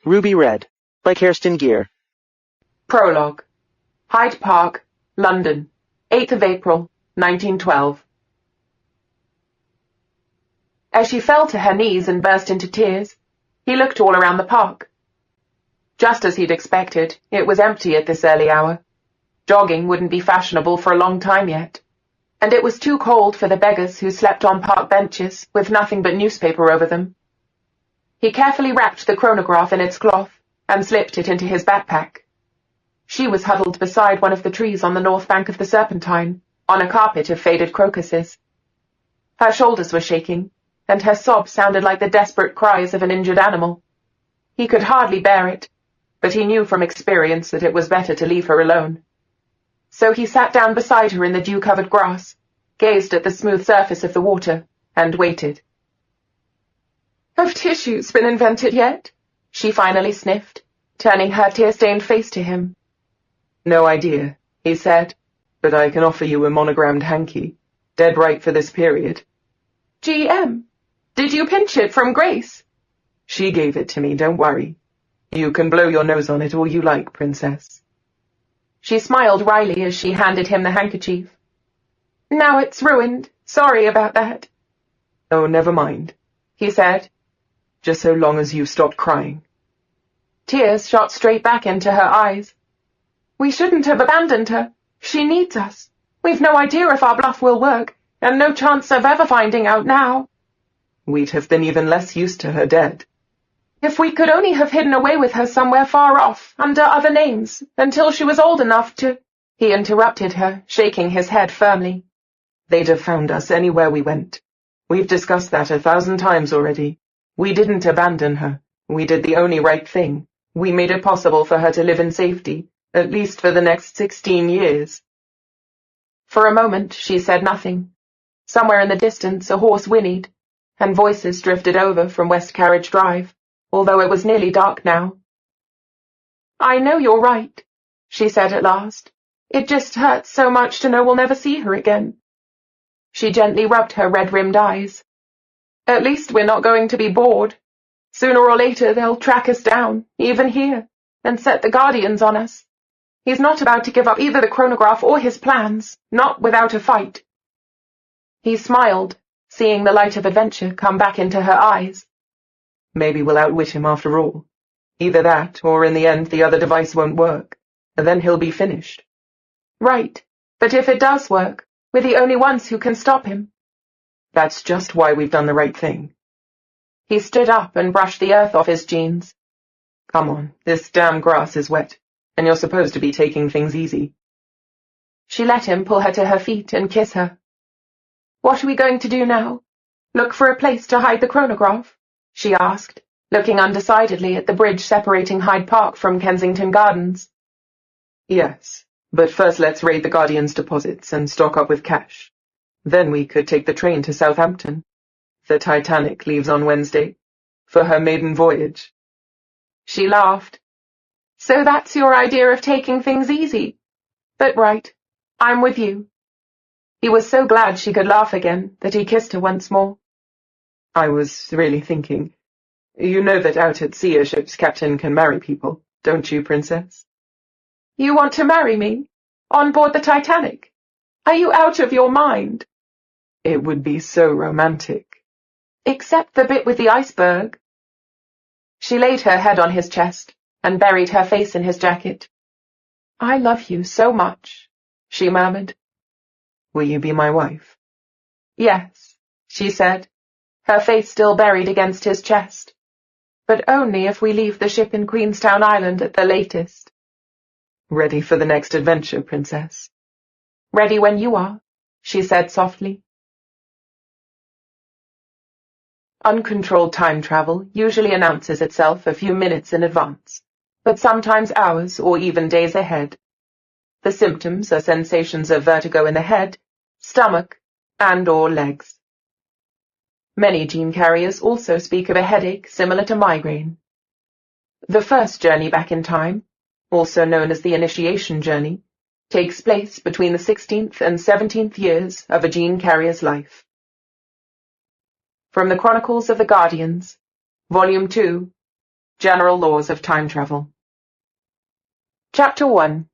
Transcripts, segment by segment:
Ruby Red, by Kerstin Gier. Prologue. Hyde Park, London, 8th of April, 1912. As she fell to her knees and burst into tears, he looked all around the park. Just as he'd expected, it was empty at this early hour. Jogging wouldn't be fashionable for a long time yet, and it was too cold for the beggars who slept on park benches with nothing but newspaper over them. He carefully wrapped the chronograph in its cloth and slipped it into his backpack. She was huddled beside one of the trees on the north bank of the Serpentine, on a carpet of faded crocuses. Her shoulders were shaking, and her sobs sounded like the desperate cries of an injured animal. He could hardly bear it, but he knew from experience that it was better to leave her alone. So he sat down beside her in the dew-covered grass, gazed at the smooth surface of the water, and waited. "Have tissues been invented yet?" she finally sniffed, turning her tear-stained face to him. "No idea," he said, "but I can offer you a monogrammed hanky. Dead right for this period." "GM, did you pinch it from Grace?" "She gave it to me, don't worry. You can blow your nose on it all you like, Princess." She smiled wryly as she handed him the handkerchief. "Now it's ruined. Sorry about that." "Oh, never mind," he said. "Just so long as you stopped crying." Tears shot straight back into her eyes. "We shouldn't have abandoned her. She needs us. We've no idea if our bluff will work, and no chance of ever finding out now." "We'd have been even less used to her dead." "If we could only have hidden away with her somewhere far off, under other names, until she was old enough to—" He interrupted her, shaking his head firmly. "They'd have found us anywhere we went. We've discussed that 1,000 times already. We didn't abandon her. We did the only right thing. We made it possible for her to live in safety, at least for the next 16 years. For a moment she said nothing. Somewhere in the distance a horse whinnied, and voices drifted over from West Carriage Drive, although it was nearly dark now. "I know you're right," she said at last. "It just hurts so much to know we'll never see her again." She gently rubbed her red-rimmed eyes. "At least we're not going to be bored. Sooner or later they'll track us down, even here, and set the Guardians on us. He's not about to give up either the chronograph or his plans, not without a fight." He smiled, seeing the light of adventure come back into her eyes. "Maybe we'll outwit him after all. Either that, or in the end the other device won't work, and then he'll be finished." "Right, but if it does work, we're the only ones who can stop him." "That's just why we've done the right thing." He stood up and brushed the earth off his jeans. "Come on, this damn grass is wet, and you're supposed to be taking things easy." She let him pull her to her feet and kiss her. "What are we going to do now? Look for a place to hide the chronograph?" she asked, looking undecidedly at the bridge separating Hyde Park from Kensington Gardens. "Yes, but first let's raid the Guardian's deposits and stock up with cash. Then we could take the train to Southampton. The Titanic leaves on Wednesday, for her maiden voyage." She laughed. "So that's your idea of taking things easy? But right, I'm with you." He was so glad she could laugh again that he kissed her once more. "I was really thinking, you know that out at sea a ship's captain can marry people, don't you, Princess?" "You want to marry me? On board the Titanic? Are you out of your mind?" "It would be so romantic." "Except the bit with the iceberg." She laid her head on his chest and buried her face in his jacket. "I love you so much," she murmured. "Will you be my wife?" "Yes," she said, her face still buried against his chest. "But only if we leave the ship in Queenstown Island at the latest." "Ready for the next adventure, Princess?" "Ready when you are," she said softly. Uncontrolled time travel usually announces itself a few minutes in advance, but sometimes hours or even days ahead. The symptoms are sensations of vertigo in the head, stomach, and/or legs. Many gene carriers also speak of a headache similar to migraine. The first journey back in time, also known as the initiation journey, takes place between the 16th and 17th years of a gene carrier's life. From the Chronicles of the Guardians, Volume 2, General Laws of Time Travel. Chapter 1.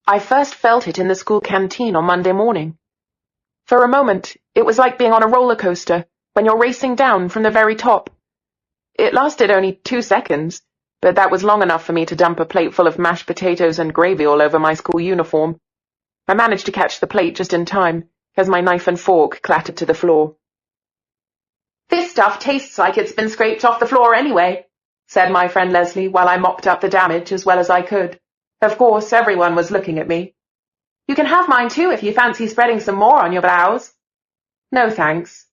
I first felt it in the school canteen on Monday morning. For a moment, it was like being on a roller coaster when you're racing down from the very top. It lasted only 2 seconds, but that was long enough for me to dump a plate full of mashed potatoes and gravy all over my school uniform. I managed to catch the plate just in time, as my knife and fork clattered to the floor. "This stuff tastes like it's been scraped off the floor anyway," said my friend Lesley while I mopped up the damage as well as I could. Of course, everyone was looking at me. "You can have mine too if you fancy spreading some more on your blouse." "No, thanks."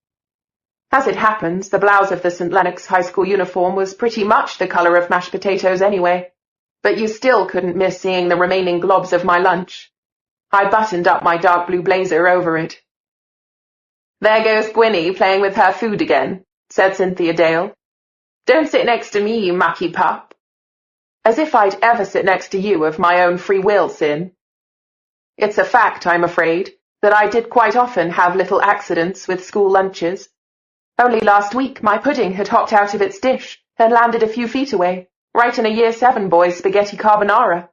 As it happens, the blouse of the St. Lennox High School uniform was pretty much the color of mashed potatoes anyway, but you still couldn't miss seeing the remaining globs of my lunch. I buttoned up my dark blue blazer over it. "There goes Gwynnie playing with her food again," said Cynthia Dale. "Don't sit next to me, you mucky pup." As if I'd ever sit next to you of my own free will, Sin. It's a fact, I'm afraid, that I did quite often have little accidents with school lunches. Only last week my pudding had hopped out of its dish and landed a few feet away, right in a Year 7 boy's spaghetti carbonara.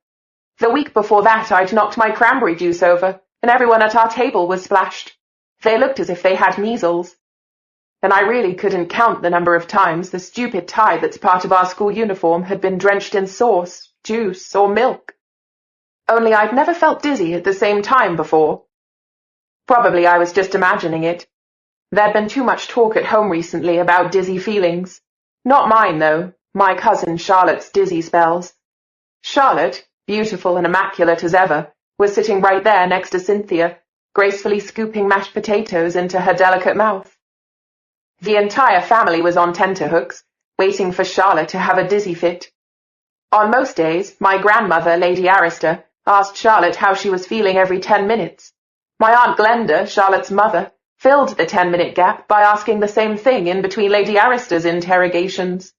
The week before that I'd knocked my cranberry juice over, and everyone at our table was splashed. They looked as if they had measles. And I really couldn't count the number of times the stupid tie that's part of our school uniform had been drenched in sauce, juice, or milk. Only I'd never felt dizzy at the same time before. Probably I was just imagining it. There'd been too much talk at home recently about dizzy feelings. Not mine, though, my cousin Charlotte's dizzy spells. Charlotte, beautiful and immaculate as ever, was sitting right there next to Cynthia, gracefully scooping mashed potatoes into her delicate mouth. The entire family was on tenterhooks, waiting for Charlotte to have a dizzy fit. On most days, my grandmother, Lady Arista, asked Charlotte how she was feeling every 10 minutes. My Aunt Glenda, Charlotte's mother, filled the 10-minute gap by asking the same thing in between Lady Arista's interrogations.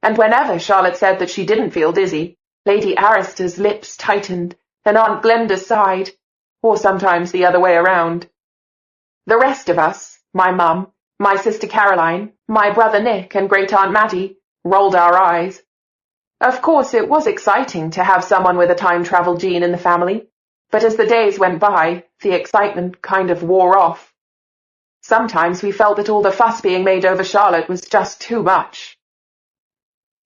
And whenever Charlotte said that she didn't feel dizzy, Lady Arista's lips tightened and Aunt Glenda sighed, or sometimes the other way around. The rest of us, my mum, my sister Caroline, my brother Nick, and Great-Aunt Maddie, rolled our eyes. Of course, it was exciting to have someone with a time travel gene in the family, but as the days went by, the excitement kind of wore off. Sometimes we felt that all the fuss being made over Charlotte was just too much.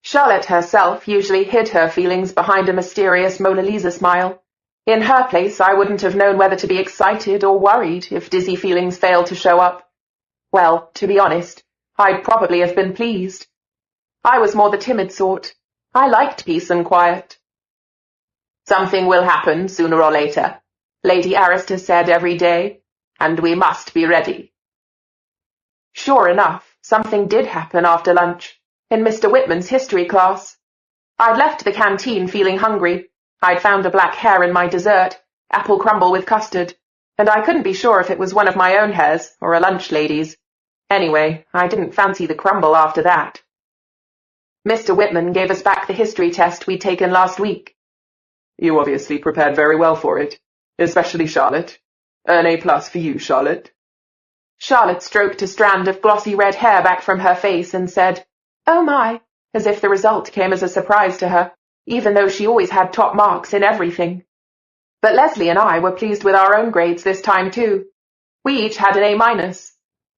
Charlotte herself usually hid her feelings behind a mysterious Mona Lisa smile. In her place, I wouldn't have known whether to be excited or worried if dizzy feelings failed to show up. Well, to be honest, I'd probably have been pleased. I was more the timid sort. I liked peace and quiet. "Something will happen sooner or later," Lady Arista said every day, "and we must be ready." Sure enough, something did happen after lunch, in Mr. Whitman's history class. I'd left the canteen feeling hungry. I'd found a black hair in my dessert, apple crumble with custard, and I couldn't be sure if it was one of my own hairs or a lunch lady's. Anyway, I didn't fancy the crumble after that. Mr. Whitman gave us back the history test we'd taken last week. "You obviously prepared very well for it, especially Charlotte. An A+ for you, Charlotte." Charlotte stroked a strand of glossy red hair back from her face and said, "Oh my," as if the result came as a surprise to her, even though she always had top marks in everything. But Lesley and I were pleased with our own grades this time too. We each had an A-,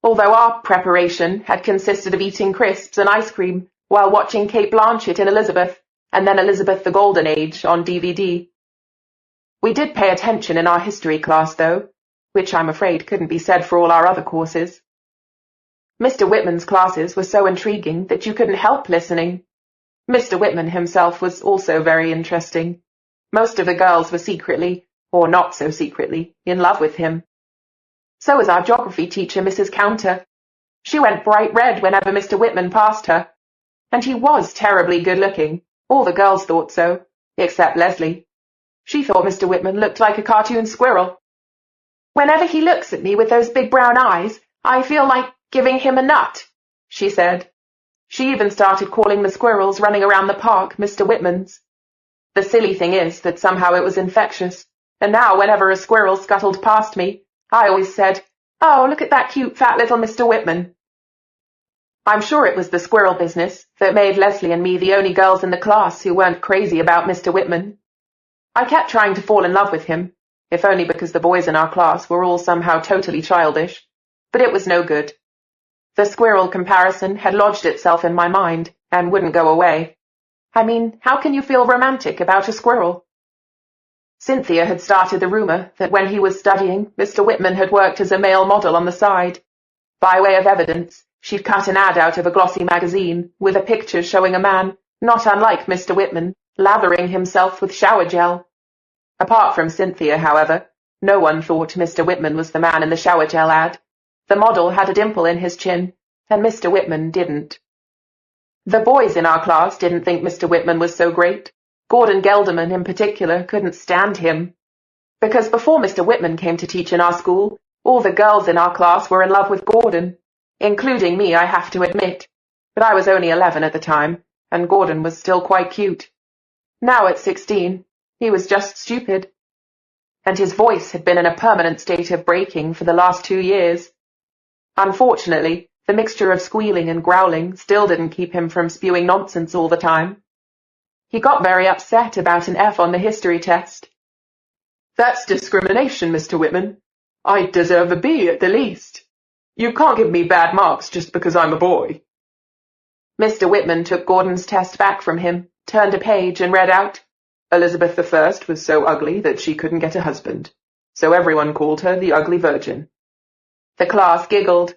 although our preparation had consisted of eating crisps and ice cream while watching Kate Blanchett in Elizabeth, and then Elizabeth the Golden Age on DVD. We did pay attention in our history class, though, which I'm afraid couldn't be said for all our other courses. Mr. Whitman's classes were so intriguing that you couldn't help listening. Mr. Whitman himself was also very interesting. Most of the girls were secretly, or not so secretly, in love with him. So was our geography teacher, Mrs. Counter. She went bright red whenever Mr. Whitman passed her. And he was terribly good-looking. All the girls thought so, except Lesley. She thought Mr. Whitman looked like a cartoon squirrel. "Whenever he looks at me with those big brown eyes, I feel like giving him a nut," she said. She even started calling the squirrels running around the park Mr. Whitmans. The silly thing is that somehow it was infectious, and now whenever a squirrel scuttled past me, I always said, "Oh, look at that cute fat little Mr. Whitman." I'm sure it was the squirrel business that made Lesley and me the only girls in the class who weren't crazy about Mr. Whitman. I kept trying to fall in love with him, if only because the boys in our class were all somehow totally childish, but it was no good. The squirrel comparison had lodged itself in my mind and wouldn't go away. I mean, how can you feel romantic about a squirrel? Cynthia had started the rumor that when he was studying, Mr. Whitman had worked as a male model on the side. By way of evidence, she'd cut an ad out of a glossy magazine with a picture showing a man, not unlike Mr. Whitman, lathering himself with shower gel. Apart from Cynthia, however, no one thought Mr. Whitman was the man in the shower gel ad. The model had a dimple in his chin, and Mr. Whitman didn't. The boys in our class didn't think Mr. Whitman was so great. Gordon Gelderman, in particular, couldn't stand him. Because before Mr. Whitman came to teach in our school, all the girls in our class were in love with Gordon, including me, I have to admit. But I was only 11 at the time, and Gordon was still quite cute. Now at 16, he was just stupid. And his voice had been in a permanent state of breaking for the last 2 years. Unfortunately, the mixture of squealing and growling still didn't keep him from spewing nonsense all the time. He got very upset about an F on the history test. "That's discrimination, Mr. Whitman. I deserve a B at the least. You can't give me bad marks just because I'm a boy." Mr. Whitman took Gordon's test back from him, turned a page and read out, "Elizabeth I was so ugly that she couldn't get a husband, so everyone called her the Ugly Virgin." The class giggled.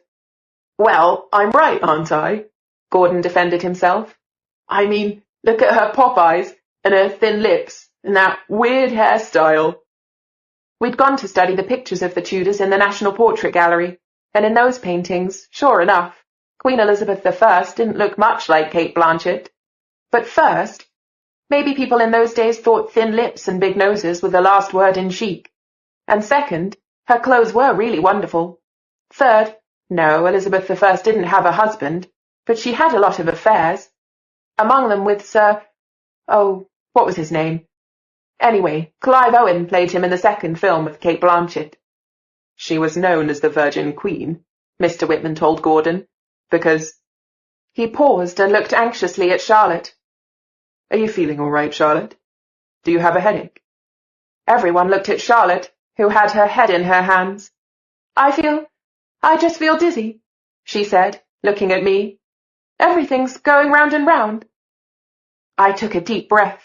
"Well, I'm right, aren't I?" Gordon defended himself. "I mean, look at her pop eyes and her thin lips and that weird hairstyle." We'd gone to study the pictures of the Tudors in the National Portrait Gallery, and in those paintings, sure enough, Queen Elizabeth I didn't look much like Kate Blanchett. But first, maybe people in those days thought thin lips and big noses were the last word in chic. And second, her clothes were really wonderful. Third, no, Elizabeth I didn't have a husband, but she had a lot of affairs. Among them with what was his name? Anyway, Clive Owen played him in the second film with Kate Blanchett. "She was known as the Virgin Queen," Mr. Whitman told Gordon, "because—" He paused and looked anxiously at Charlotte. "Are you feeling all right, Charlotte? Do you have a headache?" Everyone looked at Charlotte, who had her head in her hands. I just feel dizzy," she said, looking at me. "Everything's going round and round." I took a deep breath.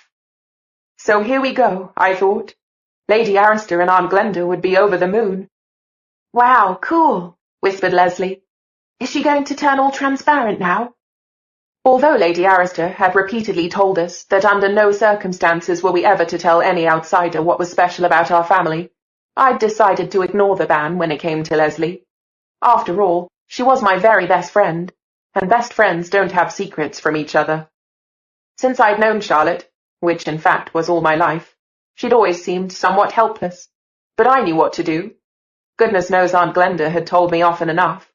So here we go, I thought. Lady Arrester and Aunt Glenda would be over the moon. "Wow, cool," whispered Lesley. "Is she going to turn all transparent now?" Although Lady Arrester had repeatedly told us that under no circumstances were we ever to tell any outsider what was special about our family, I'd decided to ignore the ban when it came to Lesley. After all, she was my very best friend, and best friends don't have secrets from each other. Since I'd known Charlotte, which in fact was all my life, she'd always seemed somewhat helpless. But I knew what to do. Goodness knows Aunt Glenda had told me often enough.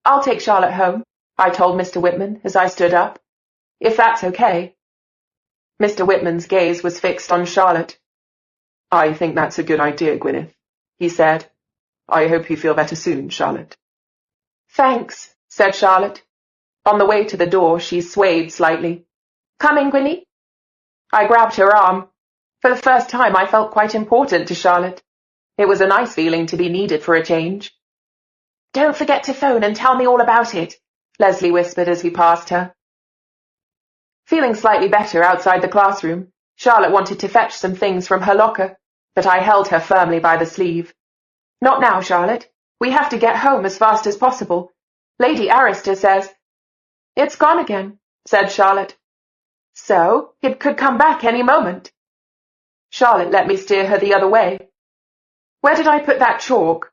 "I'll take Charlotte home," I told Mr. Whitman as I stood up. "If that's okay." Mr. Whitman's gaze was fixed on Charlotte. "I think that's a good idea, Gwyneth," he said. "I hope you feel better soon, Charlotte." "Thanks," said Charlotte. On the way to the door, she swayed slightly. "Coming, Gwynnie?" I grabbed her arm. For the first time, I felt quite important to Charlotte. It was a nice feeling to be needed for a change. "Don't forget to phone and tell me all about it," Lesley whispered as we passed her. Feeling slightly better outside the classroom, Charlotte wanted to fetch some things from her locker, but I held her firmly by the sleeve. "Not now, Charlotte. We have to get home as fast as possible. Lady Arrester says—" "It's gone again," said Charlotte. "So, it could come back any moment." Charlotte let me steer her the other way. "Where did I put that chalk?"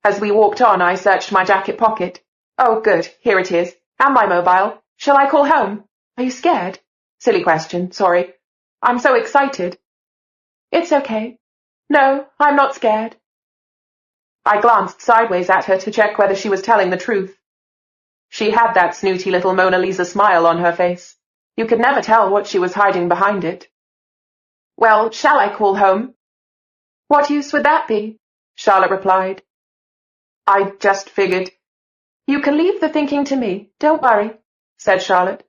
As we walked on, I searched my jacket pocket. "Oh, good, here it is. And my mobile. Shall I call home? Are you scared?" "Silly question, sorry. I'm so excited." "It's okay. No, I'm not scared." I glanced sideways at her to check whether she was telling the truth. She had that snooty little Mona Lisa smile on her face. You could never tell what she was hiding behind it. "Well, shall I call home?" "What use would that be?" Charlotte replied. "I just figured—" You can leave the thinking to me, don't worry, said Charlotte.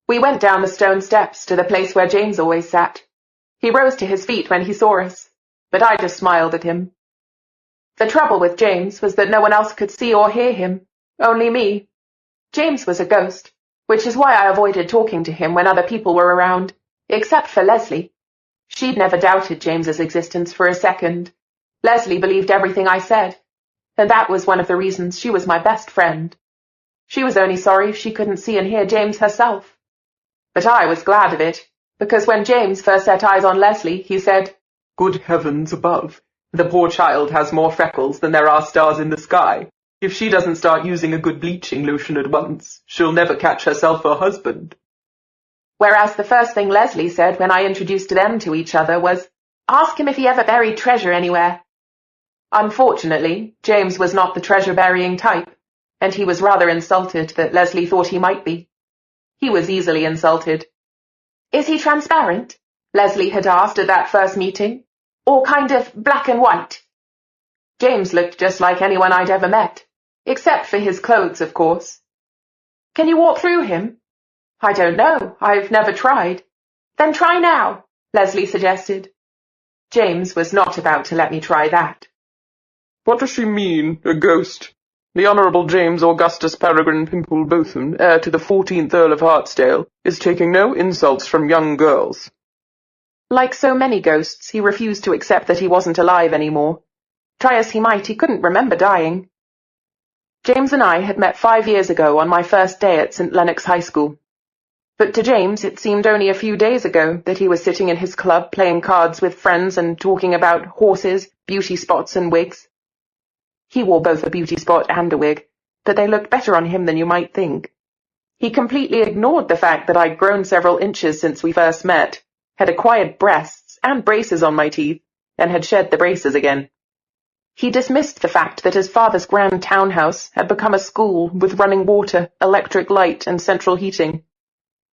We went down the stone steps to the place where James always sat. He rose to his feet when he saw us, but I just smiled at him. The trouble with James was that no one else could see or hear him, only me. James was a ghost, which is why I avoided talking to him when other people were around, except for Lesley. She'd never doubted James's existence for a second. Lesley believed everything I said, and that was one of the reasons she was my best friend. She was only sorry she couldn't see and hear James herself. But I was glad of it, because when James first set eyes on Lesley, he said, "Good heavens above, the poor child has more freckles than there are stars in the sky. If she doesn't start using a good bleaching lotion at once, she'll never catch herself a husband." Whereas the first thing Lesley said when I introduced them to each other was, "Ask him if he ever buried treasure anywhere." Unfortunately, James was not the treasure-burying type, and he was rather insulted that Lesley thought he might be. He was easily insulted. "Is he transparent?" Lesley had asked at that first meeting. "Or kind of black and white?" James looked just like anyone I'd ever met, except for his clothes, of course. "Can you walk through him?" "I don't know. I've never tried." "Then try now," Lesley suggested. James was not about to let me try that. "What does she mean, a ghost? The Honourable James Augustus Peregrine Pimple Botham, heir to the 14th Earl of Hartsdale, is taking no insults from young girls." Like so many ghosts, he refused to accept that he wasn't alive anymore. Try as he might, he couldn't remember dying. James and I had met 5 years ago on my first day at St. Lennox High School. But to James it seemed only a few days ago that he was sitting in his club playing cards with friends and talking about horses, beauty spots and wigs. He wore both a beauty spot and a wig, but they looked better on him than you might think. He completely ignored the fact that I'd grown several inches since we first met, had acquired breasts and braces on my teeth, and had shed the braces again. He dismissed the fact that his father's grand townhouse had become a school with running water, electric light, and central heating.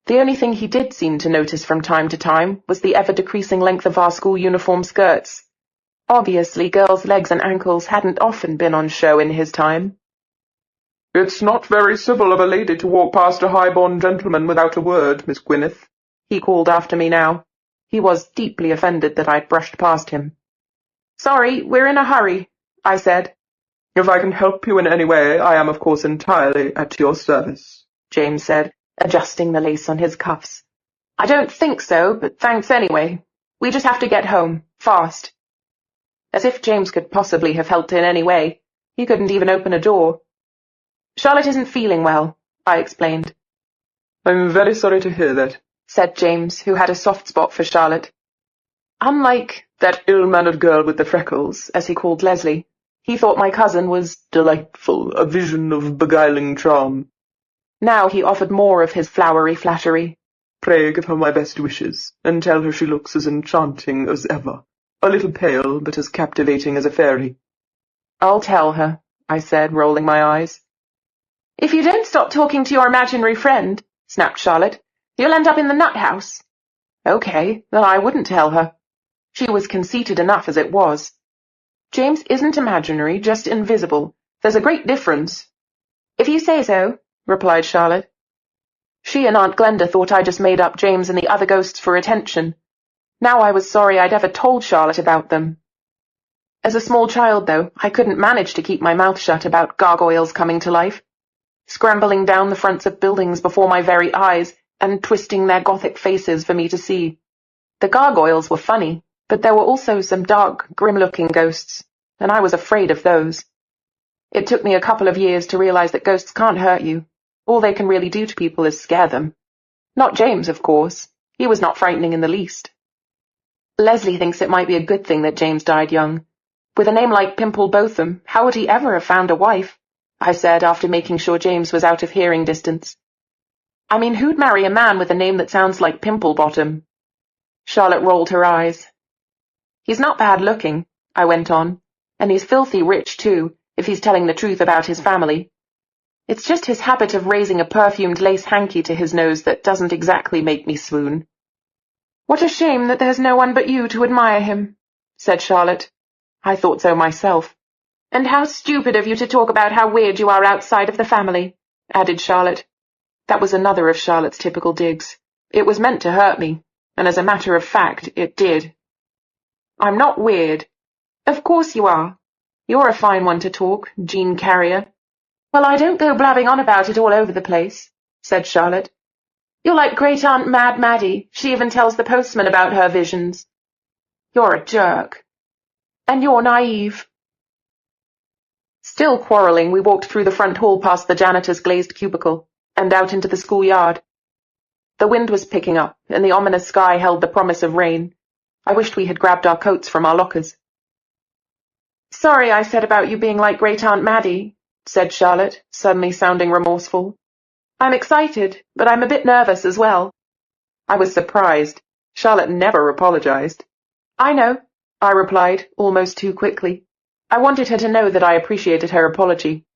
The only thing he did seem to notice from time to time was the ever-decreasing length of our school uniform skirts. Obviously, girls' legs and ankles hadn't often been on show in his time. "It's not very civil of a lady to walk past a high-born gentleman without a word, Miss Gwyneth," he called after me now. He was deeply offended that I'd brushed past him. "Sorry, we're in a hurry," I said. "If I can help you in any way, I am of course entirely at your service," James said, adjusting the lace on his cuffs. "I don't think so, but thanks anyway. We just have to get home, fast." As if James could possibly have helped in any way. He couldn't even open a door. "Charlotte isn't feeling well," I explained. "I'm very sorry to hear that," said James, who had a soft spot for Charlotte. Unlike that ill-mannered girl with the freckles, as he called Lesley, he thought my cousin was delightful, a vision of beguiling charm. Now he offered more of his flowery flattery. "Pray give her my best wishes, and tell her she looks as enchanting as ever. A little pale, but as captivating as a fairy." "I'll tell her," I said, rolling my eyes. "If you don't stop talking to your imaginary friend," snapped Charlotte, "you'll end up in the nut house." Okay, then I wouldn't tell her. She was conceited enough as it was. James isn't imaginary, just invisible. There's a great difference. "If you say so," replied Charlotte. She and Aunt Glenda thought I just made up James and the other ghosts for attention. Now I was sorry I'd ever told Charlotte about them. As a small child, though, I couldn't manage to keep my mouth shut about gargoyles coming to life, scrambling down the fronts of buildings before my very eyes and twisting their gothic faces for me to see. The gargoyles were funny, but there were also some dark, grim-looking ghosts, and I was afraid of those. It took me a couple of years to realize that ghosts can't hurt you. All they can really do to people is scare them. Not James, of course. He was not frightening in the least. Lesley thinks it might be a good thing that James died young. With a name like Pimple Botham, how would he ever have found a wife? I said, after making sure James was out of hearing distance. I mean, who'd marry a man with a name that sounds like Pimple Bottom? Charlotte rolled her eyes. "He's not bad looking," I went on, "and he's filthy rich, too, if he's telling the truth about his family. It's just his habit of raising a perfumed lace hanky to his nose that doesn't exactly make me swoon." "What a shame that there's no one but you to admire him," said Charlotte. I thought so myself. "And how stupid of you to talk about how weird you are outside of the family," added Charlotte. That was another of Charlotte's typical digs. It was meant to hurt me, and as a matter of fact, it did. "I'm not weird." "Of course you are. You're a fine one to talk, Gene Carrier." "Well, I don't go blabbing on about it all over the place," said Charlotte. "You're like Great-Aunt Mad Maddie. She even tells the postman about her visions." "You're a jerk." "And you're naive." Still quarrelling, we walked through the front hall past the janitor's glazed cubicle, and out into the schoolyard. The wind was picking up, and the ominous sky held the promise of rain. I wished we had grabbed our coats from our lockers. "Sorry I said about you being like Great-Aunt Maddie," said Charlotte, suddenly sounding remorseful. "I'm excited, but I'm a bit nervous as well." I was surprised. Charlotte never apologized. "I know," I replied, almost too quickly. I wanted her to know that I appreciated her apology.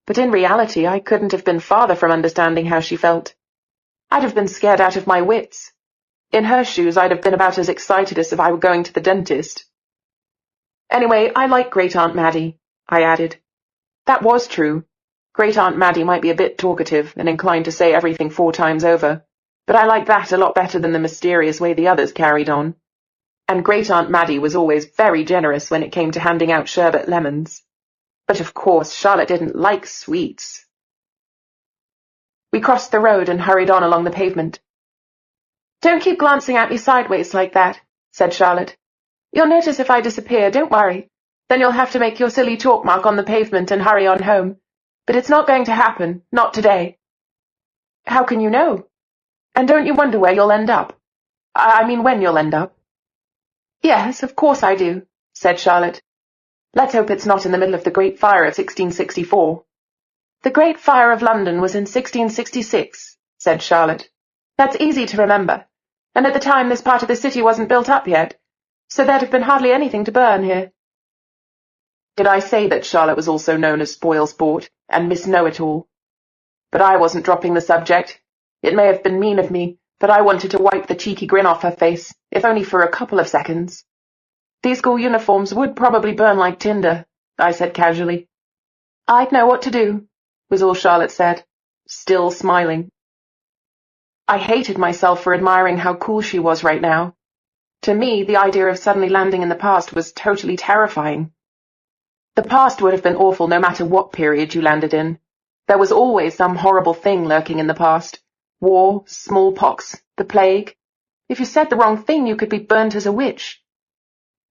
But in reality, I couldn't have been farther from understanding how she felt. I'd have been scared out of my wits. In her shoes, I'd have been about as excited as if I were going to the dentist. "Anyway, I like Great-Aunt Maddie," I added. That was true. Great-Aunt Maddie might be a bit talkative and inclined to say everything 4 times over, but I liked that a lot better than the mysterious way the others carried on. And Great-Aunt Maddie was always very generous when it came to handing out sherbet lemons. But of course, Charlotte didn't like sweets. We crossed the road and hurried on along the pavement. "Don't keep glancing at me sideways like that," said Charlotte. "You'll notice if I disappear, don't worry. Then you'll have to make your silly chalk mark on the pavement and hurry on home. But it's not going to happen, not today." "How can you know? And don't you wonder where you'll end up? I mean when you'll end up?" "Yes, of course I do," said Charlotte. "Let's hope it's not in the middle of the Great Fire of 1664. "The Great Fire of London was in 1666, said Charlotte. "That's easy to remember. And at the time this part of the city wasn't built up yet, so there'd have been hardly anything to burn here." Did I say that Charlotte was also known as Spoilsport and Miss Know-It-All? But I wasn't dropping the subject. It may have been mean of me, but I wanted to wipe the cheeky grin off her face, if only for a couple of seconds. "These school uniforms would probably burn like tinder," I said casually. "I'd know what to do," was all Charlotte said, still smiling. I hated myself for admiring how cool she was right now. To me, the idea of suddenly landing in the past was totally terrifying. The past would have been awful no matter what period you landed in. There was always some horrible thing lurking in the past. War, smallpox, the plague. If you said the wrong thing, you could be burnt as a witch.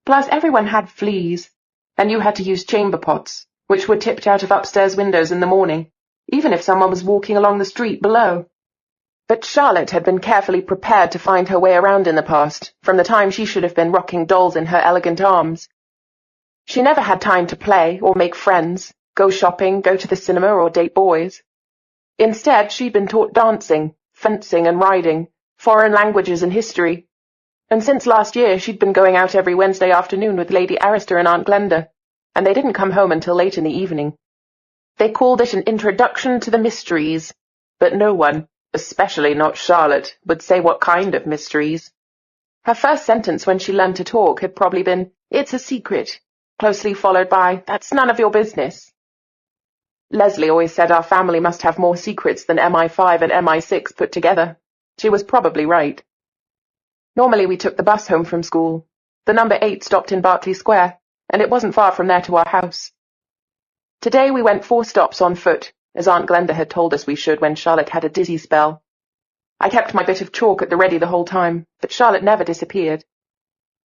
Plus, everyone had fleas, and you had to use chamber pots, which were tipped out of upstairs windows in the morning, even if someone was walking along the street below. But Charlotte had been carefully prepared to find her way around in the past, from the time she should have been rocking dolls in her elegant arms. She never had time to play or make friends, go shopping, go to the cinema, or date boys. Instead, she'd been taught dancing, fencing and riding, foreign languages and history. And since last year, she'd been going out every Wednesday afternoon with Lady Arista and Aunt Glenda, and they didn't come home until late in the evening. They called it an introduction to the mysteries, but no one, especially not Charlotte, would say what kind of mysteries. Her first sentence when she learned to talk had probably been, "It's a secret," closely followed by, "That's none of your business." Lesley always said our family must have more secrets than MI5 and MI6 put together. She was probably right. Normally we took the bus home from school. The number 8 stopped in Berkeley Square, and it wasn't far from there to our house. Today we went 4 stops on foot, as Aunt Glenda had told us we should when Charlotte had a dizzy spell. I kept my bit of chalk at the ready the whole time, but Charlotte never disappeared.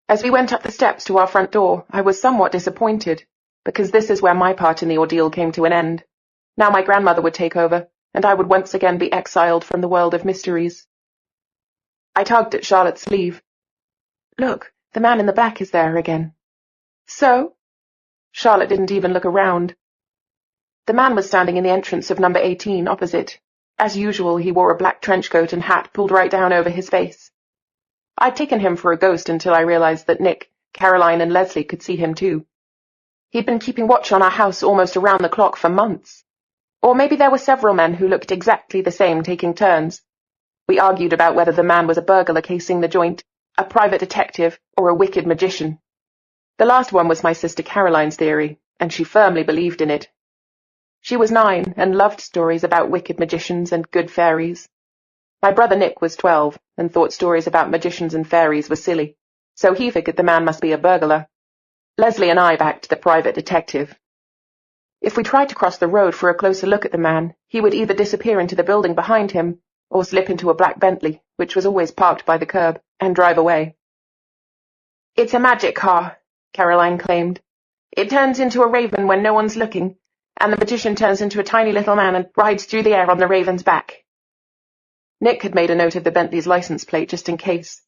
As we went up the steps to our front door, I was somewhat disappointed, because this is where my part in the ordeal came to an end. Now my grandmother would take over, and I would once again be exiled from the world of mysteries. I tugged at Charlotte's sleeve. "Look, the man in the back is there again." "So?" Charlotte didn't even look around. The man was standing in the entrance of number 18, opposite. As usual, he wore a black trench coat and hat pulled right down over his face. I'd taken him for a ghost until I realized that Nick, Caroline, and Lesley could see him too. He'd been keeping watch on our house almost around the clock for months. Or maybe there were several men who looked exactly the same, taking turns. We argued about whether the man was a burglar casing the joint, a private detective, or a wicked magician. The last one was my sister Caroline's theory, and she firmly believed in it. She was 9 and loved stories about wicked magicians and good fairies. My brother Nick was 12 and thought stories about magicians and fairies were silly, so he figured the man must be a burglar. Lesley and I backed the private detective. If we tried to cross the road for a closer look at the man, he would either disappear into the building behind him or slip into a black Bentley, which was always parked by the curb, and drive away. "It's a magic car," Caroline claimed. "It turns into a raven when no one's looking, and the magician turns into a tiny little man and rides through the air on the raven's back." Nick had made a note of the Bentley's license plate just in case.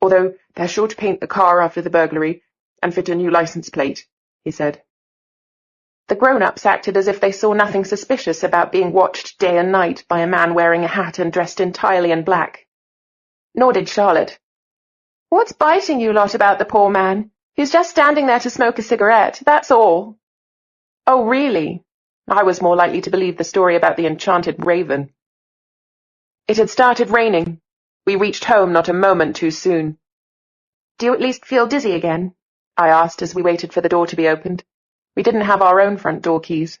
"Although they're sure to paint the car after the burglary and fit a new license plate," he said. The grown-ups acted as if they saw nothing suspicious about being watched day and night by a man wearing a hat and dressed entirely in black. Nor did Charlotte. "What's biting you lot about the poor man? He's just standing there to smoke a cigarette, that's all." "Oh, really?" I was more likely to believe the story about the enchanted raven. It had started raining. We reached home not a moment too soon. "Do you at least feel dizzy again?" I asked as we waited for the door to be opened. We didn't have our own front door keys.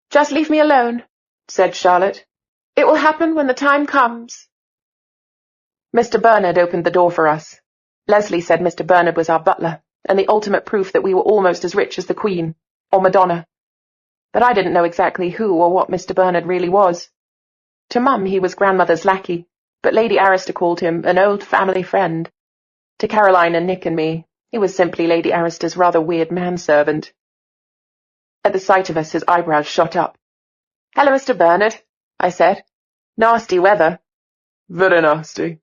"Just leave me alone," said Charlotte. "It will happen when the time comes." Mr. Bernard opened the door for us. Lesley said Mr. Bernard was our butler, and the ultimate proof that we were almost as rich as the Queen, or Madonna. But I didn't know exactly who or what Mr. Bernard really was. To Mum he was grandmother's lackey, but Lady Arista called him an old family friend. To Caroline and Nick and me, he was simply Lady Arista's rather weird manservant. At the sight of us his eyebrows shot up. "Hello, Mr. Bernard," I said. "Nasty weather." "Very nasty."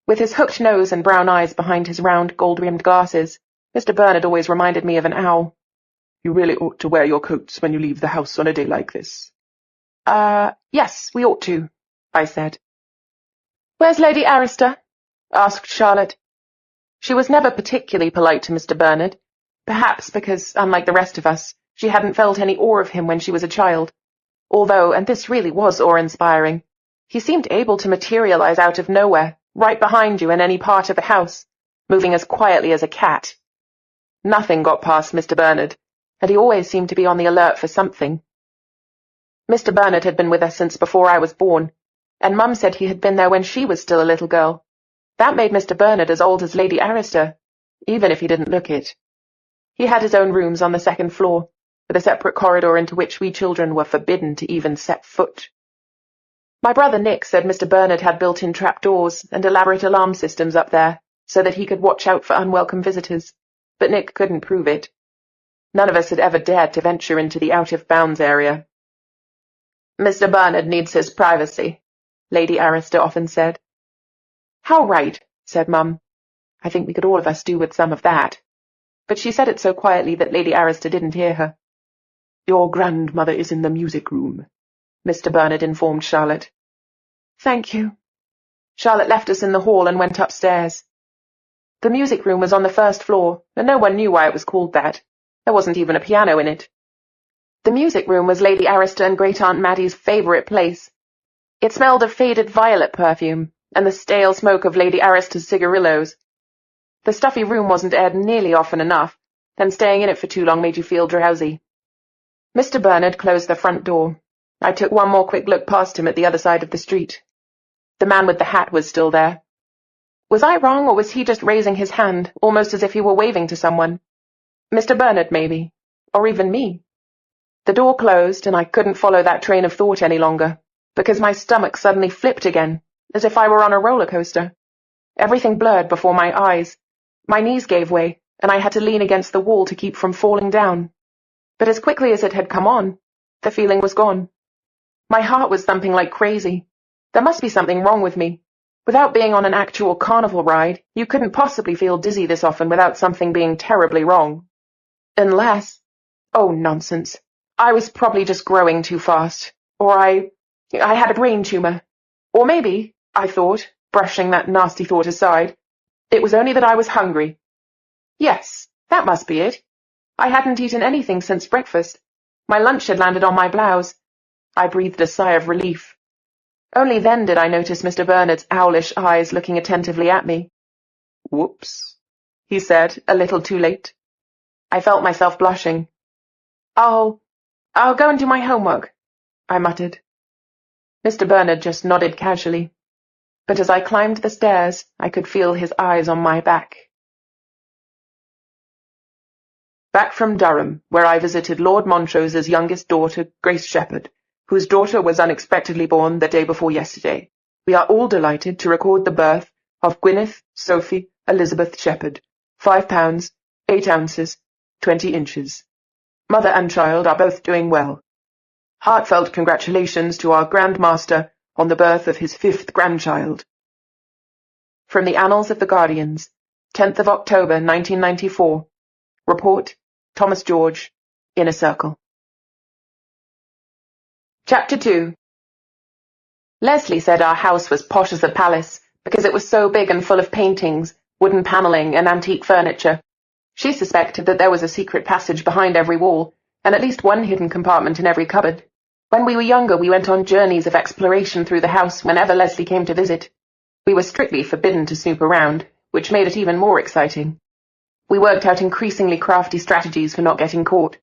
With his hooked nose and brown eyes behind his round, gold-rimmed glasses, Mr. Bernard always reminded me of an owl. "You really ought to wear your coats when you leave the house on a day like this." Yes, we ought to," I said. "Where's Lady Arista?" asked Charlotte. She was never particularly polite to Mr. Bernard, perhaps because, unlike the rest of us, she hadn't felt any awe of him when she was a child. Although, and this really was awe-inspiring, he seemed able to materialize out of nowhere, right behind you in any part of the house, moving as quietly as a cat. Nothing got past Mr. Bernard, and he always seemed to be on the alert for something. Mr. Bernard had been with us since before I was born, and Mum said he had been there when she was still a little girl. That made Mr. Bernard as old as Lady Arista, even if he didn't look it. He had his own rooms on the second floor, with a separate corridor into which we children were forbidden to even set foot. My brother Nick said Mr. Bernard had built-in trapdoors and elaborate alarm systems up there, so that he could watch out for unwelcome visitors, but Nick couldn't prove it. None of us had ever dared to venture into the out-of-bounds area. "Mr. Bernard needs his privacy," Lady Arista often said. "How right," said Mum. I think we could all of us do with some of that. But she said it so quietly that Lady Arista didn't hear her. "Your grandmother is in the music room," Mr. Bernard informed Charlotte. "Thank you." Charlotte left us in the hall and went upstairs. The music room was on the first floor, and no one knew why it was called that. There wasn't even a piano in it. The music room was Lady Arista and Great-Aunt Maddie's favourite place. It smelled of faded violet perfume, and the stale smoke of Lady Arista's cigarillos. The stuffy room wasn't aired nearly often enough, and staying in it for too long made you feel drowsy. Mr. Bernard closed the front door. I took one more quick look past him at the other side of the street. The man with the hat was still there. Was I wrong, or was he just raising his hand, almost as if he were waving to someone? Mr. Bernard, maybe. Or even me. The door closed, and I couldn't follow that train of thought any longer, because my stomach suddenly flipped again, as if I were on a roller coaster. Everything blurred before my eyes. My knees gave way, and I had to lean against the wall to keep from falling down. But as quickly as it had come on, the feeling was gone. My heart was thumping like crazy. There must be something wrong with me. Without being on an actual carnival ride, you couldn't possibly feel dizzy this often without something being terribly wrong. Unless— oh, nonsense. I was probably just growing too fast. Or I had a brain tumor. Or maybe, I thought, brushing that nasty thought aside, it was only that I was hungry. Yes, that must be it. I hadn't eaten anything since breakfast. My lunch had landed on my blouse. I breathed a sigh of relief. Only then did I notice Mr. Bernard's owlish eyes looking attentively at me. "Whoops," he said, a little too late. I felt myself blushing. I'll go and do my homework, I muttered. Mr. Bernard just nodded casually, but as I climbed the stairs, I could feel his eyes on my back. Back from Durham, where I visited Lord Montrose's youngest daughter, Grace Shepherd, whose daughter was unexpectedly born the day before yesterday. We are all delighted to record the birth of Gwyneth Sophie Elizabeth Shepherd, 5 pounds, 8 ounces, 20 inches. Mother and child are both doing well. Heartfelt congratulations to our Grand Master on the birth of his 5th grandchild. From the Annals of the Guardians, 10th of October, 1994. Report, Thomas George, Inner Circle. Chapter 2. Lesley said our house was posh as a palace because it was so big and full of paintings, wooden panelling, and antique furniture. She suspected that there was a secret passage behind every wall, and at least one hidden compartment in every cupboard. When we were younger, we went on journeys of exploration through the house whenever Lesley came to visit. We were strictly forbidden to snoop around, which made it even more exciting. We worked out increasingly crafty strategies for not getting caught.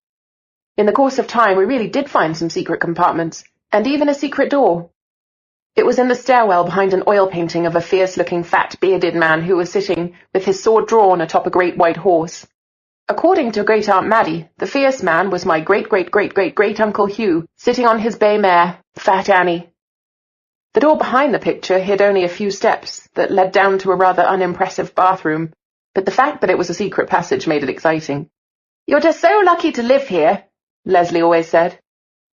In the course of time, we really did find some secret compartments, and even a secret door. It was in the stairwell behind an oil painting of a fierce-looking, fat, bearded man who was sitting with his sword drawn atop a great white horse. According to Great-Aunt Maddie, the fierce man was my great-great-great-great-great-uncle Hugh, sitting on his bay mare, Fat Annie. The door behind the picture hid only a few steps that led down to a rather unimpressive bathroom, but the fact that it was a secret passage made it exciting. "You're just so lucky to live here," Lesley always said.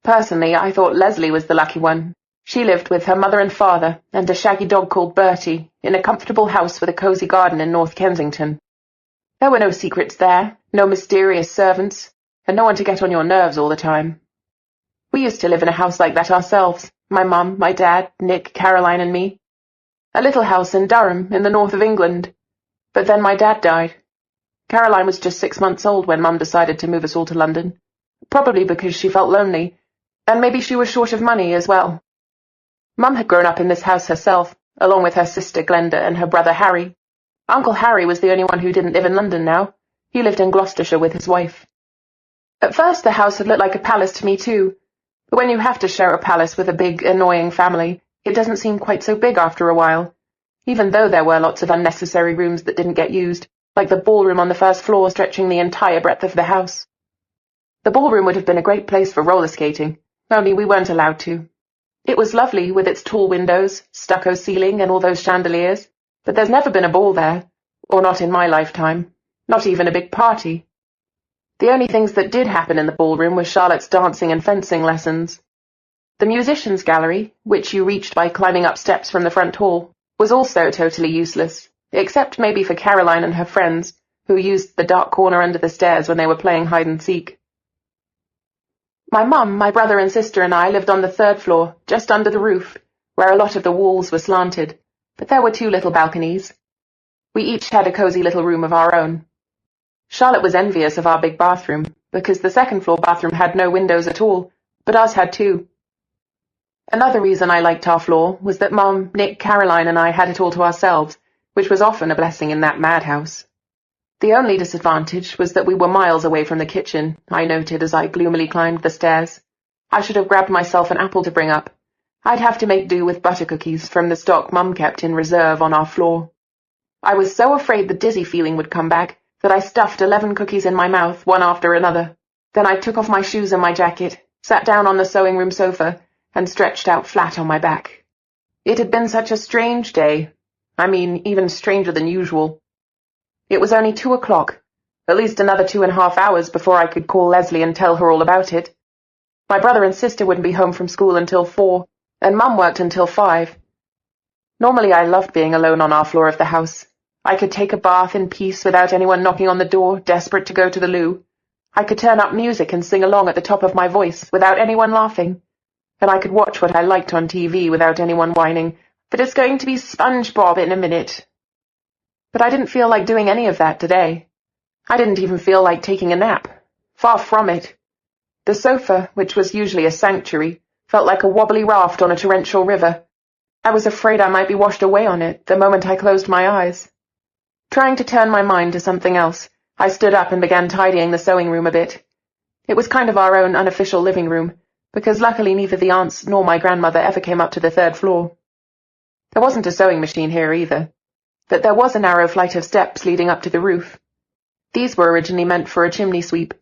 Personally, I thought Lesley was the lucky one. She lived with her mother and father and a shaggy dog called Bertie in a comfortable house with a cosy garden in North Kensington. There were no secrets there, no mysterious servants, and no one to get on your nerves all the time. We used to live in a house like that ourselves, my mum, my dad, Nick, Caroline and me. A little house in Durham, in the north of England. But then my dad died. Caroline was just 6 months old when Mum decided to move us all to London, probably because she felt lonely, and maybe she was short of money as well. Mum had grown up in this house herself, along with her sister Glenda and her brother Harry. Uncle Harry was the only one who didn't live in London now. He lived in Gloucestershire with his wife. At first the house had looked like a palace to me too, but when you have to share a palace with a big, annoying family, it doesn't seem quite so big after a while, even though there were lots of unnecessary rooms that didn't get used, like the ballroom on the first floor stretching the entire breadth of the house. The ballroom would have been a great place for roller skating, only we weren't allowed to. It was lovely with its tall windows, stucco ceiling and all those chandeliers, but there's never been a ball there, or not in my lifetime, not even a big party. The only things that did happen in the ballroom were Charlotte's dancing and fencing lessons. The musicians' gallery, which you reached by climbing up steps from the front hall, was also totally useless, except maybe for Caroline and her friends, who used the dark corner under the stairs when they were playing hide-and-seek. My mum, my brother and sister and I lived on the 3rd floor, just under the roof, where a lot of the walls were slanted, but there were 2 little balconies. We each had a cosy little room of our own. Charlotte was envious of our big bathroom, because the 2nd floor bathroom had no windows at all, but ours had 2. Another reason I liked our floor was that Mum, Nick, Caroline and I had it all to ourselves, which was often a blessing in that madhouse. The only disadvantage was that we were miles away from the kitchen, I noted as I gloomily climbed the stairs. I should have grabbed myself an apple to bring up. I'd have to make do with butter cookies from the stock Mum kept in reserve on our floor. I was so afraid the dizzy feeling would come back that I stuffed 11 cookies in my mouth, one after another. Then I took off my shoes and my jacket, sat down on the sewing room sofa, and stretched out flat on my back. It had been such a strange day. I mean, even stranger than usual. It was only 2 o'clock, at least another 2.5 hours before I could call Lesley and tell her all about it. My brother and sister wouldn't be home from school until 4, and Mum worked until 5. Normally I loved being alone on our floor of the house. I could take a bath in peace without anyone knocking on the door, desperate to go to the loo. I could turn up music and sing along at the top of my voice without anyone laughing. And I could watch what I liked on TV without anyone whining, "But it's going to be SpongeBob in a minute." But I didn't feel like doing any of that today. I didn't even feel like taking a nap. Far from it. The sofa, which was usually a sanctuary, felt like a wobbly raft on a torrential river. I was afraid I might be washed away on it the moment I closed my eyes. Trying to turn my mind to something else, I stood up and began tidying the sewing room a bit. It was kind of our own unofficial living room, because luckily neither the aunts nor my grandmother ever came up to the 3rd floor. There wasn't a sewing machine here either, but there was a narrow flight of steps leading up to the roof. These were originally meant for a chimney sweep,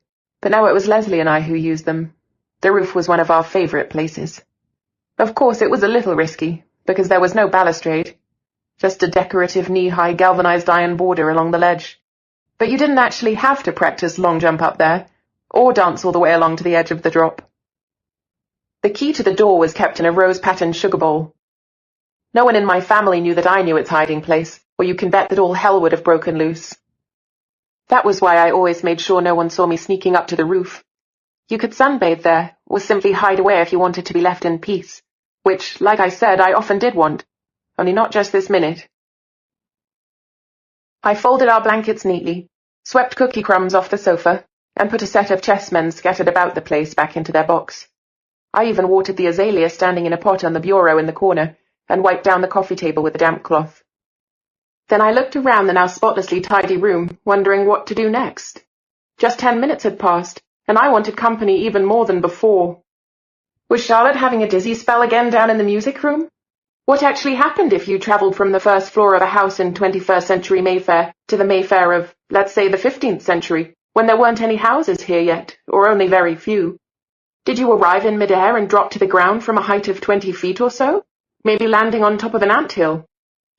but now it was Lesley and I who used them. The roof was one of our favourite places. Of course, it was a little risky, because there was no balustrade, just a decorative knee-high galvanized iron border along the ledge. But you didn't actually have to practice long jump up there, or dance all the way along to the edge of the drop. The key to the door was kept in a rose-patterned sugar bowl. No one in my family knew that I knew its hiding place, or you can bet that all hell would have broken loose. That was why I always made sure no one saw me sneaking up to the roof. You could sunbathe there, or simply hide away if you wanted to be left in peace, which, like I said, I often did want, only not just this minute. I folded our blankets neatly, swept cookie crumbs off the sofa, and put a set of chessmen scattered about the place back into their box. I even watered the azalea standing in a pot on the bureau in the corner, and wiped down the coffee table with a damp cloth. Then I looked around the now spotlessly tidy room, wondering what to do next. Just 10 minutes had passed, and I wanted company even more than before. Was Charlotte having a dizzy spell again down in the music room? What actually happened if you travelled from the 1st floor of a house in 21st century Mayfair to the Mayfair of, let's say, the 15th century, when there weren't any houses here yet, or only very few? Did you arrive in midair and drop to the ground from a height of 20 feet or so? Maybe landing on top of an anthill?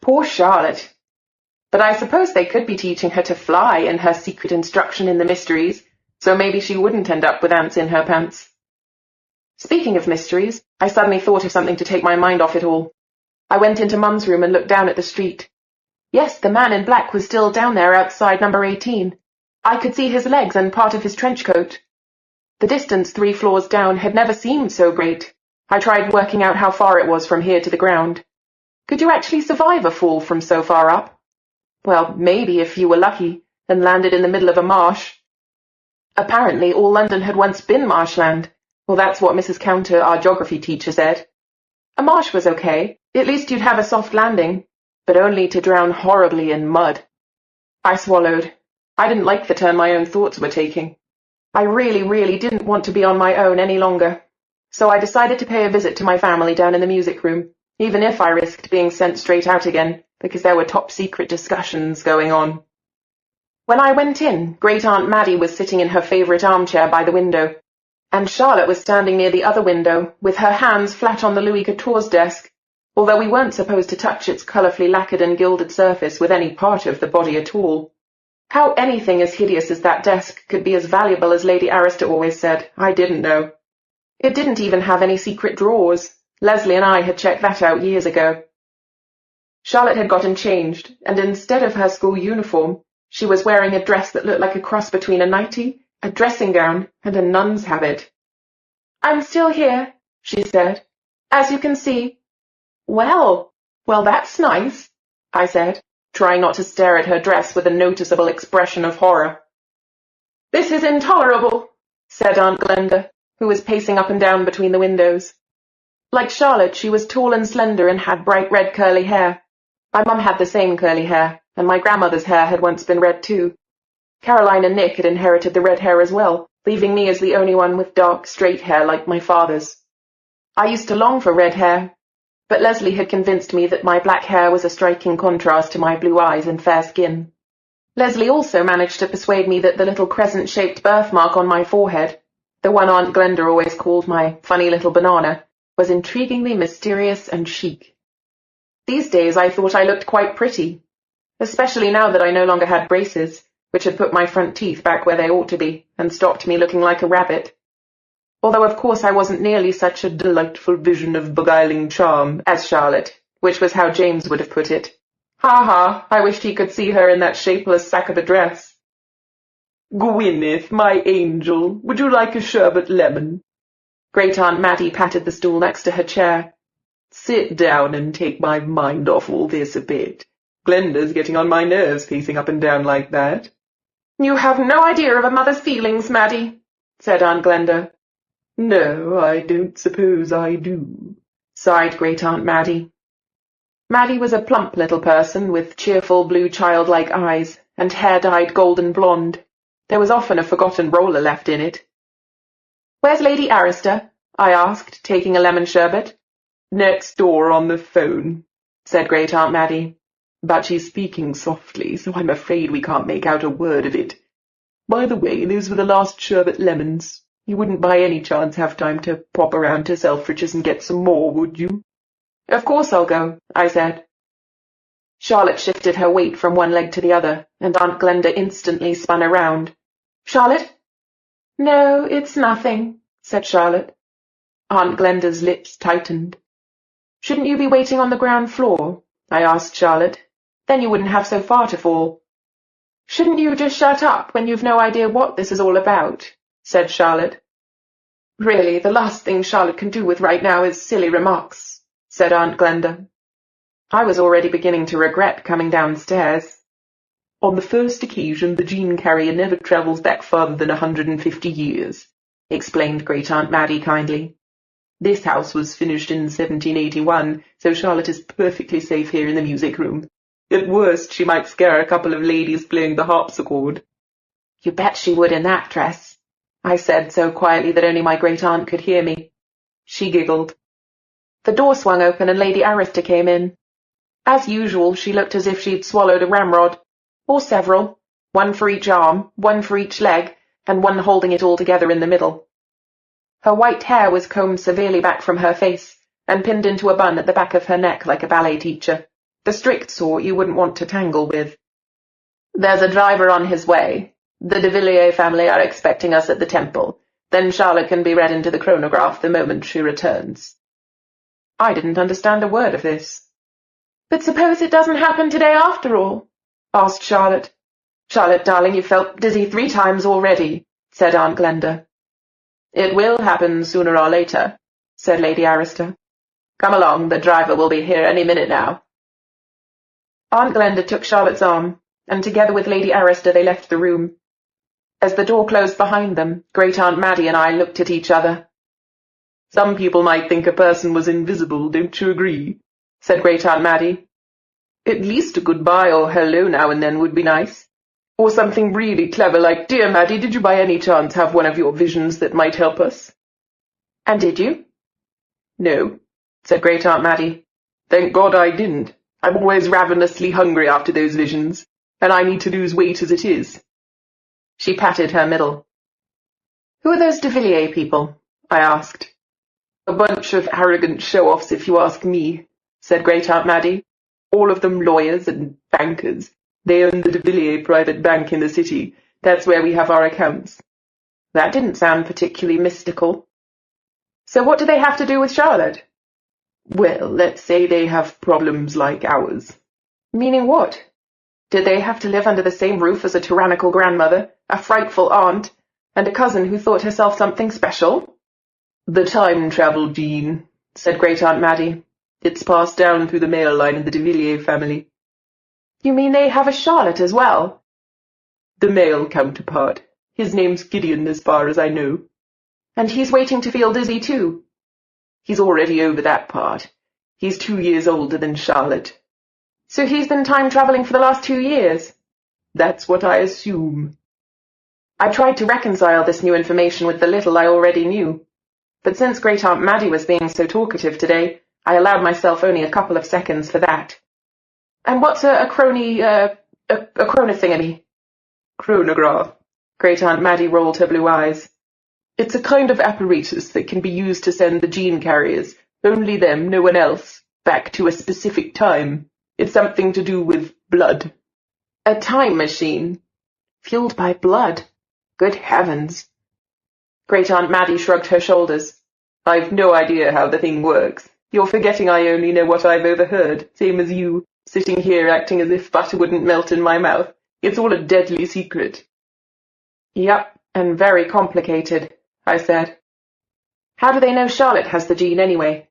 Poor Charlotte. But I suppose they could be teaching her to fly in her secret instruction in the mysteries, so maybe she wouldn't end up with ants in her pants. Speaking of mysteries, I suddenly thought of something to take my mind off it all. I went into Mum's room and looked down at the street. Yes, the man in black was still down there outside number 18. I could see his legs and part of his trench coat. The distance 3 floors down had never seemed so great. I tried working out how far it was from here to the ground. Could you actually survive a fall from so far up? Well, maybe if you were lucky and landed in the middle of a marsh. Apparently all London had once been marshland. Well, that's what Mrs. Counter, our geography teacher, said. A marsh was okay. At least you'd have a soft landing, but only to drown horribly in mud. I swallowed. I didn't like the turn my own thoughts were taking. I really didn't want to be on my own any longer. So I decided to pay a visit to my family down in the music room, even if I risked being sent straight out again, because there were top-secret discussions going on. When I went in, Great Aunt Maddie was sitting in her favourite armchair by the window, and Charlotte was standing near the other window, with her hands flat on the Louis XIV's desk, although we weren't supposed to touch its colourfully lacquered and gilded surface with any part of the body at all. How anything as hideous as that desk could be as valuable as Lady Arista always said, I didn't know. It didn't even have any secret drawers. Lesley and I had checked that out years ago. Charlotte had gotten changed, and instead of her school uniform, she was wearing a dress that looked like a cross between a nightie, a dressing gown, and a nun's habit. "I'm still here," she said. "As you can see." Well, that's nice," I said, trying not to stare at her dress with a noticeable expression of horror. "This is intolerable," said Aunt Glenda, who was pacing up and down between the windows. Like Charlotte, she was tall and slender and had bright red curly hair. My mum had the same curly hair, and my grandmother's hair had once been red too. Caroline and Nick had inherited the red hair as well, leaving me as the only one with dark, straight hair like my father's. I used to long for red hair, but Lesley had convinced me that my black hair was a striking contrast to my blue eyes and fair skin. Lesley also managed to persuade me that the little crescent-shaped birthmark on my forehead, the one Aunt Glenda always called my funny little banana, was intriguingly mysterious and chic. These days I thought I looked quite pretty, especially now that I no longer had braces, which had put my front teeth back where they ought to be and stopped me looking like a rabbit. Although of course I wasn't nearly such a delightful vision of beguiling charm as Charlotte, which was how James would have put it. Ha ha, I wished he could see her in that shapeless sack of a dress. "Gwyneth, my angel, would you like a sherbet lemon?" Great Aunt Maddie patted the stool next to her chair. "Sit down and take my mind off all this a bit. Glenda's getting on my nerves pacing up and down like that." "You have no idea of a mother's feelings, Maddie," said Aunt Glenda. "No, I don't suppose I do," sighed Great Aunt Maddie. Maddie was a plump little person with cheerful blue childlike eyes and hair dyed golden blonde, There was often a forgotten roller left in it. "Where's Lady Arista?" I asked, taking a lemon sherbet. "Next door on the phone," said Great Aunt Maddie. "But she's speaking softly, so I'm afraid we can't make out a word of it. By the way, those were the last sherbet lemons. You wouldn't by any chance have time to pop around to Selfridge's and get some more, would you?" "Of course I'll go," I said. Charlotte shifted her weight from one leg to the other, and Aunt Glenda instantly spun around. "Charlotte?" "No, it's nothing," said Charlotte. Aunt Glenda's lips tightened. "Shouldn't you be waiting on the ground floor?" I asked Charlotte. "Then you wouldn't have so far to fall." "Shouldn't you just shut up when you've no idea what this is all about?" said Charlotte. "Really, the last thing Charlotte can do with right now is silly remarks," said Aunt Glenda. I was already beginning to regret coming downstairs. "On the first occasion, the gene carrier never travels back farther than 150 years, explained Great Aunt Maddie kindly. "This house was finished in 1781, so Charlotte is perfectly safe here in the music room. At worst, she might scare a couple of ladies playing the harpsichord." "You bet she would in that dress," I said so quietly that only my great-aunt could hear me. She giggled. The door swung open and Lady Arista came in. As usual, she looked as if she'd swallowed a ramrod, or several, one for each arm, one for each leg, and one holding it all together in the middle. Her white hair was combed severely back from her face, and pinned into a bun at the back of her neck like a ballet teacher, the strict sort you wouldn't want to tangle with. "There's a driver on his way. The de Villiers family are expecting us at the temple. Then Charlotte can be read into the chronograph the moment she returns." I didn't understand a word of this. "But suppose it doesn't happen today after all?" asked Charlotte. "Charlotte, darling, you've felt dizzy 3 times already," said Aunt Glenda. "It will happen sooner or later," said Lady Arista. "Come along, the driver will be here any minute now." Aunt Glenda took Charlotte's arm, and together with Lady Arista they left the room. As the door closed behind them, Great Aunt Maddie and I looked at each other. "Some people might think a person was invisible, don't you agree?" said Great Aunt Maddie. "At least a goodbye or hello now and then would be nice. Or something really clever like, 'Dear Maddie, did you by any chance have one of your visions that might help us?'" "And did you?" "No," said Great Aunt Maddie. "Thank God I didn't. I'm always ravenously hungry after those visions, and I need to lose weight as it is." She patted her middle. "Who are those de Villiers people?" I asked. "A bunch of arrogant show-offs, if you ask me," said Great Aunt Maddie. "All of them lawyers and bankers. They own the de Villiers private bank in the city. That's where we have our accounts." That didn't sound particularly mystical. "So what do they have to do with Charlotte?" "Well, let's say they have problems like ours." "Meaning what? Did they have to live under the same roof as a tyrannical grandmother, a frightful aunt, and a cousin who thought herself something special?" "The time travel gene," said Great Aunt Maddie. "It's passed down through the male line in the de Villiers family." "You mean they have a Charlotte as well?" "The male counterpart. His name's Gideon, as far as I know." "And he's waiting to feel dizzy too?" "He's already over that part. He's 2 years older than Charlotte." "So he's been time-traveling for the last 2 years?" "That's what I assume." I tried to reconcile this new information with the little I already knew. But since Great Aunt Maddie was being so talkative today, I allowed myself only a couple of seconds for that. "And what's a chronothingy?" "Chronograph." Great Aunt Maddie rolled her blue eyes. "It's a kind of apparatus that can be used to send the gene carriers, only them, no one else, back to a specific time. It's something to do with blood." "A time machine? Fueled by blood? Good heavens!" Great Aunt Maddie shrugged her shoulders. "I've no idea how the thing works. You're forgetting I only know what I've overheard, same as you, sitting here acting as if butter wouldn't melt in my mouth. It's all a deadly secret." "Yep, and very complicated," I said. "How do they know Charlotte has the gene anyway?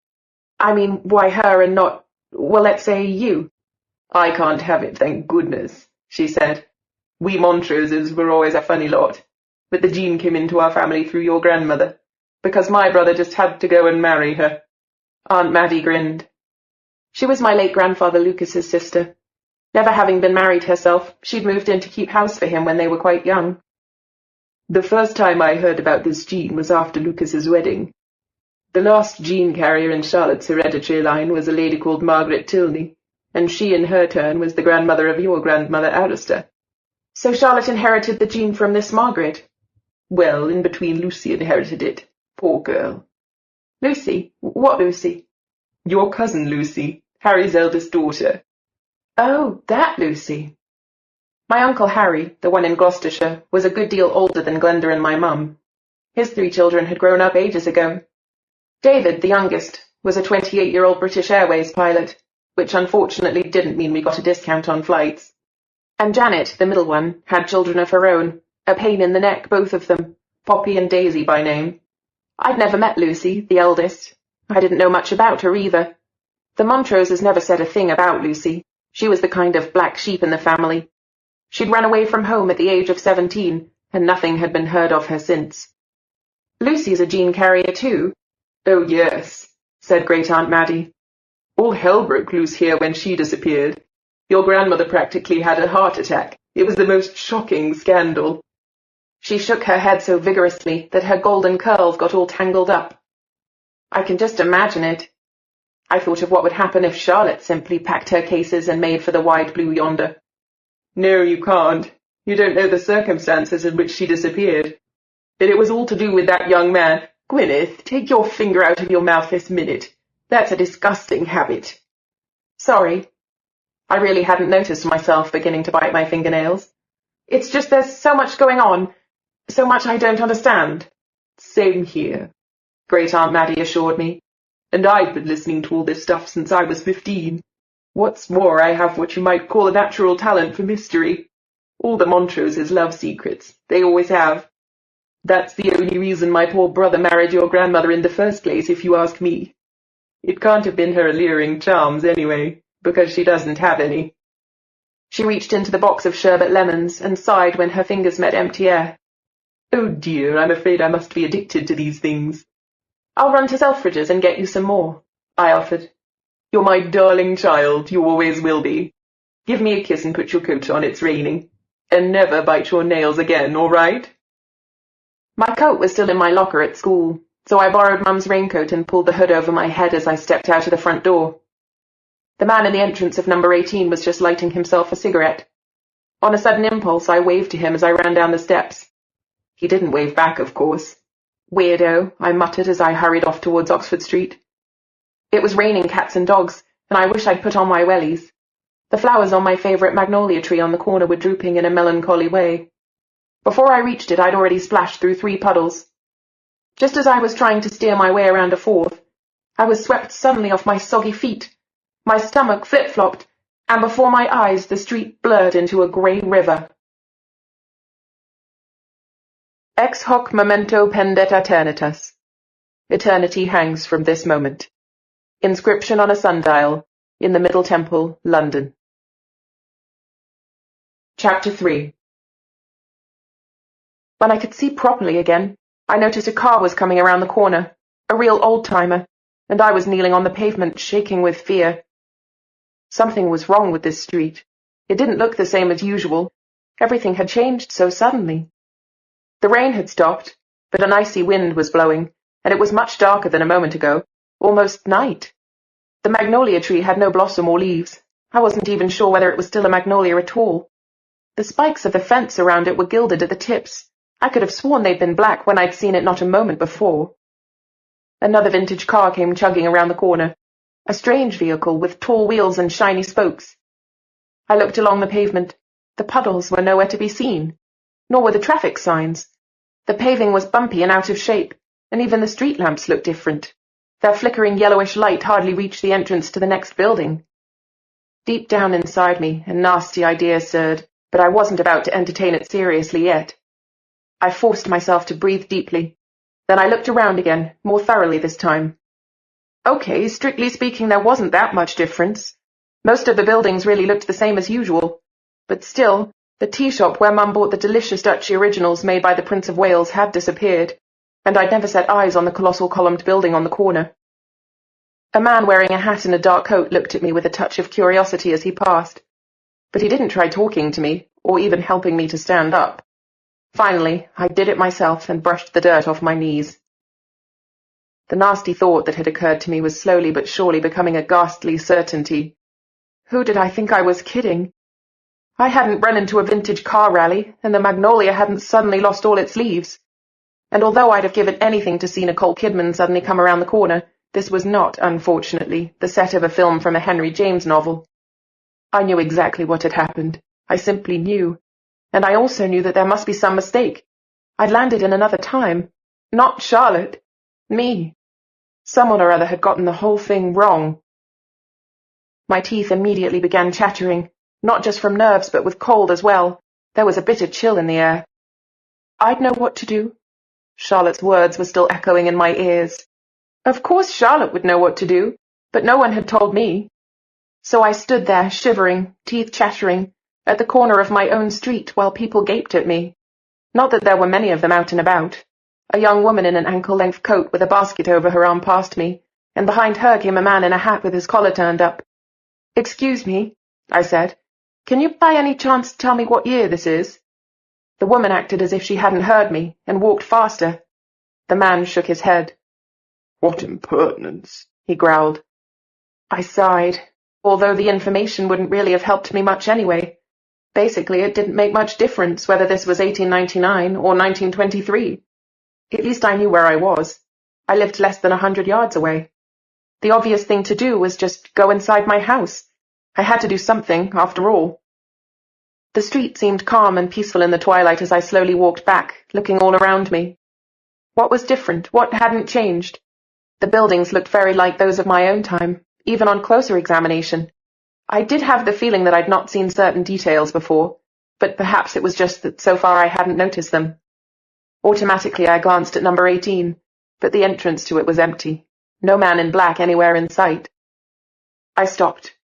I mean, why her and not, well, let's say you?" "I can't have it, thank goodness," she said. "We Montroses were always a funny lot, but the gene came into our family through your grandmother, because my brother just had to go and marry her." Aunt Maddie grinned. "She was my late grandfather Lucas's sister. Never having been married herself, she'd moved in to keep house for him when they were quite young. The first time I heard about this gene was after Lucas's wedding. The last gene carrier in Charlotte's hereditary line was a lady called Margaret Tilney, and she in her turn was the grandmother of your grandmother Alistair. So Charlotte inherited the gene from this Margaret? Well, in between Lucy inherited it. Poor girl. Lucy? What Lucy? Your cousin Lucy, Harry's eldest daughter. Oh, that Lucy. My Uncle Harry, the one in Gloucestershire, was a good deal older than Glenda and my mum. His 3 children had grown up ages ago. David, the youngest, was a 28-year-old British Airways pilot, which unfortunately didn't mean we got a discount on flights. And Janet, the middle one, had children of her own, a pain in the neck, both of them, Poppy and Daisy by name. I'd never met Lucy, the eldest. I didn't know much about her either. The Montroses never said a thing about Lucy. She was the kind of black sheep in the family. She'd run away from home at the age of 17, and nothing had been heard of her since. Lucy's a gene carrier too. Oh yes, said Great-Aunt Maddie. All hell broke loose here when she disappeared. Your grandmother practically had a heart attack. It was the most shocking scandal. She shook her head so vigorously that her golden curls got all tangled up. I can just imagine it. I thought of what would happen if Charlotte simply packed her cases and made for the wide blue yonder. No, you can't. You don't know the circumstances in which she disappeared. But it was all to do with that young man. Gwyneth, take your finger out of your mouth this minute. That's a disgusting habit. Sorry. I really hadn't noticed myself beginning to bite my fingernails. It's just there's so much going on, so much I don't understand. Same here, Great-Aunt Maddie assured me. And I've been listening to all this stuff since I was 15. What's more, I have what you might call a natural talent for mystery. All the Montroses love secrets. They always have. That's the only reason my poor brother married your grandmother in the first place, if you ask me. It can't have been her alluring charms, anyway, because she doesn't have any. She reached into the box of sherbet lemons and sighed when her fingers met empty air. Oh dear, I'm afraid I must be addicted to these things. I'll run to Selfridge's and get you some more, I offered. You're my darling child, you always will be. Give me a kiss and put your coat on, it's raining. And never bite your nails again, all right? My coat was still in my locker at school, so I borrowed Mum's raincoat and pulled the hood over my head as I stepped out of the front door. The man in the entrance of number 18 was just lighting himself a cigarette. On a sudden impulse, I waved to him as I ran down the steps. He didn't wave back, of course. Weirdo, I muttered as I hurried off towards Oxford Street. It was raining cats and dogs, and I wish I'd put on my wellies. The flowers on my favourite magnolia tree on the corner were drooping in a melancholy way. Before I reached it, I'd already splashed through 3 puddles. Just as I was trying to steer my way around a 4th, I was swept suddenly off my soggy feet. My stomach flip-flopped, and before my eyes the street blurred into a grey river. Ex hoc memento pendet aeternitas. Eternity hangs from this moment. Inscription on a sundial, in the Middle Temple, London. Chapter 3. When I could see properly again, I noticed a car was coming around the corner, a real old-timer, and I was kneeling on the pavement, shaking with fear. Something was wrong with this street. It didn't look the same as usual. Everything had changed so suddenly. The rain had stopped, but an icy wind was blowing, and it was much darker than a moment ago, almost night. The magnolia tree had no blossom or leaves. I wasn't even sure whether it was still a magnolia at all. The spikes of the fence around it were gilded at the tips. I could have sworn they'd been black when I'd seen it not a moment before. Another vintage car came chugging around the corner, a strange vehicle with tall wheels and shiny spokes. I looked along the pavement. The puddles were nowhere to be seen, nor were the traffic signs. The paving was bumpy and out of shape, and even the street lamps looked different. Their flickering yellowish light hardly reached the entrance to the next building. Deep down inside me, a nasty idea stirred, but I wasn't about to entertain it seriously yet. I forced myself to breathe deeply. Then I looked around again, more thoroughly this time. Okay, strictly speaking, there wasn't that much difference. Most of the buildings really looked the same as usual. But still, the tea shop where Mum bought the delicious Dutchy originals made by the Prince of Wales had disappeared, and I'd never set eyes on the colossal columned building on the corner. A man wearing a hat and a dark coat looked at me with a touch of curiosity as he passed, but he didn't try talking to me, or even helping me to stand up. Finally, I did it myself and brushed the dirt off my knees. The nasty thought that had occurred to me was slowly but surely becoming a ghastly certainty. Who did I think I was kidding? I hadn't run into a vintage car rally, and the magnolia hadn't suddenly lost all its leaves. And although I'd have given anything to see Nicole Kidman suddenly come around the corner, this was not, unfortunately, the set of a film from a Henry James novel. I knew exactly what had happened. I simply knew. And I also knew that there must be some mistake. I'd landed in another time. Not Charlotte. Me. Someone or other had gotten the whole thing wrong. My teeth immediately began chattering, not just from nerves but with cold as well. There was a bitter chill in the air. I'd know what to do. Charlotte's words were still echoing in my ears. Of course Charlotte would know what to do, but no one had told me. So I stood there, shivering, teeth chattering, at the corner of my own street while people gaped at me. Not that there were many of them out and about. A young woman in an ankle-length coat with a basket over her arm passed me, and behind her came a man in a hat with his collar turned up. "Excuse me," I said. "Can you by any chance tell me what year this is?" The woman acted as if she hadn't heard me, and walked faster. The man shook his head. "What impertinence," he growled. I sighed, although the information wouldn't really have helped me much anyway. Basically, it didn't make much difference whether this was 1899 or 1923. At least I knew where I was. I lived less than 100 yards away. The obvious thing to do was just go inside my house. I had to do something, after all. The street seemed calm and peaceful in the twilight as I slowly walked back, looking all around me. What was different? What hadn't changed? The buildings looked very like those of my own time, even on closer examination. I did have the feeling that I'd not seen certain details before, but perhaps it was just that so far I hadn't noticed them. Automatically I glanced at number 18, but the entrance to it was empty. No man in black anywhere in sight. I stopped.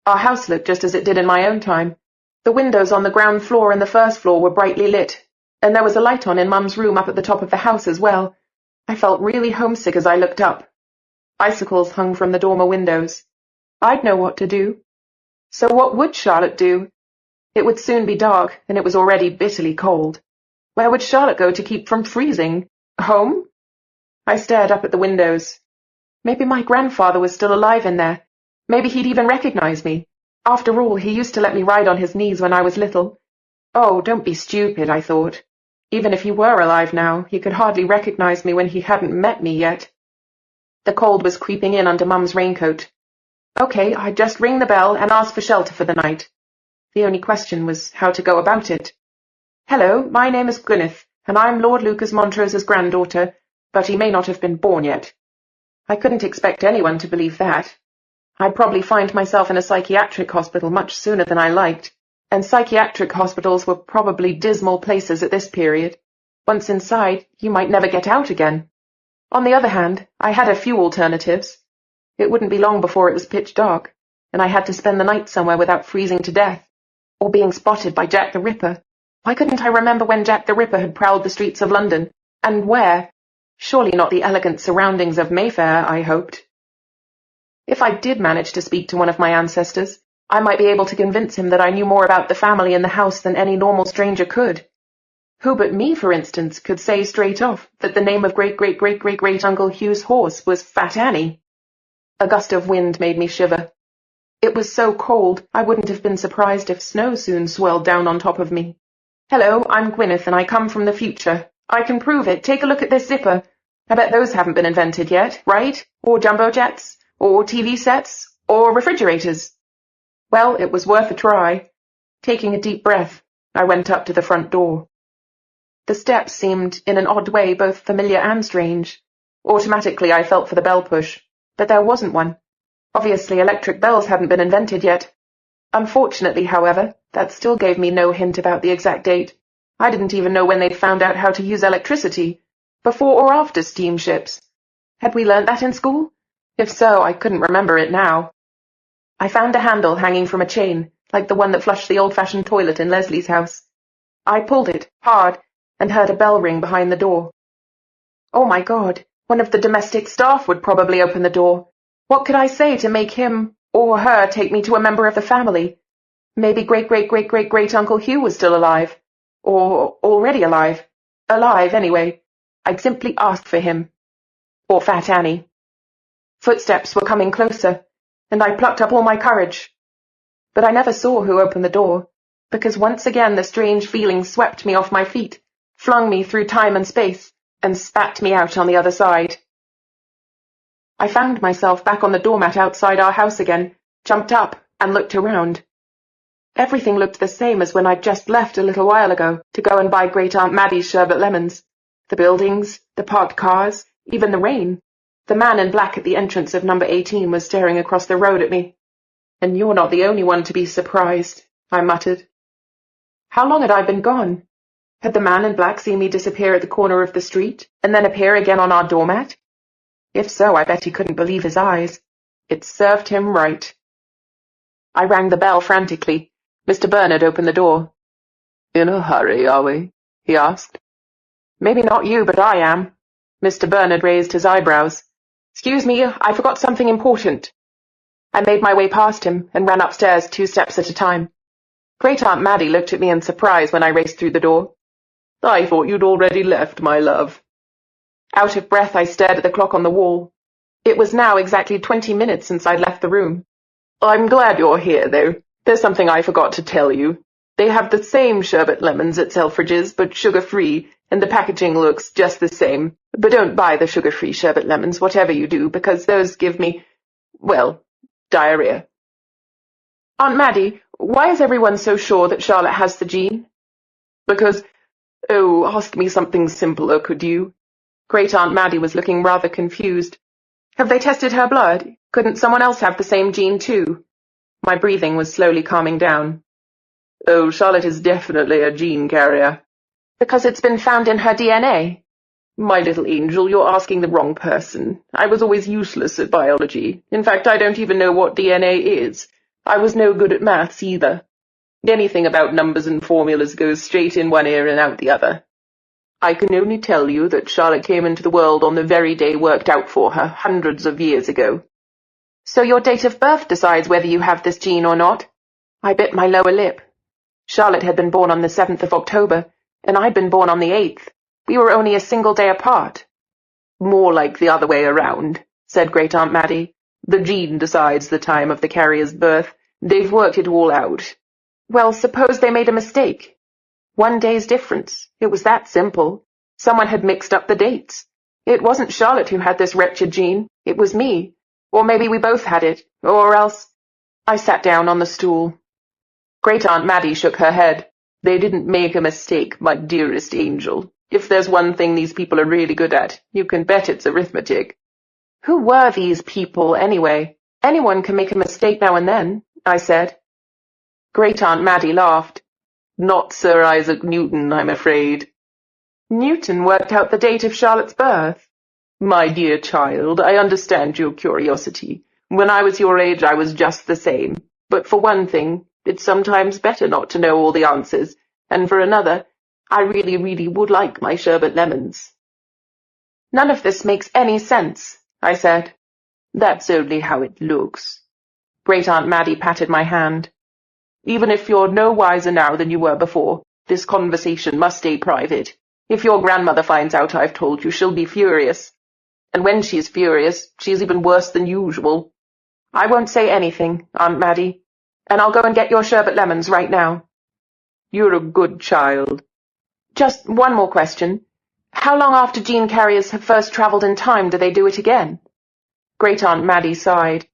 Our house looked just as it did in my own time. The windows on the ground floor and the first floor were brightly lit, and there was a light on in Mum's room up at the top of the house as well. I felt really homesick as I looked up. Icicles hung from the dormer windows. I'd know what to do. So what would Charlotte do? It would soon be dark, and it was already bitterly cold. Where would Charlotte go to keep from freezing? Home? I stared up at the windows. Maybe my grandfather was still alive in there. Maybe he'd even recognize me. After all, he used to let me ride on his knees when I was little. Oh, don't be stupid, I thought. Even if he were alive now, he could hardly recognize me when he hadn't met me yet. The cold was creeping in under Mum's raincoat. Okay, I'd just ring the bell and ask for shelter for the night. The only question was how to go about it. Hello, my name is Gwyneth, and I'm Lord Lucas Montrose's granddaughter, but he may not have been born yet. I couldn't expect anyone to believe that. I'd probably find myself in a psychiatric hospital much sooner than I liked, and psychiatric hospitals were probably dismal places at this period. Once inside, you might never get out again. On the other hand, I had a few alternatives. It wouldn't be long before it was pitch dark, and I had to spend the night somewhere without freezing to death, or being spotted by Jack the Ripper. Why couldn't I remember when Jack the Ripper had prowled the streets of London, and where? Surely not the elegant surroundings of Mayfair, I hoped. If I did manage to speak to one of my ancestors, I might be able to convince him that I knew more about the family in the house than any normal stranger could. Who but me, for instance, could say straight off that the name of great-great-great-great-great-Uncle Hugh's horse was Fat Annie? A gust of wind made me shiver. It was so cold, I wouldn't have been surprised if snow soon swirled down on top of me. Hello, I'm Gwyneth, and I come from the future. I can prove it. Take a look at this zipper. I bet those haven't been invented yet, right? Or jumbo jets? Or TV sets? Or refrigerators? Well, it was worth a try. Taking a deep breath, I went up to the front door. The steps seemed, in an odd way, both familiar and strange. Automatically I felt for the bell push, but there wasn't one. Obviously electric bells hadn't been invented yet. Unfortunately, however, that still gave me no hint about the exact date. I didn't even know when they'd found out how to use electricity, before or after steamships. Had we learnt that in school? If so, I couldn't remember it now. I found a handle hanging from a chain, like the one that flushed the old-fashioned toilet in Lesley's house. I pulled it, hard, and heard a bell ring behind the door. Oh my God, one of the domestic staff would probably open the door. What could I say to make him, or her, take me to a member of the family? Maybe great-great-great-great-great-Uncle Hugh was still alive. Or already alive. Alive, anyway. I'd simply asked for him. Or Fat Annie. Footsteps were coming closer, and I plucked up all my courage. But I never saw who opened the door, because once again the strange feeling swept me off my feet, flung me through time and space, and spat me out on the other side. I found myself back on the doormat outside our house again, jumped up, and looked around. Everything looked the same as when I'd just left a little while ago to go and buy Great Aunt Maddie's sherbet lemons. The buildings, the parked cars, even the rain. The man in black at the entrance of number 18 was staring across the road at me. "And you're not the only one to be surprised," I muttered. How long had I been gone? Had the man in black seen me disappear at the corner of the street, and then appear again on our doormat? If so, I bet he couldn't believe his eyes. It served him right. I rang the bell frantically. Mr. Bernard opened the door. "In a hurry, are we?" he asked. "Maybe not you, but I am." Mr. Bernard raised his eyebrows. "Excuse me, I forgot something important." I made my way past him and ran upstairs 2 steps at a time. Great Aunt Maddie looked at me in surprise when I raced through the door. "I thought you'd already left, my love." Out of breath, I stared at the clock on the wall. It was now exactly 20 minutes since I'd left the room. "I'm glad you're here, though. There's something I forgot to tell you. They have the same sherbet lemons at Selfridge's, but sugar-free, and the packaging looks just the same. But don't buy the sugar-free sherbet lemons, whatever you do, because those give me, well, diarrhea." "Aunt Maddie, why is everyone so sure that Charlotte has the gene?" "Because, oh, ask me something simpler, could you?" Great Aunt Maddie was looking rather confused. "Have they tested her blood? Couldn't someone else have the same gene too?" My breathing was slowly calming down. "Oh, Charlotte is definitely a gene carrier." "Because it's been found in her DNA?" "My little angel, you're asking the wrong person. I was always useless at biology. In fact, I don't even know what DNA is. I was no good at maths either. Anything about numbers and formulas goes straight in one ear and out the other. I can only tell you that Charlotte came into the world on the very day worked out for her, hundreds of years ago." "So your date of birth decides whether you have this gene or not?" I bit my lower lip. Charlotte had been born on the 7th of October, and I'd been born on the 8th. We were only a single day apart. "More like the other way around," said Great Aunt Maddie. "The gene decides the time of the carrier's birth. They've worked it all out." "Well, suppose they made a mistake. 1 day's difference. It was that simple. Someone had mixed up the dates. It wasn't Charlotte who had this wretched gene. It was me. Or maybe we both had it. Or else—" I sat down on the stool. Great Aunt Maddie shook her head. "They didn't make a mistake, my dearest angel. If there's one thing these people are really good at, you can bet it's arithmetic." "Who were these people, anyway? Anyone can make a mistake now and then," I said. Great Aunt Maddie laughed. "Not Sir Isaac Newton, I'm afraid." "Newton worked out the date of Charlotte's birth." "My dear child, I understand your curiosity. When I was your age, I was just the same. But for one thing, it's sometimes better not to know all the answers, and for another, I really, really would like my sherbet lemons." "None of this makes any sense," I said. "That's only how it looks." Great Aunt Maddie patted my hand. "Even if you're no wiser now than you were before, this conversation must stay private. If your grandmother finds out I've told you, she'll be furious. And when she's furious, she's even worse than usual." "I won't say anything, Aunt Maddie, and I'll go and get your sherbet lemons right now." "You're a good child." "Just one more question. How long after gene carriers have first travelled in time do they do it again?" Great Aunt Maddie sighed.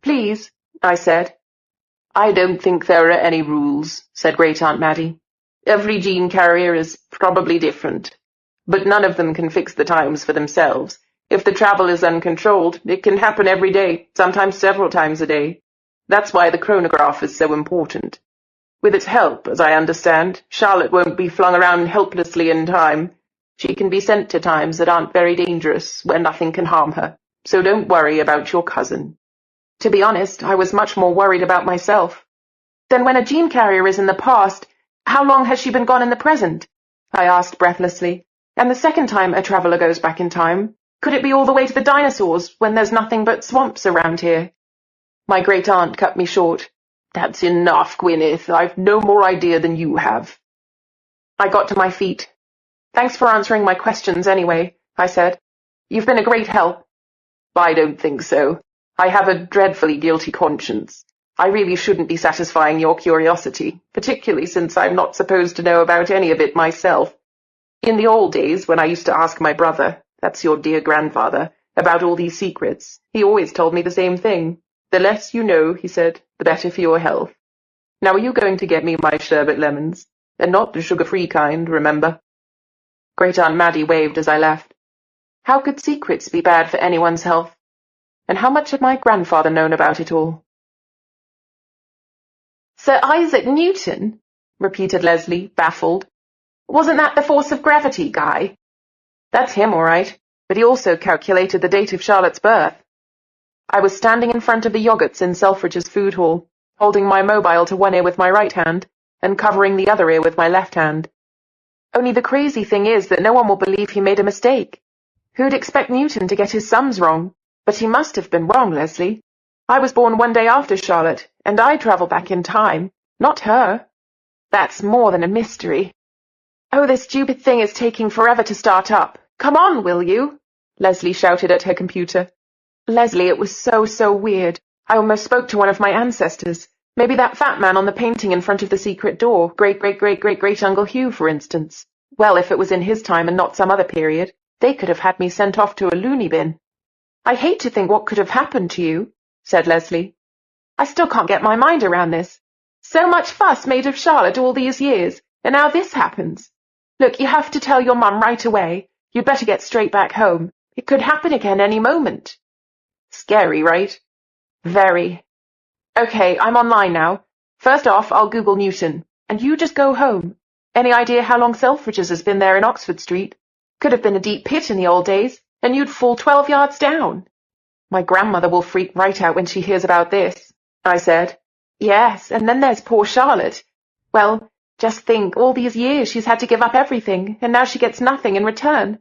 "Please," I said. "I don't think there are any rules," said Great Aunt Maddie. "Every gene carrier is probably different. But none of them can fix the times for themselves. If the travel is uncontrolled, it can happen every day, sometimes several times a day. That's why the chronograph is so important. With its help, as I understand, Charlotte won't be flung around helplessly in time. She can be sent to times that aren't very dangerous, where nothing can harm her. So don't worry about your cousin." To be honest, I was much more worried about myself. "Then when a gene carrier is in the past, how long has she been gone in the present?" I asked breathlessly. "And the second time a traveller goes back in time, could it be all the way to the dinosaurs, when there's nothing but swamps around here?" My great-aunt cut me short. "That's enough, Gwyneth. I've no more idea than you have." I got to my feet. "Thanks for answering my questions anyway," I said. "You've been a great help." "I don't think so. I have a dreadfully guilty conscience. I really shouldn't be satisfying your curiosity, particularly since I'm not supposed to know about any of it myself. In the old days, when I used to ask my brother, that's your dear grandfather, about all these secrets, he always told me the same thing. 'The less you know,' he said, 'the better for your health.' Now are you going to get me my sherbet lemons? And not the sugar-free kind, remember?" Great Aunt Maddie waved as I left. How could secrets be bad for anyone's health? And how much had my grandfather known about it all? "Sir Isaac Newton?" repeated Lesley, baffled. "Wasn't that the force of gravity guy?" "That's him, all right, but he also calculated the date of Charlotte's birth." I was standing in front of the yogurts in Selfridge's food hall, holding my mobile to one ear with my right hand and covering the other ear with my left hand. Only the crazy thing is that no one will believe he made a mistake. Who'd expect Newton to get his sums wrong? But he must have been wrong, Lesley. I was born one day after Charlotte, and I travel back in time, not her. That's more than a mystery. "Oh, this stupid thing is taking forever to start up. Come on, will you?" Lesley shouted at her computer. Lesley, it was so weird. I almost spoke to one of my ancestors. Maybe that fat man on the painting in front of the secret door, great-great-great-great-great-uncle Hugh, for instance. Well, if it was in his time and not some other period, they could have had me sent off to a loony bin. "I hate to think what could have happened to you," said Lesley. "I still can't get my mind around this. So much fuss made of Charlotte all these years, and now this happens. Look, you have to tell your mum right away. You'd better get straight back home. It could happen again any moment." Scary, right? Very. Okay, I'm online now. First off, I'll Google Newton, and you just go home. Any idea how long Selfridge's has been there in Oxford Street? Could have been a deep pit in the old days, and you'd fall 12 yards down. My grandmother will freak right out when she hears about this, I said. Yes, and then there's poor Charlotte. Well, just think, all these years she's had to give up everything, and now she gets nothing in return.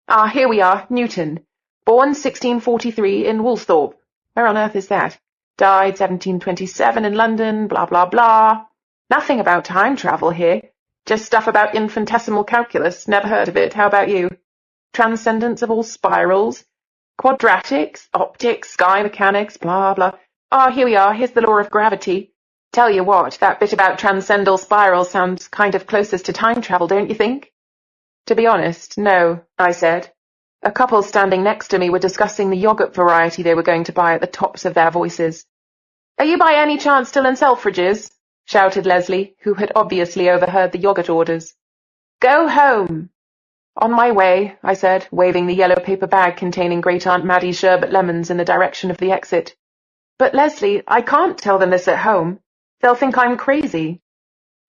Ah, here we are, Newton. Born 1643 in Woolsthorpe. Where on earth is that? Died 1727 in London, blah, blah, blah. Nothing about time travel here. Just stuff about infinitesimal calculus. Never heard of it. How about you? Transcendence of all spirals. Quadratics, optics, sky mechanics, blah, blah. Ah, here we are. Here's the law of gravity. Tell you what, that bit about transcendal spirals sounds kind of closest to time travel, don't you think? To be honest, no, I said. A couple standing next to me were discussing the yogurt variety they were going to buy at the tops of their voices. Are you by any chance still in Selfridge's? Shouted Lesley, who had obviously overheard the yogurt orders. Go home. On my way, I said, waving the yellow paper bag containing Great Aunt Maddie's sherbet lemons in the direction of the exit. But Lesley, I can't tell them this at home. They'll think I'm crazy.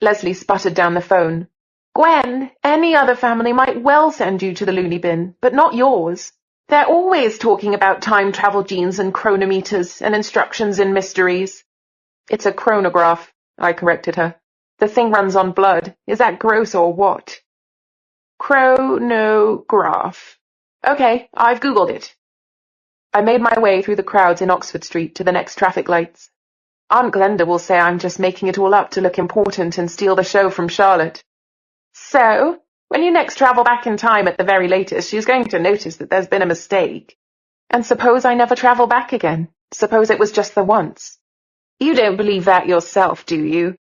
Lesley sputtered down the phone. Gwen, any other family might well send you to the loony bin, but not yours. They're always talking about time travel genes and chronometers and instructions in mysteries. It's a chronograph, I corrected her. The thing runs on blood. Is that gross or what? Chronograph. Okay, I've Googled it. I made my way through the crowds in Oxford Street to the next traffic lights. Aunt Glenda will say I'm just making it all up to look important and steal the show from Charlotte. So, when you next travel back in time at the very latest, she's going to notice that there's been a mistake. And suppose I never travel back again. Suppose it was just the once. You don't believe that yourself, do you?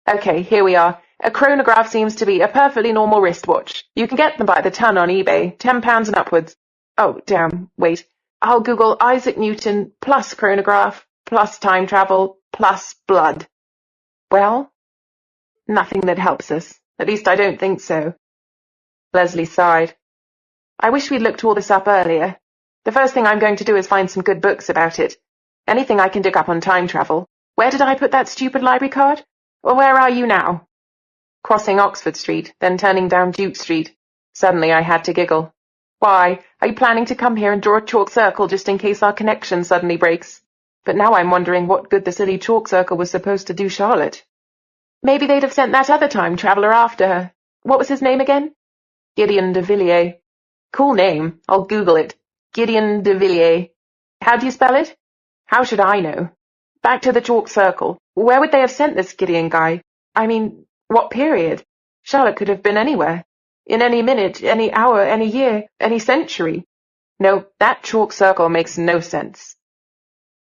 Okay, here we are. A chronograph seems to be a perfectly normal wristwatch. You can get them by the ton on eBay, £10 and upwards. Oh, damn, wait. I'll Google Isaac Newton plus chronograph plus time travel plus blood. Well, nothing that helps us. At least I don't think so. Lesley sighed. I wish we'd looked all this up earlier. The first thing I'm going to do is find some good books about it. Anything I can dig up on time travel. Where did I put that stupid library card? Or where are you now? Crossing Oxford Street, then turning down Duke Street. Suddenly I had to giggle. Why, are you planning to come here and draw a chalk circle just in case our connection suddenly breaks? But now I'm wondering what good the silly chalk circle was supposed to do Charlotte. Maybe they'd have sent that other time traveller after her. What was his name again? Gideon de Villiers. Cool name. I'll Google it. Gideon de Villiers. How do you spell it? How should I know? Back to the chalk circle. Where would they have sent this Gideon guy? I mean, what period? Charlotte could have been anywhere. In any minute, any hour, any year, any century. No, that chalk circle makes no sense.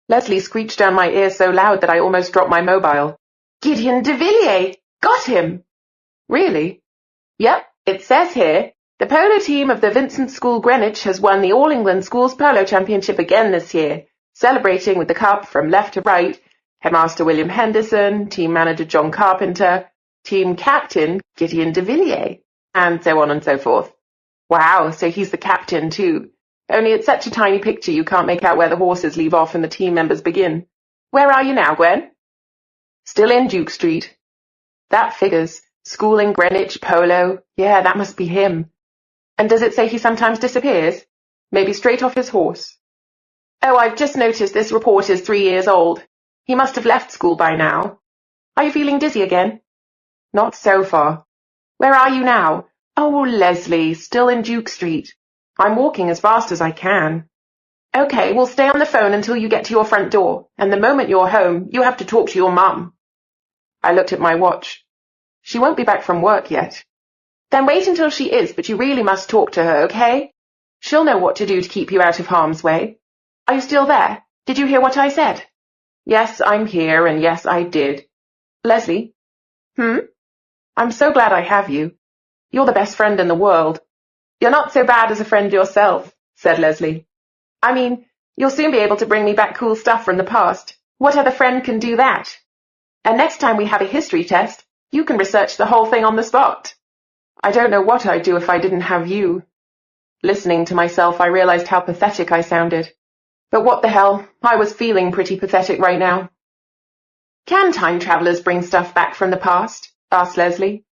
Lesley screeched down my ear so loud that I almost dropped my mobile. Gideon de Villiers! Got him! Really? Yep, it says here, the polo team of the Vincent School Greenwich has won the All England Schools Polo Championship again this year, celebrating with the cup from left to right, Headmaster William Henderson, team manager John Carpenter, team captain Gideon de Villiers, and so on and so forth. Wow, so he's the captain too. Only it's such a tiny picture you can't make out where the horses leave off and the team members begin. Where are you now, Gwen? Still in Duke Street. That figures. School in Greenwich, polo. Yeah, that must be him. And does it say he sometimes disappears? Maybe straight off his horse. Oh, I've just noticed this report is 3 years old. He must have left school by now. Are you feeling dizzy again? Not so far. Where are you now? Oh, Lesley, still in Duke Street. I'm walking as fast as I can. Okay, we'll stay on the phone until you get to your front door, and the moment you're home, you have to talk to your mum. I looked at my watch. She won't be back from work yet. Then wait until she is, but you really must talk to her, okay? She'll know what to do to keep you out of harm's way. Are you still there? Did you hear what I said? Yes, I'm here, and yes, I did. Lesley? I'm so glad I have you. You're the best friend in the world. You're not so bad as a friend yourself, said Lesley. I mean, you'll soon be able to bring me back cool stuff from the past. What other friend can do that? And next time we have a history test, you can research the whole thing on the spot. I don't know what I'd do if I didn't have you. Listening to myself, I realized how pathetic I sounded. But what the hell, I was feeling pretty pathetic right now. Can time travelers bring stuff back from the past? Asked Lesley.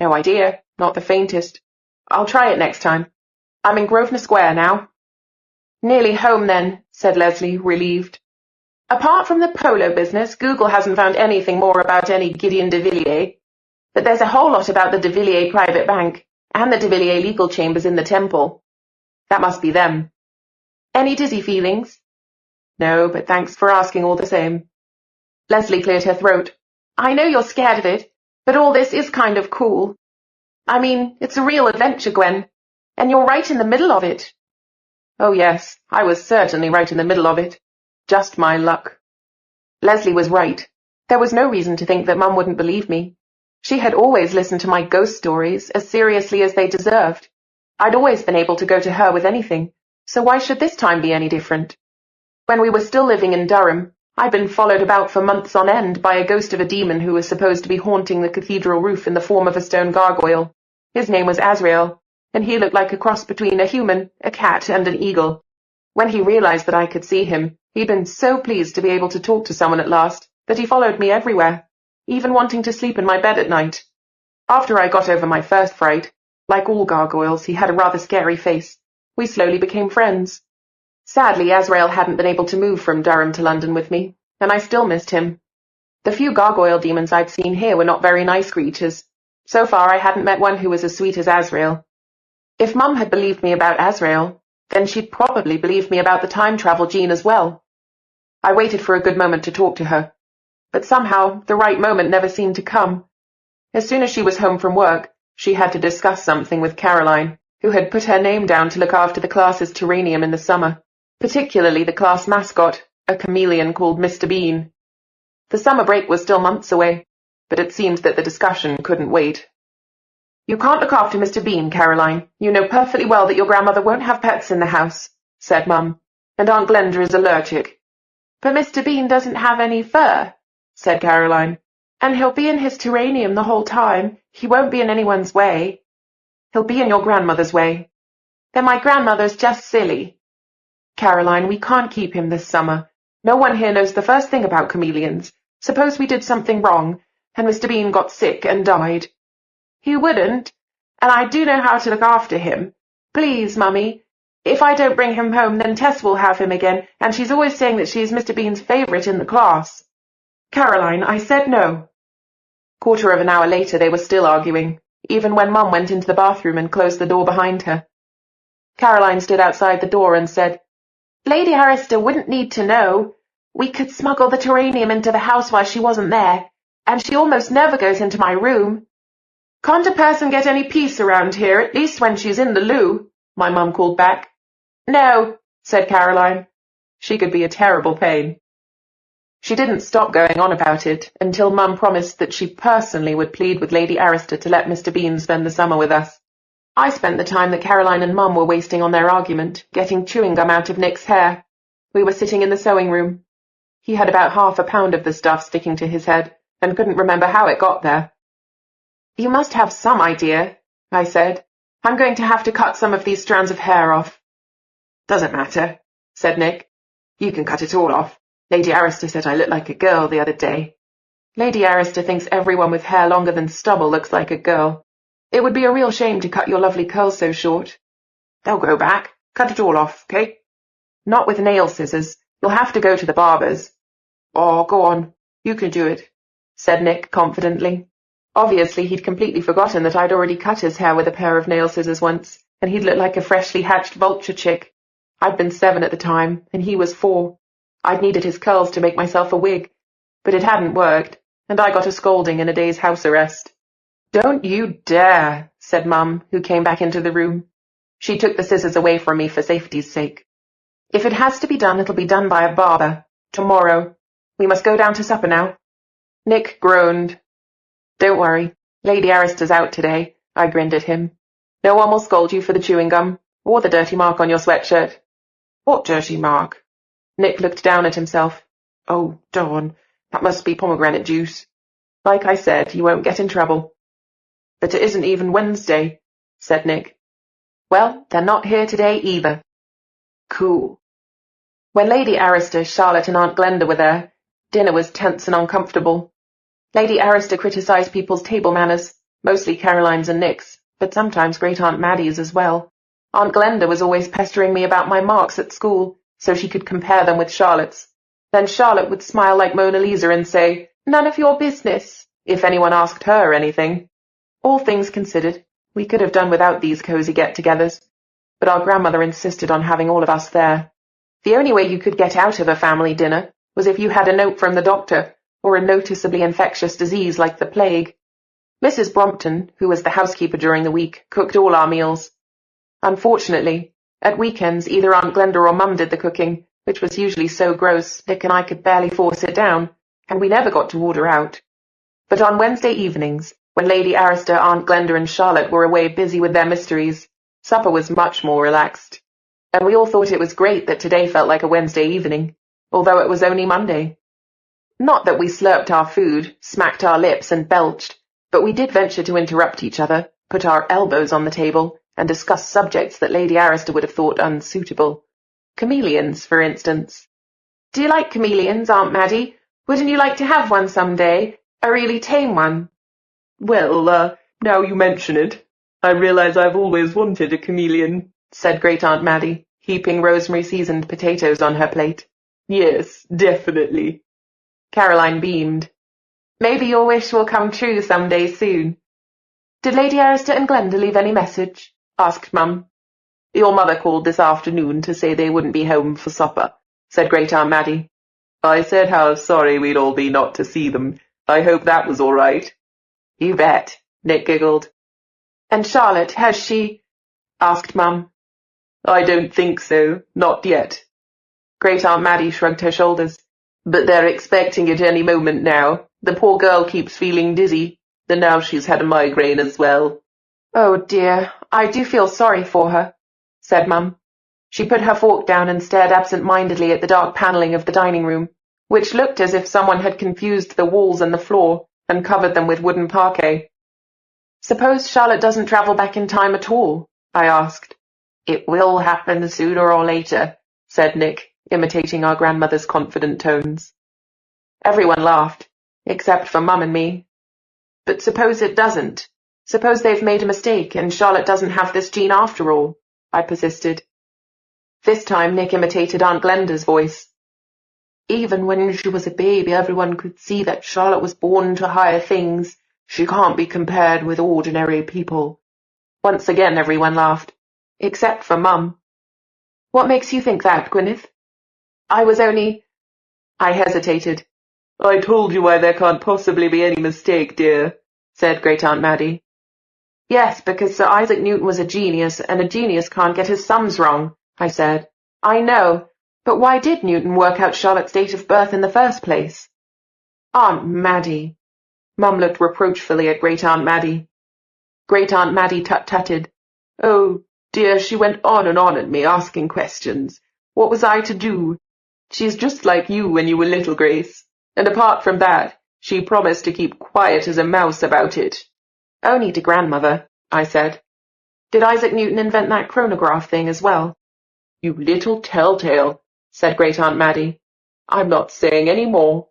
No idea, not the faintest. I'll try it next time. I'm in Grosvenor Square now. Nearly home then, said Lesley, relieved. Apart from the polo business, Google hasn't found anything more about any Gideon de Villiers. But there's a whole lot about the de Villiers private bank and the de Villiers legal chambers in the temple. That must be them. Any dizzy feelings? No, but thanks for asking all the same. Lesley cleared her throat. I know you're scared of it, but all this is kind of cool. I mean, it's a real adventure, Gwen, and you're right in the middle of it. Oh yes, I was certainly right in the middle of it. Just my luck. Lesley was right. There was no reason to think that Mum wouldn't believe me. She had always listened to my ghost stories as seriously as they deserved. I'd always been able to go to her with anything, so why should this time be any different? When we were still living in Durham, I'd been followed about for months on end by a ghost of a demon who was supposed to be haunting the cathedral roof in the form of a stone gargoyle. His name was Azrael, and he looked like a cross between a human, a cat, and an eagle. When he realized that I could see him, he'd been so pleased to be able to talk to someone at last that he followed me everywhere, even wanting to sleep in my bed at night. After I got over my first fright, like all gargoyles, he had a rather scary face. We slowly became friends. Sadly, Azrael hadn't been able to move from Durham to London with me, and I still missed him. The few gargoyle demons I'd seen here were not very nice creatures. So far I hadn't met one who was as sweet as Azrael. If Mum had believed me about Azrael, then she'd probably believed me about the time travel gene as well. I waited for a good moment to talk to her, but somehow the right moment never seemed to come. As soon as she was home from work, she had to discuss something with Caroline, who had put her name down to look after the class's terranium in the summer, particularly the class mascot, a chameleon called Mr. Bean. The summer break was still months away, but it seemed that the discussion couldn't wait. You can't look after Mr. Bean, Caroline. You know perfectly well that your grandmother won't have pets in the house, said Mum, and Aunt Glenda is allergic. But Mr. Bean doesn't have any fur, said Caroline, and he'll be in his terranium the whole time. He won't be in anyone's way. He'll be in your grandmother's way. Then my grandmother's just silly. Caroline, we can't keep him this summer. No one here knows the first thing about chameleons. Suppose we did something wrong, and Mr. Bean got sick and died. He wouldn't, and I do know how to look after him. Please, Mummy. If I don't bring him home, then Tess will have him again, and she's always saying that she's Mr. Bean's favourite in the class. Caroline, I said no. Quarter of an hour later they were still arguing, even when Mum went into the bathroom and closed the door behind her. Caroline stood outside the door and said, Lady Arista wouldn't need to know. We could smuggle the terranium into the house while she wasn't there, and she almost never goes into my room. Can't a person get any peace around here, at least when she's in the loo? My mum called back. No, said Caroline. She could be a terrible pain. She didn't stop going on about it until Mum promised that she personally would plead with Lady Arista to let Mr. Bean spend the summer with us. I spent the time that Caroline and Mum were wasting on their argument, getting chewing gum out of Nick's hair. We were sitting in the sewing room. He had about half a pound of the stuff sticking to his head, and couldn't remember how it got there. You must have some idea, I said. I'm going to have to cut some of these strands of hair off. Doesn't matter, said Nick. You can cut it all off. Lady Arista said I looked like a girl the other day. Lady Arista thinks everyone with hair longer than stubble looks like a girl. It would be a real shame to cut your lovely curls so short. They'll grow back. Cut it all off, okay? Not with nail scissors. You'll have to go to the barber's. Oh, go on. You can do it, said Nick confidently. Obviously, he'd completely forgotten that I'd already cut his hair with a pair of nail scissors once, and he'd looked like a freshly hatched vulture chick. I'd been 7 at the time, and he was 4. I'd needed his curls to make myself a wig, but it hadn't worked, and I got a scolding and a day's house arrest. Don't you dare, said Mum, who came back into the room. She took the scissors away from me for safety's sake. If it has to be done, it'll be done by a barber. Tomorrow. We must go down to supper now. Nick groaned. Don't worry. Lady Arista's out today. I grinned at him. No one will scold you for the chewing gum, or the dirty mark on your sweatshirt. What dirty mark? Nick looked down at himself. Oh, darn. That must be pomegranate juice. Like I said, you won't get in trouble. But it isn't even Wednesday, said Nick. Well, they're not here today either. Cool. When Lady Arista, Charlotte and Aunt Glenda were there, dinner was tense and uncomfortable. Lady Arista criticised people's table manners, mostly Caroline's and Nick's, but sometimes Great Aunt Maddie's as well. Aunt Glenda was always pestering me about my marks at school, so she could compare them with Charlotte's. Then Charlotte would smile like Mona Lisa and say, "None of your business," if anyone asked her anything. All things considered, we could have done without these cosy get-togethers, but our grandmother insisted on having all of us there. The only way you could get out of a family dinner was if you had a note from the doctor, or a noticeably infectious disease like the plague. Mrs. Brompton, who was the housekeeper during the week, cooked all our meals. Unfortunately, at weekends either Aunt Glenda or Mum did the cooking, which was usually so gross Nick and I could barely force it down, and we never got to order out. But on Wednesday evenings, when Lady Arista, Aunt Glenda and Charlotte were away busy with their mysteries, supper was much more relaxed. And we all thought it was great that today felt like a Wednesday evening, although it was only Monday. Not that we slurped our food, smacked our lips and belched, but we did venture to interrupt each other, put our elbows on the table, and discuss subjects that Lady Arista would have thought unsuitable. Chameleons, for instance. Do you like chameleons, Aunt Maddie? Wouldn't you like to have one some day? A really tame one? Well, now you mention it, I realize I've always wanted a chameleon, said Great Aunt Maddie, heaping rosemary-seasoned potatoes on her plate. Yes, definitely. Caroline beamed. Maybe your wish will come true some day soon. Did Lady Arista and Glenda leave any message? Asked Mum. Your mother called this afternoon to say they wouldn't be home for supper, said Great Aunt Maddie. I said how sorry we'd all be not to see them. I hope that was all right. You bet, Nick giggled. And Charlotte, has she? Asked Mum. I don't think so, not yet. Great Aunt Maddie shrugged her shoulders. But they're expecting it any moment now. The poor girl keeps feeling dizzy, and now she's had a migraine as well. Oh dear, I do feel sorry for her, said Mum. She put her fork down and stared absent-mindedly at the dark panelling of the dining room, which looked as if someone had confused the walls and the floor and covered them with wooden parquet. Suppose Charlotte doesn't travel back in time at all? I asked. It will happen sooner or later, said Nick, imitating our grandmother's confident tones. Everyone laughed, except for Mum and me. But suppose it doesn't? Suppose they've made a mistake and Charlotte doesn't have this gene after all? I persisted. This time Nick imitated Aunt Glenda's voice. Even when she was a baby, everyone could see that Charlotte was born to higher things. She can't be compared with ordinary people. Once again everyone laughed, except for Mum. What makes you think that, Gwyneth? I hesitated. I told you why there can't possibly be any mistake, dear, said Great Aunt Maddie. Yes, because Sir Isaac Newton was a genius, and a genius can't get his sums wrong, I said. I know, but why did Newton work out Charlotte's date of birth in the first place? Aunt Maddie. Mum looked reproachfully at Great-Aunt Maddie. Great-Aunt Maddie tut-tutted. Oh, dear, she went on and on at me, asking questions. What was I to do? She's just like you when you were little, Grace. And apart from that, she promised to keep quiet as a mouse about it. Only to grandmother, I said. Did Isaac Newton invent that chronograph thing as well? You little telltale, said Great-Aunt Maddie. I'm not saying any more.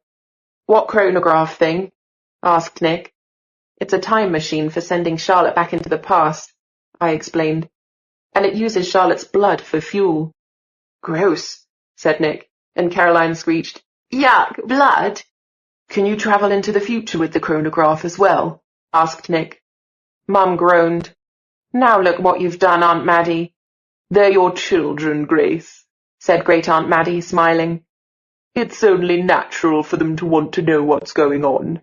What chronograph thing? Asked Nick. It's a time machine for sending Charlotte back into the past, I explained. And it uses Charlotte's blood for fuel. Gross, said Nick, and Caroline screeched, Yuck, blood! Can you travel into the future with the chronograph as well? Asked Nick. Mum groaned. Now look what you've done, Aunt Maddie. They're your children, Grace, said Great-Aunt Maddie, smiling. It's only natural for them to want to know what's going on.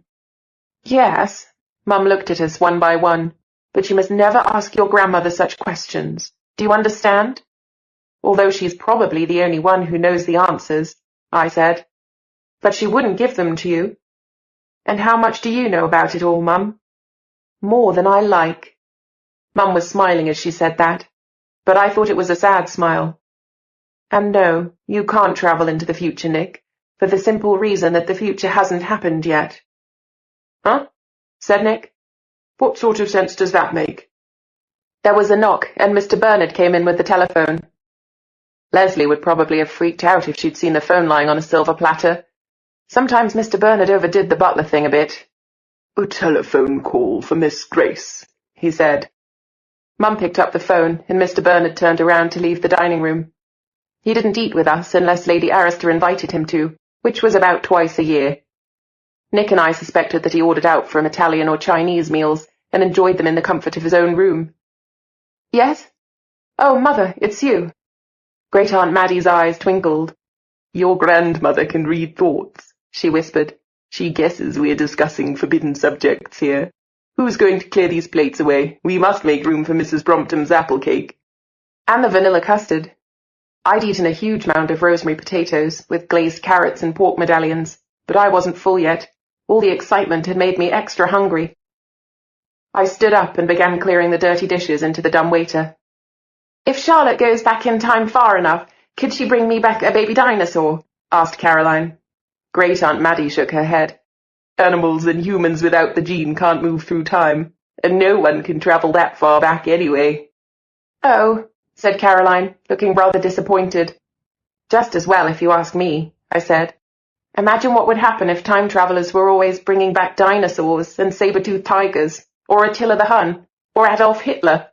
Yes, Mum looked at us one by one, but you must never ask your grandmother such questions. Do you understand? Although she's probably the only one who knows the answers, I said. But she wouldn't give them to you. And how much do you know about it all, Mum? More than I like. Mum was smiling as she said that, but I thought it was a sad smile. And no, you can't travel into the future, Nick, for the simple reason that the future hasn't happened yet. Huh? Said Nick. What sort of sense does that make? There was a knock, and Mr. Bernard came in with the telephone. Lesley would probably have freaked out if she'd seen the phone lying on a silver platter. Sometimes Mr. Bernard overdid the butler thing a bit. A telephone call for Miss Grace, he said. Mum picked up the phone, and Mr. Bernard turned around to leave the dining room. He didn't eat with us unless Lady Arista invited him to, which was about twice a year. Nick and I suspected that he ordered out from Italian or Chinese meals and enjoyed them in the comfort of his own room. Yes? Oh, Mother, it's you. Great-Aunt Maddie's eyes twinkled. Your grandmother can read thoughts, she whispered. She guesses we're discussing forbidden subjects here. Who's going to clear these plates away? We must make room for Mrs. Brompton's apple cake. And the vanilla custard. I'd eaten a huge mound of rosemary potatoes, with glazed carrots and pork medallions, but I wasn't full yet. All the excitement had made me extra hungry. I stood up and began clearing the dirty dishes into the dumbwaiter. If Charlotte goes back in time far enough, could she bring me back a baby dinosaur? Asked Caroline. Great-Aunt Maddie shook her head. Animals and humans without the gene can't move through time, and no one can travel that far back anyway. Oh, said Caroline, looking rather disappointed. Just as well, if you ask me, I said. Imagine what would happen if time travelers were always bringing back dinosaurs and saber-toothed tigers, or Attila the Hun, or Adolf Hitler.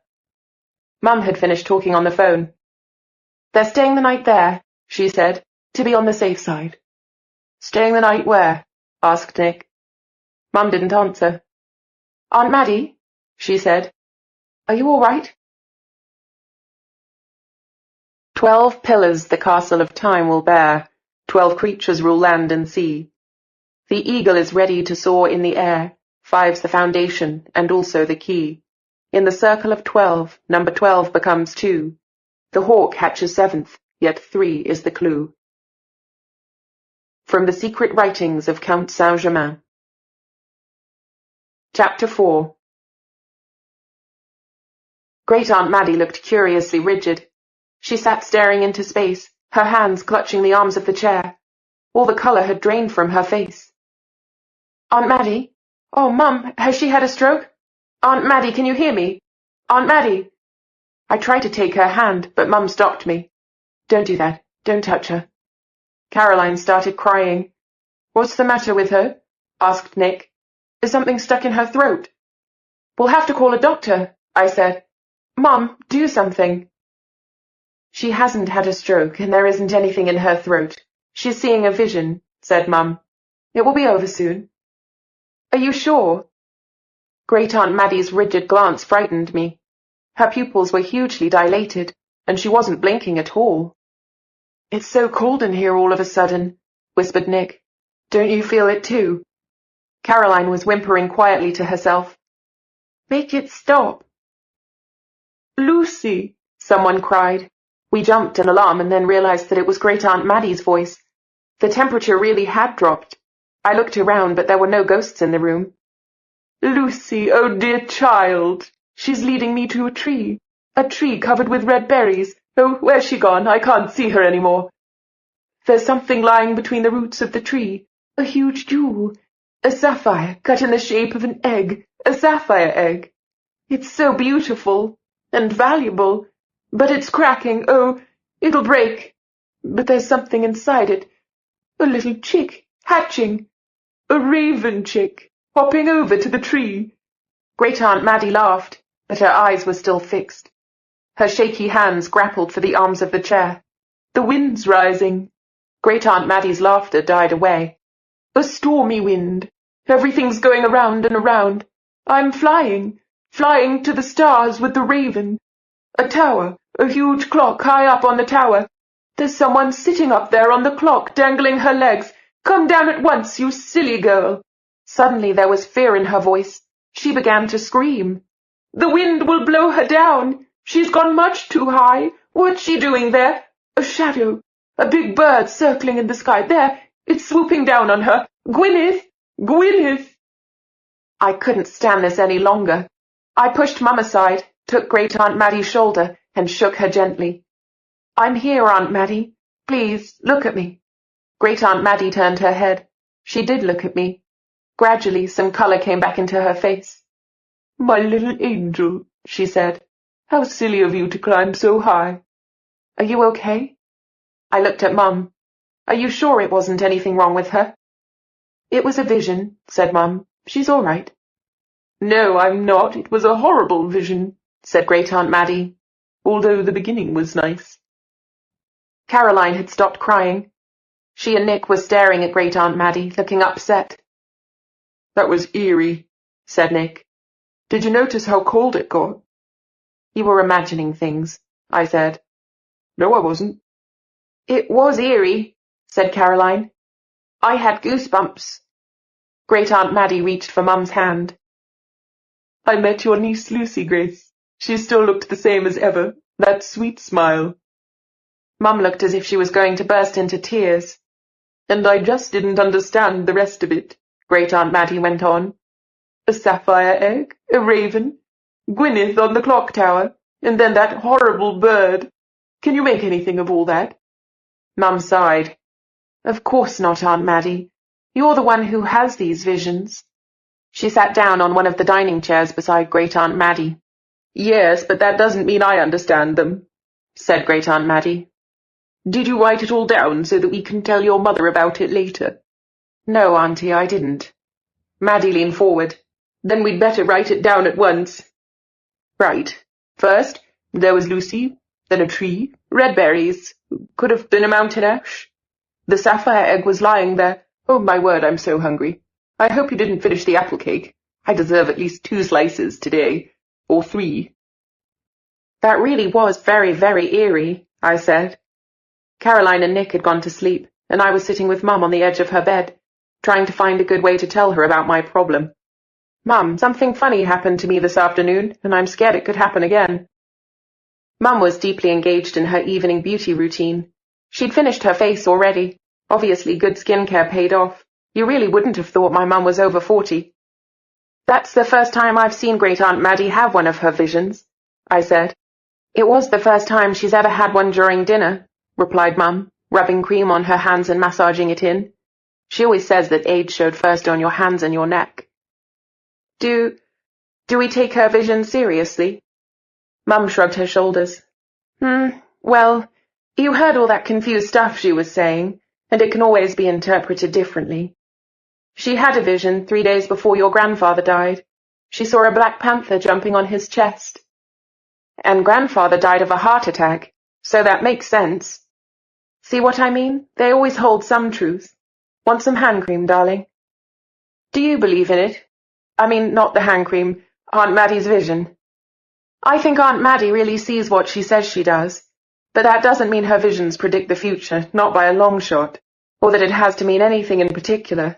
Mum had finished talking on the phone. They're staying the night there, she said, to be on the safe side. Staying the night where? Asked Nick. Mum didn't answer. Aunt Maddie, she said, are you all right? 12 pillars the castle of time will bear, 12 creatures rule land and sea. The eagle is ready to soar in the air, 5's the foundation and also the key. In the circle of 12, number 12 becomes 2. The hawk hatches 7th, yet 3 is the clue. From the Secret Writings of Count Saint-Germain. Chapter 4. Great-Aunt Maddie looked curiously rigid. She sat staring into space, her hands clutching the arms of the chair. All the colour had drained from her face. Aunt Maddie? Oh, Mum, has she had a stroke? Aunt Maddie, can you hear me? Aunt Maddie! I tried to take her hand, but Mum stopped me. Don't do that. Don't touch her. Caroline started crying. What's the matter with her? Asked Nick. Is something stuck in her throat? We'll have to call a doctor, I said. Mum, do something. She hasn't had a stroke, and there isn't anything in her throat. She's seeing a vision, said Mum. It will be over soon. Are you sure? Great-Aunt Maddie's rigid glance frightened me. Her pupils were hugely dilated, and she wasn't blinking at all. It's so cold in here all of a sudden, whispered Nick. Don't you feel it too? Caroline was whimpering quietly to herself. Make it stop, Lucy, someone cried. We jumped in alarm and then realized that it was Great Aunt Maddie's voice. The temperature really had dropped. I looked around, but there were no ghosts in the room. Lucy, oh dear child. She's leading me to a tree covered with red berries. Oh, where's she gone? I can't see her anymore. There's something lying between the roots of the tree, a huge jewel, a sapphire cut in the shape of an egg, a sapphire egg. It's so beautiful and valuable, but it's cracking. Oh, it'll break. But there's something inside it, a little chick hatching, a raven chick hopping over to the tree. Great Aunt Maddie laughed, but her eyes were still fixed. Her shaky hands grappled for the arms of the chair. The wind's rising. Great Aunt Maddie's laughter died away. A stormy wind. Everything's going around and around. I'm flying to the stars with the raven. A tower, a huge clock high up on the tower. There's someone sitting up there on the clock, dangling her legs. Come down at once, you silly girl. Suddenly there was fear in her voice. She began to scream. The wind will blow her down. She's gone much too high. What's she doing there? A shadow. A big bird circling in the sky. There, it's swooping down on her. Gwyneth! Gwyneth! I couldn't stand this any longer. I pushed Mum aside, took Great Aunt Maddie's shoulder, and shook her gently. I'm here, Aunt Maddie. Please, look at me. Great Aunt Maddie turned her head. She did look at me. Gradually, some colour came back into her face. My little angel, she said. How silly of you to climb so high. Are you okay? I looked at Mum. Are you sure it wasn't anything wrong with her? It was a vision, said Mum. She's all right. No, I'm not. It was a horrible vision, said Great Aunt Maddie, although the beginning was nice. Caroline had stopped crying. She and Nick were staring at Great Aunt Maddie, looking upset. That was eerie, said Nick. Did you notice how cold it got? You were imagining things, I said. No, I wasn't. It was eerie, said Caroline. I had goosebumps. Great Aunt Maddie reached for Mum's hand. I met your niece Lucy, Grace. She still looked the same as ever, that sweet smile. Mum looked as if she was going to burst into tears. And I just didn't understand the rest of it, Great Aunt Maddie went on. A sapphire egg, a raven, Gwyneth on the clock tower, and then that horrible bird. Can you make anything of all that? Mum sighed. Of course not, Aunt Maddie. You're the one who has these visions. She sat down on one of the dining chairs beside Great Aunt Maddie. Yes, but that doesn't mean I understand them, said Great Aunt Maddie. Did you write it all down so that we can tell your mother about it later? No, Auntie, I didn't. Maddie leaned forward. Then we'd better write it down at once. Right. First, there was Lucy, then a tree, red berries, could have been a mountain ash. The sapphire egg was lying there. Oh, my word, I'm so hungry. I hope you didn't finish the apple cake. I deserve at least 2 slices today. Or 3. That really was very, very eerie, I said. Caroline and Nick had gone to sleep, and I was sitting with Mum on the edge of her bed, trying to find a good way to tell her about my problem. Mum, something funny happened to me this afternoon, and I'm scared it could happen again. Mum was deeply engaged in her evening beauty routine. She'd finished her face already. Obviously good skincare paid off. You really wouldn't have thought my mum was over 40. That's the first time I've seen Great Aunt Maddie have one of her visions, I said. It was the first time she's ever had one during dinner, replied Mum, rubbing cream on her hands and massaging it in. She always says that age showed first on your hands and your neck. Do we take her vision seriously? Mum shrugged her shoulders. Well, you heard all that confused stuff she was saying, and it can always be interpreted differently. She had a vision 3 days before your grandfather died. She saw a black panther jumping on his chest. And grandfather died of a heart attack, so that makes sense. See what I mean? They always hold some truth. Want some hand cream, darling? Do you believe in it? I mean, not the hand cream, Aunt Maddie's vision. I think Aunt Maddie really sees what she says she does, but that doesn't mean her visions predict the future, not by a long shot, or that it has to mean anything in particular.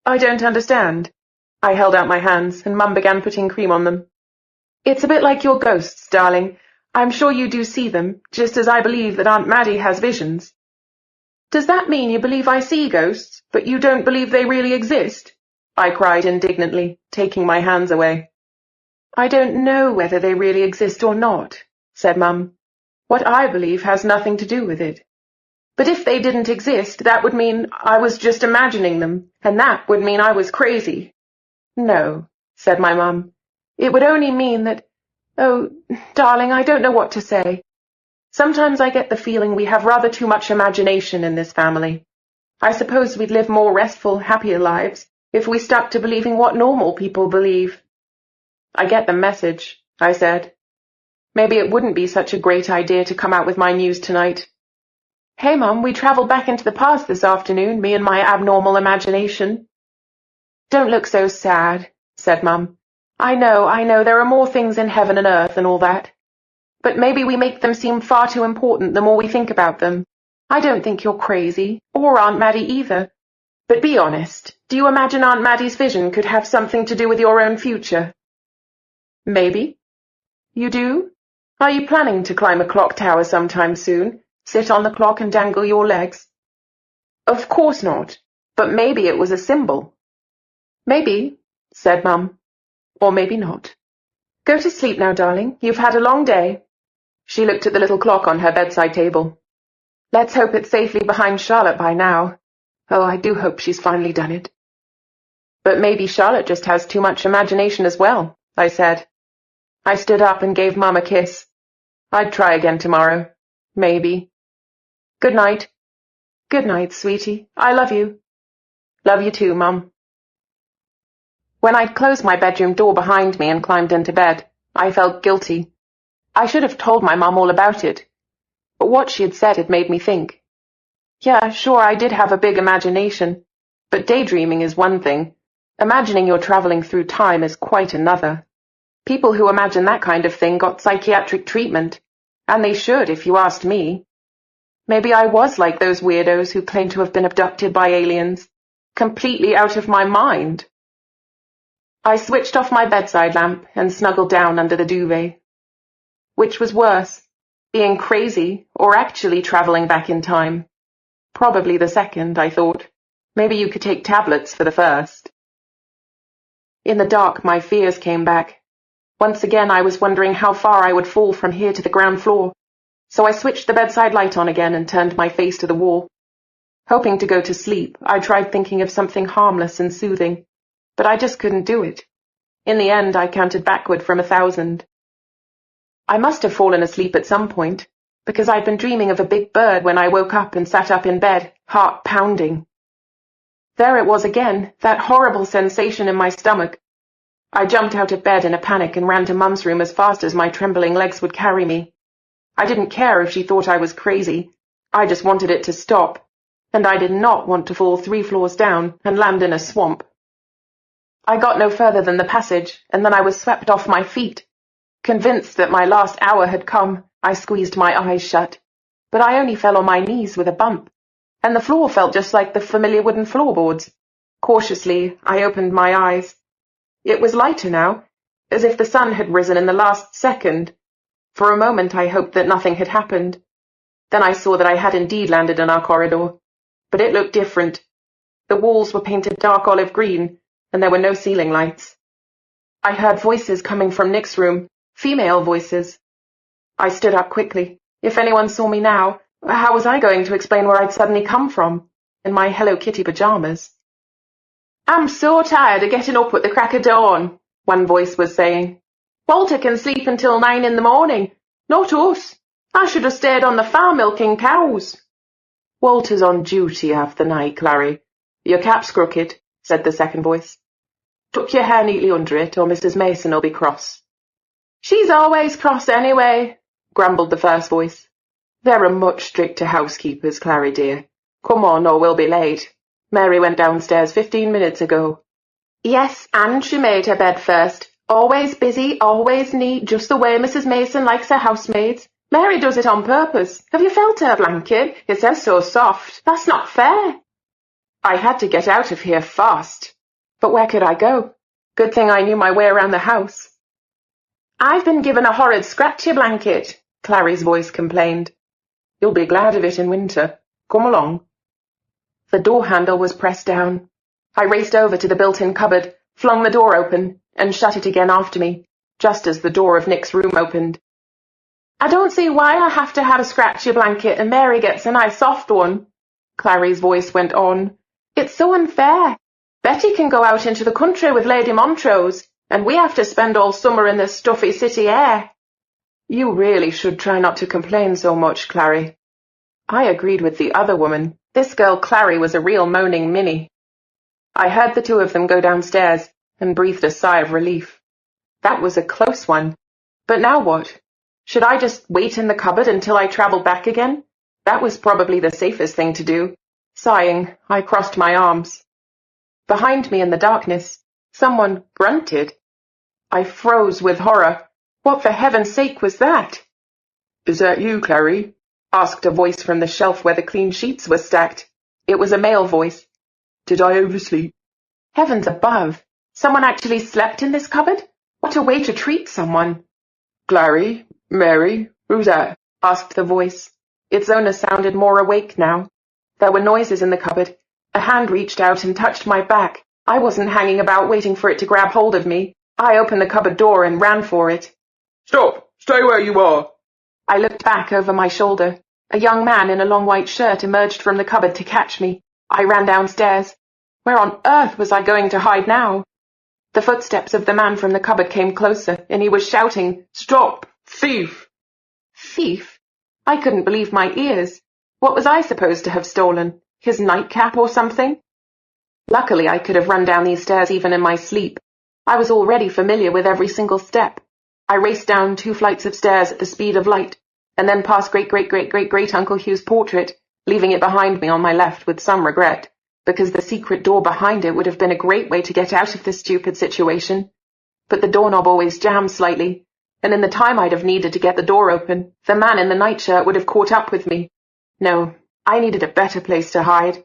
I don't understand. I held out my hands, and Mum began putting cream on them. It's a bit like your ghosts, darling. I'm sure you do see them, just as I believe that Aunt Maddie has visions. Does that mean you believe I see ghosts, but you don't believe they really exist? I cried indignantly, taking my hands away. I don't know whether they really exist or not, said Mum. What I believe has nothing to do with it. But if they didn't exist, that would mean I was just imagining them, and that would mean I was crazy. No, said my mum. It would only mean that— oh, darling, I don't know what to say. Sometimes I get the feeling we have rather too much imagination in this family. I suppose we'd live more restful, happier lives if we stuck to believing what normal people believe. I get the message, I said. Maybe it wouldn't be such a great idea to come out with my news tonight. Hey, Mum, we travelled back into the past this afternoon, me and my abnormal imagination. Don't look so sad, said Mum. I know, there are more things in heaven and earth and all that. But maybe we make them seem far too important the more we think about them. I don't think you're crazy, or Aunt Maddie either. But be honest, do you imagine Aunt Maddie's vision could have something to do with your own future? Maybe. You do? Are you planning to climb a clock tower sometime soon? Sit on the clock and dangle your legs? Of course not, but maybe it was a symbol. Maybe, said Mum. Or maybe not. Go to sleep now, darling. You've had a long day. She looked at the little clock on her bedside table. Let's hope it's safely behind Charlotte by now. Oh, I do hope she's finally done it. But maybe Charlotte just has too much imagination as well, I said. I stood up and gave Mum a kiss. I'd try again tomorrow. Maybe. Good night. Good night, sweetie. I love you. Love you too, Mum. When I'd closed my bedroom door behind me and climbed into bed, I felt guilty. I should have told my mum all about it. But what she had said had made me think. Yeah, sure, I did have a big imagination. But daydreaming is one thing. Imagining you're travelling through time is quite another. People who imagine that kind of thing got psychiatric treatment. And they should, if you asked me. Maybe I was like those weirdos who claim to have been abducted by aliens. Completely out of my mind. I switched off my bedside lamp and snuggled down under the duvet. Which was worse, being crazy or actually travelling back in time? Probably the second, I thought. Maybe you could take tablets for the first. In the dark, my fears came back. Once again, I was wondering how far I would fall from here to the ground floor, so I switched the bedside light on again and turned my face to the wall. Hoping to go to sleep, I tried thinking of something harmless and soothing. But I just couldn't do it. In the end, I counted backward from 1,000. I must have fallen asleep at some point, because I'd been dreaming of a big bird when I woke up and sat up in bed, heart pounding. There it was again, that horrible sensation in my stomach. I jumped out of bed in a panic and ran to Mum's room as fast as my trembling legs would carry me. I didn't care if she thought I was crazy. I just wanted it to stop, and I did not want to fall 3 floors down and land in a swamp. I got no further than the passage, and then I was swept off my feet. Convinced that my last hour had come, I squeezed my eyes shut. But I only fell on my knees with a bump, and the floor felt just like the familiar wooden floorboards. Cautiously, I opened my eyes. It was lighter now, as if the sun had risen in the last second. For a moment I hoped that nothing had happened. Then I saw that I had indeed landed in our corridor. But it looked different. The walls were painted dark olive green, and there were no ceiling lights. I heard voices coming from Nick's room, female voices. I stood up quickly. If anyone saw me now, how was I going to explain where I'd suddenly come from, in my Hello Kitty pajamas? I'm so tired of getting up at the crack of dawn, one voice was saying. Walter can sleep until 9 in the morning, not us. I should have stayed on the farm milking cows. Walter's on duty half the night, Clary. Your cap's crooked, said the second voice. Tuck your hair neatly under it, or Mrs. Mason will be cross. She's always cross anyway, grumbled the first voice. There are much stricter housekeepers, Clary dear. Come on, or we'll be late. Mary went downstairs 15 minutes ago. Yes, and she made her bed first. Always busy, always neat, just the way Mrs. Mason likes her housemaids. Mary does it on purpose. Have you felt her blanket? It's ever so soft. That's not fair. I had to get out of here fast. But where could I go? Good thing I knew my way around the house. I've been given a horrid scratchy blanket, Clary's voice complained. You'll be glad of it in winter. Come along. The door handle was pressed down. I raced over to the built-in cupboard, flung the door open, and shut it again after me, just as the door of Nick's room opened. I don't see why I have to have a scratchy blanket and Mary gets a nice soft one, Clary's voice went on. It's so unfair. Betty can go out into the country with Lady Montrose, and we have to spend all summer in this stuffy city air. You really should try not to complain so much, Clary. I agreed with the other woman. This girl Clary was a real moaning Minnie. I heard the two of them go downstairs and breathed a sigh of relief. That was a close one. But now what? Should I just wait in the cupboard until I travelled back again? That was probably the safest thing to do. Sighing, I crossed my arms. Behind me in the darkness, someone grunted. I froze with horror. What for heaven's sake was that? Is that you, Clary? Asked a voice from the shelf where the clean sheets were stacked. It was a male voice. Did I oversleep? Heavens above! Someone actually slept in this cupboard? What a way to treat someone! Clary? Mary? Who's that? Asked the voice. Its owner sounded more awake now. There were noises in the cupboard. A hand reached out and touched my back. I wasn't hanging about waiting for it to grab hold of me. I opened the cupboard door and ran for it. Stop! Stay where you are! I looked back over my shoulder. A young man in a long white shirt emerged from the cupboard to catch me. I ran downstairs. Where on earth was I going to hide now? The footsteps of the man from the cupboard came closer, and he was shouting, "Stop! Thief!" Thief? I couldn't believe my ears. What was I supposed to have stolen? His nightcap or something? Luckily, I could have run down these stairs even in my sleep. I was already familiar with every single step. I raced down 2 flights of stairs at the speed of light, and then past Great-Great-Great-Great-Great-Uncle Hugh's portrait, leaving it behind me on my left with some regret, because the secret door behind it would have been a great way to get out of this stupid situation. But the doorknob always jammed slightly, and in the time I'd have needed to get the door open, the man in the nightshirt would have caught up with me. No, I needed a better place to hide.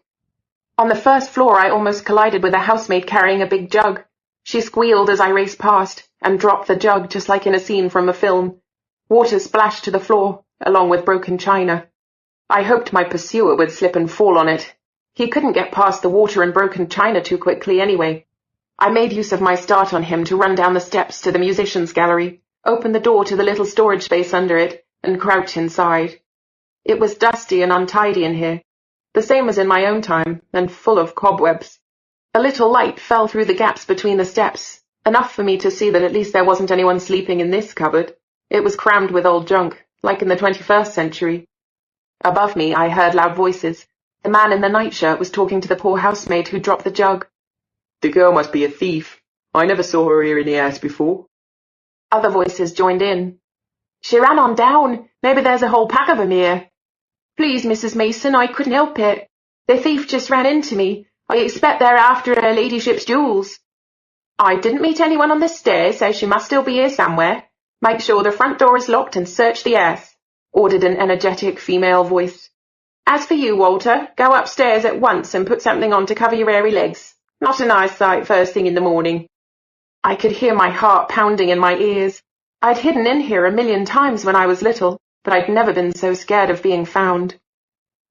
On the first floor, I almost collided with a housemaid carrying a big jug. She squealed as I raced past, and dropped the jug just like in a scene from a film. Water splashed to the floor, along with broken china. I hoped my pursuer would slip and fall on it. He couldn't get past the water and broken china too quickly anyway. I made use of my start on him to run down the steps to the musicians' gallery, open the door to the little storage space under it, and crouch inside. It was dusty and untidy in here, the same as in my own time, and full of cobwebs. A little light fell through the gaps between the steps, enough for me to see that at least there wasn't anyone sleeping in this cupboard. It was crammed with old junk, like in the 21st century. Above me, I heard loud voices. The man in the nightshirt was talking to the poor housemaid who dropped the jug. The girl must be a thief. I never saw her here in the house before. Other voices joined in. She ran on down. Maybe there's a whole pack of 'em here. Please, Mrs. Mason, I couldn't help it. The thief just ran into me. I expect they're after her ladyship's jewels. I didn't meet anyone on the stairs, so she must still be here somewhere. Make sure the front door is locked and search the house, ordered an energetic female voice. As for you, Walter, go upstairs at once and put something on to cover your hairy legs. Not a nice sight first thing in the morning. I could hear my heart pounding in my ears. I'd hidden in here 1,000,000 times when I was little, but I'd never been so scared of being found.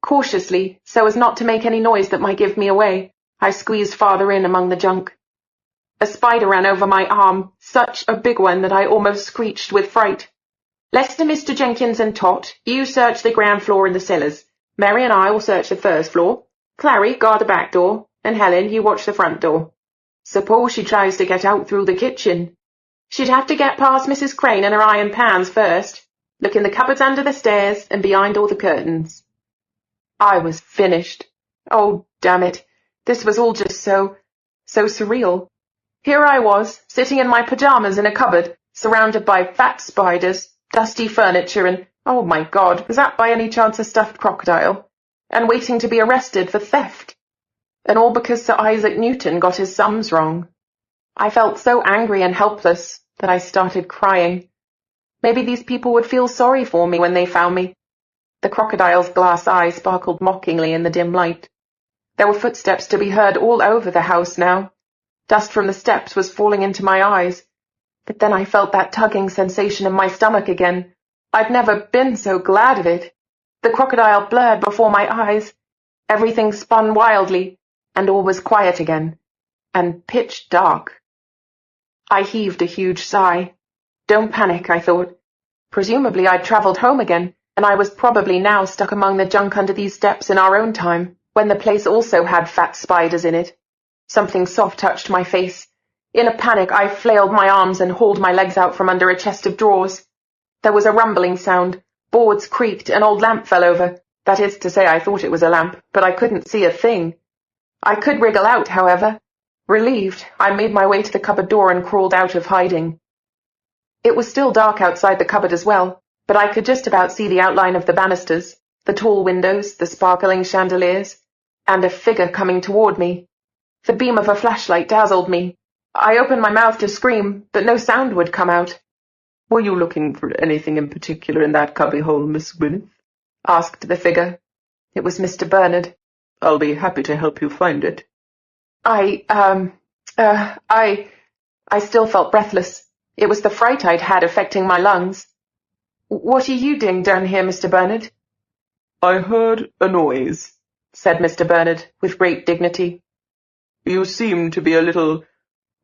Cautiously, so as not to make any noise that might give me away, I squeezed farther in among the junk. A spider ran over my arm, such a big one that I almost screeched with fright. Lester, Mr. Jenkins and Tot, you search the ground floor and the cellars. Mary and I will search the first floor. Clary, guard the back door, and Helen, you watch the front door. Suppose she tries to get out through the kitchen. She'd have to get past Mrs. Crane and her iron pans first. Look in the cupboards under the stairs and behind all the curtains. I was finished. Oh, damn it. This was all just so surreal. Here I was, sitting in my pajamas in a cupboard, surrounded by fat spiders, dusty furniture, and, oh my God, was that by any chance a stuffed crocodile? And waiting to be arrested for theft. And all because Sir Isaac Newton got his sums wrong. I felt so angry and helpless that I started crying. Maybe these people would feel sorry for me when they found me. The crocodile's glass eyes sparkled mockingly in the dim light. There were footsteps to be heard all over the house now. Dust from the steps was falling into my eyes. But then I felt that tugging sensation in my stomach again. I'd never been so glad of it. The crocodile blurred before my eyes. Everything spun wildly, and all was quiet again, and pitch dark. I heaved a huge sigh. Don't panic, I thought. Presumably I'd travelled home again, and I was probably now stuck among the junk under these steps in our own time, when the place also had fat spiders in it. Something soft touched my face. In a panic, I flailed my arms and hauled my legs out from under a chest of drawers. There was a rumbling sound. Boards creaked, an old lamp fell over. That is to say, I thought it was a lamp, but I couldn't see a thing. I could wriggle out, however. Relieved, I made my way to the cupboard door and crawled out of hiding. It was still dark outside the cupboard as well, but I could just about see the outline of the banisters, the tall windows, the sparkling chandeliers, and a figure coming toward me. The beam of a flashlight dazzled me. I opened my mouth to scream, but no sound would come out. "Were you looking for anything in particular in that cubbyhole, Miss Gwyneth?" asked the figure. It was Mr. Bernard. "I'll be happy to help you find it." I still felt breathless. It was the fright I'd had affecting my lungs. "What are you doing down here, Mr. Bernard?" "I heard a noise," said Mr. Bernard, with great dignity. "You seem to be a little,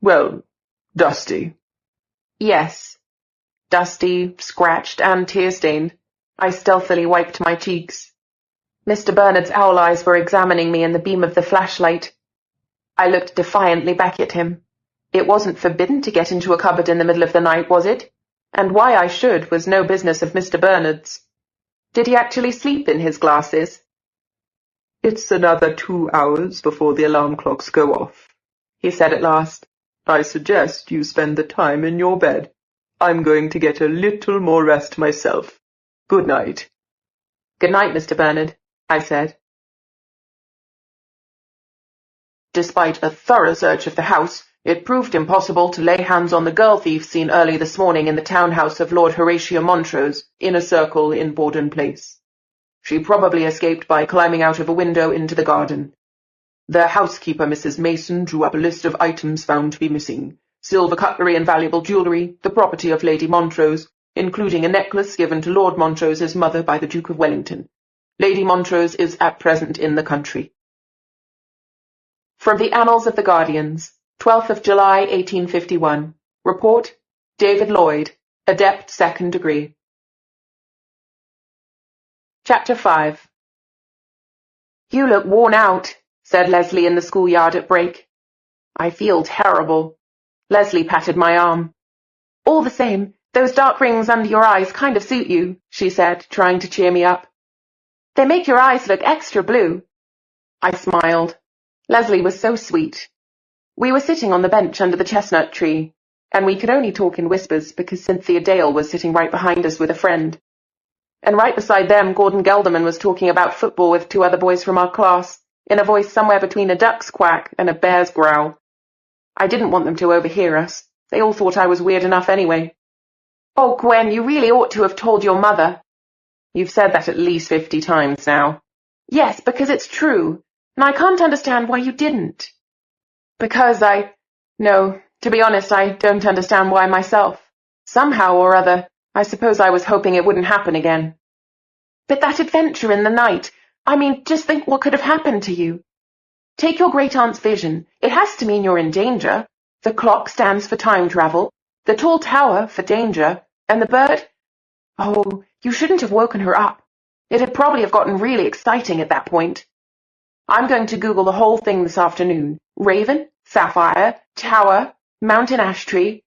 well, dusty." Yes. Dusty, scratched, and tear-stained. I stealthily wiped my cheeks. Mr. Bernard's owl eyes were examining me in the beam of the flashlight. I looked defiantly back at him. It wasn't forbidden to get into a cupboard in the middle of the night, was it? And why I should was no business of Mr. Bernard's. Did he actually sleep in his glasses? "It's another 2 hours before the alarm clocks go off," he said at last. "I suggest you spend the time in your bed. I'm going to get a little more rest myself. Good night." "Good night, Mr. Bernard," I said. Despite a thorough search of the house, it proved impossible to lay hands on the girl thief seen early this morning in the townhouse of Lord Horatio Montrose, Inner Circle in Borden Place. She probably escaped by climbing out of a window into the garden. The housekeeper, Mrs. Mason, drew up a list of items found to be missing: silver cutlery and valuable jewellery, the property of Lady Montrose, including a necklace given to Lord Montrose's mother by the Duke of Wellington. Lady Montrose is at present in the country. From the Annals of the Guardians, 12th of July, 1851. Report, David Lloyd, Adept 2nd degree. Chapter 5. "You look worn out," said Lesley in the schoolyard at break. "I feel terrible." Lesley patted my arm. "All the same, those dark rings under your eyes kind of suit you," she said, trying to cheer me up. "They make your eyes look extra blue." I smiled. Lesley was so sweet. We were sitting on the bench under the chestnut tree, and we could only talk in whispers because Cynthia Dale was sitting right behind us with a friend. And right beside them, Gordon Gelderman was talking about football with 2 other boys from our class, in a voice somewhere between a duck's quack and a bear's growl. I didn't want them to overhear us. They all thought I was weird enough anyway. "Oh, Gwen, you really ought to have told your mother." "You've said that at least 50 times now." "Yes, because it's true, and I can't understand why you didn't." "Because no, to be honest, I don't understand why myself. Somehow or other, I suppose I was hoping it wouldn't happen again." "But that adventure in the night, I mean, just think what could have happened to you. Take your great-aunt's vision. It has to mean you're in danger. The clock stands for time travel, the tall tower for danger, and the bird— Oh, you shouldn't have woken her up. It'd probably have gotten really exciting at that point. I'm going to Google the whole thing this afternoon. Raven, sapphire, tower, mountain ash tree.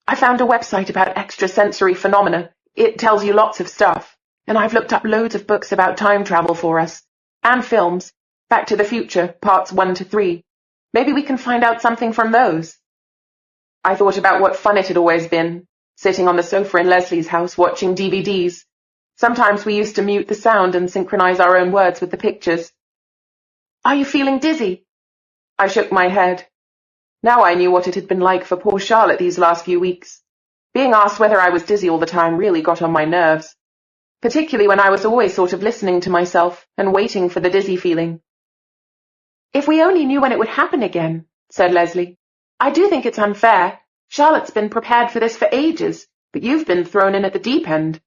I found a website about extrasensory phenomena. It tells you lots of stuff. And I've looked up loads of books about time travel for us. And films. Back to the Future, parts 1 to 3. Maybe we can find out something from those." I thought about what fun it had always been, sitting on the sofa in Leslie's house watching DVDs. Sometimes we used to mute the sound and synchronize our own words with the pictures. "Are you feeling dizzy?" I shook my head. Now I knew what it had been like for poor Charlotte these last few weeks. Being asked whether I was dizzy all the time really got on my nerves, particularly when I was always sort of listening to myself and waiting for the dizzy feeling. "If we only knew when it would happen again," said Lesley. "I do think it's unfair. Charlotte's been prepared for this for ages, but you've been thrown in at the deep end.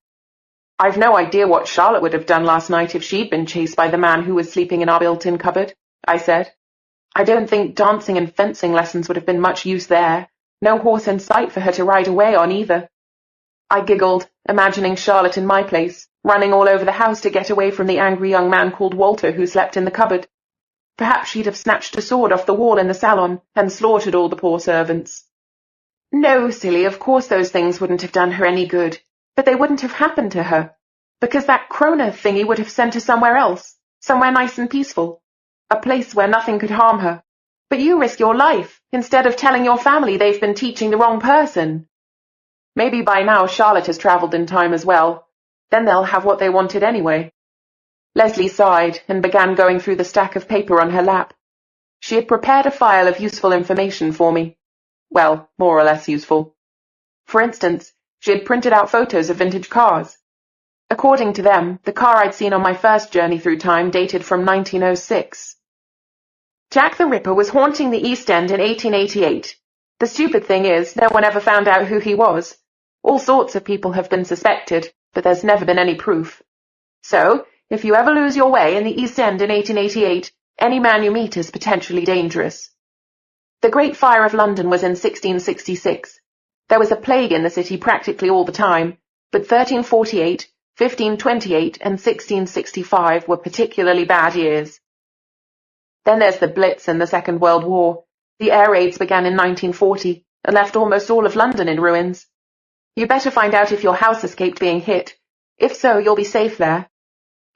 I've no idea what Charlotte would have done last night if she'd been chased by the man who was sleeping in our built-in cupboard, I said. I don't think dancing and fencing lessons would have been much use there. No horse in sight for her to ride away on either. I giggled, imagining Charlotte in my place, running all over the house to get away from the angry young man called Walter who slept in the cupboard. Perhaps she'd have snatched a sword off the wall in the salon and slaughtered all the poor servants. No, silly, of course those things wouldn't have done her any good, but they wouldn't have happened to her, because that Krona thingy would have sent her somewhere else, somewhere nice and peaceful, a place where nothing could harm her. But you risk your life, instead of telling your family they've been teaching the wrong person. Maybe by now Charlotte has travelled in time as well. Then they'll have what they wanted anyway. Lesley sighed and began going through the stack of paper on her lap. She had prepared a file of useful information for me. Well, more or less useful. For instance, she had printed out photos of vintage cars. According to them, the car I'd seen on my first journey through time dated from 1906. Jack the Ripper was haunting the East End in 1888. The stupid thing is, no one ever found out who he was. All sorts of people have been suspected, but there's never been any proof. So, if you ever lose your way in the East End in 1888, any man you meet is potentially dangerous. The Great Fire of London was in 1666. There was a plague in the city practically all the time, but 1348, 1528, and 1665 were particularly bad years. Then there's the Blitz and the Second World War. The air raids began in 1940 and left almost all of London in ruins. You better find out if your house escaped being hit. If so, you'll be safe there.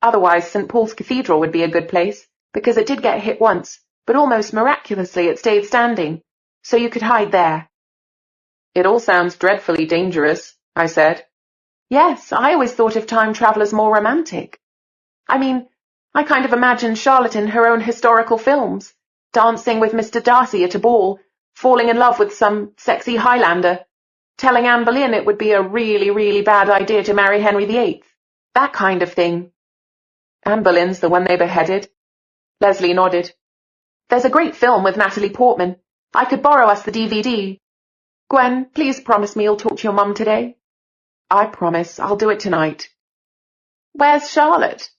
Otherwise, St. Paul's Cathedral would be a good place, because it did get hit once, but almost miraculously it stayed standing, so you could hide there. It all sounds dreadfully dangerous, I said. Yes, I always thought of time travel as more romantic. I mean, I kind of imagined Charlotte in her own historical films, dancing with Mr. Darcy at a ball, falling in love with some sexy Highlander, telling Anne Boleyn it would be a really, really bad idea to marry Henry VIII. That kind of thing. Anne Boleyn's the one they beheaded. Lesley nodded. There's a great film with Natalie Portman. I could borrow us the DVD. Gwen, please promise me you'll talk to your mum today. I promise. I'll do it tonight. Where's Charlotte?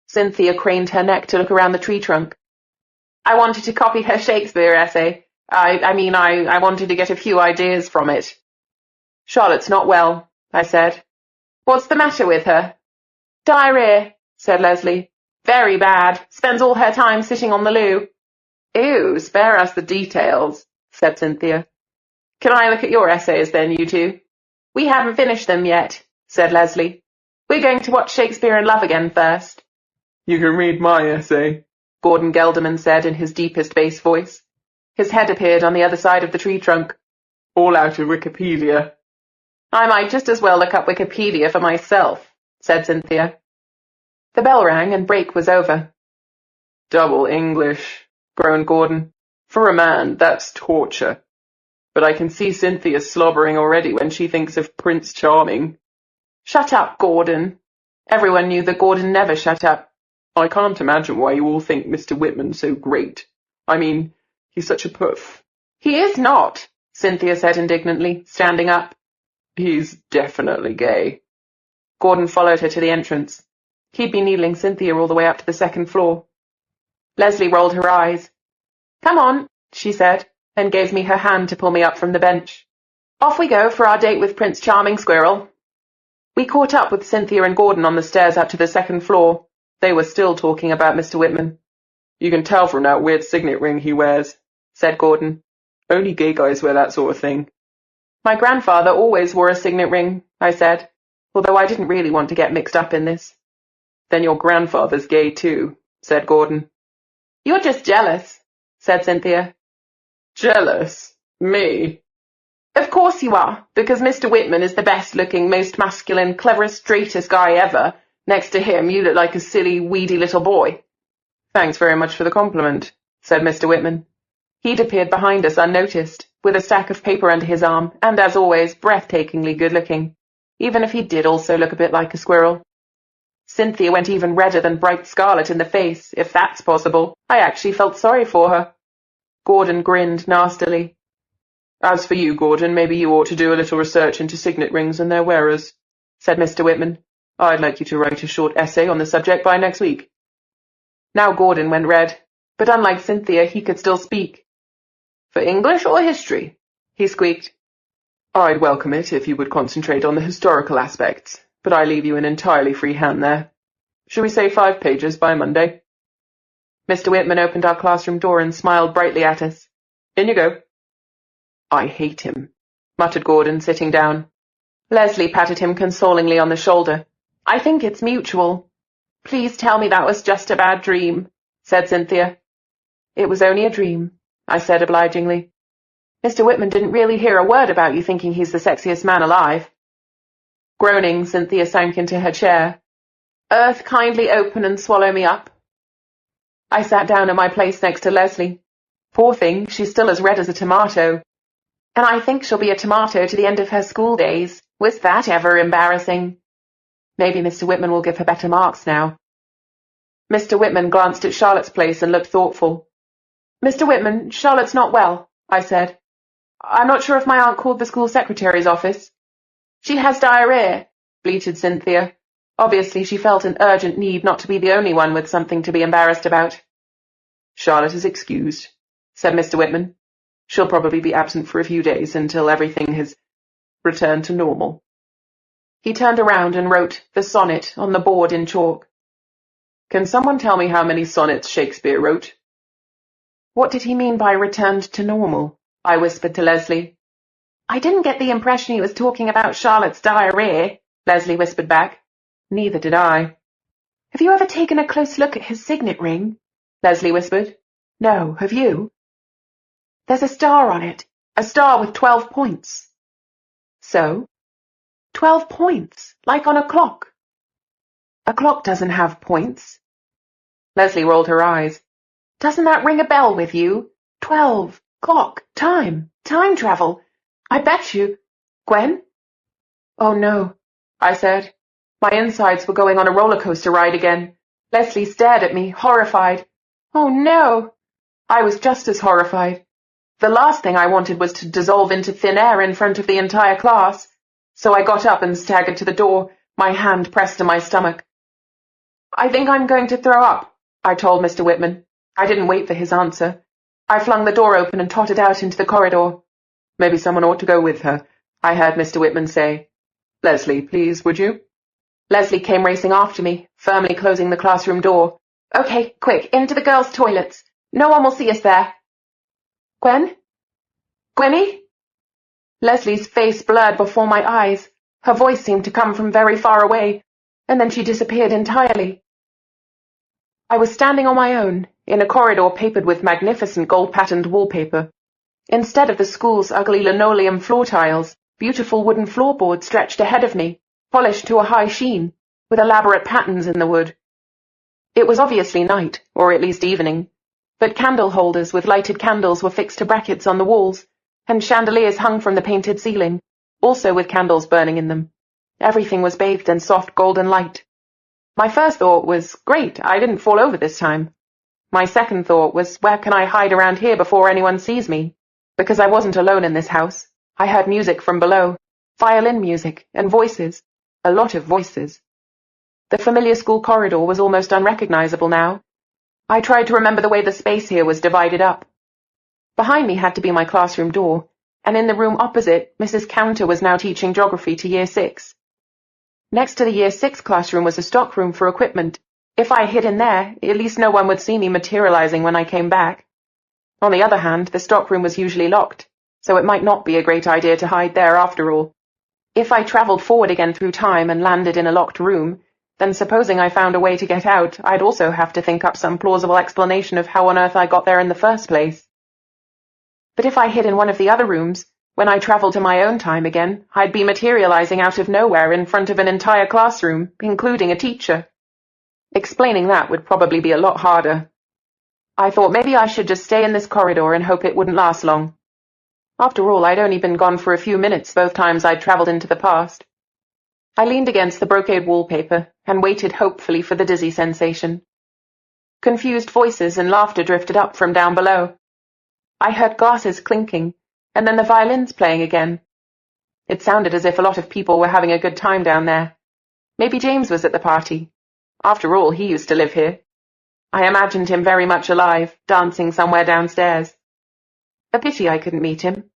Cynthia craned her neck to look around the tree trunk. I wanted to copy her Shakespeare essay. I wanted to get a few ideas from it. Charlotte's not well, I said. What's the matter with her? Diarrhea, said Lesley. Very bad. Spends all her time sitting on the loo. Ew, spare us the details, said Cynthia. Can I look at your essays then, you two? We haven't finished them yet, said Lesley. We're going to watch Shakespeare in Love again first. You can read my essay, Gordon Gelderman said in his deepest bass voice. His head appeared on the other side of the tree trunk. All out of Wikipedia. I might just as well look up Wikipedia for myself, said Cynthia. The bell rang and break was over. Double English, groaned Gordon. For a man, that's torture. But I can see Cynthia slobbering already when she thinks of Prince Charming. Shut up, Gordon. Everyone knew that Gordon never shut up. I can't imagine why you all think Mr. Whitman's so great. I mean, he's such a puff. He is not, Cynthia said indignantly, standing up. He's definitely gay. Gordon followed her to the entrance. He'd been needling Cynthia all the way up to the second floor. Lesley rolled her eyes. Come on, she said, and gave me her hand to pull me up from the bench. Off we go for our date with Prince Charming Squirrel. We caught up with Cynthia and Gordon on the stairs up to the second floor. They were still talking about Mr. Whitman. You can tell from that weird signet ring he wears, said Gordon. Only gay guys wear that sort of thing. My grandfather always wore a signet ring, I said, although I didn't really want to get mixed up in this. Then your grandfather's gay too, said Gordon. You're just jealous, said Cynthia. Jealous? Me? Of course you are, because Mr. Whitman is the best-looking, most masculine, cleverest, straightest guy ever. Next to him, you look like a silly, weedy little boy. Thanks very much for the compliment, said Mr. Whitman. He'd appeared behind us unnoticed, with a stack of paper under his arm, and as always, breathtakingly good-looking, even if he did also look a bit like a squirrel. Cynthia went even redder than bright scarlet in the face, if that's possible. I actually felt sorry for her. Gordon grinned nastily. As for you, Gordon, maybe you ought to do a little research into signet rings and their wearers, said Mr. Whitman. I'd like you to write a short essay on the subject by next week. Now Gordon went red, but unlike Cynthia, he could still speak. For English or history? He squeaked. I'd welcome it if you would concentrate on the historical aspects, but I leave you an entirely free hand there. Shall we say 5 pages by Monday? Mr. Whitman opened our classroom door and smiled brightly at us. In you go. I hate him, muttered Gordon, sitting down. Lesley patted him consolingly on the shoulder. I think it's mutual. Please tell me that was just a bad dream, said Cynthia. It was only a dream, I said obligingly. Mr. Whitman didn't really hear a word about you thinking he's the sexiest man alive. Groaning, Cynthia sank into her chair. Earth, kindly open and swallow me up. I sat down in my place next to Lesley. Poor thing, she's still as red as a tomato. And I think she'll be a tomato to the end of her school days. Was that ever embarrassing? Maybe Mr. Whitman will give her better marks now. Mr. Whitman glanced at Charlotte's place and looked thoughtful. Mr. Whitman, Charlotte's not well, I said. I'm not sure if my aunt called the school secretary's office. She has diarrhea, bleated Cynthia. Obviously she felt an urgent need not to be the only one with something to be embarrassed about. Charlotte is excused, said Mr. Whitman. She'll probably be absent for a few days until everything has returned to normal. He turned around and wrote the sonnet on the board in chalk. Can someone tell me how many sonnets Shakespeare wrote? What did he mean by returned to normal? I whispered to Lesley. I didn't get the impression he was talking about Charlotte's diarrhea, Lesley whispered back. Neither did I. Have you ever taken a close look at his signet ring? Lesley whispered. No, have you? There's a star on it, a star with 12 points. So? 12 points, like on a clock. A clock doesn't have points. Lesley rolled her eyes. Doesn't that ring a bell with you? 12, clock, time travel. I bet you. Gwen? Oh no, I said. My insides were going on a roller coaster ride again. Lesley stared at me, horrified. Oh no! I was just as horrified. The last thing I wanted was to dissolve into thin air in front of the entire class, so I got up and staggered to the door, my hand pressed to my stomach. I think I'm going to throw up, I told Mr. Whitman. I didn't wait for his answer. I flung the door open and tottered out into the corridor. Maybe someone ought to go with her, I heard Mr. Whitman say. Lesley, please, would you? Lesley came racing after me, firmly closing the classroom door. Okay, quick, into the girls' toilets. No one will see us there. Gwen? Gwenny? Lesley's face blurred before my eyes. Her voice seemed to come from very far away, and then she disappeared entirely. I was standing on my own, in a corridor papered with magnificent gold-patterned wallpaper. Instead of the school's ugly linoleum floor tiles, beautiful wooden floorboards stretched ahead of me, polished to a high sheen, with elaborate patterns in the wood. It was obviously night, or at least evening, but candle holders with lighted candles were fixed to brackets on the walls, and chandeliers hung from the painted ceiling, also with candles burning in them. Everything was bathed in soft golden light. My first thought was, great, I didn't fall over this time. My second thought was, where can I hide around here before anyone sees me? Because I wasn't alone in this house. I heard music from below, violin music, and voices, a lot of voices. The familiar school corridor was almost unrecognizable now. I tried to remember the way the space here was divided up. Behind me had to be my classroom door, and in the room opposite, Mrs. Counter was now teaching geography to Year 6. Next to the Year 6 classroom was a stockroom for equipment. If I hid in there, at least no one would see me materializing when I came back. On the other hand, the stockroom was usually locked, so it might not be a great idea to hide there after all. If I travelled forward again through time and landed in a locked room, then supposing I found a way to get out, I'd also have to think up some plausible explanation of how on earth I got there in the first place. But if I hid in one of the other rooms, when I travelled to my own time again, I'd be materializing out of nowhere in front of an entire classroom, including a teacher. Explaining that would probably be a lot harder. I thought maybe I should just stay in this corridor and hope it wouldn't last long. After all, I'd only been gone for a few minutes both times I'd travelled into the past. I leaned against the brocade wallpaper and waited hopefully for the dizzy sensation. Confused voices and laughter drifted up from down below. I heard glasses clinking, and then the violins playing again. It sounded as if a lot of people were having a good time down there. Maybe James was at the party. After all, he used to live here. I imagined him very much alive, dancing somewhere downstairs. A pity I couldn't meet him,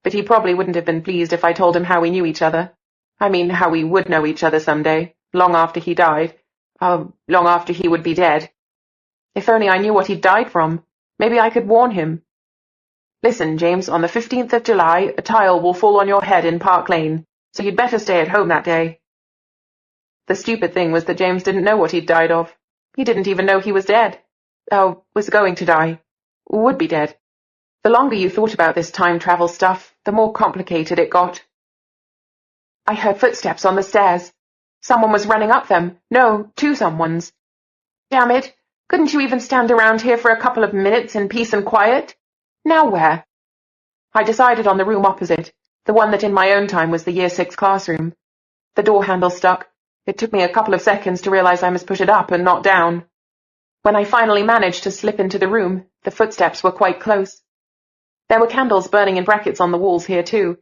but he probably wouldn't have been pleased if I told him how we knew each other. I mean, how we would know each other someday, long after he died. Long after he would be dead. If only I knew what he'd died from. Maybe I could warn him. Listen, James, on the 15th of July, a tile will fall on your head in Park Lane, so you'd better stay at home that day. The stupid thing was that James didn't know what he'd died of. He didn't even know he was dead. Was going to die. Would be dead. The longer you thought about this time travel stuff, the more complicated it got. I heard footsteps on the stairs. Someone was running up them. No, two someones. Damn it! Couldn't you even stand around here for a couple of minutes in peace and quiet? Now where? I decided on the room opposite, the one that in my own time was the Year 6 classroom. The door handle stuck. It took me a couple of seconds to realize I must push it up and not down. When I finally managed to slip into the room, the footsteps were quite close. There were candles burning in brackets on the walls here too.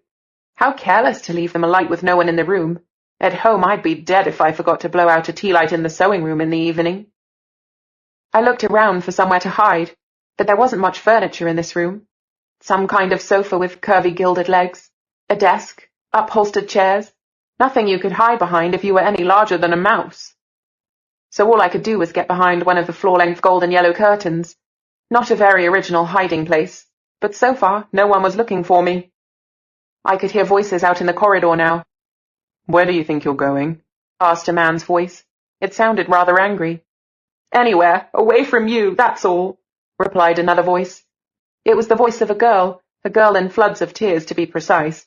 How careless to leave them alight with no one in the room. At home I'd be dead if I forgot to blow out a tea light in the sewing room in the evening. I looked around for somewhere to hide, but there wasn't much furniture in this room. Some kind of sofa with curvy gilded legs, a desk, upholstered chairs, nothing you could hide behind if you were any larger than a mouse. So all I could do was get behind one of the floor-length gold and yellow curtains. Not a very original hiding place, but so far no one was looking for me. I could hear voices out in the corridor now. "Where do you think you're going?" asked a man's voice. It sounded rather angry. "Anywhere, away from you, that's all," replied another voice. It was the voice of a girl in floods of tears to be precise.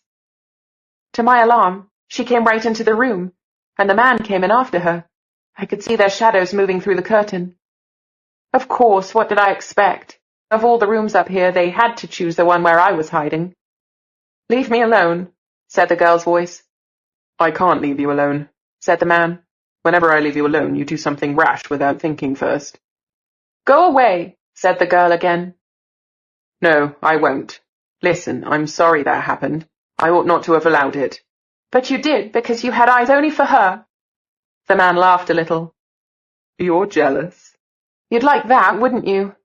To my alarm, she came right into the room, and the man came in after her. I could see their shadows moving through the curtain. Of course, what did I expect? Of all the rooms up here, they had to choose the one where I was hiding. "Leave me alone," said the girl's voice. "I can't leave you alone," said the man. "Whenever I leave you alone, you do something rash without thinking first." "Go away," said the girl again. "No, I won't. Listen, I'm sorry that happened. I ought not to have allowed it." "But you did, because you had eyes only for her." The man laughed a little. "You're jealous." "You'd like that, wouldn't you?"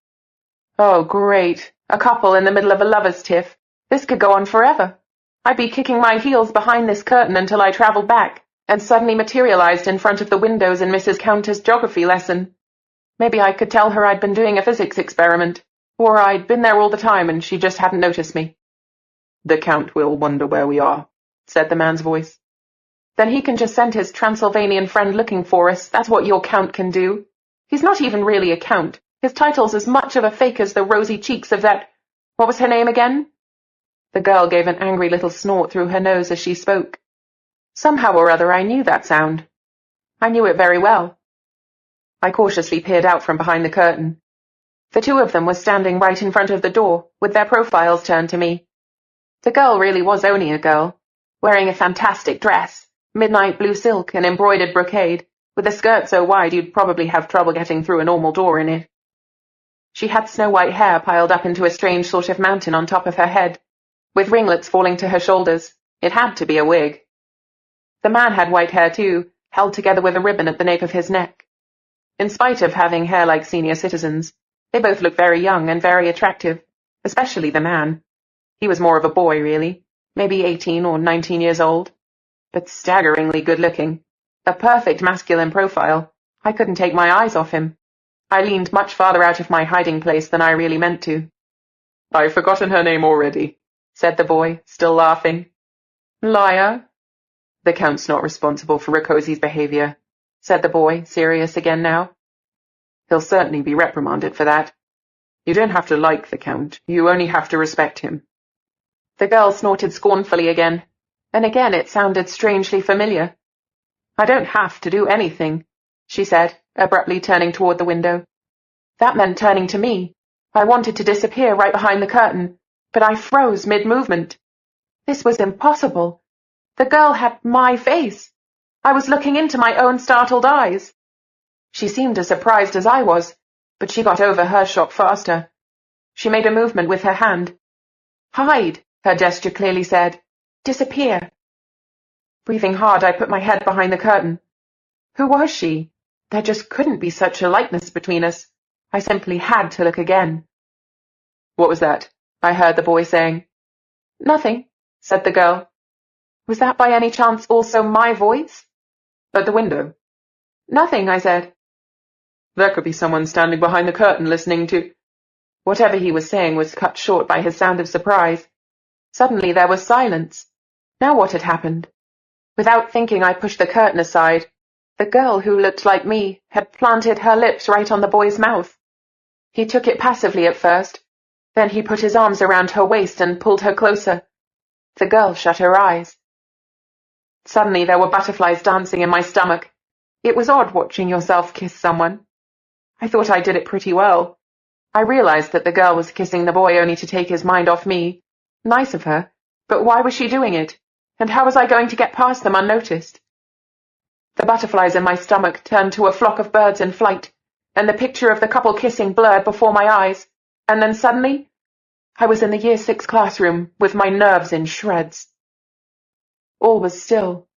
Oh, great. A couple in the middle of a lover's tiff. This could go on forever. I'd be kicking my heels behind this curtain until I travelled back, and suddenly materialized in front of the windows in Mrs. Counter's geography lesson. Maybe I could tell her I'd been doing a physics experiment, or I'd been there all the time and she just hadn't noticed me. "The Count will wonder where we are," said the man's voice. "Then he can just send his Transylvanian friend looking for us. That's what your Count can do. He's not even really a Count. His title's as much of a fake as the rosy cheeks of that— what was her name again?" The girl gave an angry little snort through her nose as she spoke. Somehow or other I knew that sound. I knew it very well. I cautiously peered out from behind the curtain. The two of them were standing right in front of the door, with their profiles turned to me. The girl really was only a girl, wearing a fantastic dress, midnight blue silk and embroidered brocade, with a skirt so wide you'd probably have trouble getting through a normal door in it. She had snow-white hair piled up into a strange sort of mountain on top of her head, with ringlets falling to her shoulders. It had to be a wig. The man had white hair too, held together with a ribbon at the nape of his neck. In spite of having hair like senior citizens, they both looked very young and very attractive, especially the man. He was more of a boy, really, maybe 18 or 19 years old, but staggeringly good-looking. A perfect masculine profile. I couldn't take my eyes off him. I leaned much farther out of my hiding place than I really meant to. "I've forgotten her name already," said the boy, still laughing. "Liar." "The Count's not responsible for Ricosi's behaviour," said the boy, serious again now. "He'll certainly be reprimanded for that. You don't have to like the Count, you only have to respect him." The girl snorted scornfully again, and again it sounded strangely familiar. "I don't have to do anything," she said, abruptly turning toward the window. That meant turning to me. I wanted to disappear right behind the curtain, but I froze mid-movement. This was impossible. The girl had my face. I was looking into my own startled eyes. She seemed as surprised as I was, but she got over her shock faster. She made a movement with her hand. "Hide," Her gesture clearly said, "Disappear." Breathing hard, I put my head behind the curtain. Who was she? There just couldn't be such a likeness between us. I simply had to look again. "What was that?" I heard the boy saying. "Nothing," said the girl. Was that by any chance also my voice? "At the window?" "Nothing," I said. "There could be someone standing behind the curtain listening to—" Whatever he was saying was cut short by his sound of surprise. Suddenly there was silence. Now what had happened? Without thinking, I pushed the curtain aside. The girl who looked like me had planted her lips right on the boy's mouth. He took it passively at first. Then he put his arms around her waist and pulled her closer. The girl shut her eyes. Suddenly there were butterflies dancing in my stomach. It was odd watching yourself kiss someone. I thought I did it pretty well. I realized that the girl was kissing the boy only to take his mind off me. Nice of her, but why was she doing it? And how was I going to get past them unnoticed? The butterflies in my stomach turned to a flock of birds in flight, and the picture of the couple kissing blurred before my eyes, and then suddenly, I was in the Year 6 classroom with my nerves in shreds. All was still.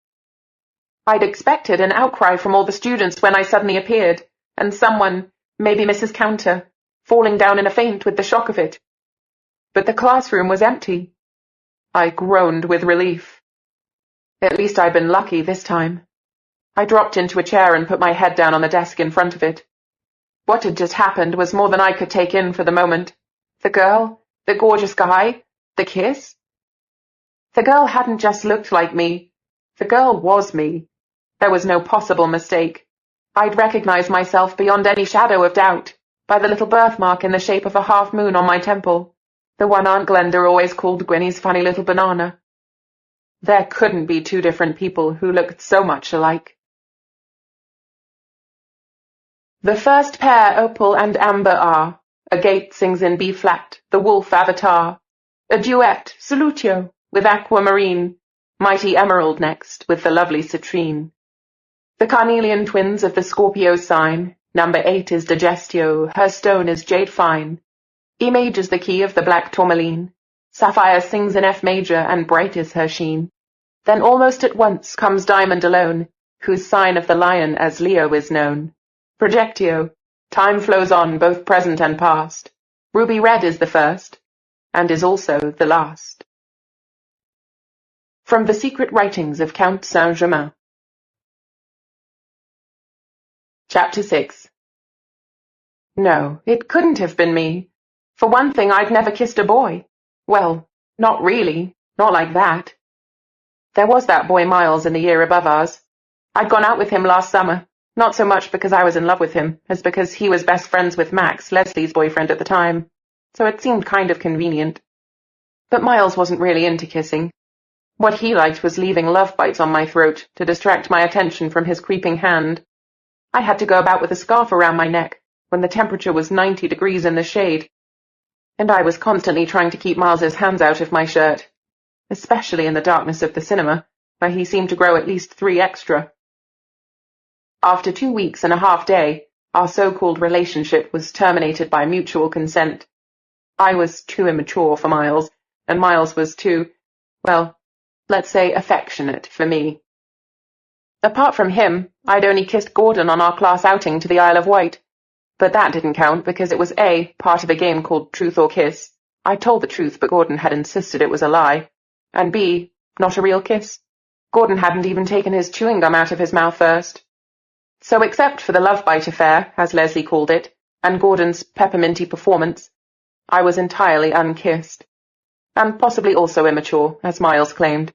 I'd expected an outcry from all the students when I suddenly appeared, and someone, maybe Mrs. Counter, falling down in a faint with the shock of it. But the classroom was empty. I groaned with relief. At least I'd been lucky this time. I dropped into a chair and put my head down on the desk in front of it. What had just happened was more than I could take in for the moment. The girl, the gorgeous guy, the kiss. The girl hadn't just looked like me. The girl was me. There was no possible mistake. I'd recognize myself beyond any shadow of doubt by the little birthmark in the shape of a half moon on my temple, the one Aunt Glenda always called Gwenny's funny little banana. There couldn't be two different people who looked so much alike. The first pair opal and amber are, Agate sings in B-flat, the wolf avatar, a duet, Salutio, with aquamarine, mighty emerald next, with the lovely citrine. The carnelian twins of the Scorpio sign, number 8 is Digestio, her stone is jade fine. E major is the key of the black tourmaline. Sapphire sings in F major, and bright is her sheen. Then almost at once comes Diamond alone, whose sign of the lion as Leo is known. Projectio, time flows on, both present and past. Ruby red is the first, and is also the last. From the Secret Writings of Count Saint-Germain. Chapter 6. No, it couldn't have been me. For one thing, I'd never kissed a boy. Well, not really, not like that. There was that boy Miles in the year above ours. I'd gone out with him last summer, not so much because I was in love with him, as because he was best friends with Max, Lesley's boyfriend at the time, so it seemed kind of convenient. But Miles wasn't really into kissing. What he liked was leaving love bites on my throat to distract my attention from his creeping hand. I had to go about with a scarf around my neck when the temperature was 90 degrees in the shade, and I was constantly trying to keep Miles's hands out of my shirt, especially in the darkness of the cinema, where he seemed to grow at least 3 extra. After 2 weeks and a half day, our so-called relationship was terminated by mutual consent. I was too immature for Miles, and Miles was too, well, let's say affectionate for me. Apart from him, I'd only kissed Gordon on our class outing to the Isle of Wight. But that didn't count because it was A, part of a game called Truth or Kiss. I told the truth, but Gordon had insisted it was a lie. And B, not a real kiss. Gordon hadn't even taken his chewing gum out of his mouth first. So except for the love bite affair, as Lesley called it, and Gordon's pepperminty performance, I was entirely unkissed. And possibly also immature, as Miles claimed.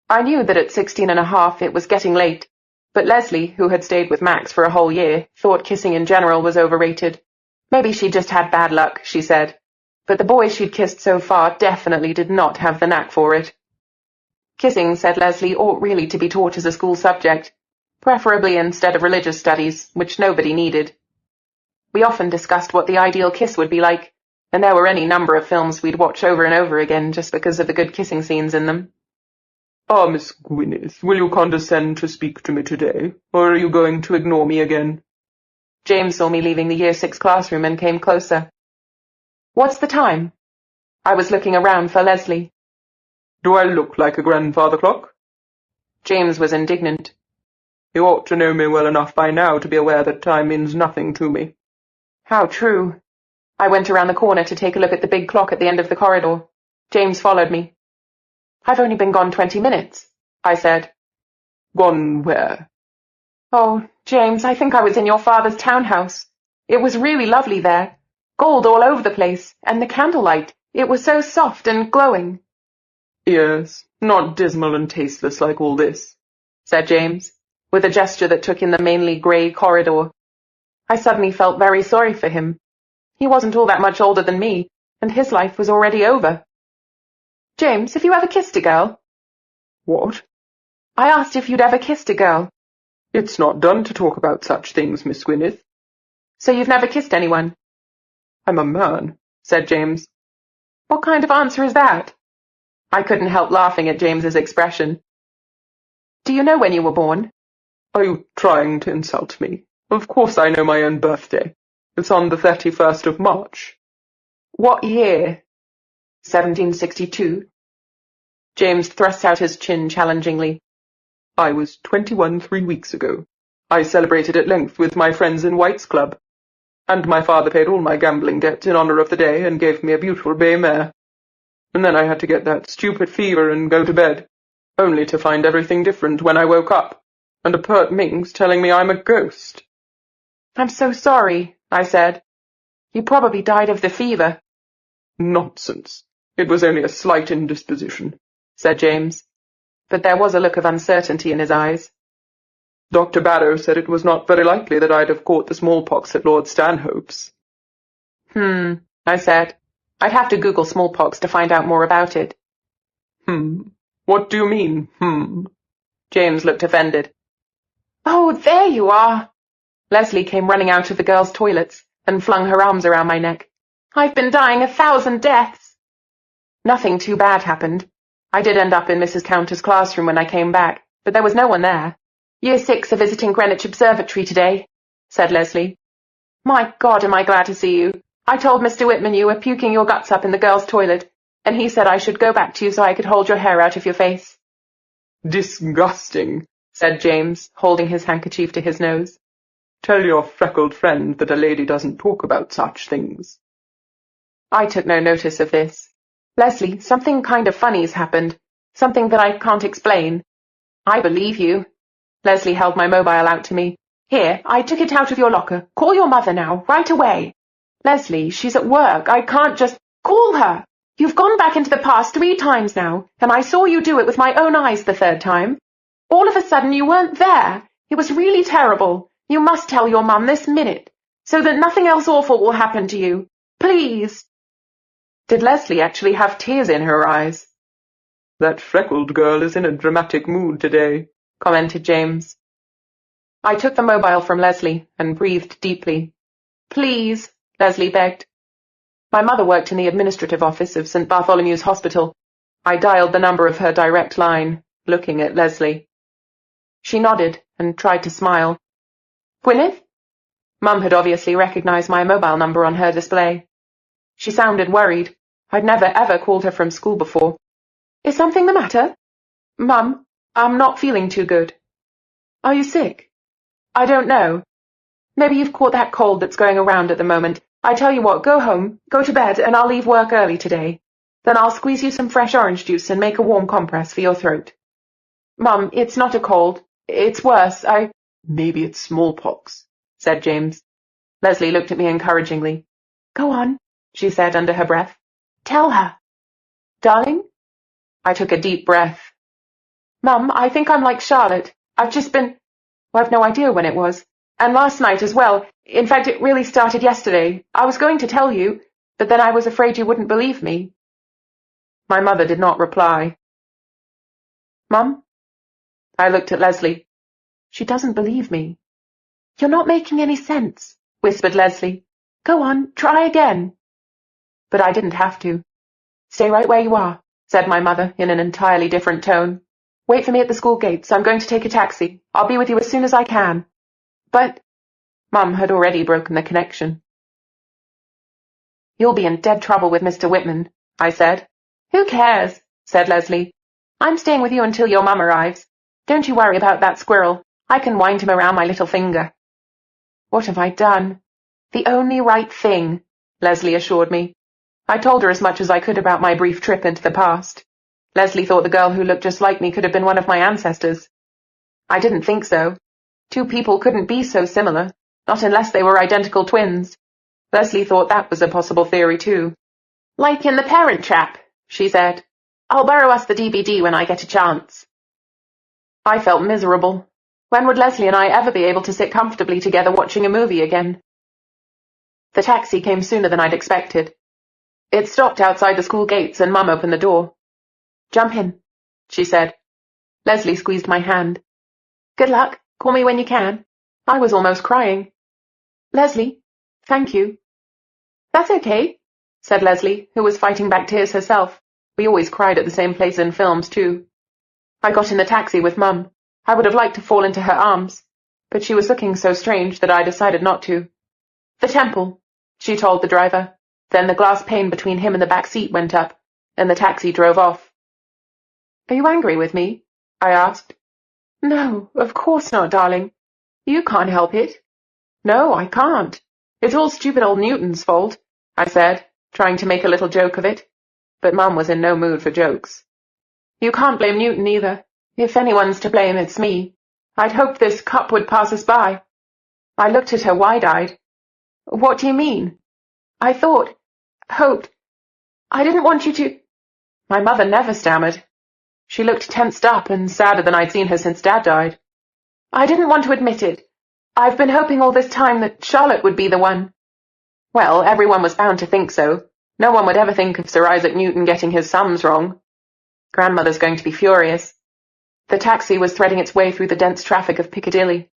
I knew that at 16 and a half it was getting late, but Lesley, who had stayed with Max for a whole year, thought kissing in general was overrated. Maybe she just had bad luck, she said, but the boys she'd kissed so far definitely did not have the knack for it. Kissing, said Lesley, ought really to be taught as a school subject, preferably instead of religious studies, which nobody needed. We often discussed what the ideal kiss would be like, and there were any number of films we'd watch over and over again just because of the good kissing scenes in them. "Ah, Miss Gwyneth, will you condescend to speak to me today, or are you going to ignore me again?" James saw me leaving the Year 6 classroom and came closer. "What's the time?" I was looking around for Lesley. Do I look like a grandfather clock? James was indignant. You ought to know me well enough by now to be aware that time means nothing to me. How true. I went around the corner to take a look at the big clock at the end of the corridor. James followed me. I've only been gone 20 minutes, I said. Gone where? Oh, James, I think I was in your father's townhouse. It was really lovely there. Gold all over the place, and the candlelight. It was so soft and glowing. Yes, not dismal and tasteless like all this, said James, with a gesture that took in the mainly grey corridor. I suddenly felt very sorry for him. He wasn't all that much older than me, and his life was already over. James, have you ever kissed a girl? What? I asked if you'd ever kissed a girl. It's not done to talk about such things, Miss Gwyneth. So you've never kissed anyone? I'm a man, said James. What kind of answer is that? I couldn't help laughing at James's expression. Do you know when you were born? Are you trying to insult me? Of course I know my own birthday. It's on the 31st of March. What year? 1762. James thrust out his chin challengingly. I was 21 3 weeks ago. I celebrated at length with my friends in White's Club. And my father paid all my gambling debts in honour of the day and gave me a beautiful bay mare. And then I had to get that stupid fever and go to bed, only to find everything different when I woke up, and a pert minx telling me I'm a ghost. I'm so sorry, I said. You probably died of the fever. Nonsense. It was only a slight indisposition, said James, but there was a look of uncertainty in his eyes. Dr. Barrow said it was not very likely that I'd have caught the smallpox at Lord Stanhope's. I said. I'd have to Google smallpox to find out more about it. What do you mean, James looked offended. Oh, there you are. Lesley came running out of the girls' toilets and flung her arms around my neck. I've been dying 1,000 deaths. Nothing too bad happened. I did end up in Mrs. Counter's classroom when I came back, but there was no one there. Year 6 are visiting Greenwich Observatory today, said Lesley. My God, am I glad to see you. I told Mr. Whitman you were puking your guts up in the girls' toilet, and he said I should go back to you so I could hold your hair out of your face. Disgusting, said James, holding his handkerchief to his nose. Tell your freckled friend that a lady doesn't talk about such things. I took no notice of this. Lesley, something kind of funny's happened. Something that I can't explain. I believe you. Lesley held my mobile out to me. Here, I took it out of your locker. Call your mother now, right away. Lesley, she's at work. I can't just... Call her! You've gone back into the past 3 times now, and I saw you do it with my own eyes the 3rd time. All of a sudden you weren't there. It was really terrible. You must tell your mum this minute, so that nothing else awful will happen to you. Please. Did Lesley actually have tears in her eyes? That freckled girl is in a dramatic mood today, commented James. I took the mobile from Lesley and breathed deeply. Please, Lesley begged. My mother worked in the administrative office of St. Bartholomew's Hospital. I dialed the number of her direct line, looking at Lesley. She nodded and tried to smile. Gwyneth? Mum had obviously recognized my mobile number on her display. She sounded worried. I'd never ever called her from school before. Is something the matter? Mum, I'm not feeling too good. Are you sick? I don't know. Maybe you've caught that cold that's going around at the moment. I tell you what, go home, go to bed, and I'll leave work early today. Then I'll squeeze you some fresh orange juice and make a warm compress for your throat. Mum, it's not a cold. It's worse. Maybe it's smallpox, said James. Lesley looked at me encouragingly. Go on, she said under her breath. Tell her. Darling? I took a deep breath. Mum, I think I'm like Charlotte. I've just been... I've no idea when it was. And last night as well. In fact, it really started yesterday. I was going to tell you, but then I was afraid you wouldn't believe me. My mother did not reply. Mum? I looked at Lesley. She doesn't believe me. You're not making any sense, whispered Lesley. Go on, try again. But I didn't have to. Stay right where you are, said my mother in an entirely different tone. Wait for me at the school gates. I'm going to take a taxi. I'll be with you as soon as I can. But... Mum had already broken the connection. You'll be in dead trouble with Mr. Whitman, I said. Who cares? said Lesley. "I'm staying with you until your mum arrives. Don't you worry about that squirrel. I can wind him around my little finger." What have I done? The only right thing, Lesley assured me. I told her as much as I could about my brief trip into the past. Lesley thought the girl who looked just like me could have been one of my ancestors. I didn't think so. Two people couldn't be so similar, not unless they were identical twins. Lesley thought that was a possible theory too. "Like in The Parent Trap," she said. "I'll borrow us the DVD when I get a chance." I felt miserable. When would Lesley and I ever be able to sit comfortably together watching a movie again? The taxi came sooner than I'd expected. It stopped outside the school gates and Mum opened the door. "Jump in," she said. Lesley squeezed my hand. "Good luck. Call me when you can." I was almost crying. "Lesley, thank you." "That's okay," said Lesley, who was fighting back tears herself. We always cried at the same place in films, too. I got in the taxi with Mum. I would have liked to fall into her arms, but she was looking so strange that I decided not to. "The temple," she told the driver. Then the glass pane between him and the back seat went up, and the taxi drove off. "Are you angry with me?" I asked. "No, of course not, darling. You can't help it." "No, I can't. It's all stupid old Newton's fault," I said, trying to make a little joke of it. But Mum was in no mood for jokes. "You can't blame Newton either. If anyone's to blame, it's me. I'd hoped this cup would pass us by." I looked at her wide-eyed. "What do you mean?" "I hoped. I didn't want you to—" My mother never stammered. She looked tensed up and sadder than I'd seen her since Dad died. "I didn't want to admit it. I've been hoping all this time that Charlotte would be the one." Well, everyone was bound to think so. No one would ever think of Sir Isaac Newton getting his sums wrong. Grandmother's going to be furious. The taxi was threading its way through the dense traffic of Piccadilly.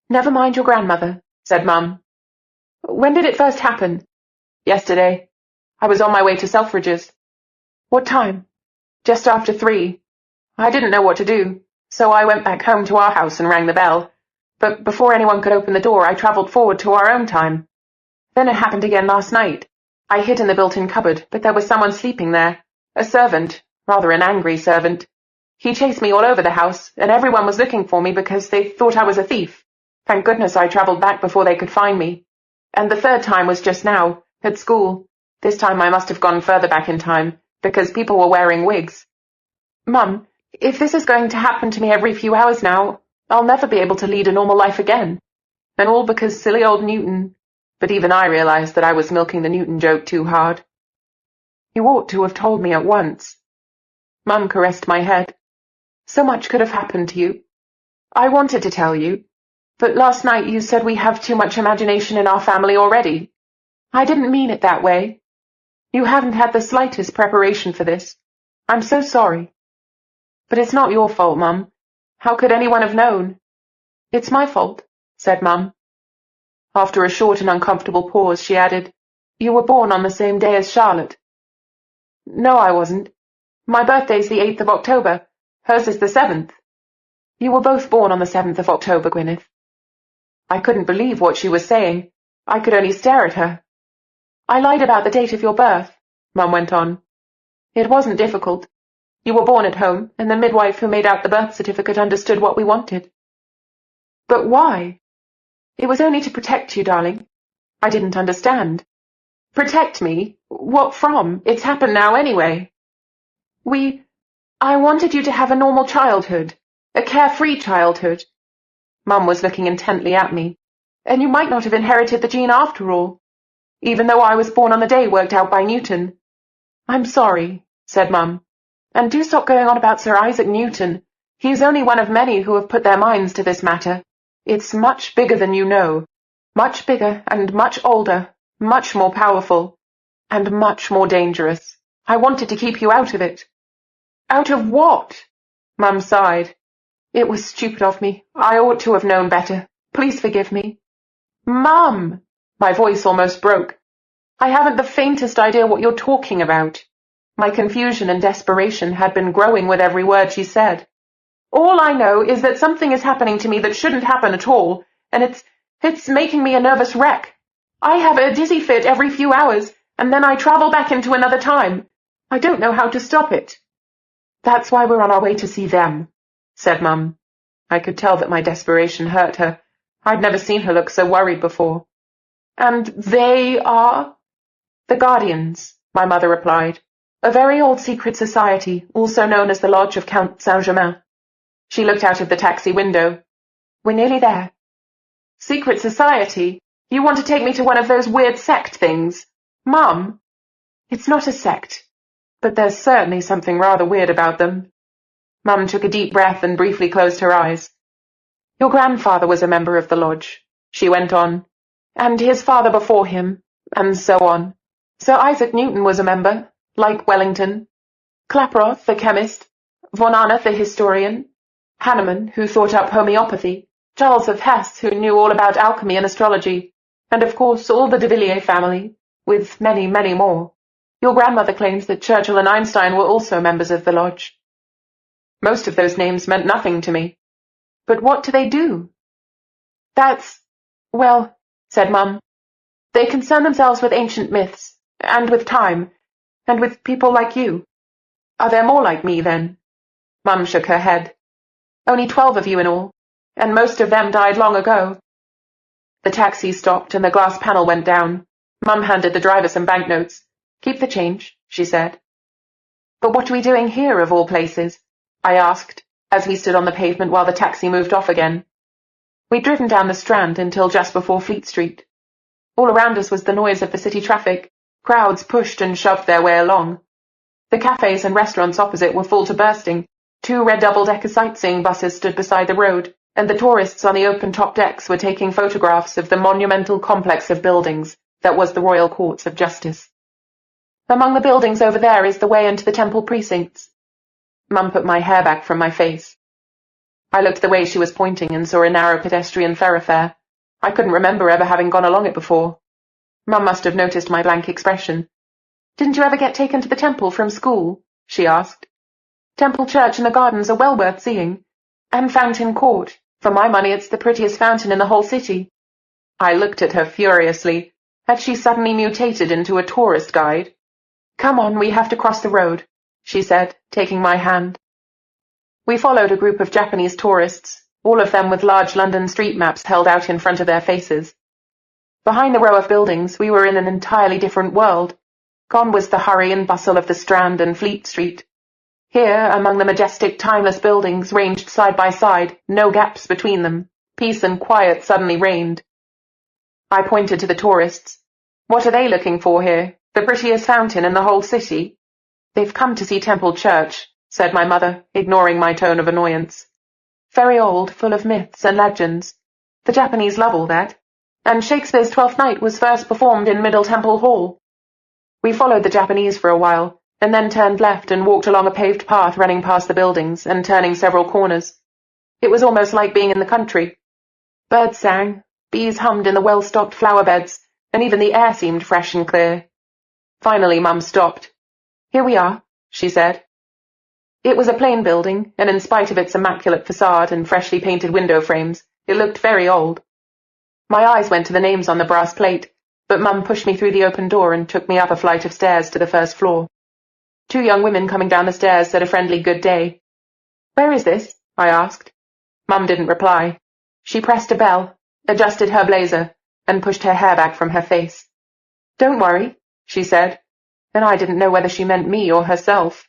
"Never mind your grandmother," said Mum. "When did it first happen?" "Yesterday. I was on my way to Selfridge's." "What time?" "Just after 3. I didn't know what to do, so I went back home to our house and rang the bell. But before anyone could open the door, I travelled forward to our own time. Then it happened again last night. I hid in the built-in cupboard, but there was someone sleeping there. A servant, rather an angry servant. He chased me all over the house, and everyone was looking for me because they thought I was a thief. Thank goodness I travelled back before they could find me. And the third time was just now, at school. This time I must have gone further back in time, because people were wearing wigs. Mum, if this is going to happen to me every few hours now, I'll never be able to lead a normal life again. And all because silly old Newton." But even I realized that I was milking the Newton joke too hard. "You ought to have told me at once." Mum caressed my head. "So much could have happened to you. I wanted to tell you, but last night you said we have too much imagination in our family already. I didn't mean it that way. You haven't had the slightest preparation for this. I'm so sorry." "But it's not your fault, Mum. How could anyone have known?" "It's my fault," said Mum. After a short and uncomfortable pause, she added, "You were born on the same day as Charlotte." "No, I wasn't. My birthday's the 8th of October. Hers is the 7th. You were both born on the 7th of October, Gwyneth." I couldn't believe what she was saying. I could only stare at her. "I lied about the date of your birth," Mum went on. "It wasn't difficult. You were born at home, and the midwife who made out the birth certificate understood what we wanted." "But why?" "It was only to protect you, darling." I didn't understand. "Protect me? What from? It's happened now anyway." I wanted you to have a normal childhood, a carefree childhood." Mum was looking intently at me. "And you might not have inherited the gene after all, even though I was born on the day worked out by Newton." "I'm sorry," said Mum. "And do stop going on about Sir Isaac Newton. He's only one of many who have put their minds to this matter. It's much bigger than you know. Much bigger and much older, much more powerful, and much more dangerous. I wanted to keep you out of it." "Out of what?" Mum sighed. "It was stupid of me. I ought to have known better. Please forgive me." "Mum!" My voice almost broke. "I haven't the faintest idea what you're talking about." My confusion and desperation had been growing with every word she said. "All I know is that something is happening to me that shouldn't happen at all, and it's making me a nervous wreck. I have a dizzy fit every few hours, and then I travel back into another time. I don't know how to stop it." That's why we're on our way to see them, said Mum. I could tell that my desperation hurt her. I'd never seen her look so worried before. And they are? The Guardians, my mother replied. A very old secret society, also known as the Lodge of Count Saint-Germain. She looked out of the taxi window. We're nearly there. Secret society? You want to take me to one of those weird sect things? Mum? It's not a sect, but there's certainly something rather weird about them. Mum took a deep breath and briefly closed her eyes. Your grandfather was a member of the lodge, she went on, and his father before him, and so on. Sir Isaac Newton was a member, like Wellington. Klaproth, the chemist. Von Arneth, the historian. Hahnemann, who thought up homeopathy. Charles of Hesse, who knew all about alchemy and astrology. And of course all the de Villiers family, with many, many more. Your grandmother claims that Churchill and Einstein were also members of the lodge. Most of those names meant nothing to me. But what do they do? Well, said Mum, they concern themselves with ancient myths, and with time, and with people like you. Are there more like me, then? Mum shook her head. Only 12 of you in all, and most of them died long ago. The taxi stopped and the glass panel went down. Mum handed the driver some banknotes. Keep the change, she said. But what are we doing here, of all places? I asked, as we stood on the pavement while the taxi moved off again. We'd driven down the Strand until just before Fleet Street. All around us was the noise of the city traffic. Crowds pushed and shoved their way along. The cafes and restaurants opposite were full to bursting. 2 red double-decker sightseeing buses stood beside the road, and the tourists on the open-top decks were taking photographs of the monumental complex of buildings that was the Royal Courts of Justice. Among the buildings over there is the way into the temple precincts. Mum put my hair back from my face. I looked the way she was pointing and saw a narrow pedestrian thoroughfare. I couldn't remember ever having gone along it before. Mum must have noticed my blank expression. Didn't you ever get taken to the temple from school? She asked. Temple Church and the gardens are well worth seeing. And Fountain Court. For my money, it's the prettiest fountain in the whole city. I looked at her furiously. Had she suddenly mutated into a tourist guide? Come on, we have to cross the road, she said, taking my hand. We followed a group of Japanese tourists, all of them with large London street maps held out in front of their faces. Behind the row of buildings, we were in an entirely different world. Gone was the hurry and bustle of the Strand and Fleet Street. Here, among the majestic, timeless buildings ranged side by side, no gaps between them, peace and quiet suddenly reigned. I pointed to the tourists. What are they looking for here? The prettiest fountain in the whole city? They've come to see Temple Church, said my mother, ignoring my tone of annoyance. Very old, full of myths and legends. The Japanese love all that. And Shakespeare's Twelfth Night was first performed in Middle Temple Hall. We followed the Japanese for a while, and then turned left and walked along a paved path running past the buildings and turning several corners. It was almost like being in the country. Birds sang, bees hummed in the well-stocked flower beds, and even the air seemed fresh and clear. Finally, Mum stopped. Here we are, she said. It was a plain building, and in spite of its immaculate facade and freshly painted window frames, it looked very old. My eyes went to the names on the brass plate, but Mum pushed me through the open door and took me up a flight of stairs to the first floor. 2 young women coming down the stairs said a friendly good day. Where is this? I asked. Mum didn't reply. She pressed a bell, adjusted her blazer, and pushed her hair back from her face. Don't worry, she said, and I didn't know whether she meant me or herself.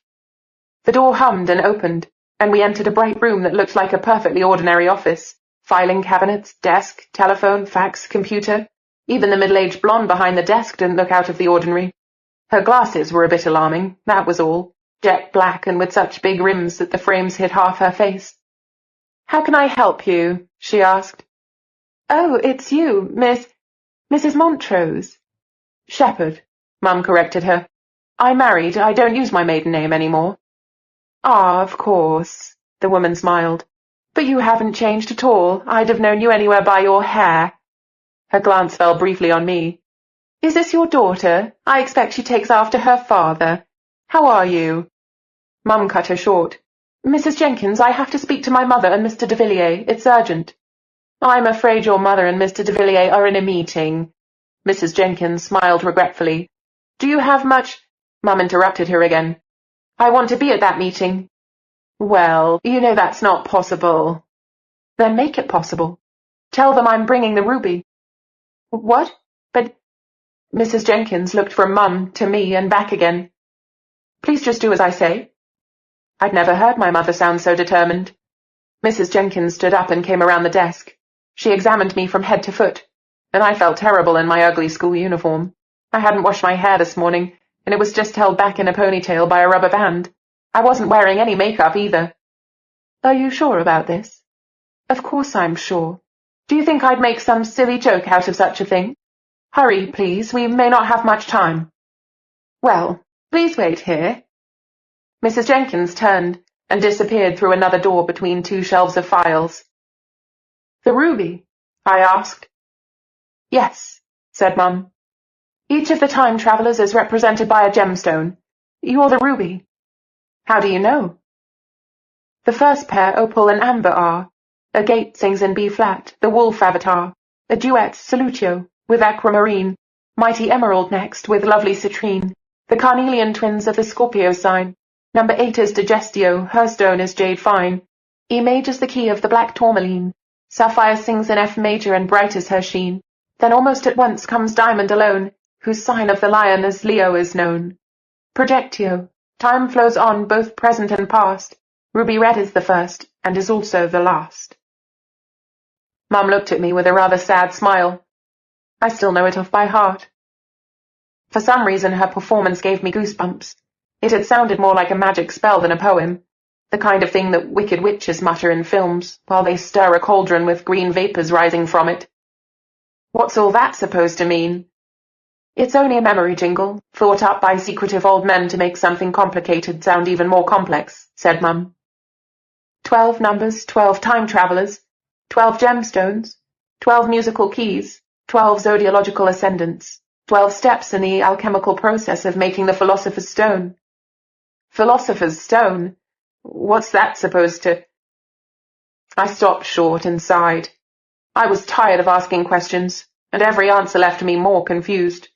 The door hummed and opened, and we entered a bright room that looked like a perfectly ordinary office. Filing cabinets, desk, telephone, fax, computer. Even the middle-aged blonde behind the desk didn't look out of the ordinary. Her glasses were a bit alarming, that was all. Jet black and with such big rims that the frames hid half her face. How can I help you? She asked. Oh, it's you, Mrs. Montrose. Shepherd, Mum corrected her. I'm married, I don't use my maiden name anymore. Ah, of course, the woman smiled. But you haven't changed at all. I'd have known you anywhere by your hair. Her glance fell briefly on me. Is this your daughter? I expect she takes after her father. How are you? Mum cut her short. Mrs. Jenkins, I have to speak to my mother and Mr. de Villiers. It's urgent. I'm afraid your mother and Mr. de Villiers are in a meeting. Mrs. Jenkins smiled regretfully. Do you have much— Mum interrupted her again. I want to be at that meeting. Well, you know that's not possible. Then make it possible. Tell them I'm bringing the ruby. What? But Mrs. Jenkins looked from Mum to me and back again. Please just do as I say. I'd never heard my mother sound so determined. Mrs. Jenkins stood up and came around the desk. She examined me from head to foot, and I felt terrible in my ugly school uniform. I hadn't washed my hair this morning, and it was just held back in a ponytail by a rubber band. I wasn't wearing any makeup either. Are you sure about this? Of course I'm sure. Do you think I'd make some silly joke out of such a thing? Hurry, please, we may not have much time. Well, please wait here. Mrs. Jenkins turned and disappeared through another door between two shelves of files. The ruby? I asked. Yes, said Mum. Each of the time travelers is represented by a gemstone. You're the ruby. How do you know? The first pair, opal and amber, are. A gate sings in B-flat, the wolf avatar. A duet, salutio, with aquamarine. Mighty emerald next, with lovely citrine. The carnelian twins of the Scorpio sign. Number 8 is digestio, her stone is jade fine. E major's the key of the black tourmaline. Sapphire sings in F major and bright is her sheen. Then almost at once comes diamond alone, whose sign of the lion as Leo is known. Projectio, time flows on both present and past. Ruby red is the first, and is also the last. Mum looked at me with a rather sad smile. I still know it off by heart. For some reason her performance gave me goosebumps. It had sounded more like a magic spell than a poem, the kind of thing that wicked witches mutter in films, while they stir a cauldron with green vapours rising from it. What's all that supposed to mean? It's only a memory jingle, thought up by secretive old men to make something complicated sound even more complex, said Mum. 12 numbers, 12 time travellers, 12 gemstones, 12 musical keys, 12 zodiological ascendants, 12 steps in the alchemical process of making the Philosopher's Stone. Philosopher's Stone? What's that supposed to... I stopped short and sighed. I was tired of asking questions, and every answer left me more confused.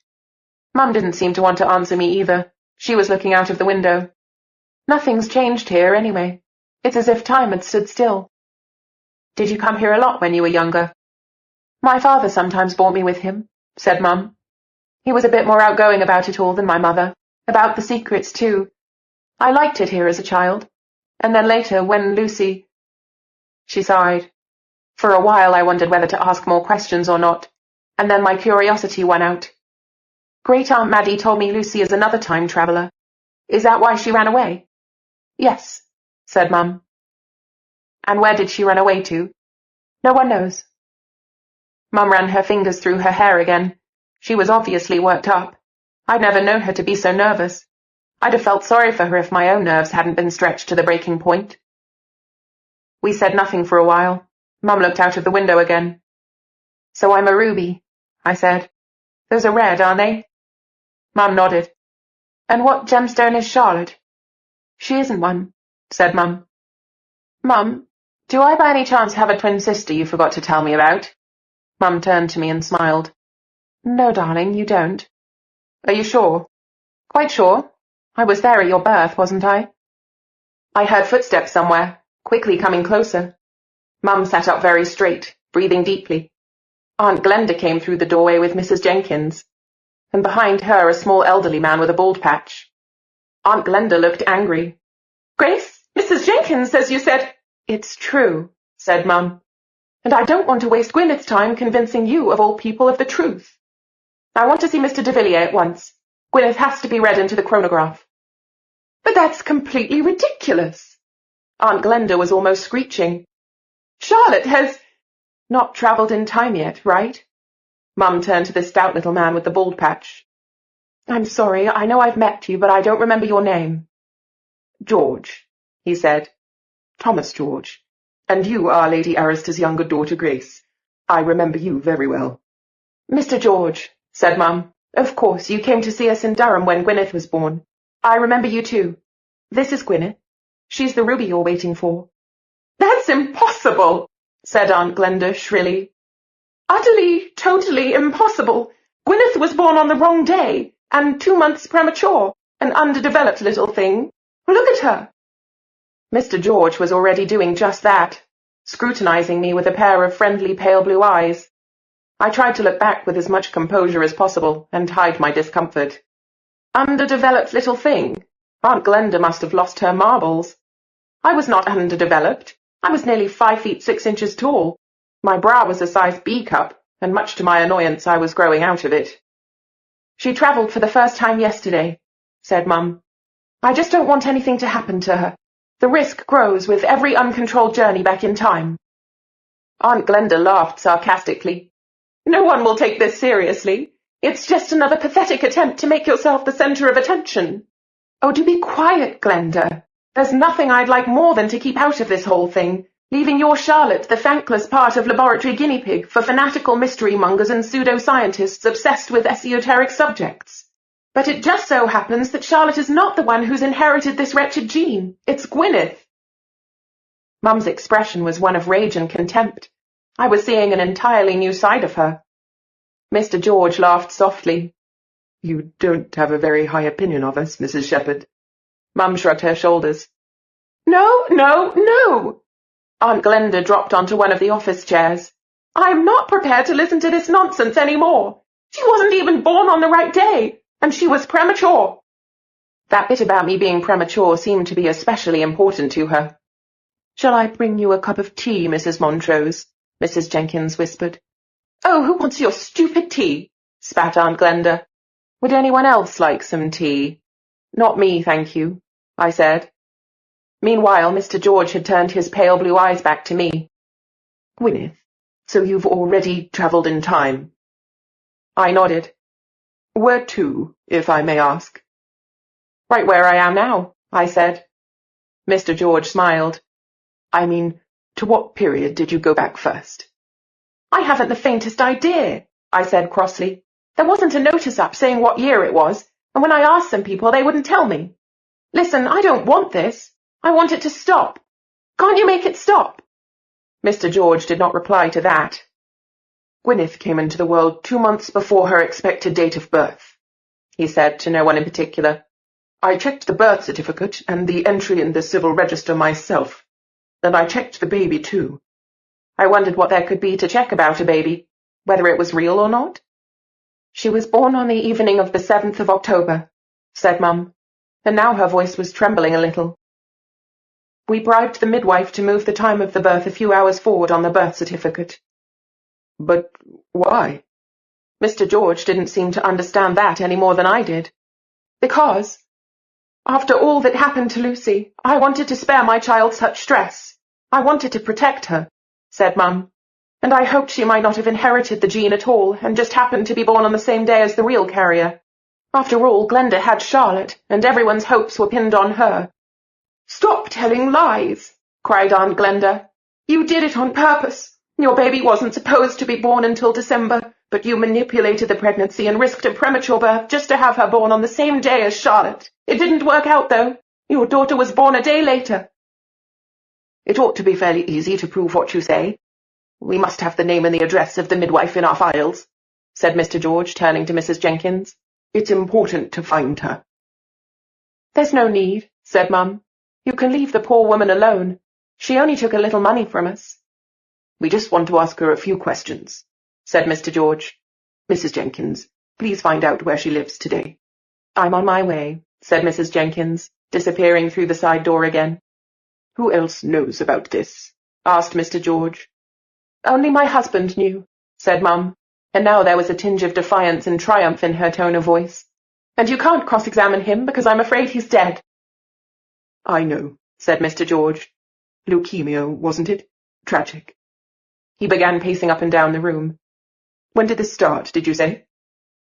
Mum didn't seem to want to answer me either. She was looking out of the window. Nothing's changed here anyway. It's as if time had stood still. Did you come here a lot when you were younger? My father sometimes brought me with him, said Mum. He was a bit more outgoing about it all than my mother, about the secrets too. I liked it here as a child, and then later when Lucy... She sighed. For a while I wondered whether to ask more questions or not, and then my curiosity won out. Great-Aunt Maddie told me Lucy is another time traveller. Is that why she ran away? Yes, said Mum. And where did she run away to? No one knows. Mum ran her fingers through her hair again. She was obviously worked up. I'd never known her to be so nervous. I'd have felt sorry for her if my own nerves hadn't been stretched to the breaking point. We said nothing for a while. Mum looked out of the window again. So I'm a ruby, I said. Those are red, aren't they? Mum nodded. And what gemstone is Charlotte? She isn't one, said Mum. Mum, do I by any chance have a twin sister you forgot to tell me about? Mum turned to me and smiled. No, darling, you don't. Are you sure? Quite sure. I was there at your birth, wasn't I? I heard footsteps somewhere, quickly coming closer. Mum sat up very straight, breathing deeply. Aunt Glenda came through the doorway with Mrs. Jenkins, and behind her a small elderly man with a bald patch. Aunt Glenda looked angry. Grace, Mrs. Jenkins says you said... It's true, said Mum, and I don't want to waste Gwyneth's time convincing you, of all people, of the truth. I want to see Mr. de Villiers at once. Gwyneth has to be read into the chronograph. But that's completely ridiculous. Aunt Glenda was almost screeching. Charlotte has not travelled in time yet, right? Mum turned to the stout little man with the bald patch. I'm sorry, I know I've met you, but I don't remember your name. George, he said. Thomas George. And you are Lady Arista's younger daughter, Grace. I remember you very well. Mr. George, said Mum. Of course, you came to see us in Durham when Gwyneth was born. I remember you too. This is Gwyneth. She's the ruby you're waiting for. That's impossible, said Aunt Glenda shrilly. Utterly, totally impossible. Gwyneth was born on the wrong day, and 2 months premature, an underdeveloped little thing. Look at her. Mr. George was already doing just that, scrutinizing me with a pair of friendly pale blue eyes. I tried to look back with as much composure as possible and hide my discomfort. Underdeveloped little thing. Aunt Glenda must have lost her marbles. I was not underdeveloped. I was nearly 5 feet 6 inches tall. My bra was a size B cup, and much to my annoyance I was growing out of it. She travelled for the first time yesterday, said Mum. I just don't want anything to happen to her. The risk grows with every uncontrolled journey back in time. Aunt Glenda laughed sarcastically. No one will take this seriously. It's just another pathetic attempt to make yourself the centre of attention. Oh, do be quiet, Glenda. There's nothing I'd like more than to keep out of this whole thing, leaving your Charlotte the thankless part of laboratory guinea pig for fanatical mystery mongers and pseudo-scientists obsessed with esoteric subjects. But it just so happens that Charlotte is not the one who's inherited this wretched gene. It's Gwyneth. Mum's expression was one of rage and contempt. I was seeing an entirely new side of her. Mr. George laughed softly. You don't have a very high opinion of us, Mrs. Shepherd. Mum shrugged her shoulders. No, no, no! Aunt Glenda dropped onto one of the office chairs. I'm not prepared to listen to this nonsense any more. She wasn't even born on the right day, and she was premature. That bit about me being premature seemed to be especially important to her. Shall I bring you a cup of tea, Mrs. Montrose? Mrs. Jenkins whispered. Oh, who wants your stupid tea? Spat Aunt Glenda. Would anyone else like some tea? Not me, thank you, I said. Meanwhile, Mr. George had turned his pale blue eyes back to me. Gwyneth, so you've already travelled in time? I nodded. Where to, if I may ask? Right where I am now, I said. Mr. George smiled. I mean, to what period did you go back first? I haven't the faintest idea, I said crossly. There wasn't a notice up saying what year it was, and when I asked some people they wouldn't tell me. Listen, I don't want this. I want it to stop. Can't you make it stop? Mr. George did not reply to that. Gwyneth came into the world 2 months before her expected date of birth, he said to no one in particular. I checked the birth certificate and the entry in the civil register myself, and I checked the baby too. I wondered what there could be to check about a baby, whether it was real or not. She was born on the evening of the 7th of October, said Mum, and now her voice was trembling a little. We bribed the midwife to move the time of the birth a few hours forward on the birth certificate. But why? Mr. George didn't seem to understand that any more than I did. Because, after all that happened to Lucy, I wanted to spare my child such stress. I wanted to protect her, said Mum, and I hoped she might not have inherited the gene at all and just happened to be born on the same day as the real carrier. After all, Glenda had Charlotte, and everyone's hopes were pinned on her. Stop telling lies, cried Aunt Glenda. You did it on purpose. Your baby wasn't supposed to be born until December, but you manipulated the pregnancy and risked a premature birth just to have her born on the same day as Charlotte. It didn't work out, though. Your daughter was born a day later. It ought to be fairly easy to prove what you say. We must have the name and the address of the midwife in our files, said Mr. George, turning to Mrs. Jenkins. It's important to find her. There's no need, said Mum. You can leave the poor woman alone. She only took a little money from us. We just want to ask her a few questions, said Mr. George. Mrs. Jenkins, please find out where she lives today. I'm on my way, said Mrs. Jenkins, disappearing through the side door again. Who else knows about this? Asked Mr. George. Only my husband knew, said Mum, and now there was a tinge of defiance and triumph in her tone of voice. And you can't cross-examine him because I'm afraid he's dead. I know, said Mr. George. Leukemia, wasn't it? Tragic. He began pacing up and down the room. When did this start, did you say?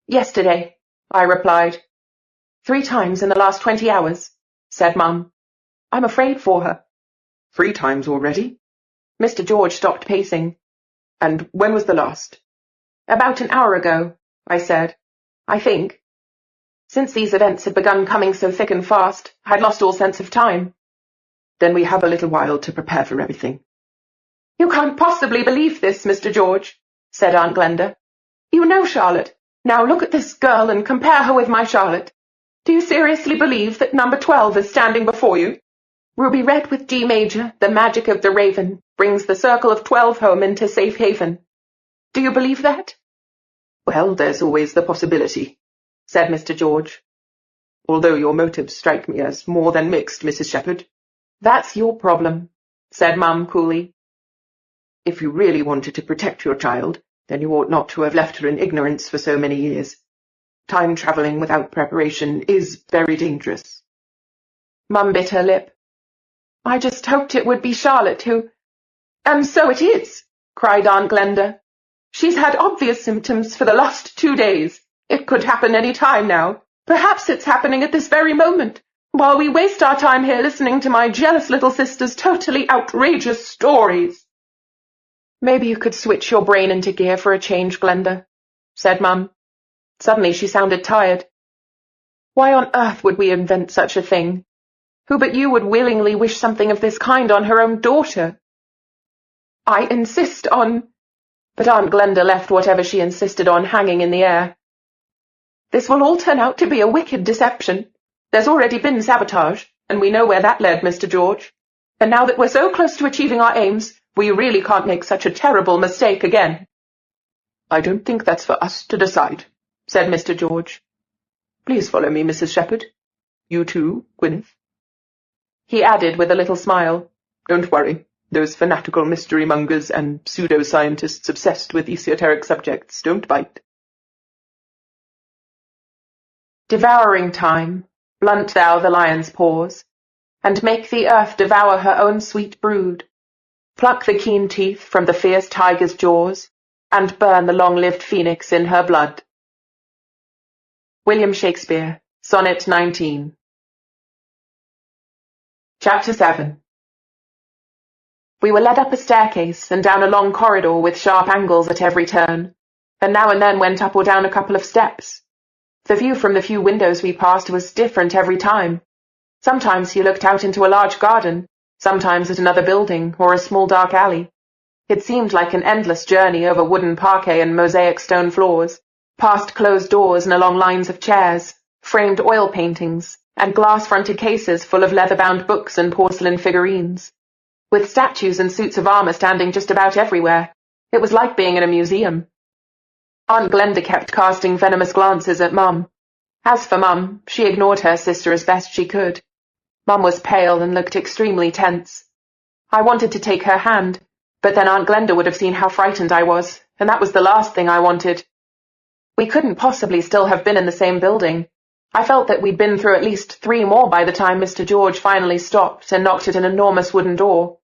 Yesterday, I replied. 3 times in the last 20 hours, said Mum. I'm afraid for her. 3 times already? Mr. George stopped pacing. And when was the last? About an hour ago, I said. I think. Since these events had begun coming so thick and fast, I'd lost all sense of time. Then we have a little while to prepare for everything. You can't possibly believe this, Mr. George, said Aunt Glenda. You know Charlotte. Now look at this girl and compare her with my Charlotte. Do you seriously believe that number 12 is standing before you? Ruby red with D major, the magic of the raven, brings the circle of 12 home into safe haven. Do you believe that? Well, there's always the possibility, said Mr. George. Although your motives strike me as more than mixed, Mrs. Shepherd. That's your problem, said Mum coolly. If you really wanted to protect your child, then you ought not to have left her in ignorance for so many years. Time-travelling without preparation is very dangerous. Mum bit her lip. I just hoped it would be Charlotte who— And so it is, cried Aunt Glenda. She's had obvious symptoms for the last 2 days. It could happen any time now. Perhaps it's happening at this very moment, while we waste our time here listening to my jealous little sister's totally outrageous stories. Maybe you could switch your brain into gear for a change, Glenda, said Mum. Suddenly she sounded tired. Why on earth would we invent such a thing? Who but you would willingly wish something of this kind on her own daughter? I insist on— But Aunt Glenda left whatever she insisted on hanging in the air. This will all turn out to be a wicked deception. There's already been sabotage, and we know where that led, Mr. George. And now that we're so close to achieving our aims, we really can't make such a terrible mistake again. I don't think that's for us to decide, said Mr. George. Please follow me, Mrs. Shepherd. You too, Gwyneth. He added with a little smile. Don't worry. Those fanatical mystery-mongers and pseudo-scientists obsessed with esoteric subjects don't bite. Devouring time, blunt thou the lion's paws, and make the earth devour her own sweet brood. Pluck the keen teeth from the fierce tiger's jaws, and burn the long-lived phoenix in her blood. William Shakespeare, Sonnet 19. Chapter 7. We were led up a staircase and down a long corridor with sharp angles at every turn, and now and then went up or down a couple of steps. The view from the few windows we passed was different every time. Sometimes you looked out into a large garden, sometimes at another building or a small dark alley. It seemed like an endless journey over wooden parquet and mosaic stone floors, past closed doors and along lines of chairs, framed oil paintings, and glass-fronted cases full of leather-bound books and porcelain figurines. With statues and suits of armour standing just about everywhere, it was like being in a museum. Aunt Glenda kept casting venomous glances at Mum. As for Mum, she ignored her sister as best she could. Mum was pale and looked extremely tense. I wanted to take her hand, but then Aunt Glenda would have seen how frightened I was, and that was the last thing I wanted. We couldn't possibly still have been in the same building. I felt that we'd been through at least 3 more by the time Mr. George finally stopped and knocked at an enormous wooden door.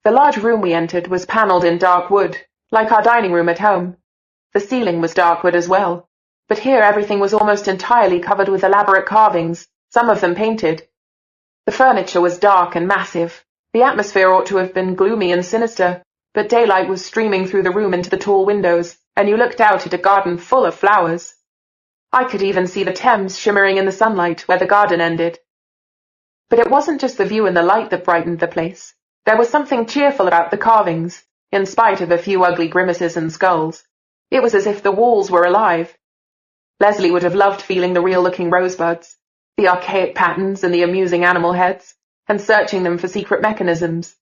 The large room we entered was panelled in dark wood, like our dining room at home. The ceiling was dark wood as well, but here everything was almost entirely covered with elaborate carvings, some of them painted. The furniture was dark and massive. The atmosphere ought to have been gloomy and sinister, but daylight was streaming through the room into the tall windows, and you looked out at a garden full of flowers. I could even see the Thames shimmering in the sunlight where the garden ended. But it wasn't just the view and the light that brightened the place. There was something cheerful about the carvings, in spite of a few ugly grimaces and skulls. It was as if the walls were alive. Lesley would have loved feeling the real-looking rosebuds, the archaic patterns and the amusing animal heads, and searching them for secret mechanisms.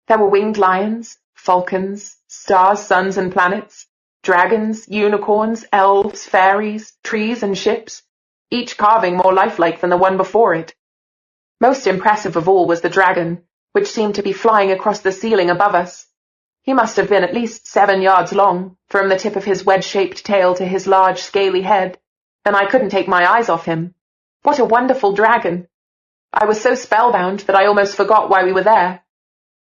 There were winged lions, falcons, stars, suns and planets, dragons, unicorns, elves, fairies, trees and ships, each carving more lifelike than the one before it. Most impressive of all was the dragon, which seemed to be flying across the ceiling above us. He must have been at least 7 yards long, from the tip of his wedge-shaped tail to his large, scaly head, and I couldn't take my eyes off him. What a wonderful dragon! I was so spellbound that I almost forgot why we were there,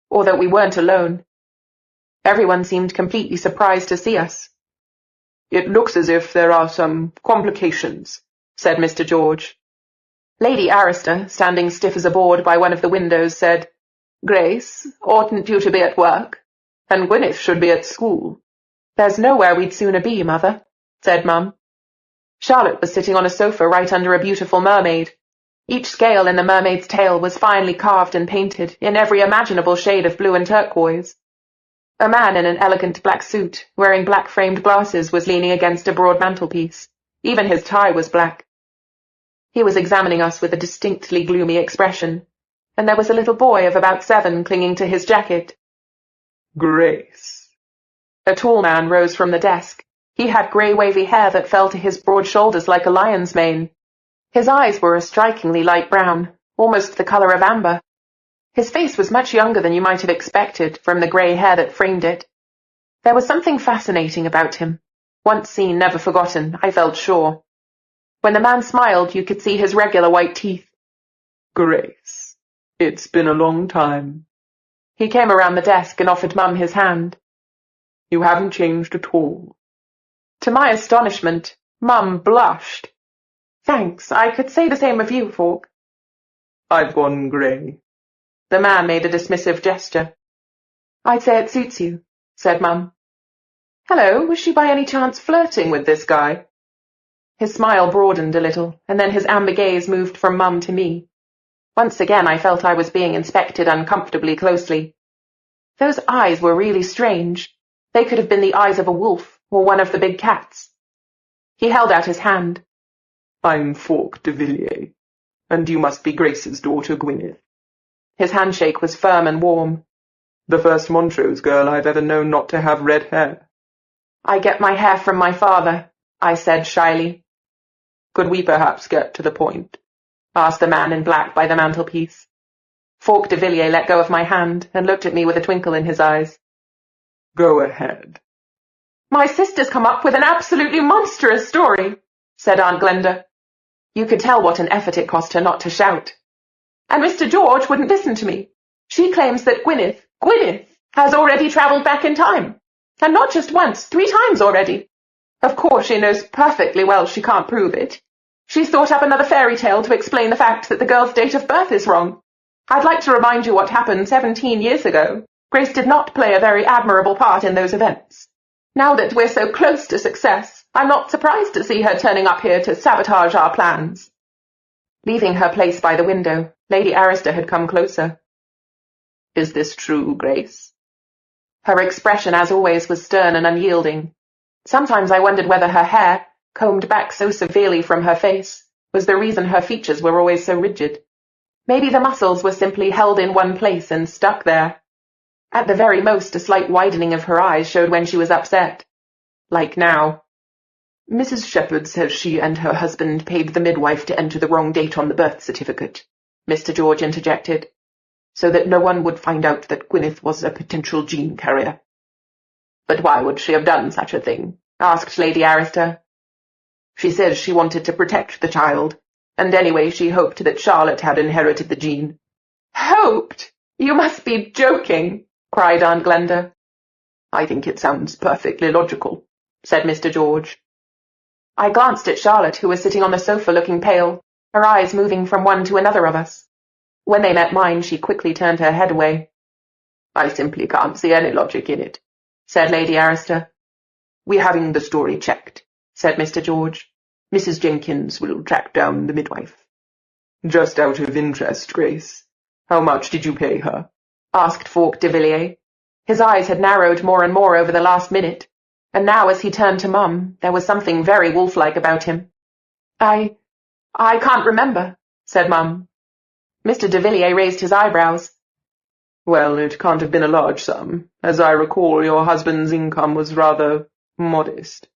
or that we weren't alone. Everyone seemed completely surprised to see us. It looks as if there are some complications, said Mr. George. Lady Arista, standing stiff as a board by one of the windows, said, Grace, oughtn't you to be at work? And Gwyneth should be at school. There's nowhere we'd sooner be, Mother, said Mum. Charlotte was sitting on a sofa right under a beautiful mermaid. Each scale in the mermaid's tail was finely carved and painted in every imaginable shade of blue and turquoise. A man in an elegant black suit, wearing black-framed glasses, was leaning against a broad mantelpiece. Even his tie was black. He was examining us with a distinctly gloomy expression. and there was a little boy of about 7 clinging to his jacket. Grace. A tall man rose from the desk. He had grey wavy hair that fell to his broad shoulders like a lion's mane. His eyes were a strikingly light brown, almost the colour of amber. His face was much younger than you might have expected from the grey hair that framed it. There was something fascinating about him. Once seen, never forgotten, I felt sure. When the man smiled, you could see his regular white teeth. Grace, it's been a long time. He came around the desk and offered Mum his hand. You haven't changed at all. To my astonishment, Mum blushed. Thanks, I could say the same of you, Fork. I've gone grey. The man made a dismissive gesture. I'd say it suits you, said Mum. Hello, was she by any chance flirting with this guy? His smile broadened a little, and then his amber gaze moved from Mum to me. Once again I felt I was being inspected uncomfortably closely. Those eyes were really strange. They could have been the eyes of a wolf, or one of the big cats. He held out his hand. I'm Fork de Villiers, and you must be Grace's daughter Gwyneth. His handshake was firm and warm. The first Montrose girl I've ever known not to have red hair. I get my hair from my father, I said shyly. Could we perhaps get to the point? Asked the man in black by the mantelpiece. Fork de Villiers let go of my hand and looked at me with a twinkle in his eyes. Go ahead. My sister's come up with an absolutely monstrous story, said Aunt Glenda. You could tell what an effort it cost her not to shout. And Mr. George wouldn't listen to me. She claims that Gwyneth, has already travelled back in time. And not just once, 3 times already. Of course she knows perfectly well she can't prove it. She's thought up another fairy tale to explain the fact that the girl's date of birth is wrong. I'd like to remind you what happened 17 years ago. Grace did not play a very admirable part in those events. Now that we're so close to success, I'm not surprised to see her turning up here to sabotage our plans. Leaving her place by the window, Lady Arista had come closer. Is this true, Grace? Her expression, as always, was stern and unyielding. Sometimes I wondered whether her hair, combed back so severely from her face, was the reason her features were always so rigid. Maybe the muscles were simply held in one place and stuck there. At the very most, a slight widening of her eyes showed when she was upset. Like now. Mrs. Shepherd says she and her husband paid the midwife to enter the wrong date on the birth certificate, Mr. George interjected, so that no one would find out that Gwyneth was a potential gene carrier. But why would she have done such a thing? Asked Lady Arista. She says she wanted to protect the child, and anyway she hoped that Charlotte had inherited the gene. Hoped? You must be joking, cried Aunt Glenda. I think it sounds perfectly logical, said Mr. George. I glanced at Charlotte, who was sitting on the sofa looking pale, her eyes moving from one to another of us. When they met mine, she quickly turned her head away. I simply can't see any logic in it, said Lady Arista. We're having the story checked, said Mr. George. Mrs. Jenkins will track down the midwife. Just out of interest, Grace, how much did you pay her? Asked Fork de Villiers. His eyes had narrowed more and more over the last minute, and now as he turned to Mum, there was something very wolf-like about him. I can't remember, said Mum. Mr. de Villiers raised his eyebrows. Well, it can't have been a large sum. As I recall, your husband's income was rather modest.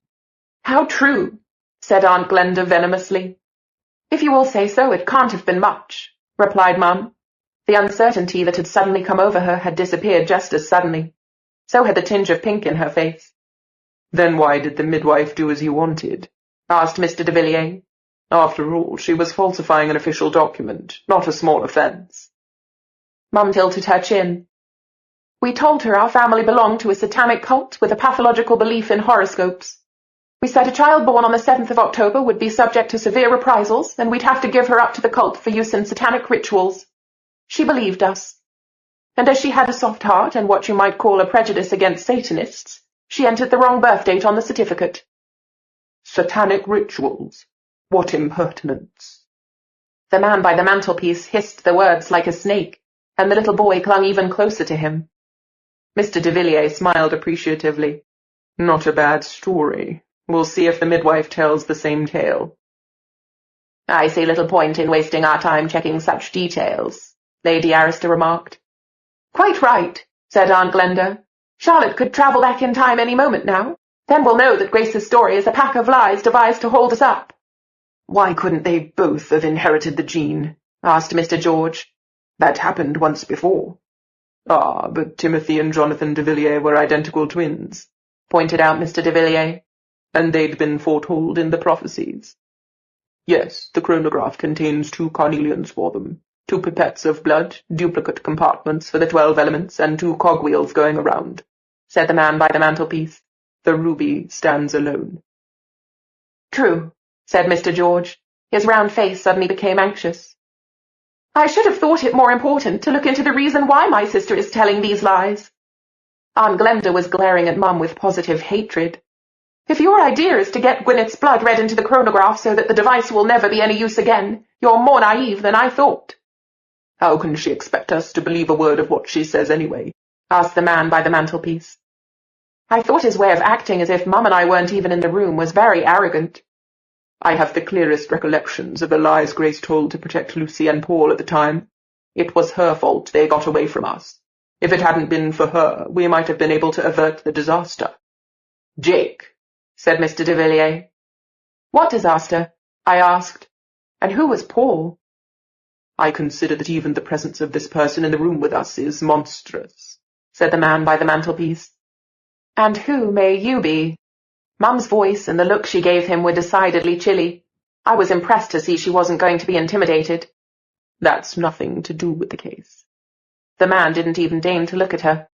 How true, said Aunt Glenda venomously. If you all say so, it can't have been much, replied Mum. The uncertainty that had suddenly come over her had disappeared just as suddenly. So had the tinge of pink in her face. Then why did the midwife do as you wanted? Asked Mr. de Villiers. After all, she was falsifying an official document, not a small offence. Mum tilted her chin. We told her our family belonged to a satanic cult with a pathological belief in horoscopes. We said a child born on the 7th of October would be subject to severe reprisals, and we'd have to give her up to the cult for use in satanic rituals. She believed us. And as she had a soft heart and what you might call a prejudice against Satanists, she entered the wrong birth date on the certificate. Satanic rituals? What impertinence! The man by the mantelpiece hissed the words like a snake, and the little boy clung even closer to him. Mr. de Villiers smiled appreciatively. Not a bad story. We'll see if the midwife tells the same tale. I see little point in wasting our time checking such details, Lady Arista remarked. Quite right, said Aunt Glenda. Charlotte could travel back in time any moment now. Then we'll know that Grace's story is a pack of lies devised to hold us up. Why couldn't they both have inherited the gene? Asked Mr. George. That happened once before. Ah, but Timothy and Jonathan de Villiers were identical twins, pointed out Mr. de Villiers. And they'd been foretold in the prophecies. Yes, the chronograph contains 2 carnelians for them, 2 pipettes of blood, duplicate compartments for the 12 elements, and 2 cogwheels going around, said the man by the mantelpiece. The ruby stands alone. True, said Mr. George. His round face suddenly became anxious. I should have thought it more important to look into the reason why my sister is telling these lies. Aunt Glenda was glaring at Mum with positive hatred. If your idea is to get Gwyneth's blood read into the chronograph so that the device will never be any use again, you're more naive than I thought. How can she expect us to believe a word of what she says anyway? Asked the man by the mantelpiece. I thought his way of acting as if Mum and I weren't even in the room was very arrogant. I have the clearest recollections of the lies Grace told to protect Lucy and Paul at the time. It was her fault they got away from us. If it hadn't been for her, we might have been able to avert the disaster. Jake, said Mr. de Villiers. What disaster? I asked. And who was Paul? I consider that even the presence of this person in the room with us is monstrous, said the man by the mantelpiece. And who may you be? Mum's voice and the look she gave him were decidedly chilly. I was impressed to see she wasn't going to be intimidated. That's nothing to do with the case. The man didn't even deign to look at her.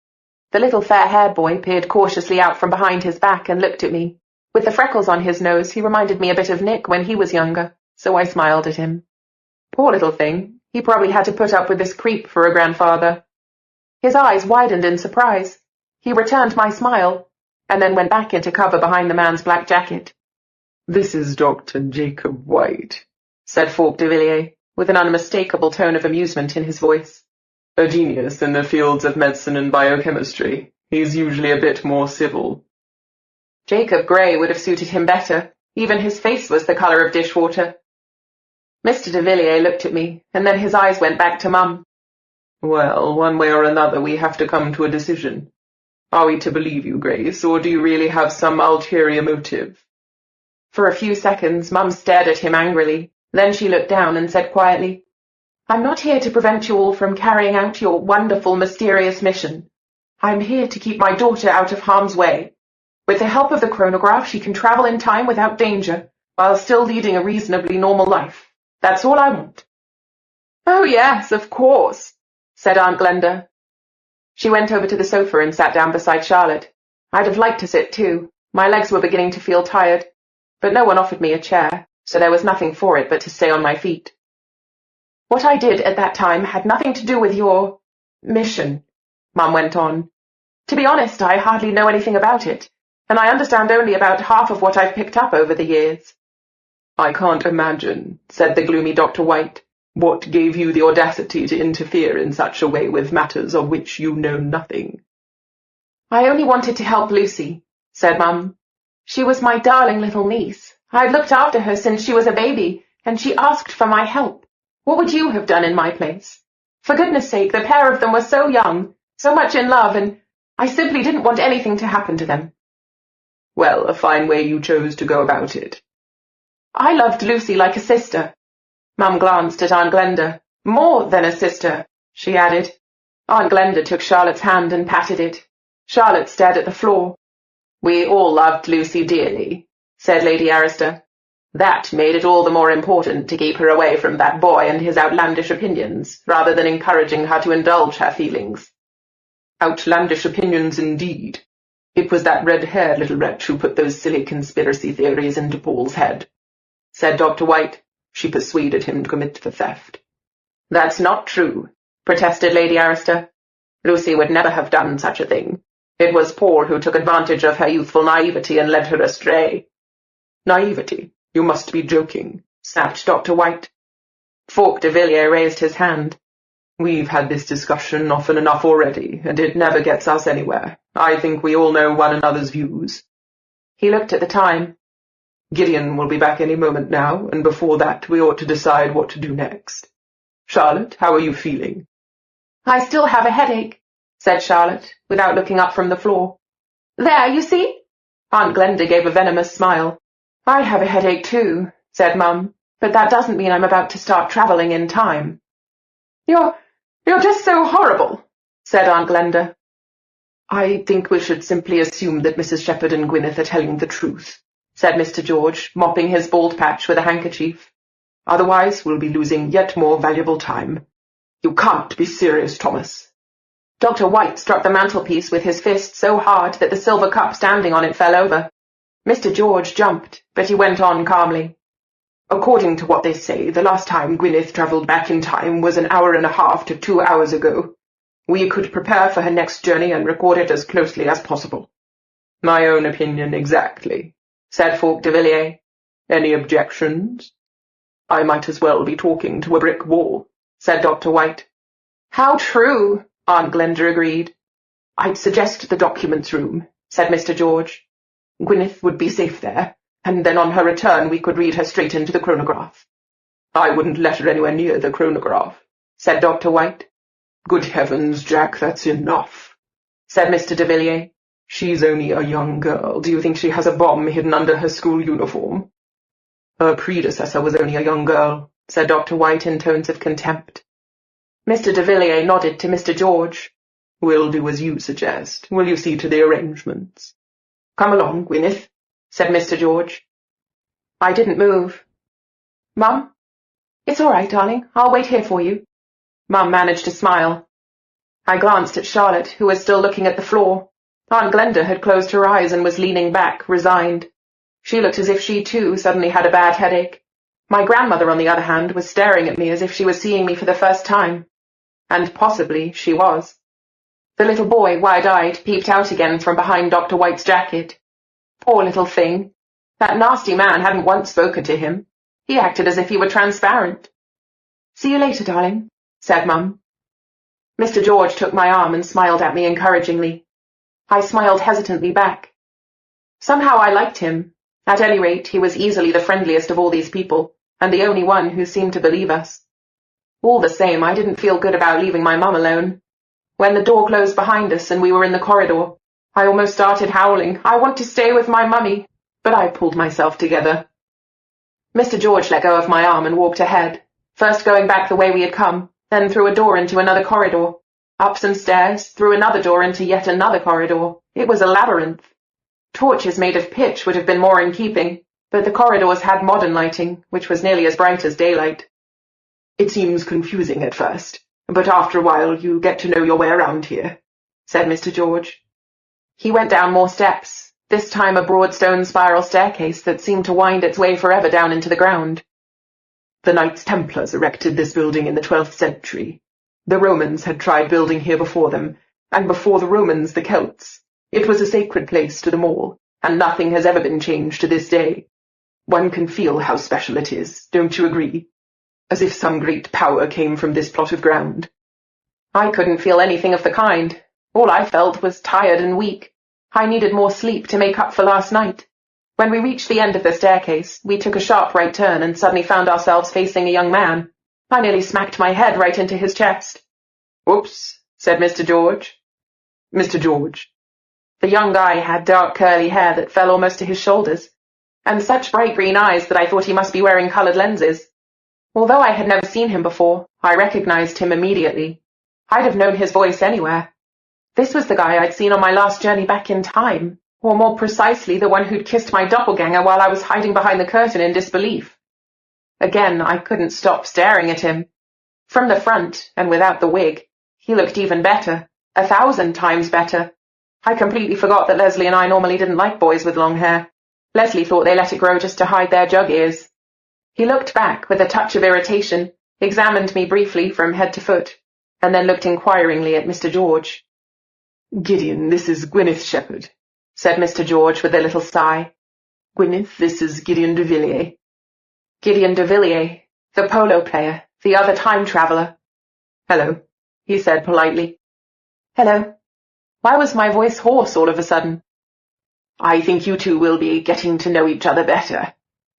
The little fair-haired boy peered cautiously out from behind his back and looked at me. With the freckles on his nose, he reminded me a bit of Nick when he was younger, so I smiled at him. Poor little thing, he probably had to put up with this creep for a grandfather. His eyes widened in surprise. He returned my smile, and then went back into cover behind the man's black jacket. This is Dr. Jacob White, said Falk de Villiers, with an unmistakable tone of amusement in his voice. A genius in the fields of medicine and biochemistry. He's usually a bit more civil. Jacob Grey would have suited him better. Even his face was the colour of dishwater. Mr. de Villiers looked at me, and then his eyes went back to Mum. Well, one way or another we have to come to a decision. Are we to believe you, Grace, or do you really have some ulterior motive? For a few seconds, Mum stared at him angrily. Then she looked down and said quietly, I'm not here to prevent you all from carrying out your wonderful, mysterious mission. I'm here to keep my daughter out of harm's way. With the help of the chronograph, she can travel in time without danger, while still leading a reasonably normal life. That's all I want. Oh, yes, of course, said Aunt Glenda. She went over to the sofa and sat down beside Charlotte. I'd have liked to sit too. My legs were beginning to feel tired, but no one offered me a chair, so there was nothing for it but to stay on my feet. What I did at that time had nothing to do with your mission, Mum went on. To be honest, I hardly know anything about it, and I understand only about half of what I've picked up over the years. I can't imagine, said the gloomy Dr. White, what gave you the audacity to interfere in such a way with matters of which you know nothing. I only wanted to help Lucy, said Mum. She was my darling little niece. I'd looked after her since she was a baby, and she asked for my help. What would you have done in my place? For goodness sake, the pair of them were so young, so much in love, and I simply didn't want anything to happen to them. Well, a fine way you chose to go about it. I loved Lucy like a sister. Mum glanced at Aunt Glenda. More than a sister, she added. Aunt Glenda took Charlotte's hand and patted it. Charlotte stared at the floor. We all loved Lucy dearly, said Lady Arista. That made it all the more important to keep her away from that boy and his outlandish opinions, rather than encouraging her to indulge her feelings. Outlandish opinions indeed. It was that red-haired little wretch who put those silly conspiracy theories into Paul's head, said Dr. White. She persuaded him to commit the theft. That's not true, protested Lady Arista. Lucy would never have done such a thing. It was Paul who took advantage of her youthful naivety and led her astray. Naivety? You must be joking, snapped Dr. White. Falk de Villiers raised his hand. We've had this discussion often enough already, and it never gets us anywhere. I think we all know one another's views. He looked at the time. Gideon will be back any moment now, and before that we ought to decide what to do next. Charlotte, how are you feeling? I still have a headache, said Charlotte, without looking up from the floor. There, you see? Aunt Glenda gave a venomous smile. I have a headache too, said Mum, but that doesn't mean I'm about to start travelling in time. You're just so horrible, said Aunt Glenda. I think we should simply assume that Mrs. Shepherd and Gwyneth are telling the truth, said Mr. George, mopping his bald patch with a handkerchief. Otherwise we'll be losing yet more valuable time. You can't be serious, Thomas. Dr. White struck the mantelpiece with his fist so hard that the silver cup standing on it fell over. Mr. George jumped, but he went on calmly. According to what they say, the last time Gwyneth travelled back in time was an hour and a half to 2 hours ago. We could prepare for her next journey and record it as closely as possible. My own opinion exactly, said Fulk de Villiers. Any objections? I might as well be talking to a brick wall, said Dr. White. How true, Aunt Glenda agreed. I'd suggest the documents room, said Mr. George. Gwyneth would be safe there, and then on her return we could read her straight into the chronograph. I wouldn't let her anywhere near the chronograph, said Dr. White. Good heavens, Jack, that's enough, said Mr. de Villiers. She's only a young girl. Do you think she has a bomb hidden under her school uniform? Her predecessor was only a young girl, said Dr. White in tones of contempt. Mr. de Villiers nodded to Mr. George. We'll do as you suggest. Will you see to the arrangements? Come along, Gwyneth, said Mr. George. I didn't move. Mum? It's all right, darling. I'll wait here for you. Mum managed to smile. I glanced at Charlotte, who was still looking at the floor. Aunt Glenda had closed her eyes and was leaning back, resigned. She looked as if she, too, suddenly had a bad headache. My grandmother, on the other hand, was staring at me as if she was seeing me for the first time. And possibly she was. The little boy, wide-eyed, peeped out again from behind Dr. White's jacket. Poor little thing. That nasty man hadn't once spoken to him. He acted as if he were transparent. See you later, darling, said Mum. Mr. George took my arm and smiled at me encouragingly. I smiled hesitantly back. Somehow I liked him. At any rate, he was easily the friendliest of all these people, and the only one who seemed to believe us. All the same, I didn't feel good about leaving my mum alone. When the door closed behind us and we were in the corridor, I almost started howling, I want to stay with my mummy, but I pulled myself together. Mr. George let go of my arm and walked ahead, first going back the way we had come, then through a door into another corridor, up some stairs, through another door into yet another corridor. It was a labyrinth. Torches made of pitch would have been more in keeping, but the corridors had modern lighting, which was nearly as bright as daylight. It seems confusing at first, but after a while you get to know your way around here, said Mr. George. He went down more steps, this time a broad stone spiral staircase that seemed to wind its way forever down into the ground. The Knights Templars erected this building in the 12th century. The Romans had tried building here before them, and before the Romans the Celts. It was a sacred place to them all, and nothing has ever been changed to this day. One can feel how special it is, don't you agree? As if some great power came from this plot of ground. I couldn't feel anything of the kind. All I felt was tired and weak. I needed more sleep to make up for last night. When we reached the end of the staircase, we took a sharp right turn and suddenly found ourselves facing a young man. I nearly smacked my head right into his chest. Oops, said Mr. George. Mr. George. The young guy had dark curly hair that fell almost to his shoulders, and such bright green eyes that I thought he must be wearing coloured lenses. Although I had never seen him before, I recognized him immediately. I'd have known his voice anywhere. This was the guy I'd seen on my last journey back in time, or more precisely the one who'd kissed my doppelganger while I was hiding behind the curtain in disbelief. Again, I couldn't stop staring at him. From the front, and without the wig, he looked even better, 1,000 times better. I completely forgot that Lesley and I normally didn't like boys with long hair. Lesley thought they let it grow just to hide their jug ears. He looked back with a touch of irritation, examined me briefly from head to foot, and then looked inquiringly at Mr. George. Gideon, this is Gwyneth Shepherd, said Mr. George with a little sigh. Gwyneth, this is Gideon de Villiers. Gideon de Villiers, the polo player, the other time-traveller. Hello, he said politely. Hello. Why was my voice hoarse all of a sudden? I think you two will be getting to know each other better.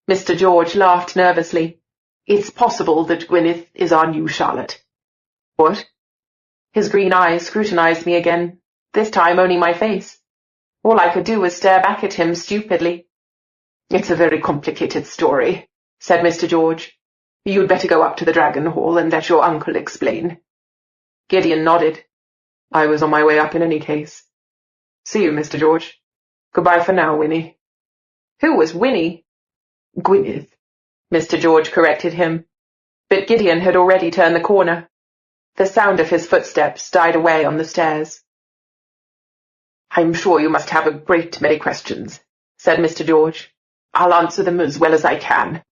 Mr. George laughed nervously. It's possible that Gwyneth is our new Charlotte. What? His green eyes scrutinized me again, this time only my face. All I could do was stare back at him stupidly. "It's a very complicated story," said Mr. George. "You'd better go up to the Dragon Hall and let your uncle explain." Gideon nodded. "I was on my way up in any case. See you, Mr. George. Goodbye for now, Winnie." Who was Winnie? "Gwyneth," Mr. George corrected him. But Gideon had already turned the corner. The sound of his footsteps died away on the stairs. "I'm sure you must have a great many questions," said Mr. George. "I'll answer them as well as I can."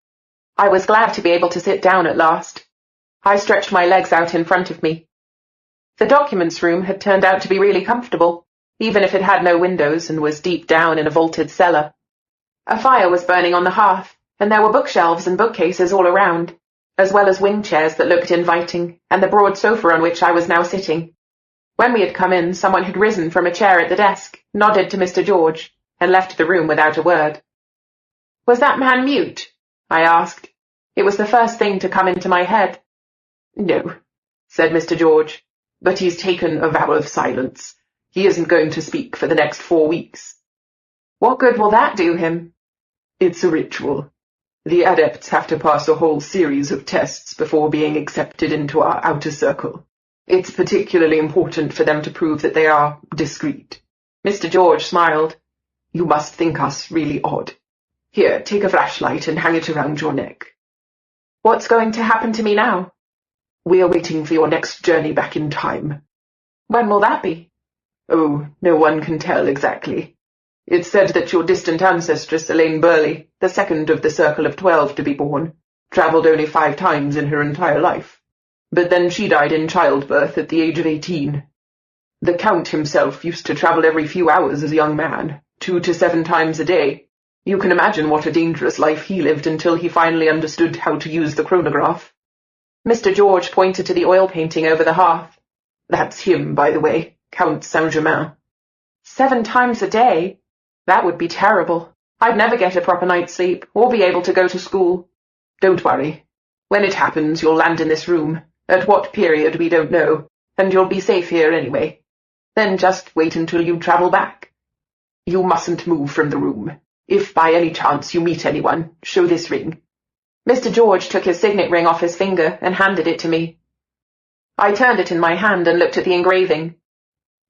I was glad to be able to sit down at last. I stretched my legs out in front of me. The documents room had turned out to be really comfortable, even if it had no windows and was deep down in a vaulted cellar. A fire was burning on the hearth, and there were bookshelves and bookcases all around, as well as wing chairs that looked inviting, and the broad sofa on which I was now sitting. When we had come in, someone had risen from a chair at the desk, nodded to Mr. George, and left the room without a word. "Was that man mute?" I asked. It was the first thing to come into my head. "No," said Mr. George, "but he's taken a vow of silence. He isn't going to speak for the next 4 weeks. What good will that do him? It's a ritual. The adepts have to pass a whole series of tests before being accepted into our outer circle. It's particularly important for them to prove that they are discreet." Mr. George smiled. "You must think us really odd. Here, take a flashlight and hang it around your neck." "What's going to happen to me now?" "We're waiting for your next journey back in time." "When will that be?" "Oh, no one can tell exactly. It's said that your distant ancestress, Elaine Burley, the second of the Circle of 12 to be born, travelled only 5 times in her entire life. But then she died in childbirth at the age of 18. The Count himself used to travel every few hours as a young man, 2 to 7 times a day. You can imagine what a dangerous life he lived until he finally understood how to use the chronograph." Mr. George pointed to the oil painting over the hearth. "That's him, by the way, Count Saint-Germain." 7 times a day? That would be terrible. I'd never get a proper night's sleep, or be able to go to school. "Don't worry. When it happens, you'll land in this room. At what period, we don't know, and you'll be safe here anyway. Then just wait until you travel back. You mustn't move from the room. If by any chance you meet anyone, show this ring." Mr. George took his signet ring off his finger and handed it to me. I turned it in my hand and looked at the engraving.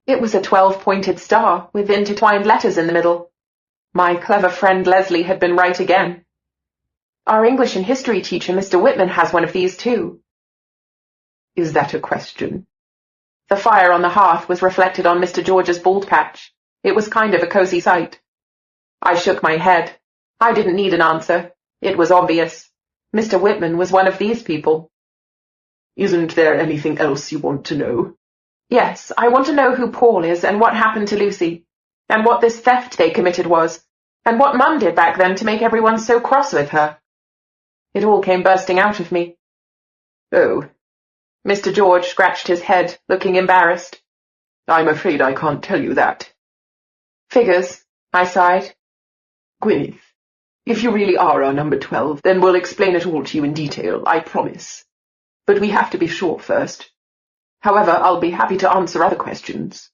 It was a 12-pointed star with intertwined letters in the middle. My clever friend Lesley had been right again. Our English and history teacher, Mr. Whitman, has one of these too. "Is that a question?" The fire on the hearth was reflected on Mr. George's bald patch. It was kind of a cozy sight. I shook my head. I didn't need an answer. It was obvious. Mr. Whitman was one of these people. "Isn't there anything else you want to know?" "Yes, I want to know who Paul is and what happened to Lucy, and what this theft they committed was, and what Mum did back then to make everyone so cross with her." It all came bursting out of me. "Oh." Mr. George scratched his head, looking embarrassed. "I'm afraid I can't tell you that." "Figures," I sighed. "Gwyneth, if you really are our number 12, then we'll explain it all to you in detail, I promise. But we have to be sure first. However, I'll be happy to answer other questions."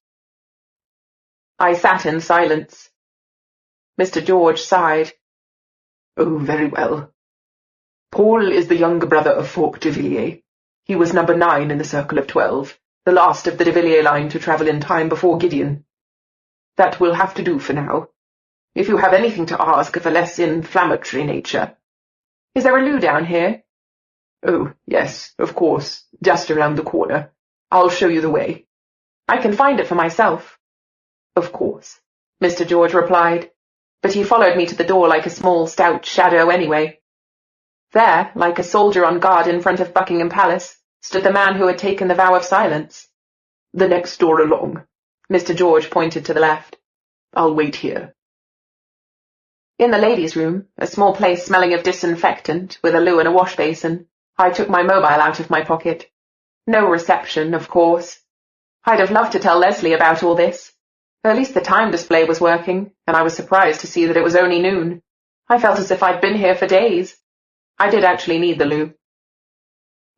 I sat in silence. Mr. George sighed. "Oh, very well. Paul is the younger brother of Fawkes de Villiers. He was number 9 in the Circle of 12, the last of the de Villiers line to travel in time before Gideon. That will have to do for now. If you have anything to ask of a less inflammatory nature." "Is there a loo down here?" "Oh, yes, of course, just around the corner. I'll show you the way." "I can find it for myself." "Of course," Mr. George replied, but he followed me to the door like a small, stout shadow anyway. There, like a soldier on guard in front of Buckingham Palace, stood the man who had taken the vow of silence. "The next door along." Mr. George pointed to the left. "I'll wait here." In the ladies' room, a small place smelling of disinfectant, with a loo and a wash basin, I took my mobile out of my pocket. No reception, of course. I'd have loved to tell Lesley about all this. At least the time display was working, and I was surprised to see that it was only noon. I felt as if I'd been here for days. I did actually need the loo.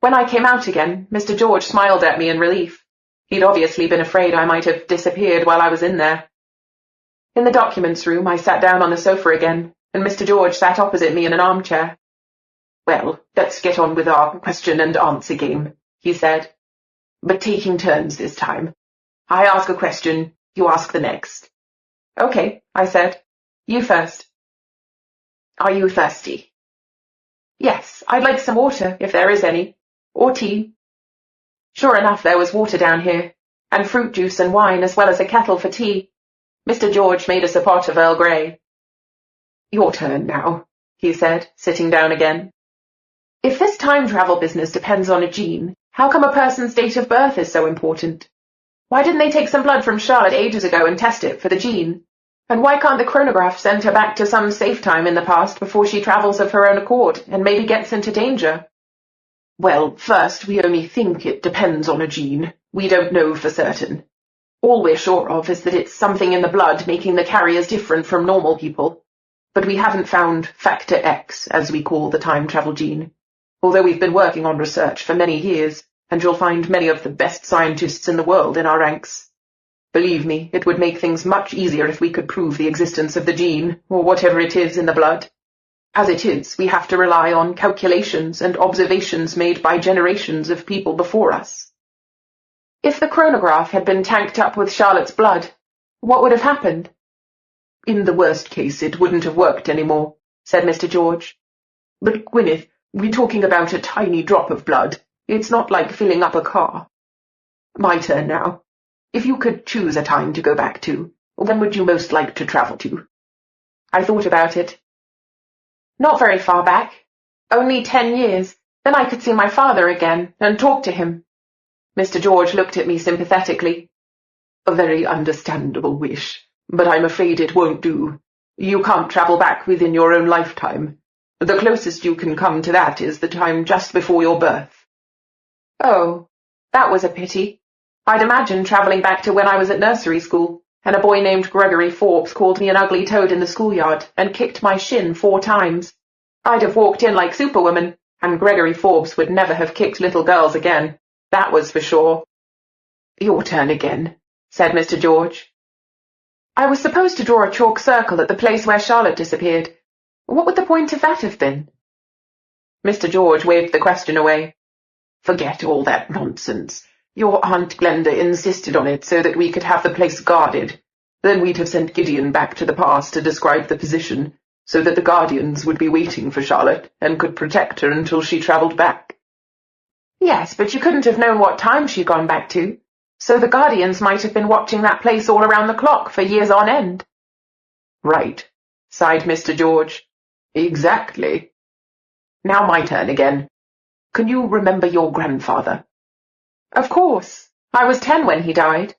When I came out again, Mr. George smiled at me in relief. He'd obviously been afraid I might have disappeared while I was in there. In the documents room, I sat down on the sofa again, and Mr. George sat opposite me in an armchair. "Well, let's get on with our question and answer game," he said. "But taking turns this time. I ask a question, you ask the next." "Okay," I said. "You first." "Are you thirsty?" "Yes, I'd like some water, if there is any. Or tea." Sure enough, there was water down here, and fruit juice and wine, as well as a kettle for tea. Mr. George made us a pot of Earl Grey. "Your turn now," he said, sitting down again. "If this time travel business depends on a gene, how come a person's date of birth is so important? Why didn't they take some blood from Charlotte ages ago and test it for the gene? And why can't the chronograph send her back to some safe time in the past before she travels of her own accord and maybe gets into danger?" "Well, first, we only think it depends on a gene. We don't know for certain. All we're sure of is that it's something in the blood making the carriers different from normal people. But we haven't found Factor X, as we call the time travel gene, although we've been working on research for many years, and you'll find many of the best scientists in the world in our ranks. Believe me, it would make things much easier if we could prove the existence of the gene, or whatever it is in the blood. As it is, we have to rely on calculations and observations made by generations of people before us. If the chronograph had been tanked up with Charlotte's blood, what would have happened?" "In the worst case, it wouldn't have worked anymore," said Mr. George. "But, Gwyneth, we're talking about a tiny drop of blood. It's not like filling up a car. My turn now. If you could choose a time to go back to, when would you most like to travel to?" I thought about it. "Not very far back. Only 10 years. Then I could see my father again and talk to him." Mr. George looked at me sympathetically. "A very understandable wish, but I'm afraid it won't do. You can't travel back within your own lifetime. The closest you can come to that is the time just before your birth." "Oh, that was a pity. I'd imagined travelling back to when I was at nursery school, and a boy named Gregory Forbes called me an ugly toad in the schoolyard and kicked my shin 4 times. I'd have walked in like Superwoman, and Gregory Forbes would never have kicked little girls again. That was for sure." "Your turn again," said Mr. George. "I was supposed to draw a chalk circle at the place where Charlotte disappeared. What would the point of that have been?" Mr. George waved the question away. "Forget all that nonsense. Your Aunt Glenda insisted on it so that we could have the place guarded. Then we'd have sent Gideon back to the past to describe the position, so that the Guardians would be waiting for Charlotte and could protect her until she travelled back." "Yes, but you couldn't have known what time she'd gone back to, so the Guardians might have been watching that place all around the clock for years on end." "Right," sighed Mr. George. "Exactly. Now my turn again. Can you remember your grandfather?" "Of course. I was 10 when he died.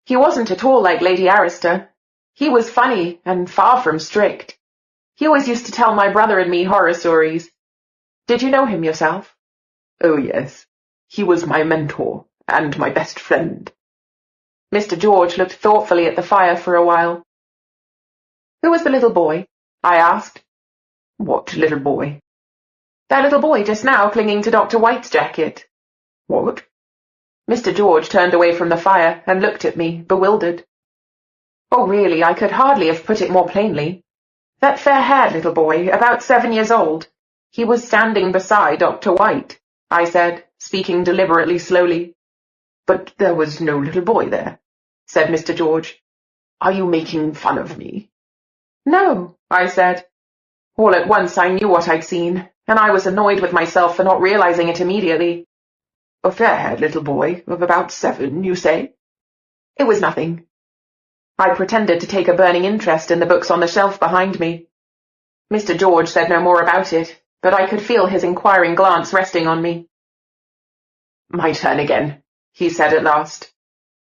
He wasn't at all like Lady Arista. He was funny and far from strict. He always used to tell my brother and me horror stories. Did you know him yourself?" "Oh, yes. He was my mentor and my best friend." Mr. George looked thoughtfully at the fire for a while. "Who was the little boy?" I asked. "What little boy?" "That little boy just now clinging to Dr. White's jacket." "What?" Mr. George turned away from the fire and looked at me, bewildered. Oh, really, I could hardly have put it more plainly. That fair-haired little boy, about 7 years old. He was standing beside Dr. White, I said, speaking deliberately slowly. "But there was no little boy there," said Mr. George. "Are you making fun of me?" "No," I said. All at once I knew what I'd seen, and I was annoyed with myself for not realizing it immediately. "A fair-haired little boy of about 7, you say?" "It was nothing." I pretended to take a burning interest in the books on the shelf behind me. Mr. George said no more about it, but I could feel his inquiring glance resting on me. "My turn again," he said at last.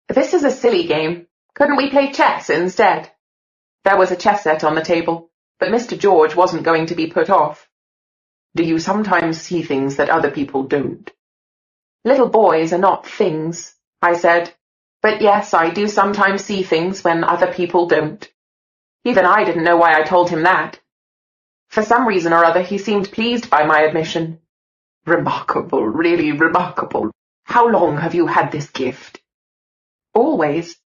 "This is a silly game. Couldn't we play chess instead?" There was a chess set on the table, but Mr. George wasn't going to be put off. "Do you sometimes see things that other people don't?" "Little boys are not things," I said. "But yes, I do sometimes see things when other people don't." Even I didn't know why I told him that. For some reason or other, he seemed pleased by my admission. "Remarkable, really remarkable. How long have you had this gift?" Always.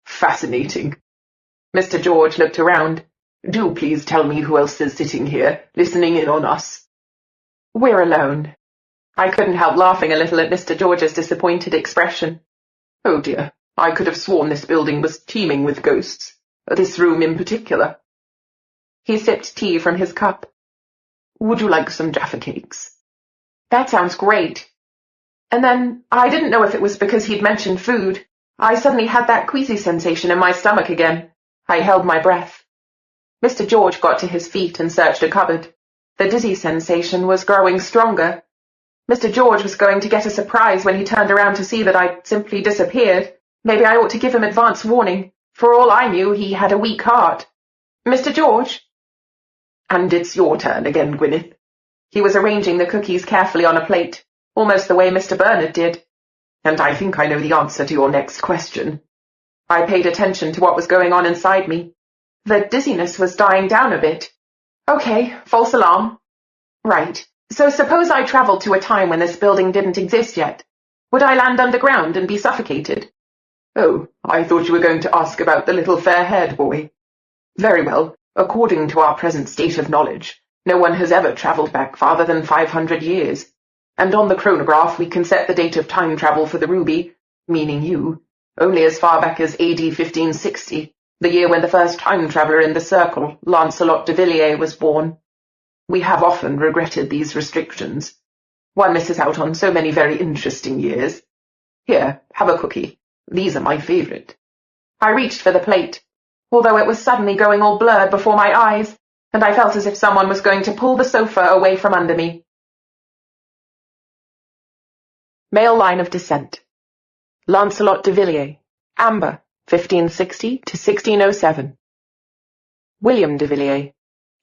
Fascinating. Mr. George looked around. Do please tell me who else is sitting here, listening in on us. We're alone. I couldn't help laughing a little at Mr. George's disappointed expression. Oh dear, I could have sworn this building was teeming with ghosts. This room in particular. He sipped tea from his cup. Would you like some Jaffa cakes? That sounds great. And then, I didn't know if it was because he'd mentioned food. I suddenly had that queasy sensation in my stomach again. I held my breath. Mr. George got to his feet and searched a cupboard. The dizzy sensation was growing stronger. Mr. George was going to get a surprise when he turned around to see that I'd simply disappeared. Maybe I ought to give him advance warning. For all I knew, he had a weak heart. Mr. George? And it's your turn again, Gwyneth. He was arranging the cookies carefully on a plate, almost the way Mr. Bernard did. And I think I know the answer to your next question. I paid attention to what was going on inside me. The dizziness was dying down a bit. Okay, false alarm. Right. So suppose I travelled to a time when this building didn't exist yet. Would I land underground and be suffocated? Oh, I thought you were going to ask about the little fair-haired boy. Very well. According to our present state of knowledge, no one has ever travelled back farther than 500 years. And on the chronograph we can set the date of time travel for the ruby, meaning you, only as far back as AD 1560, the year when the first time traveller in the circle, Lancelot de Villiers, was born. We have often regretted these restrictions. One misses out on so many very interesting years. Here, have a cookie. These are my favourite. I reached for the plate, although it was suddenly going all blurred before my eyes, and I felt as if someone was going to pull the sofa away from under me. Male line of descent. Lancelot de Villiers, Amber, 1560 to 1607. William de Villiers,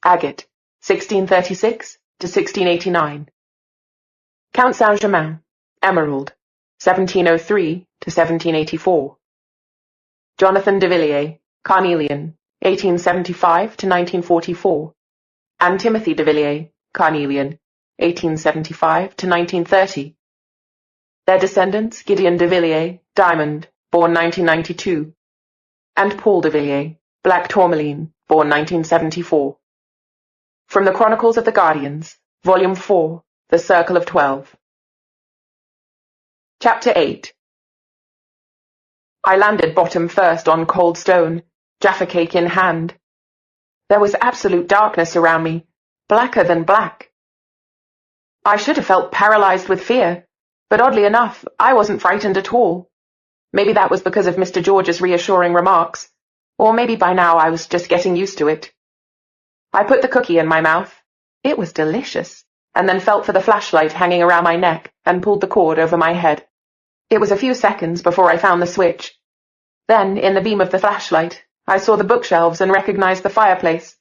Agate, 1636 to 1689. Count Saint-Germain, Emerald, 1703 to 1784. Jonathan de Villiers, Carnelian, 1875 to 1944. And Timothy de Villiers, Carnelian, 1875 to 1930. Their descendants, Gideon de Villiers, Diamond, born 1992. And Paul de Villiers, Black Tourmaline, born 1974. From the Chronicles of the Guardians, Volume 4, The Circle of 12. Chapter 8. I landed bottom first on cold stone, Jaffa cake in hand. There was absolute darkness around me, blacker than black. I should have felt paralyzed with fear, but oddly enough, I wasn't frightened at all. Maybe that was because of Mr. George's reassuring remarks, or maybe by now I was just getting used to it. I put the cookie in my mouth. It was delicious, and then felt for the flashlight hanging around my neck and pulled the cord over my head. It was a few seconds before I found the switch. Then, in the beam of the flashlight, I saw the bookshelves and recognized the fireplace.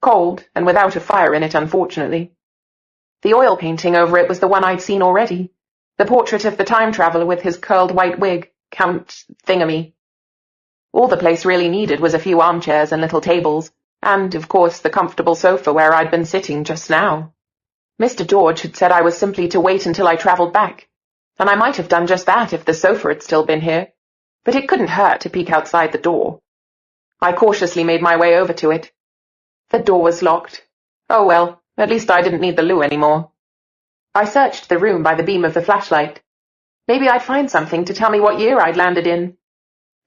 Cold, and without a fire in it, unfortunately. The oil painting over it was the one I'd seen already, the portrait of the time traveller with his curled white wig, Count Thingamy. All the place really needed was a few armchairs and little tables, and, of course, the comfortable sofa where I'd been sitting just now. Mr. George had said I was simply to wait until I travelled back, and I might have done just that if the sofa had still been here, but it couldn't hurt to peek outside the door. I cautiously made my way over to it. The door was locked. Oh well, at least I didn't need the loo anymore. I searched the room by the beam of the flashlight. Maybe I'd find something to tell me what year I'd landed in.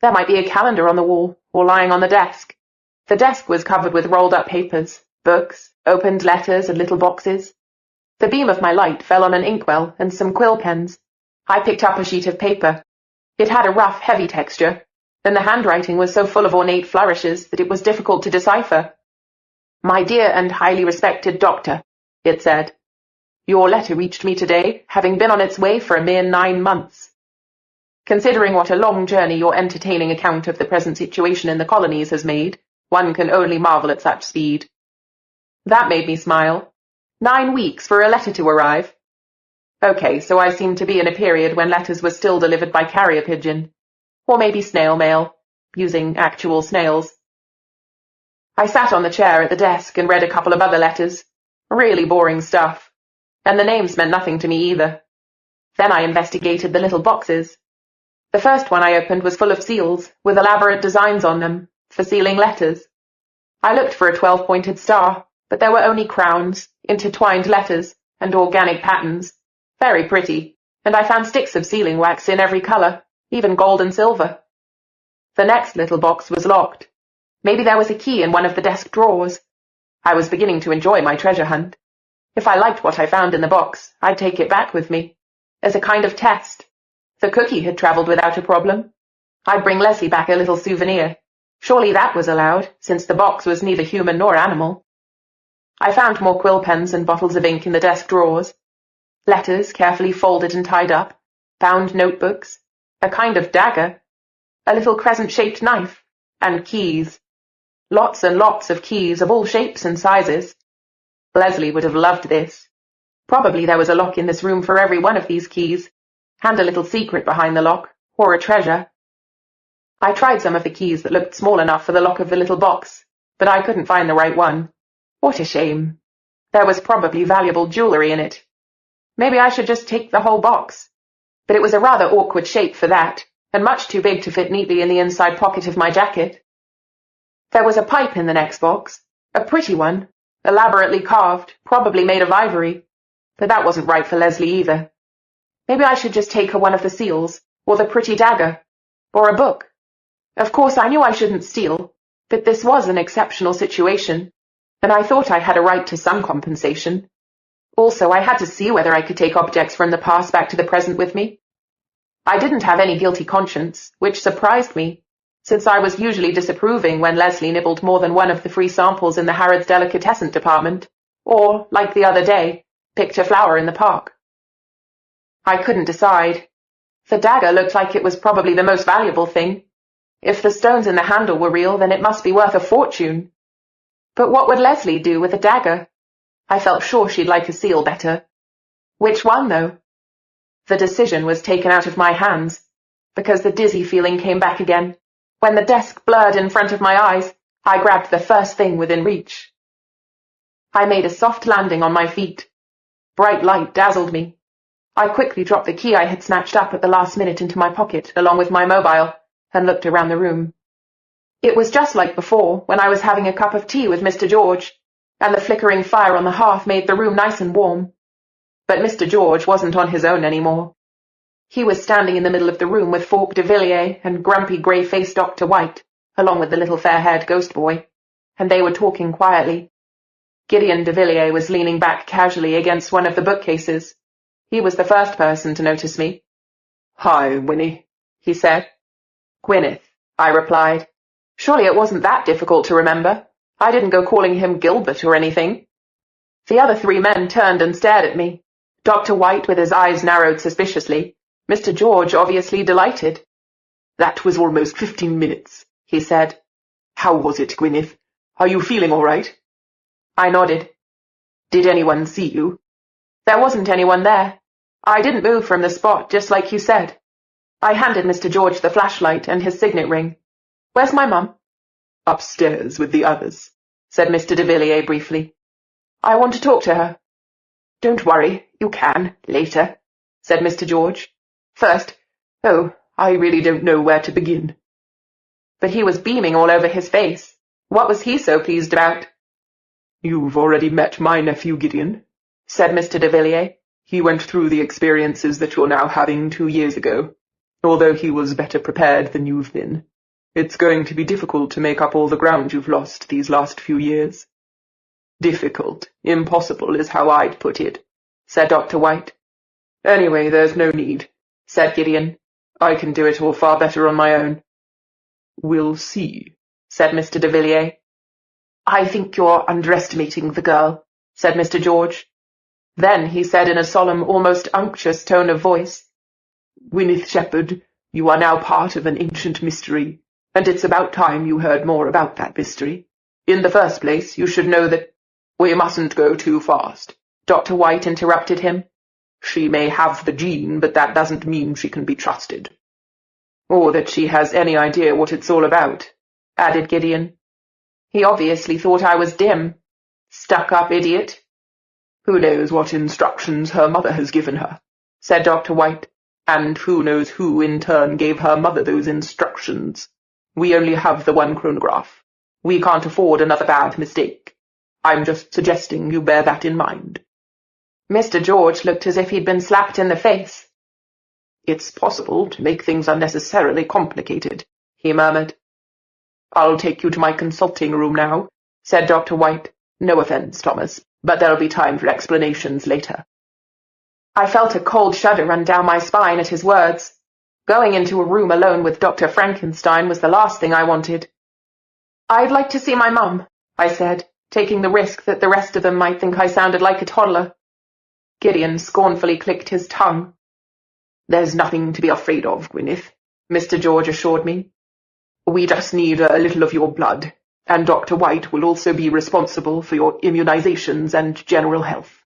There might be a calendar on the wall, or lying on the desk. The desk was covered with rolled-up papers, books, opened letters and little boxes. The beam of my light fell on an inkwell and some quill pens. I picked up a sheet of paper. It had a rough, heavy texture, and the handwriting was so full of ornate flourishes that it was difficult to decipher. "My dear and highly respected doctor," it said. "Your letter reached me today, having been on its way for a mere 9 months. Considering what a long journey your entertaining account of the present situation in the colonies has made, one can only marvel at such speed." That made me smile. 9 weeks for a letter to arrive. Okay, so I seemed to be in a period when letters were still delivered by carrier pigeon, or maybe snail mail, using actual snails. I sat on the chair at the desk and read a couple of other letters. Really boring stuff. And the names meant nothing to me either. Then I investigated the little boxes. The first one I opened was full of seals, with elaborate designs on them, for sealing letters. I looked for a 12-pointed star, but there were only crowns, intertwined letters, and organic patterns. Very pretty, and I found sticks of sealing wax in every colour, even gold and silver. The next little box was locked. Maybe there was a key in one of the desk drawers. I was beginning to enjoy my treasure hunt. If I liked what I found in the box, I'd take it back with me, as a kind of test. The cookie had travelled without a problem. I'd bring Lesley back a little souvenir. Surely that was allowed, since the box was neither human nor animal. I found more quill pens and bottles of ink in the desk drawers. Letters carefully folded and tied up, bound notebooks, a kind of dagger, a little crescent-shaped knife, and keys. Lots and lots of keys of all shapes and sizes. Lesley would have loved this. Probably there was a lock in this room for every one of these keys, and a little secret behind the lock, or a treasure. I tried some of the keys that looked small enough for the lock of the little box, but I couldn't find the right one. What a shame. There was probably valuable jewellery in it. Maybe I should just take the whole box. But it was a rather awkward shape for that, and much too big to fit neatly in the inside pocket of my jacket. There was a pipe in the next box, a pretty one, elaborately carved, probably made of ivory, but that wasn't right for Lesley either. Maybe I should just take her one of the seals, or the pretty dagger, or a book. Of course, I knew I shouldn't steal, but this was an exceptional situation, and I thought I had a right to some compensation. Also, I had to see whether I could take objects from the past back to the present with me. I didn't have any guilty conscience, which surprised me, since I was usually disapproving when Lesley nibbled more than one of the free samples in the Harrods delicatessen department, or, like the other day, picked a flower in the park. I couldn't decide. The dagger looked like it was probably the most valuable thing. If the stones in the handle were real, then it must be worth a fortune. But what would Lesley do with a dagger? I felt sure she'd like a seal better. Which one, though? The decision was taken out of my hands, because the dizzy feeling came back again. When the desk blurred in front of my eyes, I grabbed the first thing within reach. I made a soft landing on my feet. Bright light dazzled me. I quickly dropped the key I had snatched up at the last minute into my pocket, along with my mobile, and looked around the room. It was just like before, when I was having a cup of tea with Mr. George, and the flickering fire on the hearth made the room nice and warm. But Mr. George wasn't on his own anymore. He was standing in the middle of the room with Falk de Villiers and grumpy grey-faced Dr. White, along with the little fair-haired ghost boy, and they were talking quietly. Gideon de Villiers was leaning back casually against one of the bookcases. He was the first person to notice me. "Hi, Winnie," he said. "Gwyneth," I replied. Surely it wasn't that difficult to remember. I didn't go calling him Gilbert or anything. The other three men turned and stared at me. Dr. White with his eyes narrowed suspiciously. Mr. George obviously delighted. "That was almost 15 minutes, he said. "How was it, Gwyneth? Are you feeling all right?" I nodded. "Did anyone see you?" There wasn't anyone there. I didn't move from the spot, just like you said. I handed Mr. George the flashlight and his signet ring. "Where's my mum?" "Upstairs with the others," said Mr. de Villiers briefly. "I want to talk to her." "Don't worry, you can, later," said Mr. George. "First, I really don't know where to begin." But he was beaming all over his face. What was he so pleased about? "You've already met my nephew Gideon," said Mr. de Villiers. "He went through the experiences that you're now having 2 years ago, although he was better prepared than you've been. It's going to be difficult to make up all the ground you've lost these last few years." "Difficult, impossible is how I'd put it," said Dr. White. "Anyway, there's no need," said Gideon. "I can do it all far better on my own." "We'll see," said Mr. de Villiers. "I think you're underestimating the girl," said Mr. George. Then he said in a solemn, almost unctuous tone of voice, "Gwyneth Shepherd, you are now part of an ancient mystery, and it's about time you heard more about that mystery. In the first place, you should know that—" "We mustn't go too fast," Dr. White interrupted him. "She may have the gene, but that doesn't mean she can be trusted." "Or that she has any idea what it's all about," added Gideon. He obviously thought I was dim. Stuck-up idiot. "Who knows what instructions her mother has given her," said Dr. White. And who knows who in turn gave her mother those instructions. We only have the one chronograph. We can't afford another bad mistake. I'm just suggesting you bear that in mind. Mr. George looked as if he'd been slapped in the face. It's possible to make things unnecessarily complicated, he murmured. I'll take you to my consulting room now, said Dr. White. No offense, Thomas, but there'll be time for explanations later. I felt a cold shudder run down my spine at his words. Going into a room alone with Dr. Frankenstein was the last thing I wanted. I'd like to see my mum, I said, taking the risk that the rest of them might think I sounded like a toddler. Gideon scornfully clicked his tongue. There's nothing to be afraid of, Gwyneth, Mr. George assured me. We just need a little of your blood, and Dr. White will also be responsible for your immunizations and general health.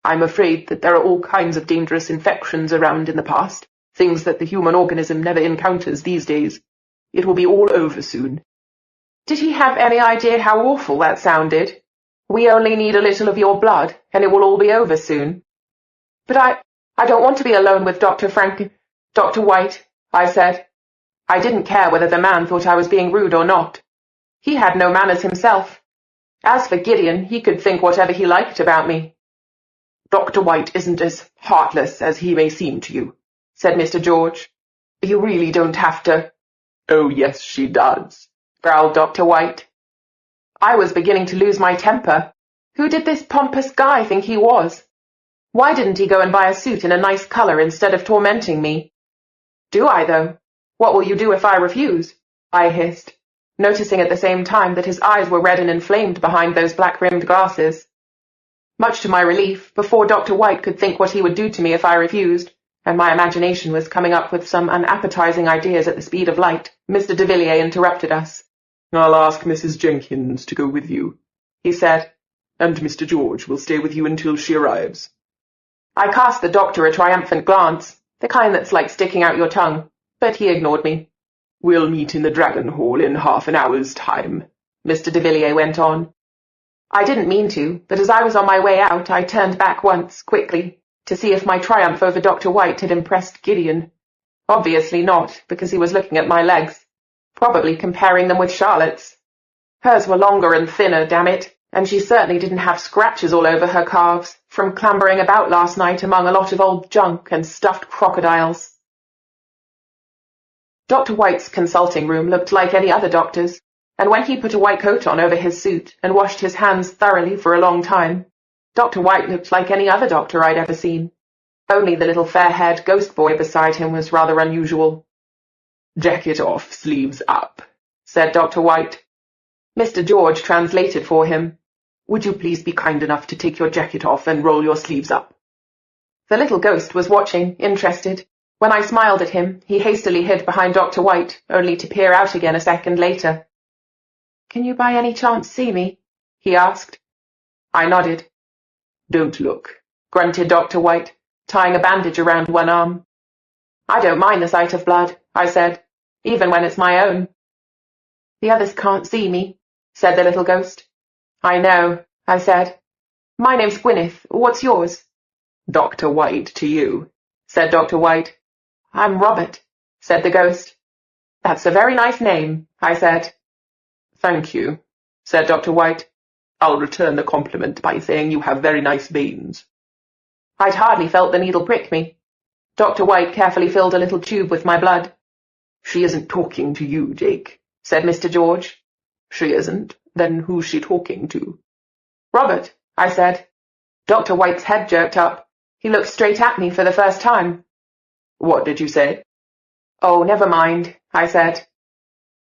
I'm afraid that there are all kinds of dangerous infections around in the past, things that the human organism never encounters these days. It will be all over soon. Did he have any idea how awful that sounded? We only need a little of your blood, and it will all be over soon. But I don't want to be alone with Dr. White, I said. I didn't care whether the man thought I was being rude or not. He had no manners himself. As for Gideon, he could think whatever he liked about me. Dr. White isn't as heartless as he may seem to you, said Mr. George. You really don't have to. Oh, yes, she does, growled Dr. White. I was beginning to lose my temper. Who did this pompous guy think he was? Why didn't he go and buy a suit in a nice colour instead of tormenting me? Do I, though? What will you do if I refuse? I hissed, noticing at the same time that his eyes were red and inflamed behind those black-rimmed glasses. Much to my relief, before Dr. White could think what he would do to me if I refused, and my imagination was coming up with some unappetizing ideas at the speed of light, Mr. de Villiers interrupted us. I'll ask Mrs. Jenkins to go with you, he said, and Mr. George will stay with you until she arrives. I cast the doctor a triumphant glance, the kind that's like sticking out your tongue, but he ignored me. We'll meet in the Dragon Hall in half an hour's time, Mr. de Villiers went on. I didn't mean to, but as I was on my way out, I turned back once, quickly, to see if my triumph over Dr. White had impressed Gideon. Obviously not, because he was looking at my legs, probably comparing them with Charlotte's. Hers were longer and thinner, damn it, and she certainly didn't have scratches all over her calves, from clambering about last night among a lot of old junk and stuffed crocodiles. Dr. White's consulting room looked like any other doctor's, and when he put a white coat on over his suit and washed his hands thoroughly for a long time, Dr. White looked like any other doctor I'd ever seen. Only the little fair-haired ghost boy beside him was rather unusual. Jacket off, sleeves up, said Dr. White. Mr. George translated for him. Would you please be kind enough to take your jacket off and roll your sleeves up? The little ghost was watching, interested. When I smiled at him, he hastily hid behind Dr. White, only to peer out again a second later. Can you by any chance see me? He asked. I nodded. Don't look, grunted Dr. White, tying a bandage around one arm. I don't mind the sight of blood, I said, even when it's my own. The others can't see me, said the little ghost. I know, I said. My name's Gwyneth. What's yours? Dr. White to you, said Dr. White. I'm Robert, said the ghost. That's a very nice name, I said. Thank you, said Dr. White. I'll return the compliment by saying you have very nice veins. I'd hardly felt the needle prick me. Dr. White carefully filled a little tube with my blood. She isn't talking to you, Jake, said Mr. George. She isn't? Then who's she talking to? Robert, I said. Dr. White's head jerked up. He looked straight at me for the first time. What did you say? Oh, never mind, I said.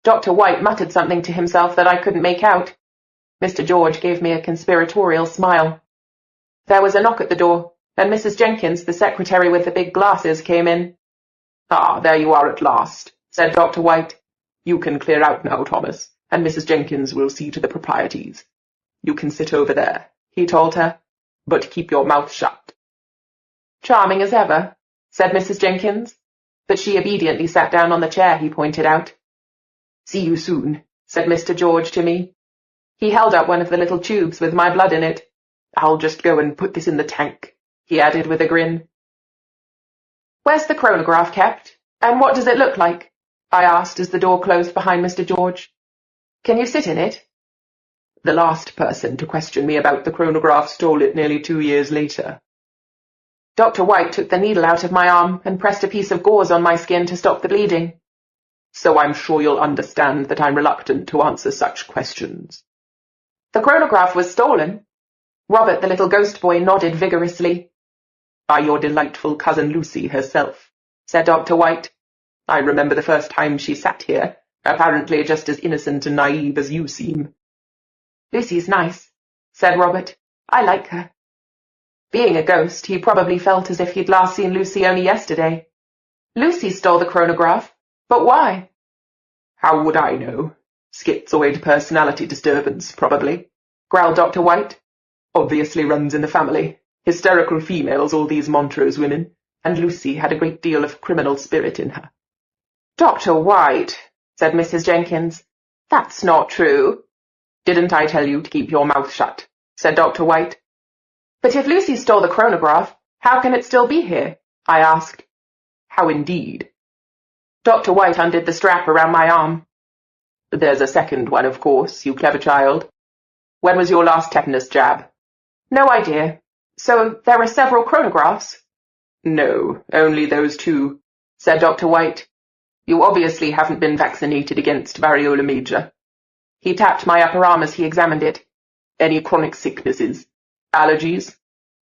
Dr. White muttered something to himself that I couldn't make out. Mr. George gave me a conspiratorial smile. There was a knock at the door, and Mrs. Jenkins, the secretary with the big glasses, came in. Ah, there you are at last, said Dr. White. You can clear out now, Thomas, and Mrs. Jenkins will see to the proprieties. You can sit over there, he told her, but keep your mouth shut. Charming as ever, said Mrs. Jenkins, but she obediently sat down on the chair he pointed out. See you soon, said Mr. George to me. He held up one of the little tubes with my blood in it. I'll just go and put this in the tank, he added with a grin. Where's the chronograph kept, and what does it look like? I asked as the door closed behind Mr. George. Can you sit in it? The last person to question me about the chronograph stole it nearly 2 years later. Dr. White took the needle out of my arm and pressed a piece of gauze on my skin to stop the bleeding. So I'm sure you'll understand that I'm reluctant to answer such questions. The chronograph was stolen. Robert, the little ghost boy, nodded vigorously. By your delightful cousin Lucy herself, said Dr. White. I remember the first time she sat here, apparently just as innocent and naive as you seem. Lucy's nice, said Robert. I like her. Being a ghost, he probably felt as if he'd last seen Lucy only yesterday. Lucy stole the chronograph, but why? How would I know? Schizoid personality disturbance, probably, growled Dr. White. Obviously runs in the family. Hysterical females, all these Montrose women, and Lucy had a great deal of criminal spirit in her. Dr. White, said Mrs. Jenkins, that's not true. Didn't I tell you to keep your mouth shut? Said Dr. White. But if Lucy stole the chronograph, how can it still be here? I asked. How indeed? Dr. White undid the strap around my arm. There's a second one, of course, you clever child. When was your last tetanus jab? No idea. So there are several chronographs? No, only those 2, said Dr. White. You obviously haven't been vaccinated against variola major. He tapped my upper arm as he examined it. Any chronic sicknesses? Allergies?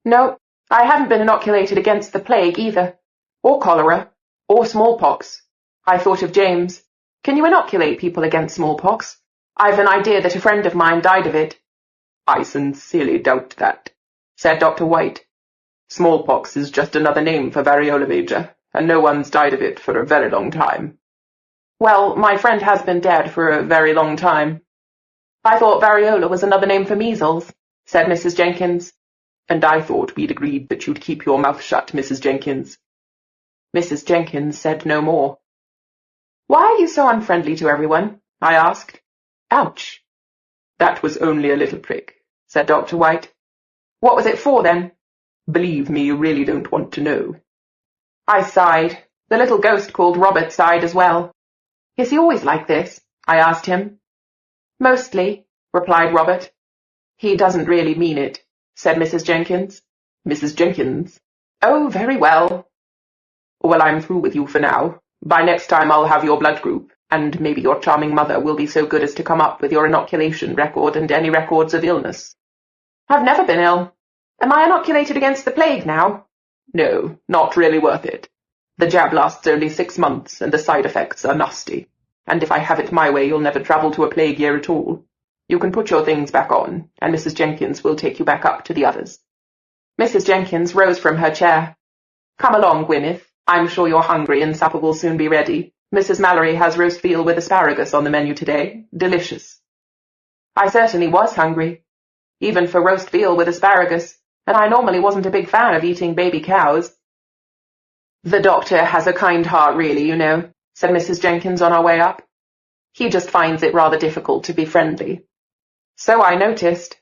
No, I haven't been inoculated against the plague either, or cholera, or smallpox. I thought of James. Can you inoculate people against smallpox? I've an idea that a friend of mine died of it. I sincerely doubt that, said Dr. White. Smallpox is just another name for variola major, and no one's died of it for a very long time. Well, my friend has been dead for a very long time. I thought variola was another name for measles, said Mrs. Jenkins. And I thought we'd agreed that you'd keep your mouth shut, Mrs. Jenkins. Mrs. Jenkins said no more. Why are you so unfriendly to everyone? I asked. Ouch. That was only a little prick, said Dr. White. What was it for, then? Believe me, you really don't want to know. I sighed. The little ghost called Robert sighed as well. Is he always like this? I asked him. Mostly, replied Robert. He doesn't really mean it, said Mrs. Jenkins. Mrs. Jenkins? Oh, very well. Well, I'm through with you for now. By next time I'll have your blood group, and maybe your charming mother will be so good as to come up with your inoculation record and any records of illness. I've never been ill. Am I inoculated against the plague now? No, not really worth it. The jab lasts only 6 months, and the side effects are nasty. And if I have it my way, you'll never travel to a plague year at all. You can put your things back on, and Mrs. Jenkins will take you back up to the others. Mrs. Jenkins rose from her chair. Come along, Gwyneth. I'm sure you're hungry and supper will soon be ready. Mrs. Mallory has roast veal with asparagus on the menu today. Delicious. I certainly was hungry, even for roast veal with asparagus, and I normally wasn't a big fan of eating baby cows. The doctor has a kind heart, really, you know, said Mrs. Jenkins on our way up. He just finds it rather difficult to be friendly. So I noticed.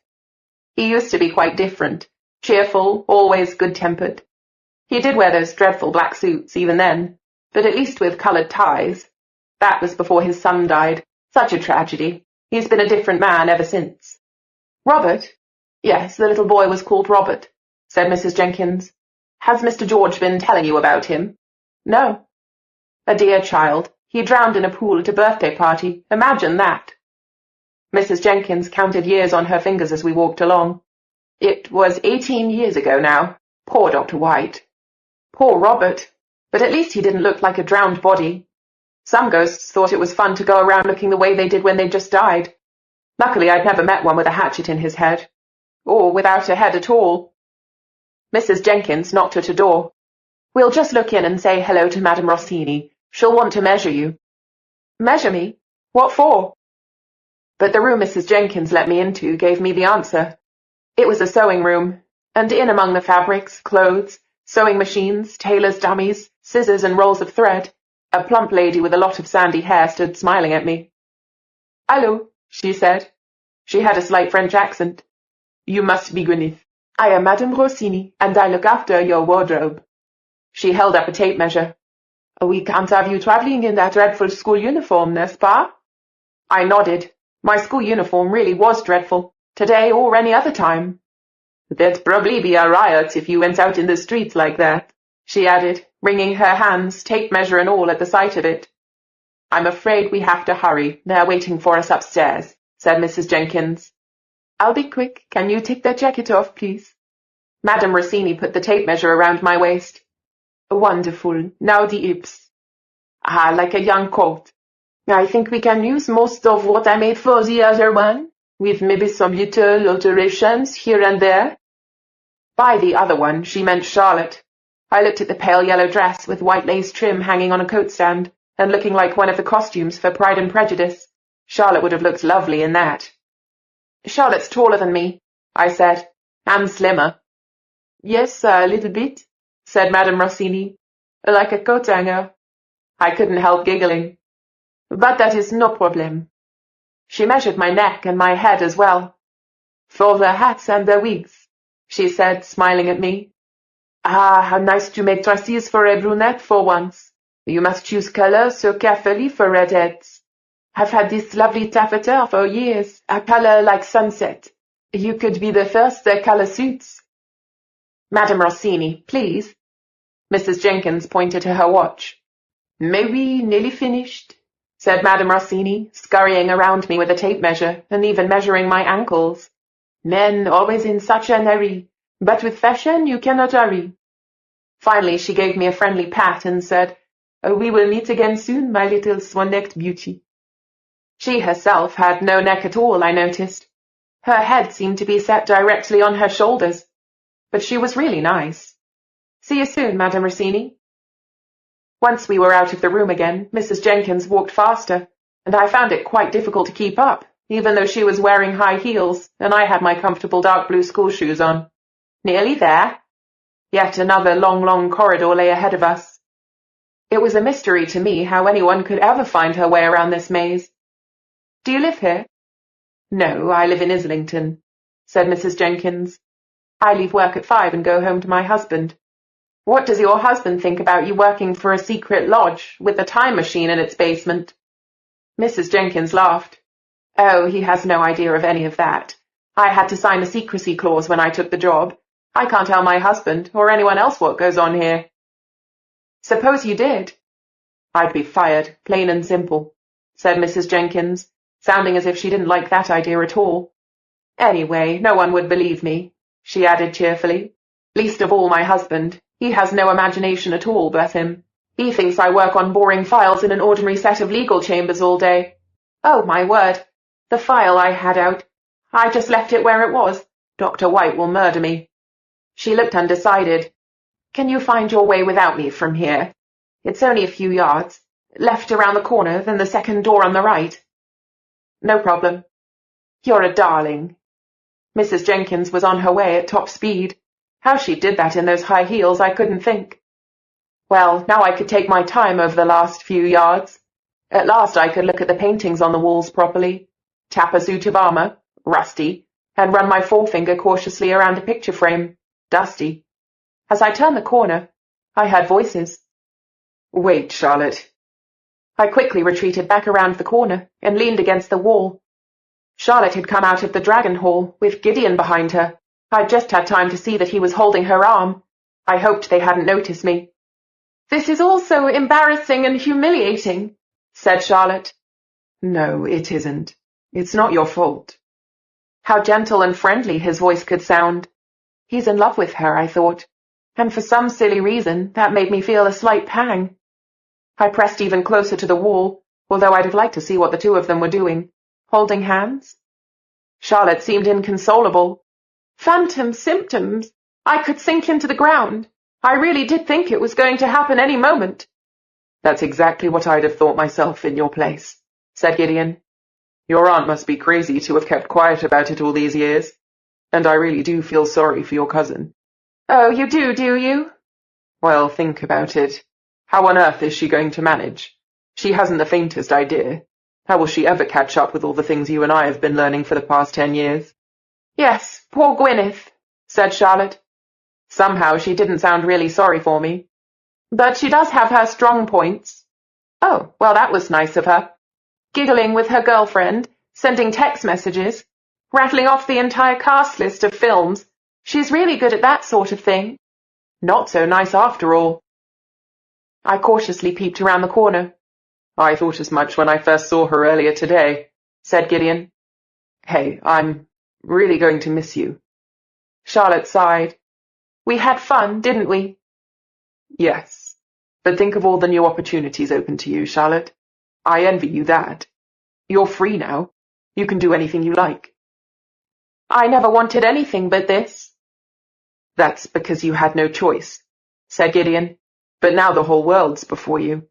He used to be quite different, cheerful, always good-tempered. He did wear those dreadful black suits even then, but at least with coloured ties. That was before his son died. Such a tragedy. He's been a different man ever since. Robert? Yes, the little boy was called Robert, said Mrs. Jenkins. Has Mr. George been telling you about him? No. A dear child. He drowned in a pool at a birthday party. Imagine that. Mrs. Jenkins counted years on her fingers as we walked along. It was 18 years ago now. Poor Dr. White. Poor Robert. But at least he didn't look like a drowned body. Some ghosts thought it was fun to go around looking the way they did when they just died. Luckily, I'd never met one with a hatchet in his head. Or without a head at all. Mrs. Jenkins knocked at a door. We'll just look in and say hello to Madame Rossini. She'll want to measure you. Measure me? What for? But the room Mrs. Jenkins let me into gave me the answer. It was a sewing room, and in among the fabrics, clothes, sewing machines, tailor's dummies, scissors and rolls of thread, a plump lady with a lot of sandy hair stood smiling at me. Allô, she said. She had a slight French accent. You must be Gwyneth. I am Madame Rossini, and I look after your wardrobe. She held up a tape measure. We can't have you travelling in that dreadful school uniform, n'est-ce pas? I nodded. My school uniform really was dreadful, today or any other time. There'd probably be a riot if you went out in the streets like that, she added, wringing her hands, tape measure and all, at the sight of it. I'm afraid we have to hurry. They're waiting for us upstairs, said Mrs. Jenkins. I'll be quick. Can you take that jacket off, please? Madame Rossini put the tape measure around my waist. Wonderful. Now the hips. Ah, like a young coat. I think we can use most of what I made for the other one, with maybe some little alterations here and there. By the other one, she meant Charlotte. I looked at the pale yellow dress with white lace trim hanging on a coat stand and looking like one of the costumes for Pride and Prejudice. Charlotte would have looked lovely in that. Charlotte's taller than me, I said, and slimmer. Yes, a little bit, said Madame Rossini, like a coat hanger. I couldn't help giggling. But that is no problem. She measured my neck and my head as well. For the hats and the wigs, she said, smiling at me. Ah, how nice to make dresses for a brunette for once. You must choose color so carefully for redheads. I've had this lovely taffeta for years, a color like sunset. You could be the first the color suits. Madame Rossini, please. Mrs. Jenkins pointed to her watch. Maybe nearly finished, said Madame Rossini, scurrying around me with a tape measure and even measuring my ankles. Men always in such a hurry, but with fashion you cannot hurry. Finally she gave me a friendly pat and said, We will meet again soon, my little swan-necked beauty. She herself had no neck at all, I noticed. Her head seemed to be set directly on her shoulders, but she was really nice. See you soon, Madame Rossini. Once we were out of the room again, Mrs. Jenkins walked faster, and I found it quite difficult to keep up, even though she was wearing high heels and I had my comfortable dark blue school shoes on. Nearly there. Yet another long corridor lay ahead of us. It was a mystery to me how anyone could ever find her way around this maze. Do you live here? No, I live in Islington, said Mrs. Jenkins. I leave work at 5 and go home to my husband. What does your husband think about you working for a secret lodge with a time machine in its basement? Mrs. Jenkins laughed. Oh, he has no idea of any of that. I had to sign a secrecy clause when I took the job. I can't tell my husband or anyone else what goes on here. Suppose you did. I'd be fired, plain and simple, said Mrs. Jenkins, sounding as if she didn't like that idea at all. Anyway, no one would believe me, she added cheerfully. Least of all my husband. He has no imagination at all, bless him. He thinks I work on boring files in an ordinary set of legal chambers all day. Oh, my word. The file I had out. I just left it where it was. Dr. White will murder me. She looked undecided. Can you find your way without me from here? It's only a few yards. Left around the corner, then the second door on the right. No problem. You're a darling. Mrs. Jenkins was on her way at top speed. How she did that in those high heels I couldn't think. Well, now I could take my time over the last few yards. At last I could look at the paintings on the walls properly, tap a suit of armor, rusty, and run my forefinger cautiously around a picture frame, dusty. As I turned the corner, I heard voices. Wait, Charlotte. I quickly retreated back around the corner and leaned against the wall. Charlotte had come out of the Dragon Hall with Gideon behind her. I'd just had time to see that he was holding her arm. I hoped they hadn't noticed me. This is all so embarrassing and humiliating, said Charlotte. No, it isn't. It's not your fault. How gentle and friendly his voice could sound. He's in love with her, I thought, and for some silly reason that made me feel a slight pang. I pressed even closer to the wall, although I'd have liked to see what the two of them were doing. Holding hands? Charlotte seemed inconsolable. Phantom symptoms. I could sink into the ground. I really did think it was going to happen any moment. That's exactly what I'd have thought myself in your place, said Gideon. Your aunt must be crazy to have kept quiet about it all these years, and I really do feel sorry for your cousin. Oh, you do you? Well, think about it. How on earth is she going to manage? She hasn't the faintest idea. How will she ever catch up with all the things you and I have been learning for the past 10 years? Yes, poor Gwyneth, said Charlotte. Somehow she didn't sound really sorry for me. But she does have her strong points. Oh, well, that was nice of her. Giggling with her girlfriend, sending text messages, rattling off the entire cast list of films. She's really good at that sort of thing. Not so nice after all. I cautiously peeped around the corner. I thought as much when I first saw her earlier today, said Gideon. Hey, I'm really going to miss you. Charlotte sighed. We had fun, didn't we? Yes, but think of all the new opportunities open to you, Charlotte. I envy you that. You're free now. You can do anything you like. I never wanted anything but this. That's because you had no choice, said Gideon. But now the whole world's before you.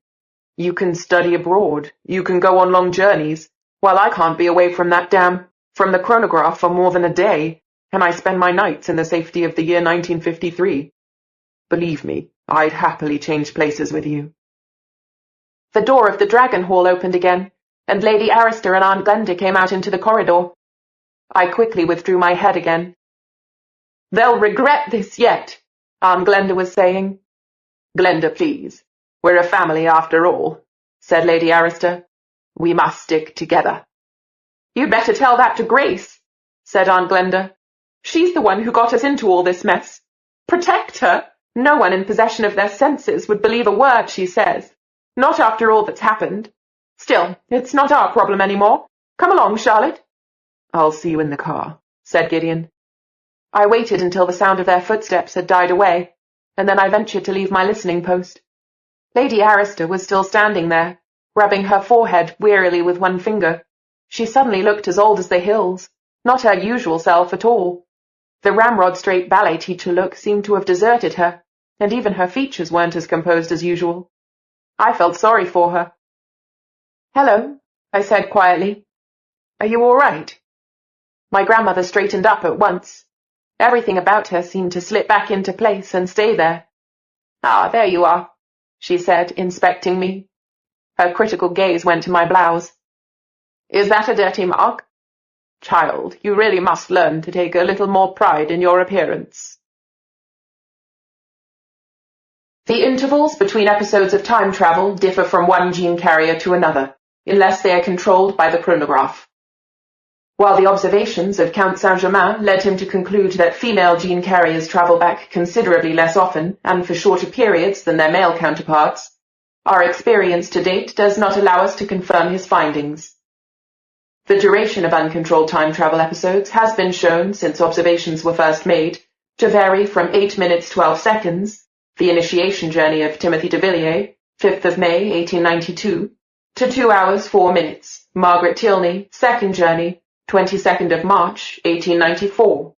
You can study abroad. You can go on long journeys, while I can't be away from the chronograph for more than a day, and I spend my nights in the safety of the year 1953. Believe me, I'd happily change places with you. The door of the Dragon Hall opened again, and Lady Arista and Aunt Glenda came out into the corridor. I quickly withdrew my head again. They'll regret this yet, Aunt Glenda was saying. Glenda, please. We're a family after all, said Lady Arista. We must stick together. You'd better tell that to Grace, said Aunt Glenda. She's the one who got us into all this mess. Protect her. No one in possession of their senses would believe a word she says. Not after all that's happened. Still, it's not our problem anymore. Come along, Charlotte. I'll see you in the car, said Gideon. I waited until the sound of their footsteps had died away, and then I ventured to leave my listening post. Lady Arista was still standing there, rubbing her forehead wearily with one finger. She suddenly looked as old as the hills, not her usual self at all. The Ramrod Strait ballet teacher look seemed to have deserted her, and even her features weren't as composed as usual. I felt sorry for her. Hello, I said quietly. Are you all right? My grandmother straightened up at once. Everything about her seemed to slip back into place and stay there. Ah, there you are, she said, inspecting me. Her critical gaze went to my blouse. Is that a dirty mark? Child, you really must learn to take a little more pride in your appearance. The intervals between episodes of time travel differ from one gene carrier to another, unless they are controlled by the chronograph. While the observations of Count Saint-Germain led him to conclude that female gene carriers travel back considerably less often and for shorter periods than their male counterparts, our experience to date does not allow us to confirm his findings. The duration of uncontrolled time travel episodes has been shown, since observations were first made, to vary from 8 minutes 12 seconds, the initiation journey of Timothy de Villiers, 5th of May, 1892, to 2 hours 4 minutes, Margaret Tilney, second journey, 22nd of March, 1894.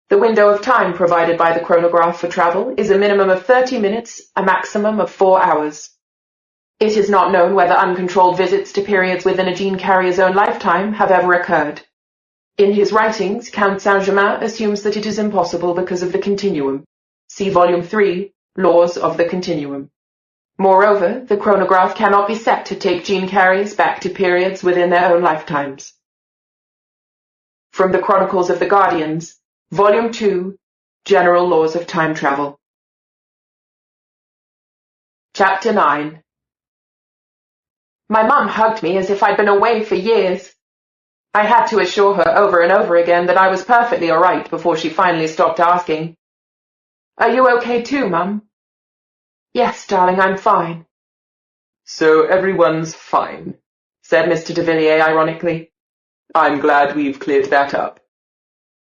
The window of time provided by the chronograph for travel is a minimum of 30 minutes, a maximum of 4 hours. It is not known whether uncontrolled visits to periods within a gene carrier's own lifetime have ever occurred. In his writings, Count Saint-Germain assumes that it is impossible because of the continuum. See Volume 3, Laws of the Continuum. Moreover, the chronograph cannot be set to take gene carriers back to periods within their own lifetimes. From the Chronicles of the Guardians, Volume 2, General Laws of Time Travel. Chapter 9. My mum hugged me as if I'd been away for years. I had to assure her over and over again that I was perfectly all right before she finally stopped asking. Are you okay too, Mum? Yes, darling, I'm fine. So everyone's fine, said Mr. de Villiers ironically. I'm glad we've cleared that up.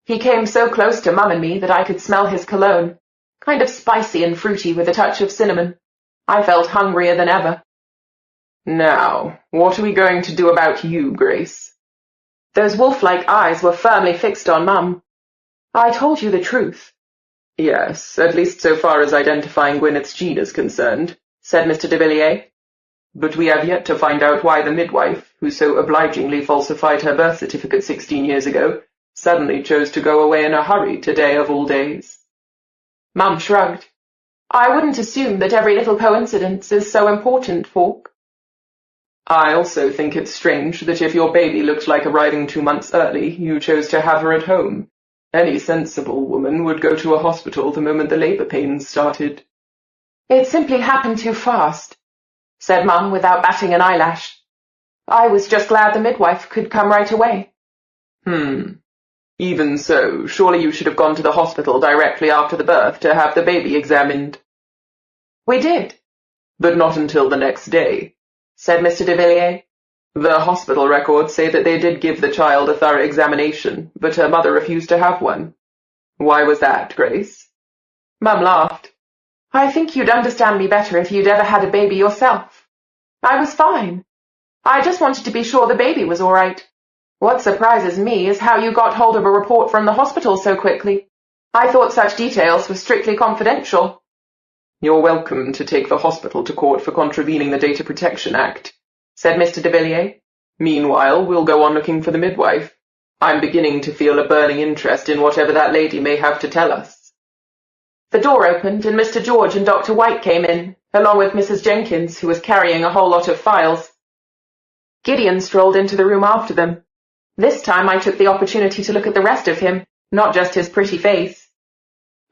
He came so close to Mum and me that I could smell his cologne, kind of spicy and fruity with a touch of cinnamon. I felt hungrier than ever. Now, what are we going to do about you, Grace? Those wolf-like eyes were firmly fixed on Mum. I told you the truth. Yes, at least so far as identifying Gwyneth's gene is concerned, said Mr. de Villiers. But we have yet to find out why the midwife, who so obligingly falsified her birth certificate 16 years ago, suddenly chose to go away in a hurry today of all days. Mum shrugged. I wouldn't assume that every little coincidence is so important, Falk. I also think it's strange that if your baby looked like arriving 2 months early, you chose to have her at home. Any sensible woman would go to a hospital the moment the labor pains started. It simply happened too fast, said Mum without batting an eyelash. I was just glad the midwife could come right away. Even so, surely you should have gone to the hospital directly after the birth to have the baby examined. We did. But not until the next day, said Mr. de Villiers. The hospital records say that they did give the child a thorough examination, but her mother refused to have one. Why was that, Grace? Mum laughed. I think you'd understand me better if you'd ever had a baby yourself. I was fine. I just wanted to be sure the baby was all right. What surprises me is how you got hold of a report from the hospital so quickly. I thought such details were strictly confidential. You're welcome to take the hospital to court for contravening the Data Protection Act, said Mr. de Villiers. Meanwhile, we'll go on looking for the midwife. I'm beginning to feel a burning interest in whatever that lady may have to tell us. The door opened and Mr. George and Dr. White came in, along with Mrs. Jenkins, who was carrying a whole lot of files. Gideon strolled into the room after them. This time I took the opportunity to look at the rest of him, not just his pretty face.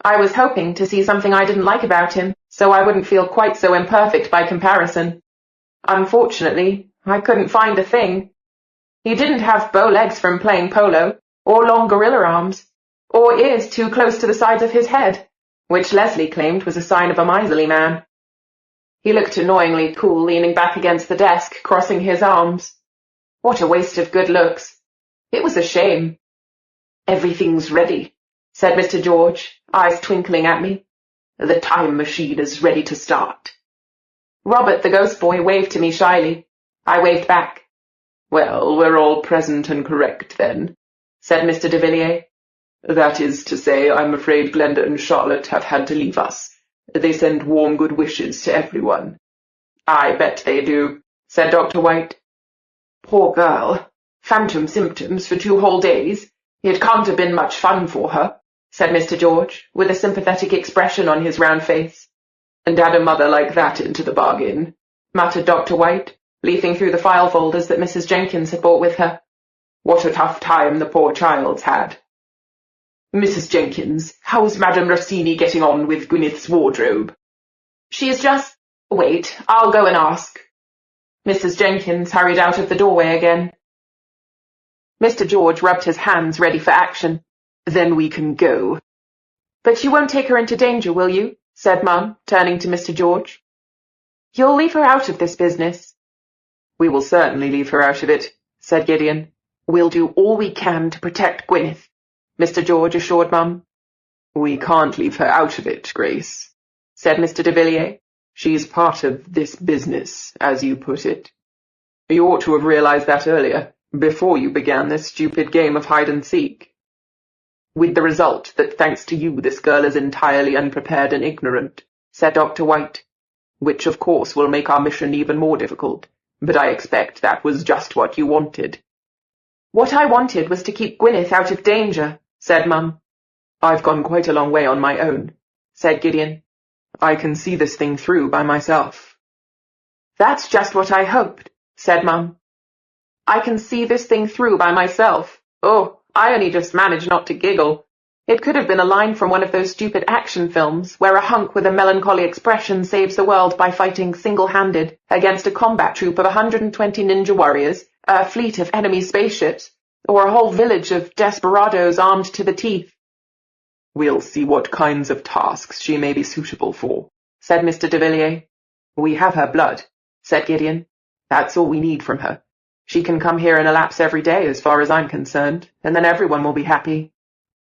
I was hoping to see something I didn't like about him, so I wouldn't feel quite so imperfect by comparison. Unfortunately, I couldn't find a thing. He didn't have bow legs from playing polo, or long gorilla arms, or ears too close to the sides of his head, which Lesley claimed was a sign of a miserly man. He looked annoyingly cool, leaning back against the desk, crossing his arms. What a waste of good looks. It was a shame. Everything's ready, said Mr. George, eyes twinkling at me. The time machine is ready to start. Robert, the ghost boy, waved to me shyly. I waved back. Well, we're all present and correct then, said Mr. de Villiers. That is to say, I'm afraid Glenda and Charlotte have had to leave us. They send warm good wishes to everyone. I bet they do, said Dr. White. Poor girl. Phantom symptoms for 2 whole days. It can't have been much fun for her, said Mr. George, with a sympathetic expression on his round face. And add a mother like that into the bargain, muttered Dr. White, leafing through the file folders that Mrs. Jenkins had brought with her. What a tough time the poor child's had. Mrs. Jenkins, how's Madame Rossini getting on with Gwyneth's wardrobe? She's just— Wait, I'll go and ask. Mrs. Jenkins hurried out of the doorway again. Mr. George rubbed his hands ready for action. Then we can go. But you won't take her into danger, will you? Said Mum, turning to Mr. George. You'll leave her out of this business. We will certainly leave her out of it, said Gideon. We'll do all we can to protect Gwyneth, Mr. George assured Mum. We can't leave her out of it, Grace, said Mr. de Villiers. She's part of this business, as you put it. You ought to have realized that earlier, before you began this stupid game of hide-and-seek. With the result that, thanks to you, this girl is entirely unprepared and ignorant, said Dr. White, which of course will make our mission even more difficult, but I expect that was just what you wanted. What I wanted was to keep Gwyneth out of danger, said Mum. I've gone quite a long way on my own, said Gideon. I can see this thing through by myself. That's just what I hoped, said Mum. I can see this thing through by myself. Oh, I only just managed not to giggle. It could have been a line from one of those stupid action films where a hunk with a melancholy expression saves the world by fighting single-handed against a combat troop of 120 ninja warriors, a fleet of enemy spaceships, or a whole village of desperados armed to the teeth. We'll see what kinds of tasks she may be suitable for, said Mr. de Villiers. We have her blood, said Gideon. That's all we need from her. She can come here and elapse every day as far as I'm concerned, and then everyone will be happy.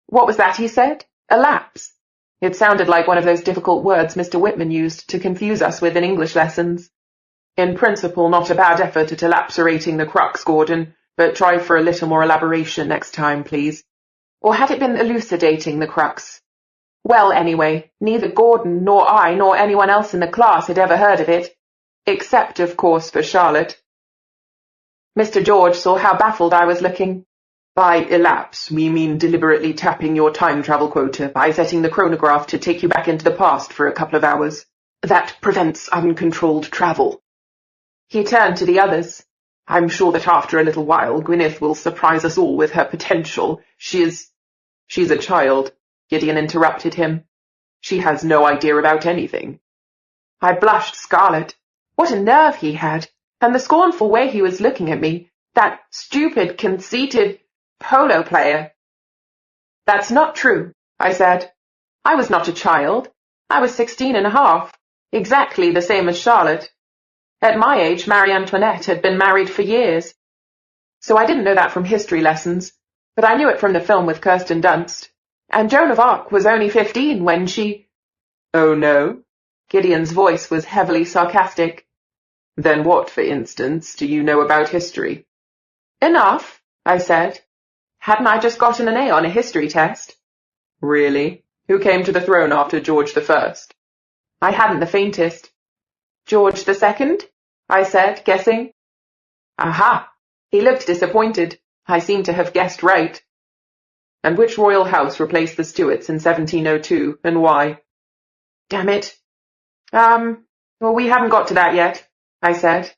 What was that he said? Elapse? It sounded like one of those difficult words Mr. Whitman used to confuse us with in English lessons. In principle, not a bad effort at elapserating the crux, Gordon, but try for a little more elaboration next time, please. Or had it been elucidating the crux? Well, anyway, neither Gordon nor I nor anyone else in the class had ever heard of it. Except, of course, for Charlotte. Mr. George saw how baffled I was looking. By elapse, we mean deliberately tapping your time travel quota by setting the chronograph to take you back into the past for a couple of hours. That prevents uncontrolled travel. He turned to the others. I'm sure that after a little while Gwyneth will surprise us all with her potential. She's a child, Gideon interrupted him. She has no idea about anything. I blushed scarlet. What a nerve he had, and the scornful way he was looking at me, that stupid, conceited polo player. That's not true, I said. I was not a child. I was 16.5, exactly the same as Charlotte. At my age, Marie Antoinette had been married for years. So I didn't know that from history lessons, but I knew it from the film with Kirsten Dunst. And Joan of Arc was only 15 when she— Oh, no? Gideon's voice was heavily sarcastic. Then what, for instance, do you know about history? Enough, I said. Hadn't I just gotten an A on a history test? Really? Who came to the throne after George I? I hadn't the faintest. George II? I said, guessing. Aha! He looked disappointed. I seemed to have guessed right. And which royal house replaced the Stuarts in 1702, and why? Damn it. Well, we haven't got to that yet, I said.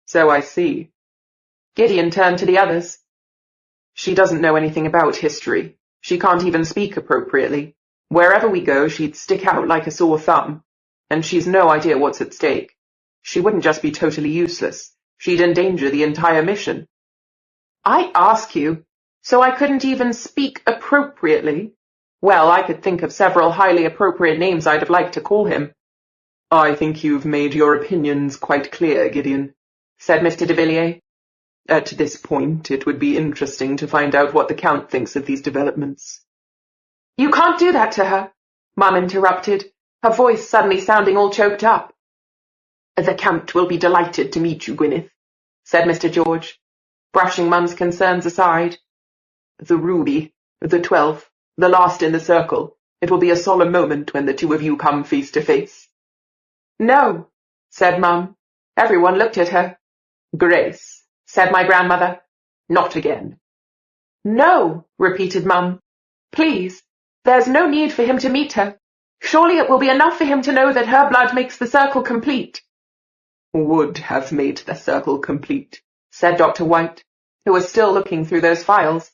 So I see. Gideon turned to the others. She doesn't know anything about history. She can't even speak appropriately. Wherever we go, she'd stick out like a sore thumb. And she's no idea what's at stake. She wouldn't just be totally useless. She'd endanger the entire mission. I ask you, so I couldn't even speak appropriately? Well, I could think of several highly appropriate names I'd have liked to call him. I think you've made your opinions quite clear, Gideon, said Mr. de Villiers. At this point, it would be interesting to find out what the Count thinks of these developments. You can't do that to her, Mum interrupted, her voice suddenly sounding all choked up. The Count will be delighted to meet you, Gwyneth, said Mr. George, brushing Mum's concerns aside. The ruby, the 12th, the last in the circle. It will be a solemn moment when the two of you come face to face. No, said Mum. Everyone looked at her. Grace, said my grandmother. Not again. No, repeated Mum. Please, there's no need for him to meet her. Surely it will be enough for him to know that her blood makes the circle complete. Would have made the circle complete, said Dr. White, who was still looking through those files,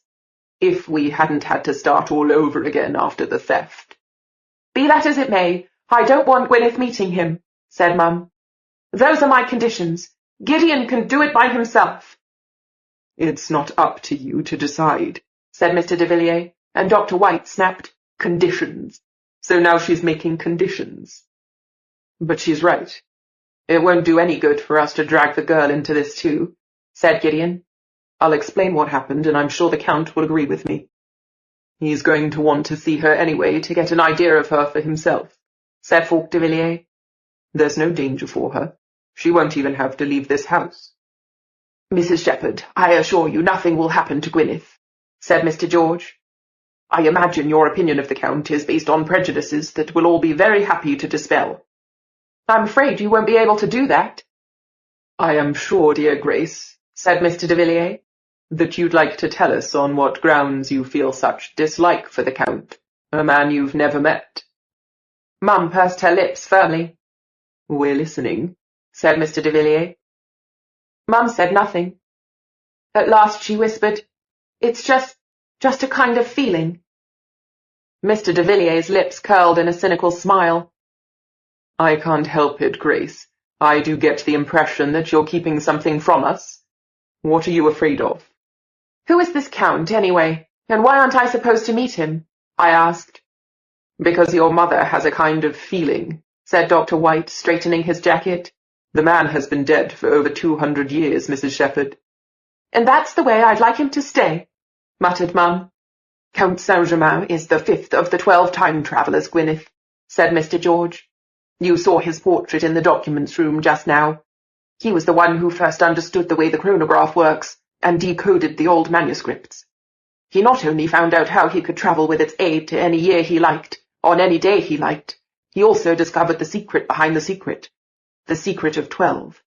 if we hadn't had to start all over again after the theft. Be that as it may, I don't want Gwyneth meeting him, said Mum. Those are my conditions. Gideon can do it by himself. It's not up to you to decide, said Mr. de Villiers, and Dr. White snapped, conditions. So now she's making conditions. But she's right. It won't do any good for us to drag the girl into this too, said Gideon. I'll explain what happened, and I'm sure the Count will agree with me. He's going to want to see her anyway to get an idea of her for himself, said Fulk de Villiers. There's no danger for her. She won't even have to leave this house. Mrs. Shepherd, I assure you nothing will happen to Gwyneth, said Mr. George. I imagine your opinion of the Count is based on prejudices that we'll all be very happy to dispel. I'm afraid you won't be able to do that. I am sure, dear Grace, said Mr. de Villiers, that you'd like to tell us on what grounds you feel such dislike for the Count, a man you've never met. Mum pursed her lips firmly. We're listening, said Mr. de Villiers. Mum said nothing. At last she whispered, It's just a kind of feeling. Mr. de Villiers' lips curled in a cynical smile. I can't help it, Grace. I do get the impression that you're keeping something from us. What are you afraid of? Who is this Count, anyway, and why aren't I supposed to meet him? I asked. Because your mother has a kind of feeling, said Dr. White, straightening his jacket. The man has been dead for over 200 years, Mrs. Shepherd. And that's the way I'd like him to stay, muttered Mum. Count Saint-Germain is the 5th of the 12 time-travellers, Gwyneth, said Mr. George. You saw his portrait in the documents room just now. He was the one who first understood the way the chronograph works and decoded the old manuscripts. He not only found out how he could travel with its aid to any year he liked, on any day he liked, he also discovered the secret behind the secret of 12.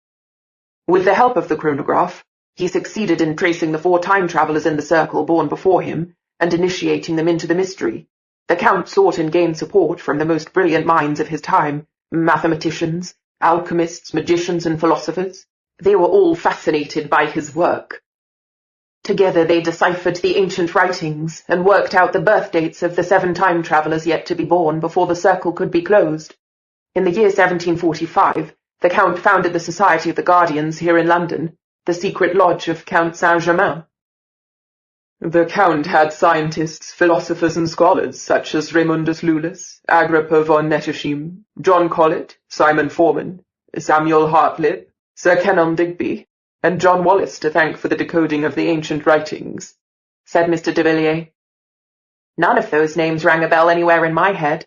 With the help of the chronograph, he succeeded in tracing the 4 time-travellers in the circle born before him and initiating them into the mystery. The Count sought and gained support from the most brilliant minds of his time, mathematicians, alchemists, magicians, and philosophers. They were all fascinated by his work. Together they deciphered the ancient writings and worked out the birth dates of the 7 time-travellers yet to be born before the circle could be closed. In the year 1745, the Count founded the Society of the Guardians here in London, the secret lodge of Count Saint-Germain. The Count had scientists, philosophers and scholars such as Raymundus Lulus, Agrippa von Nettesheim, John Colet, Simon Forman, Samuel Hartlib, Sir Kenelm Digby, and John Wallis to thank for the decoding of the ancient writings, said Mr. de Villiers. None of those names rang a bell anywhere in my head.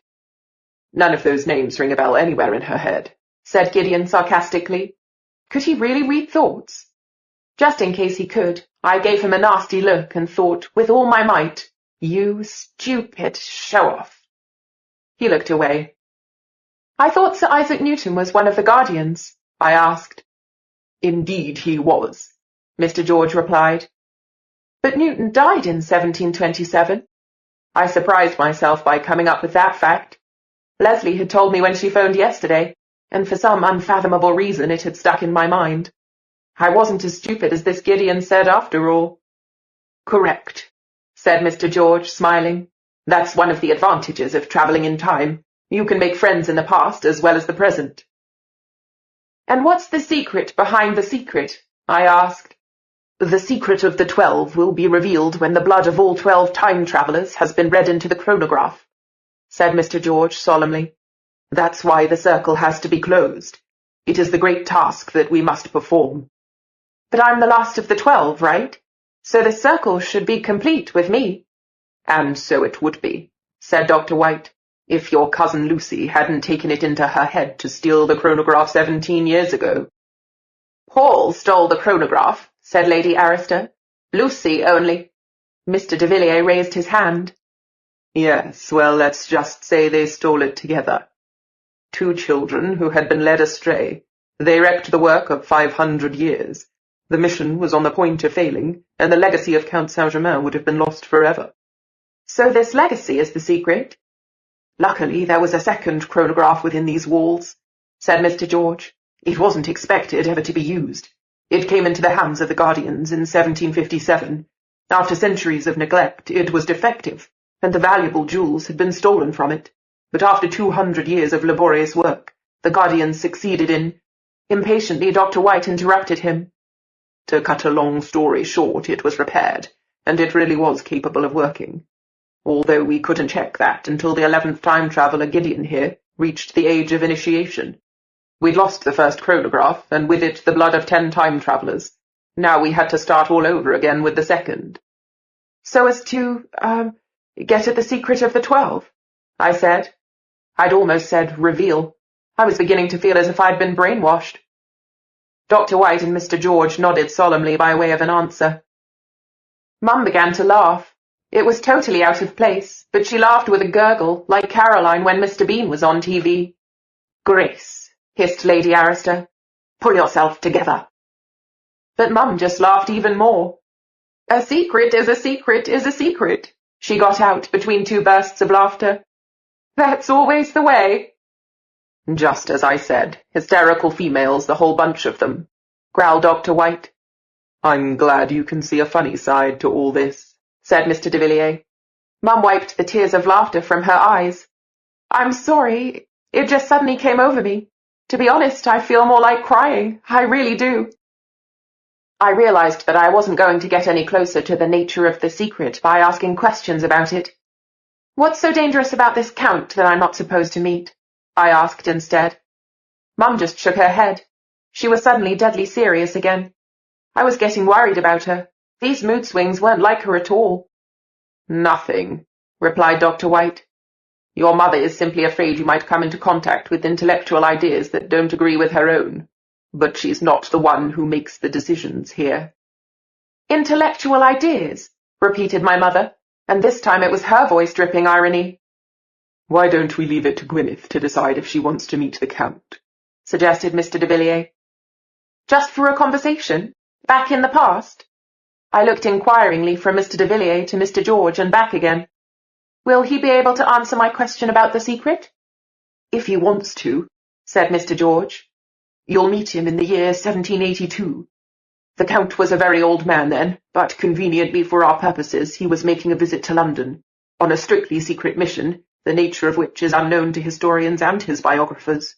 None of those names ring a bell anywhere in her head, said Gideon sarcastically. Could he really read thoughts? Just in case he could, I gave him a nasty look and thought, with all my might, "You stupid show-off." He looked away. "I thought Sir Isaac Newton was one of the Guardians?" I asked. "Indeed he was," Mr. George replied. "But Newton died in 1727. I surprised myself by coming up with that fact. Lesley had told me when she phoned yesterday, and for some unfathomable reason it had stuck in my mind. I wasn't as stupid as this Gideon said after all." "Correct," said Mr. George, smiling. "That's one of the advantages of travelling in time. You can make friends in the past as well as the present." "And what's the secret behind the secret?" I asked. "The secret of the 12 will be revealed when the blood of all 12 time-travellers has been read into the chronograph," said Mr. George solemnly. "That's why the circle has to be closed. It is the great task that we must perform." "But I'm the last of the 12, right? So the circle should be complete with me." "And so it would be," said Dr. White, "if your cousin Lucy hadn't taken it into her head to steal the chronograph 17 years ago." "Paul stole the chronograph," said Lady Arista. "Lucy only—" Mr. de Villiers raised his hand. "Yes, well, let's just say they stole it together. 2 children who had been led astray. They wrecked the work of 500 years. The mission was on the point of failing, and the legacy of Count Saint-Germain would have been lost forever." "So this legacy is the secret?" "Luckily there was a second chronograph within these walls," said Mr. George. "It wasn't expected ever to be used. It came into the hands of the Guardians in 1757. After centuries of neglect, it was defective, and the valuable jewels had been stolen from it. But after 200 years of laborious work, the Guardians succeeded in—" Impatiently, Dr. White interrupted him. "To cut a long story short, it was repaired, and it really was capable of working. Although we couldn't check that until the 11th time-traveller Gideon here reached the age of initiation. We'd lost the first chronograph, and with it the blood of 10 time-travellers. Now we had to start all over again with the second." "So as to, get at the secret of the 12, I said. I'd almost said reveal. I was beginning to feel as if I'd been brainwashed. Dr. White and Mr. George nodded solemnly by way of an answer. Mum began to laugh. It was totally out of place, but she laughed with a gurgle, like Caroline when Mr. Bean was on TV. "Grace," hissed Lady Arista, "pull yourself together." But Mum just laughed even more. "A secret is a secret is a secret," she got out between 2 bursts of laughter. "That's always the way." "Just as I said, hysterical females, the whole bunch of them," growled Dr. White. "I'm glad you can see a funny side to all this," said Mr. de Villiers. Mum wiped the tears of laughter from her eyes. "I'm sorry, it just suddenly came over me. To be honest, I feel more like crying. I really do." I realized that I wasn't going to get any closer to the nature of the secret by asking questions about it. "What's so dangerous about this Count that I'm not supposed to meet?" I asked instead. Mum just shook her head. She was suddenly deadly serious again. I was getting worried about her. These mood swings weren't like her at all. "Nothing," replied Dr. White. "Your mother is simply afraid you might come into contact with intellectual ideas that don't agree with her own. But she's not the one who makes the decisions here." "Intellectual ideas," repeated my mother, and this time it was her voice dripping irony. "Why don't we leave it to Gwyneth to decide if she wants to meet the Count?" suggested Mr. de Villiers. "Just for a conversation? Back in the past?" I looked inquiringly from Mr. de Villiers to Mr. George and back again. "Will he be able to answer my question about the secret?" "If he wants to," said Mr. George. "You'll meet him in the year 1782. The Count was a very old man then, but conveniently for our purposes he was making a visit to London, on a strictly secret mission, the nature of which is unknown to historians and his biographers.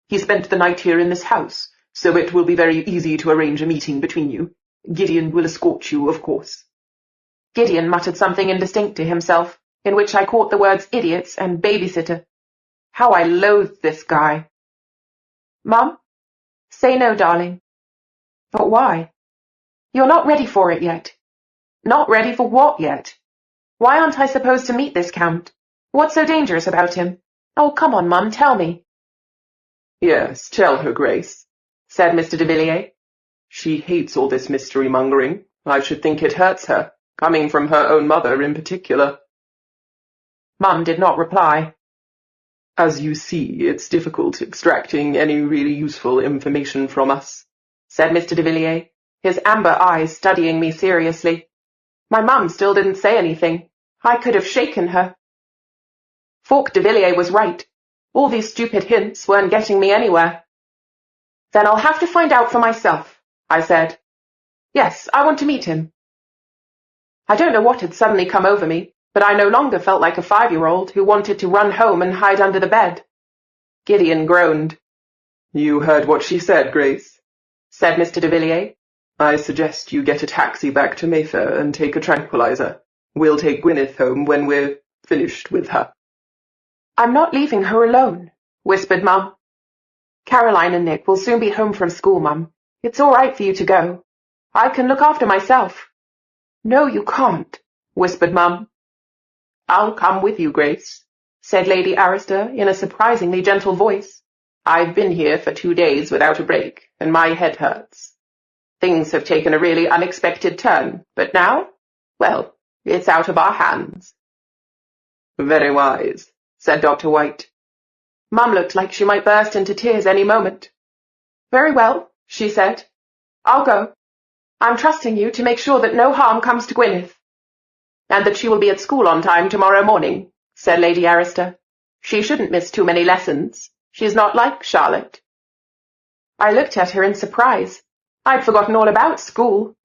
He spent the night here in this house, so it will be very easy to arrange a meeting between you. Gideon will escort you, of course." Gideon muttered something indistinct to himself, in which I caught the words idiots and babysitter. How I loathed this guy. "Mum? Say no, darling." "But why?" "You're not ready for it yet." "Not ready for what yet? Why aren't I supposed to meet this Count? What's so dangerous about him? Oh, come on, Mum, tell me." "Yes, tell her, Grace," said Mr. de Villiers. "She hates all this mystery-mongering. I should think it hurts her, coming from her own mother in particular." Mum did not reply. "As you see, it's difficult extracting any really useful information from us," said Mr. de Villiers, his amber eyes studying me seriously. My mum still didn't say anything. I could have shaken her. Fawkes de Villiers was right. All these stupid hints weren't getting me anywhere. "Then I'll have to find out for myself," I said. "Yes, I want to meet him." I don't know what had suddenly come over me, but I no longer felt like a 5-year-old who wanted to run home and hide under the bed. Gideon groaned. "You heard what she said, Grace," said Mr. de Villiers. "I suggest you get a taxi back to Mayfair and take a tranquilizer. We'll take Gwyneth home when we're finished with her." "I'm not leaving her alone," whispered Mum. "Caroline and Nick will soon be home from school, Mum. It's all right for you to go. I can look after myself." "No, you can't," whispered Mum. "I'll come with you, Grace," said Lady Arista in a surprisingly gentle voice. "I've been here for 2 days without a break, and my head hurts. Things have taken a really unexpected turn, but now, well, it's out of our hands." "Very wise," said Dr. White. Mum looked like she might burst into tears any moment. "Very well," she said. "I'll go. I'm trusting you to make sure that no harm comes to Gwyneth." "And that she will be at school on time tomorrow morning," said Lady Arista. "She shouldn't miss too many lessons. She's not like Charlotte." I looked at her in surprise. I'd forgotten all about school.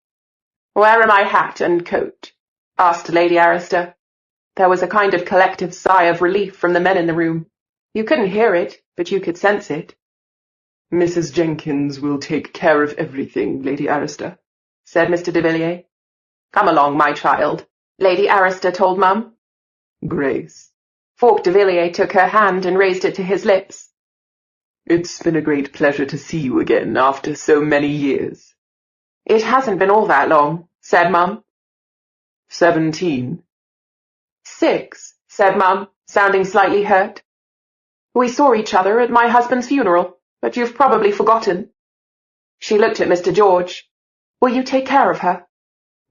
"Where are my hat and coat?" asked Lady Arista. There was a kind of collective sigh of relief from the men in the room. You couldn't hear it, but you could sense it. "Mrs. Jenkins will take care of everything, Lady Arista," said Mr. de Villiers. "Come along, my child," Lady Arista told Mum. "Grace." Fawkes de Villiers took her hand and raised it to his lips. "It's been a great pleasure to see you again after so many years." "It hasn't been all that long," said Mum. 17. 6, said Mum, sounding slightly hurt. "We saw each other at my husband's funeral, but you've probably forgotten." She looked at Mr. George. "Will you take care of her?"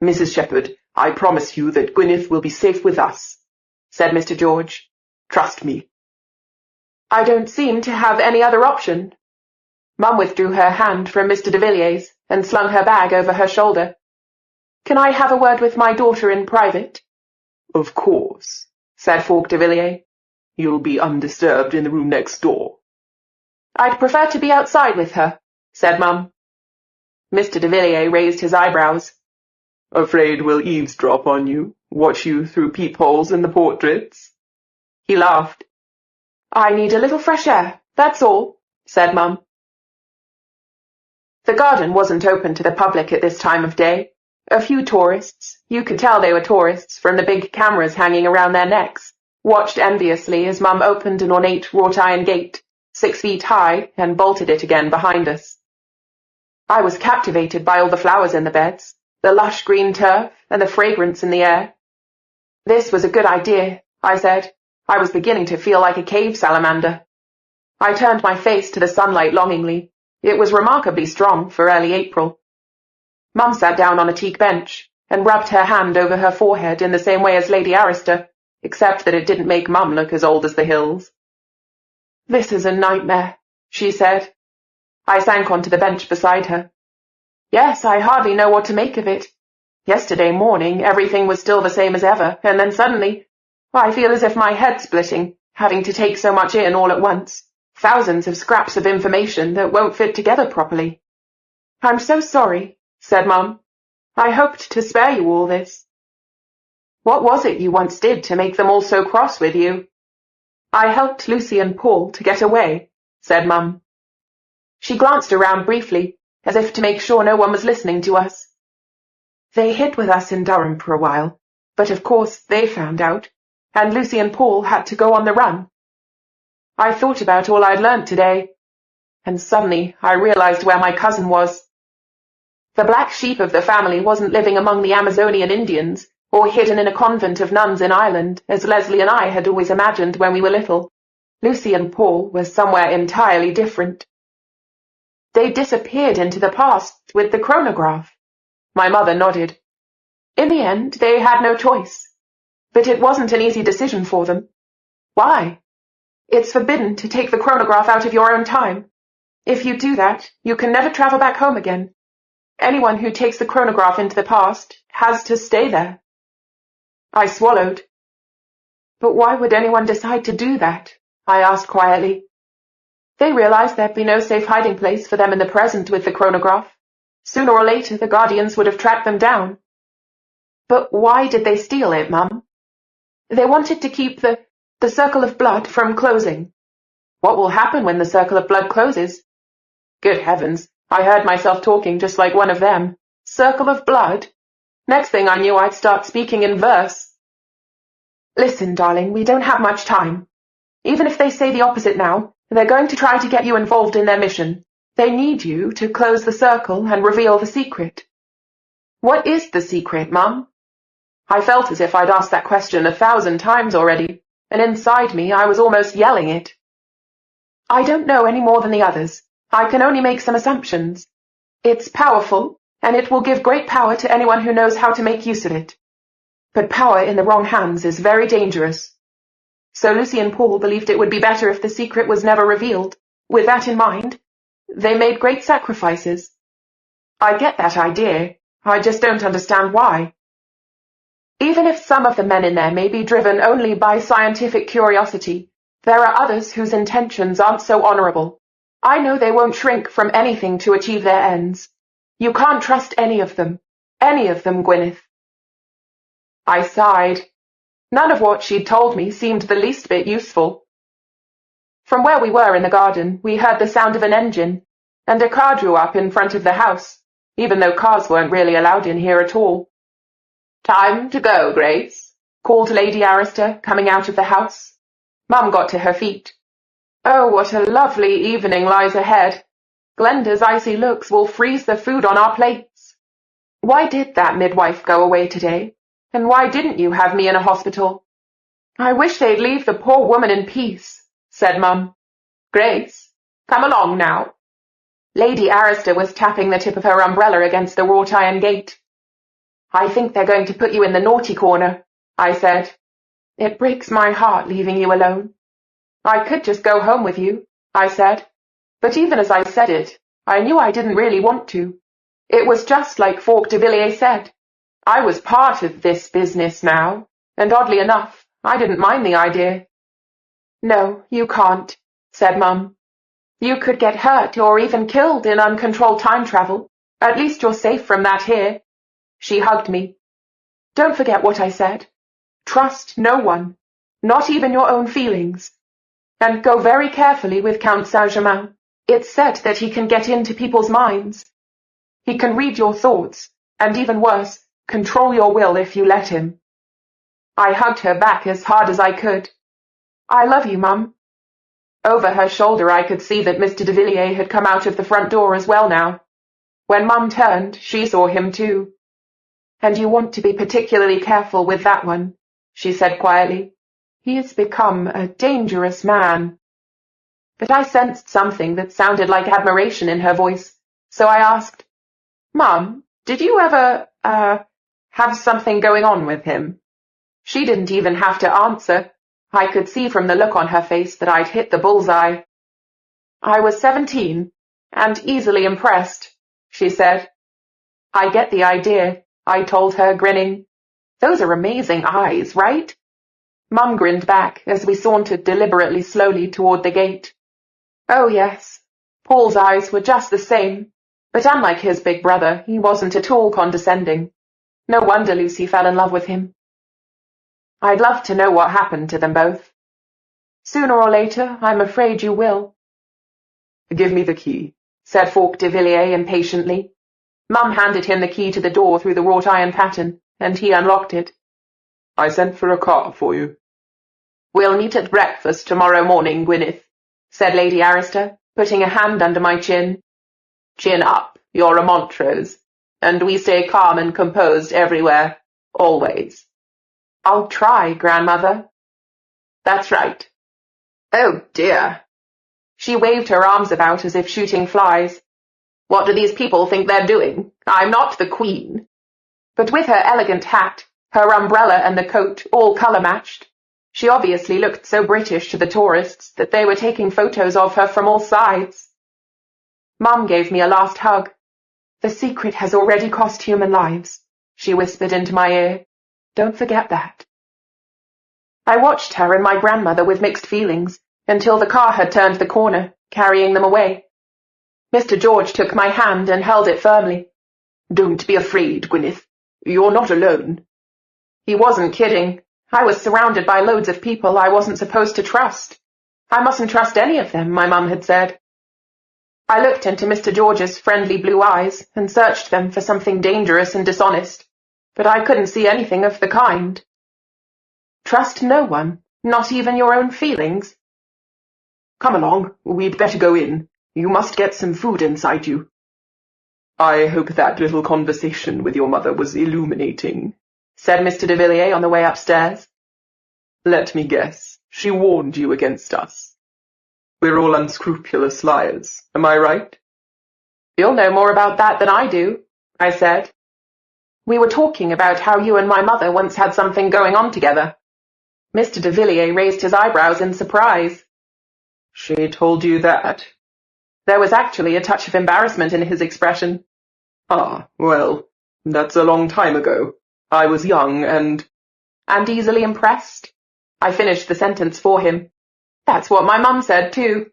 "Mrs. Shepherd, I promise you that Gwyneth will be safe with us," said Mr. George. "Trust me." "I don't seem to have any other option." Mum withdrew her hand from Mr. de Villiers and slung her bag over her shoulder. "Can I have a word with my daughter in private?" "Of course," said Fawkes de Villiers. "You'll be undisturbed in the room next door." "I'd prefer to be outside with her," said Mum. Mr. de Villiers raised his eyebrows. "Afraid we'll eavesdrop on you, watch you through peepholes in the portraits?" He laughed. "I need a little fresh air, that's all," said Mum. The garden wasn't open to the public at this time of day. A few tourists, you could tell they were tourists from the big cameras hanging around their necks, watched enviously as Mum opened an ornate wrought-iron gate, 6 feet high, and bolted it again behind us. I was captivated by all the flowers in the beds, the lush green turf, and the fragrance in the air. "This was a good idea," I said. I was beginning to feel like a cave salamander. I turned my face to the sunlight longingly. It was remarkably strong for early April. Mum sat down on a teak bench and rubbed her hand over her forehead in the same way as Lady Arista, except that it didn't make Mum look as old as the hills. "This is a nightmare," she said. I sank onto the bench beside her. "Yes, I hardly know what to make of it. Yesterday morning everything was still the same as ever, and then suddenly I feel as if my head's splitting, having to take so much in all at once. Thousands of scraps of information that won't fit together properly." "I'm so sorry," said Mum. "I hoped to spare you all this." "What was it you once did to make them all so cross with you?" I helped Lucy and Paul to get away, said Mum. She glanced around briefly, as if to make sure no one was listening to us. They hid with us in Durham for a while, but of course they found out, and Lucy and Paul had to go on the run. I thought about all I'd learnt today, and suddenly I realized where my cousin was. The black sheep of the family wasn't living among the Amazonian Indians, or hidden in a convent of nuns in Ireland, as Lesley and I had always imagined when we were little. Lucy and Paul were somewhere entirely different. They disappeared into the past with the chronograph. My mother nodded. In the end, they had no choice. But it wasn't an easy decision for them. Why? It's forbidden to take the chronograph out of your own time. If you do that, you can never travel back home again. Anyone who takes the chronograph into the past has to stay there. I swallowed. But why would anyone decide to do that? I asked quietly. They realized there'd be no safe hiding place for them in the present with the chronograph. Sooner or later, the Guardians would have tracked them down. But why did they steal it, Mum? They wanted to keep the circle of blood from closing. What will happen when the circle of blood closes? Good heavens, I heard myself talking just like one of them. Circle of blood? Next thing I knew, I'd start speaking in verse. Listen, darling, we don't have much time. Even if they say the opposite now, they're going to try to get you involved in their mission. They need you to close the circle and reveal the secret. What is the secret, Mum? I felt as if I'd asked that question 1,000 times already, and inside me I was almost yelling it. I don't know any more than the others. I can only make some assumptions. It's powerful, and it will give great power to anyone who knows how to make use of it. But power in the wrong hands is very dangerous. So Lucy and Paul believed it would be better if the secret was never revealed. With that in mind, they made great sacrifices. I get that idea. I just don't understand why. Even if some of the men in there may be driven only by scientific curiosity, there are others whose intentions aren't so honorable. I know they won't shrink from anything to achieve their ends. You can't trust any of them, Gwyneth. I sighed. None of what she'd told me seemed the least bit useful. From where we were in the garden, we heard the sound of an engine, and a car drew up in front of the house, even though cars weren't really allowed in here at all. Time to go, Grace, called Lady Arista, coming out of the house. Mum got to her feet. Oh, what a lovely evening lies ahead. Glenda's icy looks will freeze the food on our plates. Why did that midwife go away today? And why didn't you have me in a hospital? I wish they'd leave the poor woman in peace, said Mum. Grace, come along now. Lady Arista was tapping the tip of her umbrella against the wrought iron gate. I think they're going to put you in the naughty corner, I said. It breaks my heart leaving you alone. I could just go home with you, I said. But even as I said it, I knew I didn't really want to. It was just like Falk de Villiers said. I was part of this business now, and oddly enough, I didn't mind the idea. No, you can't, said Mum. You could get hurt or even killed in uncontrolled time travel. At least you're safe from that here. She hugged me. Don't forget what I said. Trust no one, not even your own feelings. And go very carefully with Count Saint-Germain. It's said that he can get into people's minds. He can read your thoughts, and even worse, control your will if you let him. I hugged her back as hard as I could. I love you, Mum. Over her shoulder I could see that Mr. de Villiers had come out of the front door as well now. When Mum turned, she saw him too. And you want to be particularly careful with that one, she said quietly. He has become a dangerous man. But I sensed something that sounded like admiration in her voice, so I asked, Mum, did you ever, have something going on with him? She didn't even have to answer. I could see from the look on her face that I'd hit the bullseye. I was 17, and easily impressed, she said. I get the idea, I told her, grinning. Those are amazing eyes, right? Mum grinned back as we sauntered deliberately slowly toward the gate. Oh, yes. Paul's eyes were just the same, but unlike his big brother, he wasn't at all condescending. No wonder Lucy fell in love with him. I'd love to know what happened to them both. Sooner or later, I'm afraid you will. Give me the key, said Falk de Villiers impatiently. Mum handed him the key to the door through the wrought iron pattern, and he unlocked it. I sent for a car for you. We'll meet at breakfast tomorrow morning, Gwyneth, said Lady Arista, putting a hand under my chin. Chin up, you're a Montrose, and we stay calm and composed everywhere, always. I'll try, Grandmother. That's right. Oh, dear. She waved her arms about as if shooting flies. What do these people think they're doing? I'm not the Queen. But with her elegant hat, her umbrella and the coat all colour-matched, she obviously looked so British to the tourists that they were taking photos of her from all sides. Mum gave me a last hug. The secret has already cost human lives, she whispered into my ear. Don't forget that. I watched her and my grandmother with mixed feelings until the car had turned the corner, carrying them away. Mr. George took my hand and held it firmly. Don't be afraid, Gwyneth. You're not alone. He wasn't kidding. I was surrounded by loads of people I wasn't supposed to trust. I mustn't trust any of them, my mum had said. I looked into Mr. George's friendly blue eyes and searched them for something dangerous and dishonest, but I couldn't see anything of the kind. Trust no one, not even your own feelings. Come along, we'd better go in. You must get some food inside you. I hope that little conversation with your mother was illuminating, said Mr. de Villiers on the way upstairs. Let me guess, she warned you against us. We're all unscrupulous liars, am I right? You'll know more about that than I do, I said. We were talking about how you and my mother once had something going on together. Mr. de Villiers raised his eyebrows in surprise. She told you that? There was actually a touch of embarrassment in his expression. Ah, well, that's a long time ago. I was young and easily impressed. I finished the sentence for him. That's what my mum said, too.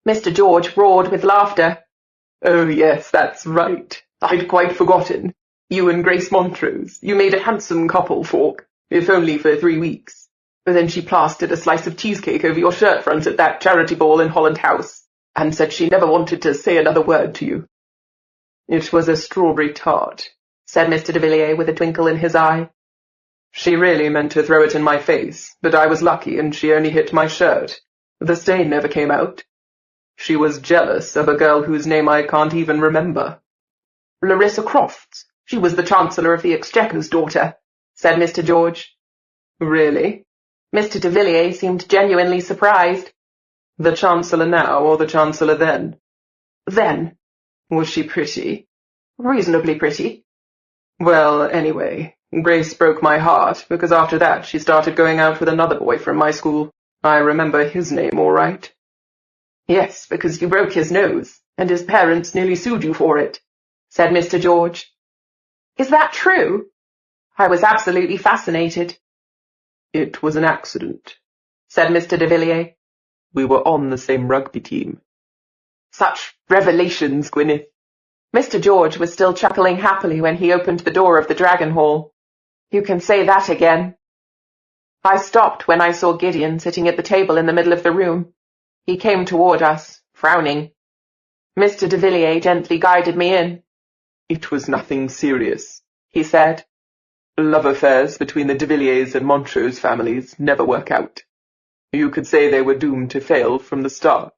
Mr. George roared with laughter. Oh, yes, that's right. I'd quite forgotten. You and Grace Montrose, you made a handsome couple, Falk, if only for 3 weeks. But then she plastered a slice of cheesecake over your shirt front at that charity ball in Holland House, and said she never wanted to say another word to you. It was a strawberry tart, said Mr. de Villiers with a twinkle in his eye. She really meant to throw it in my face, but I was lucky and she only hit my shirt. The stain never came out. She was jealous of a girl whose name I can't even remember. Larissa Crofts. She was the Chancellor of the Exchequer's daughter, said Mr. George. Really? Mr. de Villiers seemed genuinely surprised. The Chancellor now or the Chancellor then? Then. Was she pretty? Reasonably pretty. Well, anyway, Grace broke my heart, because after that she started going out with another boy from my school. I remember his name all right. Yes, because you broke his nose, and his parents nearly sued you for it, said Mr. George. Is that true? I was absolutely fascinated. It was an accident, said Mr. de Villiers. We were on the same rugby team. Such revelations, Gwyneth. Mr. George was still chuckling happily when he opened the door of the Dragon Hall. You can say that again. I stopped when I saw Gideon sitting at the table in the middle of the room. He came toward us, frowning. Mr. de Villiers gently guided me in. It was nothing serious, he said. Love affairs between the de Villiers and Montrose families never work out. You could say they were doomed to fail from the start.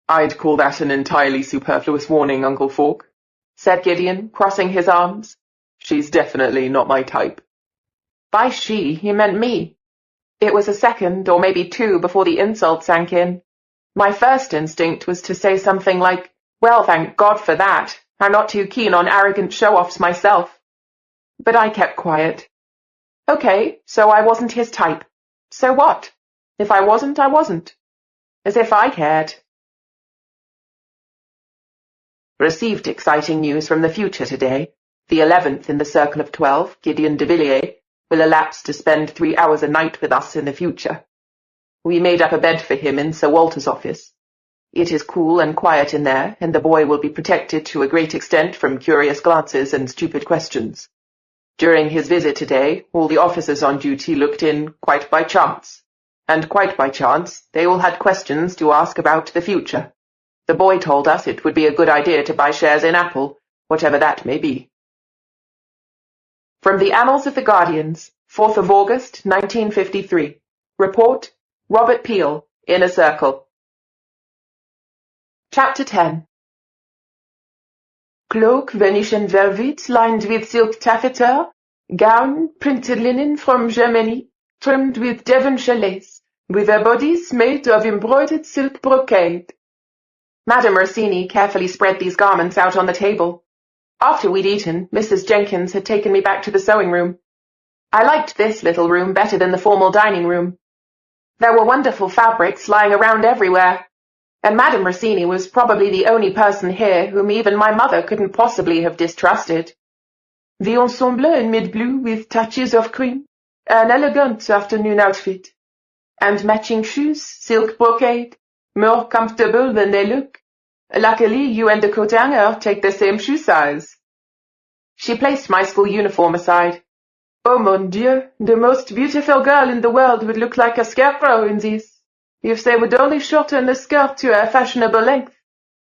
I'd call that an entirely superfluous warning, Uncle Falk, said Gideon, crossing his arms. She's definitely not my type. By she, he meant me. It was a second, or maybe 2, before the insult sank in. My first instinct was to say something like, well, thank God for that. I'm not too keen on arrogant show-offs myself. But I kept quiet. Okay, so I wasn't his type. So what? If I wasn't, I wasn't. As if I cared. Received exciting news from the future today. The 11th in the Circle of 12, Gideon de Villiers, will elapse to spend 3 hours a night with us in the future. We made up a bed for him in Sir Walter's office. It is cool and quiet in there, and the boy will be protected to a great extent from curious glances and stupid questions. During his visit today, all the officers on duty looked in quite by chance. and quite by chance, they all had questions to ask about the future. The boy told us it would be a good idea to buy shares in Apple, whatever that may be. From the Annals of the Guardians, 4th of August, 1953. Report, Robert Peel, Inner Circle. Chapter 10. Cloak, Venetian velvet, lined with silk taffeta, gown, printed linen from Germany, trimmed with Devonshire lace, with her bodice made of embroidered silk brocade. Madame Rossini carefully spread these garments out on the table. After we'd eaten, Mrs. Jenkins had taken me back to the sewing room. I liked this little room better than the formal dining room. There were wonderful fabrics lying around everywhere, and Madame Rossini was probably the only person here whom even my mother couldn't possibly have distrusted. The ensemble in mid-blue with touches of cream, an elegant afternoon outfit, and matching shoes, silk brocade, more comfortable than they look. Luckily, you and the coat hanger take the same shoe size. She placed my school uniform aside. Oh mon Dieu, the most beautiful girl in the world would look like a scarecrow in this, if they would only shorten the skirt to a fashionable length.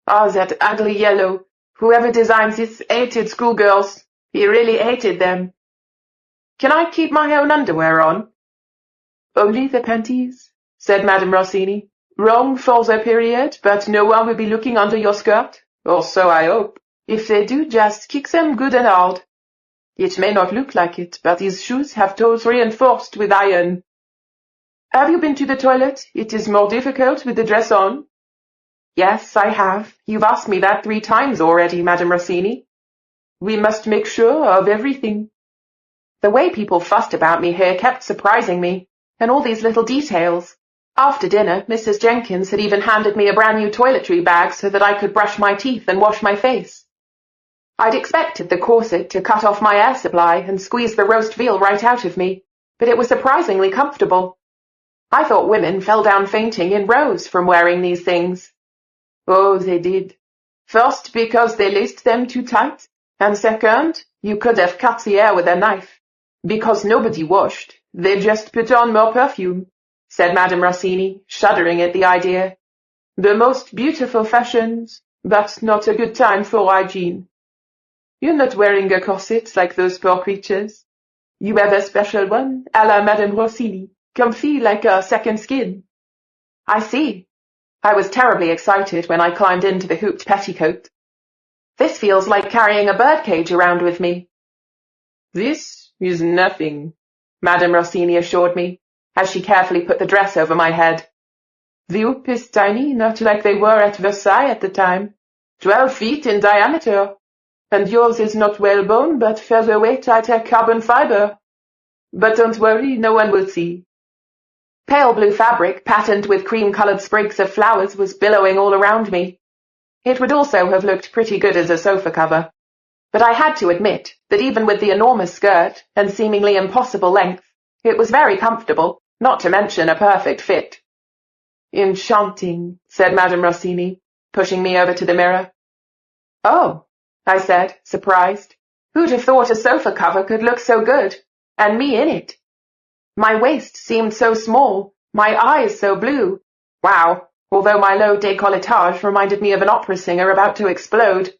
Ah, that ugly yellow. Whoever designs this hated schoolgirls. He really hated them. Can I keep my own underwear on? Only the panties, said Madame Rossini. Wrong for the period, but no one will be looking under your skirt, or so I hope. If they do, just kick them good and hard. It may not look like it, but these shoes have toes reinforced with iron. Have you been to the toilet? It is more difficult with the dress on. Yes, I have. You've asked me that 3 times already, Madame Rossini. We must make sure of everything. The way people fussed about me here kept surprising me, and all these little details. After dinner, Mrs. Jenkins had even handed me a brand new toiletry bag so that I could brush my teeth and wash my face. I'd expected the corset to cut off my air supply and squeeze the roast veal right out of me, but it was surprisingly comfortable. I thought women fell down fainting in rows from wearing these things. Oh, they did. First, because they laced them too tight, and second, you could have cut the air with a knife. Because nobody washed, they just put on more perfume, said Madame Rossini, shuddering at the idea. The most beautiful fashions, but not a good time for hygiene. You're not wearing a corset like those poor creatures. You have a special one, à la Madame Rossini, comfy like a second skin. I see. I was terribly excited when I climbed into the hooped petticoat. This feels like carrying a birdcage around with me. This is nothing, Madame Rossini assured me, as she carefully put the dress over my head. The hoop is tiny, not like they were at Versailles at the time, 12 feet in diameter, and yours is not whalebone, but featherweight tighter carbon fiber. But don't worry, no one will see. Pale blue fabric, patterned with cream-coloured sprigs of flowers, was billowing all around me. It would also have looked pretty good as a sofa cover, but I had to admit that even with the enormous skirt and seemingly impossible length, it was very comfortable, not to mention a perfect fit. Enchanting, said Madame Rossini, pushing me over to the mirror. Oh, I said, surprised. Who'd have thought a sofa cover could look so good, and me in it? My waist seemed so small, my eyes so blue. Wow, although my low décolletage reminded me of an opera singer about to explode.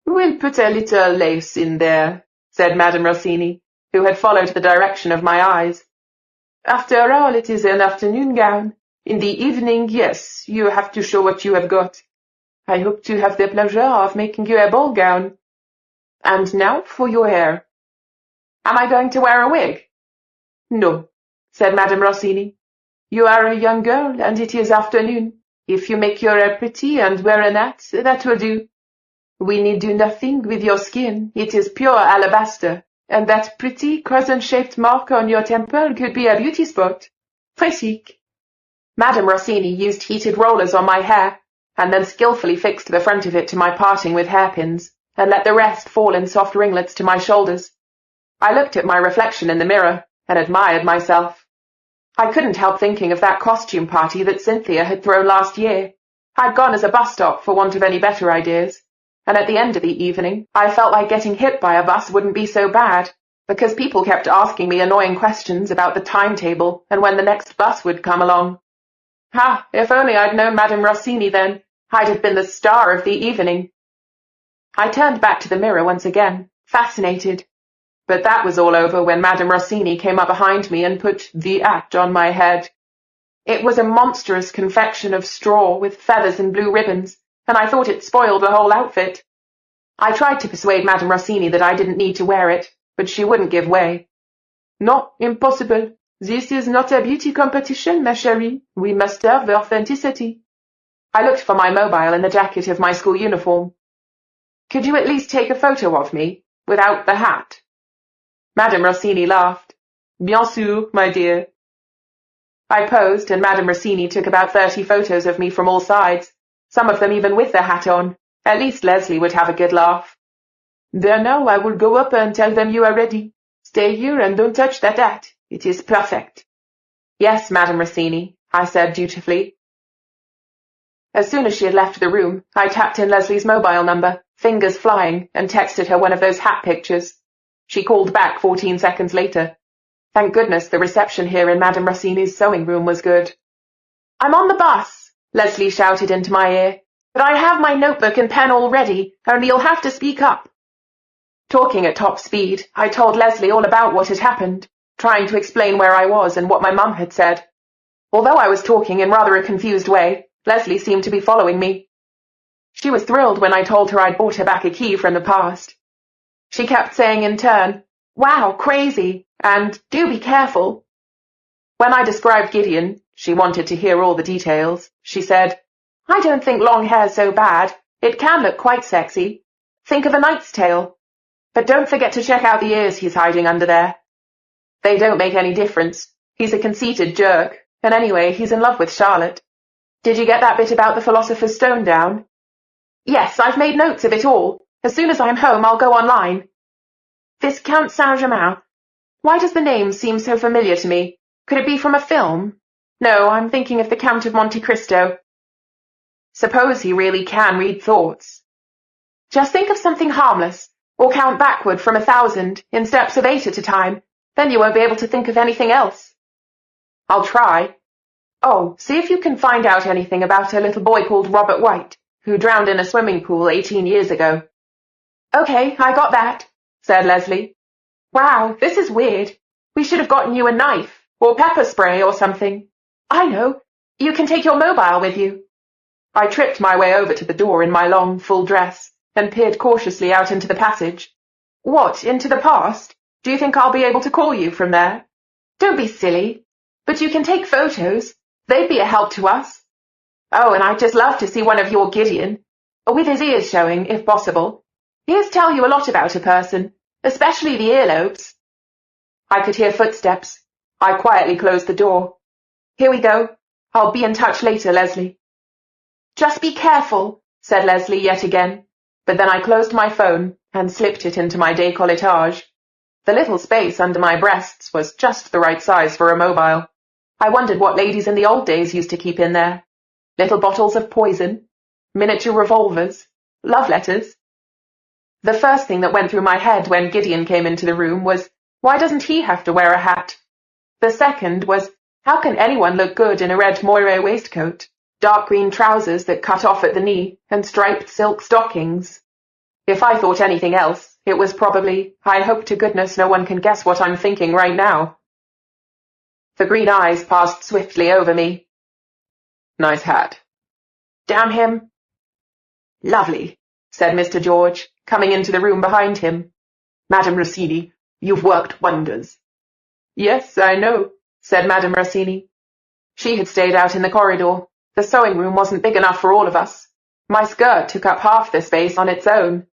We'll put a little lace in there, said Madame Rossini, who had followed the direction of my eyes. After all, it is an afternoon gown. In the evening, yes, you have to show what you have got. I hope to have the pleasure of making you a ball gown. And now for your hair. Am I going to wear a wig? No, said Madame Rossini. You are a young girl, and it is afternoon. If you make your hair pretty and wear a hat, that will do. We need do nothing with your skin. It is pure alabaster, and that pretty crescent-shaped mark on your temple could be a beauty spot. Très chic. Madame Rossini used heated rollers on my hair, and then skillfully fixed the front of it to my parting with hairpins, and let the rest fall in soft ringlets to my shoulders. I looked at my reflection in the mirror, and admired myself. I couldn't help thinking of that costume party that Cynthia had thrown last year. I'd gone as a bus stop for want of any better ideas, and at the end of the evening I felt like getting hit by a bus wouldn't be so bad, because people kept asking me annoying questions about the timetable and when the next bus would come along. Ha, if only I'd known Madame Rossini then, I'd have been the star of the evening. I turned back to the mirror once again, fascinated. But that was all over when Madame Rossini came up behind me and put the act on my head. It was a monstrous confection of straw with feathers and blue ribbons, and I thought it spoiled the whole outfit. I tried to persuade Madame Rossini that I didn't need to wear it, but she wouldn't give way. No, impossible. This is not a beauty competition, ma chérie. We must have authenticity. I looked for my mobile in the jacket of my school uniform. Could you at least take a photo of me, without the hat? Madame Rossini laughed. Bien sûr, my dear. I posed, and Madame Rossini took about 30 photos of me from all sides, some of them even with the hat on. At least Lesley would have a good laugh. There now, I will go up and tell them you are ready. Stay here and don't touch that hat. It is perfect. Yes, Madame Rossini, I said dutifully. As soon as she had left the room, I tapped in Lesley's mobile number, fingers flying, and texted her one of those hat pictures. She called back 14 seconds later. Thank goodness the reception here in Madame Rossini's sewing room was good. I'm on the bus, Lesley shouted into my ear, but I have my notebook and pen all ready, only you'll have to speak up. Talking at top speed, I told Lesley all about what had happened, trying to explain where I was and what my mum had said. Although I was talking in rather a confused way, Lesley seemed to be following me. She was thrilled when I told her I'd bought her back a key from the past. She kept saying in turn, "Wow, crazy," and "Do be careful." When I described Gideon, she wanted to hear all the details. She said, "I don't think long hair's so bad. It can look quite sexy. Think of A Knight's Tale. But don't forget to check out the ears he's hiding under there. They don't make any difference. He's a conceited jerk, and anyway, he's in love with Charlotte. Did you get that bit about the Philosopher's Stone down?" "Yes, I've made notes of it all. As soon as I'm home, I'll go online." "This Count Saint-Germain. Why does the name seem so familiar to me? Could it be from a film? No, I'm thinking of the Count of Monte Cristo. Suppose he really can read thoughts. Just think of something harmless, or count backward from 1,000 in steps of 8 at a time. Then you won't be able to think of anything else." "I'll try. Oh, see if you can find out anything about a little boy called Robert White, who drowned in a swimming pool 18 years ago. "Okay, I got that," said Lesley. "Wow, this is weird. We should have gotten you a knife, or pepper spray or something. I know, you can take your mobile with you." I tripped my way over to the door in my long, full dress, and peered cautiously out into the passage. "What, into the past? Do you think I'll be able to call you from there?" "Don't be silly. But you can take photos. They'd be a help to us. Oh, and I'd just love to see one of your Gideon, with his ears showing, if possible. Ears tell you a lot about a person, especially the earlobes." I could hear footsteps. I quietly closed the door. "Here we go. I'll be in touch later, Lesley." "Just be careful," said Lesley yet again, but then I closed my phone and slipped it into my décolletage. The little space under my breasts was just the right size for a mobile. I wondered what ladies in the old days used to keep in there. Little bottles of poison, miniature revolvers, love letters. The first thing that went through my head when Gideon came into the room was, why doesn't he have to wear a hat? The second was, how can anyone look good in a red moire waistcoat, dark green trousers that cut off at the knee, and striped silk stockings? If I thought anything else, it was probably, I hope to goodness no one can guess what I'm thinking right now. The green eyes passed swiftly over me. "Nice hat." "Damn him." "Lovely," said Mr. George, coming into the room behind him. "Madame Rossini, you've worked wonders." "Yes, I know," said Madame Rossini. She had stayed out in the corridor. The sewing room wasn't big enough for all of us. My skirt took up half the space on its own.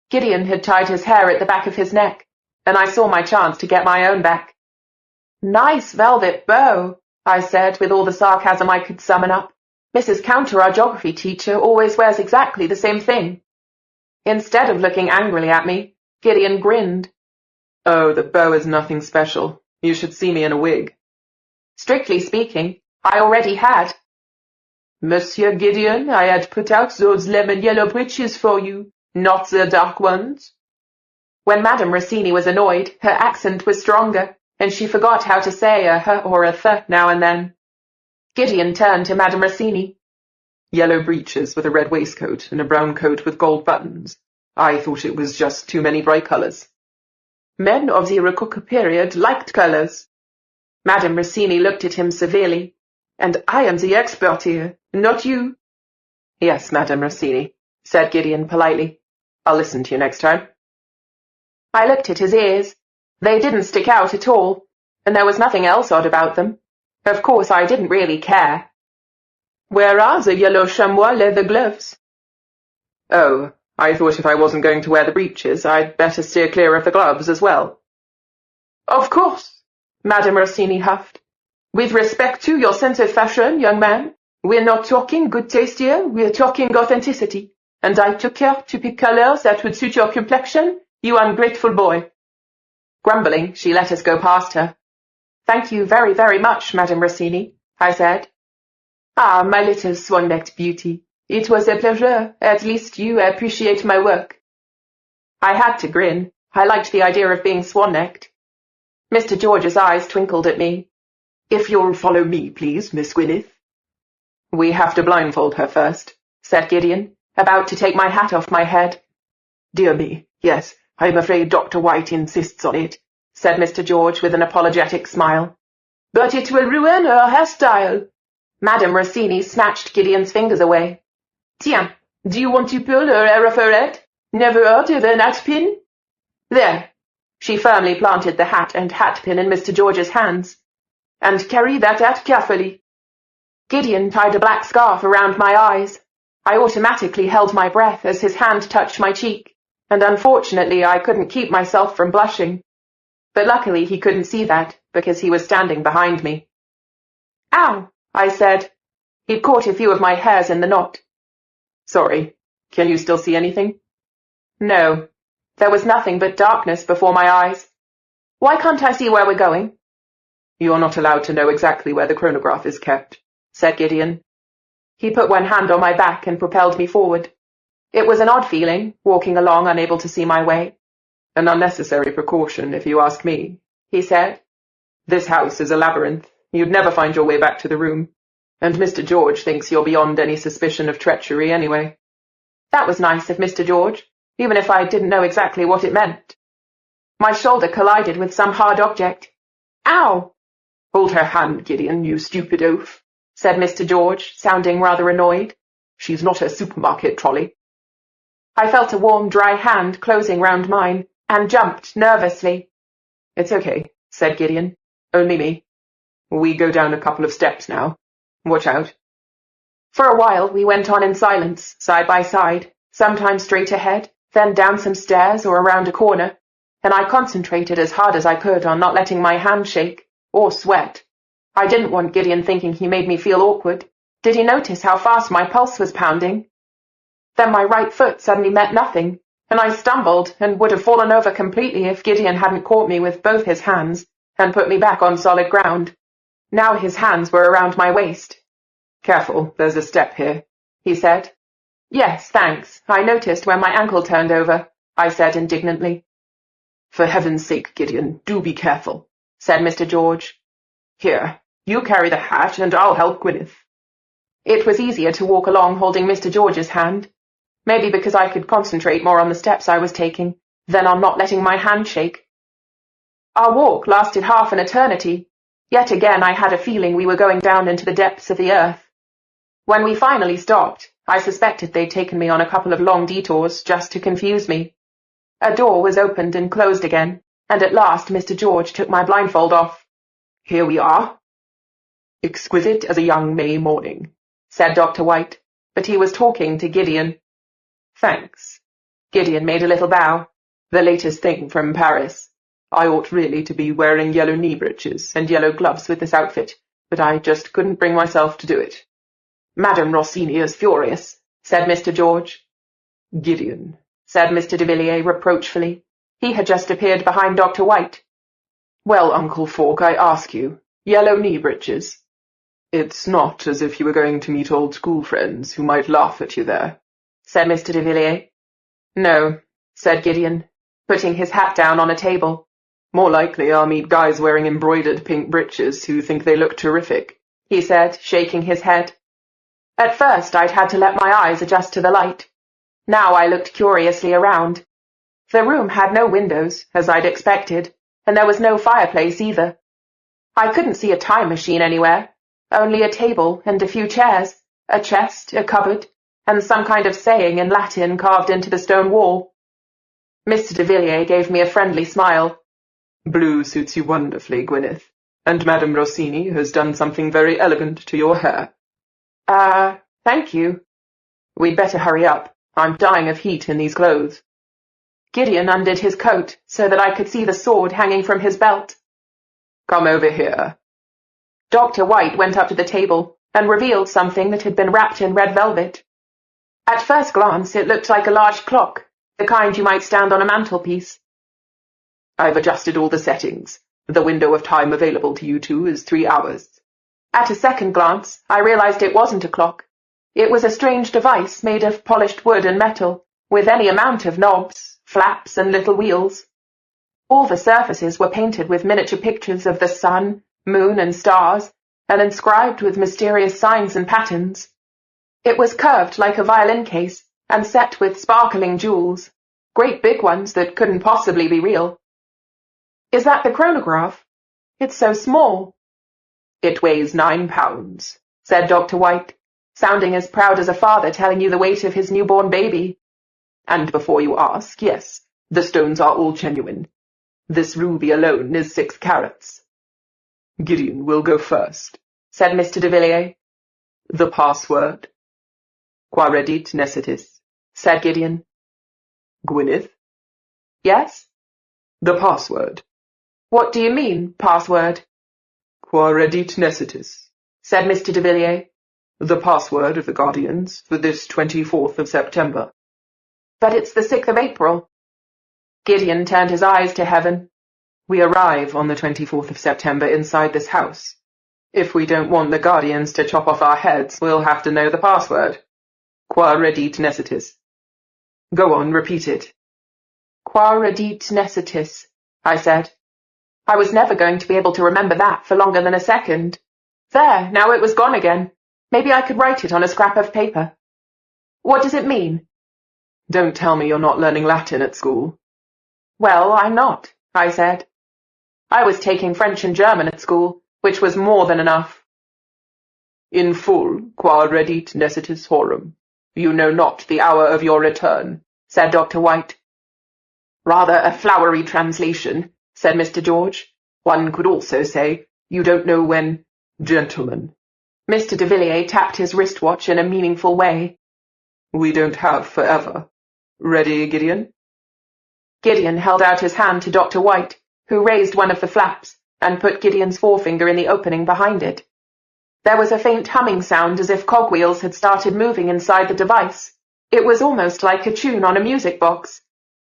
Gideon had tied his hair at the back of his neck, and I saw my chance to get my own back. "Nice velvet bow," I said with all the sarcasm I could summon up. "Mrs. Counter, our geography teacher, always wears exactly the same thing." Instead of looking angrily at me, Gideon grinned. "Oh, the bow is nothing special. You should see me in a wig." Strictly speaking, I already had. "Monsieur Gideon, I had put out those lemon yellow breeches for you, not the dark ones." When Madame Rossini was annoyed, her accent was stronger, and she forgot how to say a h or a th now and then. Gideon turned to Madame Rossini. Yellow breeches with a red waistcoat and a brown coat with gold buttons. I thought it was just too many bright colours. Men of the Rococo period liked colours. Madame Rossini looked at him severely. And I am the expert here, not you. Yes, Madame Rossini, said Gideon politely. I'll listen to you next time. I looked at his ears. They didn't stick out at all, and there was nothing else odd about them. Of course, I didn't really care. Where are the yellow chamois leather gloves? Oh, I thought if I wasn't going to wear the breeches, I'd better steer clear of the gloves as well. Of course, Madame Rossini huffed. With respect to your sense of fashion, young man, we're not talking good taste here, we're talking authenticity. And I took care to pick colours that would suit your complexion, you ungrateful boy. Grumbling, she let us go past her. Thank you very, very much, Madame Rossini, I said. Ah, my little swan-necked beauty. It was a pleasure. At least you appreciate my work. I had to grin. I liked the idea of being swan-necked. Mr. George's eyes twinkled at me. If you'll follow me, please, Miss Gwyneth. We have to blindfold her first, said Gideon, about to take my hat off my head. Dear me, yes, I'm afraid Dr. White insists on it, said Mr. George with an apologetic smile. But it will ruin her hairstyle. Madame Rossini snatched Gideon's fingers away. Tiens, do you want to pull her hair off her head? Never heard of an hat pin? There. She firmly planted the hat and hat pin in Mr. George's hands. And carry that hat carefully. Gideon tied a black scarf around my eyes. I automatically held my breath as his hand touched my cheek, and unfortunately I couldn't keep myself from blushing. But luckily he couldn't see that, because he was standing behind me. Ow, I said. He'd caught a few of my hairs in the knot. Sorry, can you still see anything? No, there was nothing but darkness before my eyes. Why can't I see where we're going? You're not allowed to know exactly where the chronograph is kept, said Gideon. He put one hand on my back and propelled me forward. It was an odd feeling, walking along unable to see my way. An unnecessary precaution, if you ask me, he said. This house is a labyrinth. You'd never find your way back to the room. And Mr. George thinks you're beyond any suspicion of treachery anyway. That was nice of Mr. George, even if I didn't know exactly what it meant. My shoulder collided with some hard object. Ow! Hold her hand, Gideon, you stupid oaf, said Mr. George, sounding rather annoyed. She's not a supermarket trolley. I felt a warm, dry hand closing round mine, and jumped nervously. It's okay, said Gideon. Only me. We go down a couple of steps now. Watch out. For a while we went on in silence, side by side, sometimes straight ahead, then down some stairs or around a corner, and I concentrated as hard as I could on not letting my hand shake, or sweat. I didn't want Gideon thinking he made me feel awkward. Did he notice how fast my pulse was pounding? Then my right foot suddenly met nothing, and I stumbled and would have fallen over completely if Gideon hadn't caught me with both his hands and put me back on solid ground. Now his hands were around my waist. Careful, there's a step here, he said. Yes, thanks. I noticed when my ankle turned over, I said indignantly. For heaven's sake, Gideon, do be careful, said Mr. George. Here, you carry the hat and I'll help Gwyneth. It was easier to walk along holding Mr. George's hand, maybe because I could concentrate more on the steps I was taking than on not letting my hand shake. Our walk lasted half an eternity. Yet again I had a feeling we were going down into the depths of the earth. When we finally stopped, I suspected they'd taken me on a couple of long detours just to confuse me. A door was opened and closed again, and at last Mr. George took my blindfold off. Here we are. Exquisite as a young May morning, said Dr. White, but he was talking to Gideon. Thanks. Gideon made a little bow. The latest thing from Paris. I ought really to be wearing yellow knee breeches and yellow gloves with this outfit, but I just couldn't bring myself to do it. Madame Rossini is furious, said Mr. George. Gideon, said Mr. de Villiers reproachfully. He had just appeared behind Dr. White. Well, Uncle Fork, I ask you, yellow knee breeches? It's not as if you were going to meet old school friends who might laugh at you there, said Mr. de Villiers. No, said Gideon. putting his hat down on a table. More likely I'll meet guys wearing embroidered pink breeches who think they look terrific, he said, shaking his head. At first I'd had to let my eyes adjust to the light. Now I looked curiously around. The room had no windows, as I'd expected, and there was no fireplace either. I couldn't see a time machine anywhere, only a table and a few chairs, a chest, a cupboard, and some kind of saying in Latin carved into the stone wall. Mr. de Villiers gave me a friendly smile. Blue suits you wonderfully, Gwyneth, and Madame Rossini has done something very elegant to your hair. Thank you. We'd better hurry up. I'm dying of heat in these clothes. Gideon undid his coat so that I could see the sword hanging from his belt. Come over here. Dr. White went up to the table and revealed something that had been wrapped in red velvet. At first glance it looked like a large clock, the kind you might stand on a mantelpiece. I've adjusted all the settings. The window of time available to you two is 3 hours. At a second glance, I realized it wasn't a clock. It was a strange device made of polished wood and metal, with any amount of knobs, flaps, and little wheels. All the surfaces were painted with miniature pictures of the sun, moon, and stars, and inscribed with mysterious signs and patterns. It was curved like a violin case, and set with sparkling jewels, great big ones that couldn't possibly be real. Is that the chronograph? It's so small. It weighs 9 pounds, said Dr. White, sounding as proud as a father telling you the weight of his newborn baby. And before you ask, yes, the stones are all genuine. This ruby alone is 6 carats. Gideon will go first, said Mr. de Villiers. The password? Quaredit necessitis, said Gideon. Gwyneth? Yes? The password. What do you mean, password? Quaredit necessitis, said Mr. de Villiers. The password of the Guardians for this 24th of September. But it's the 6th of April. Gideon turned his eyes to heaven. We arrive on the 24th of September inside this house. If we don't want the Guardians to chop off our heads, we'll have to know the password. Quaredit necessitis. Go on, repeat it. Quaredit necessitis, I said. I was never going to be able to remember that for longer than a second. There, now it was gone again. Maybe I could write it on a scrap of paper. What does it mean? Don't tell me you're not learning Latin at school. Well, I'm not, I said. I was taking French and German at school, which was more than enough. In full, quaredit necessitis horum. You know not the hour of your return, said Dr. White. Rather a flowery translation, said Mr. George. One could also say, you don't know when... Gentlemen. Mr. de Villiers tapped his wristwatch in a meaningful way. We don't have forever. Ready, Gideon? Gideon held out his hand to Dr. White, who raised one of the flaps and put Gideon's forefinger in the opening behind it. There was a faint humming sound as if cogwheels had started moving inside the device. It was almost like a tune on a music box.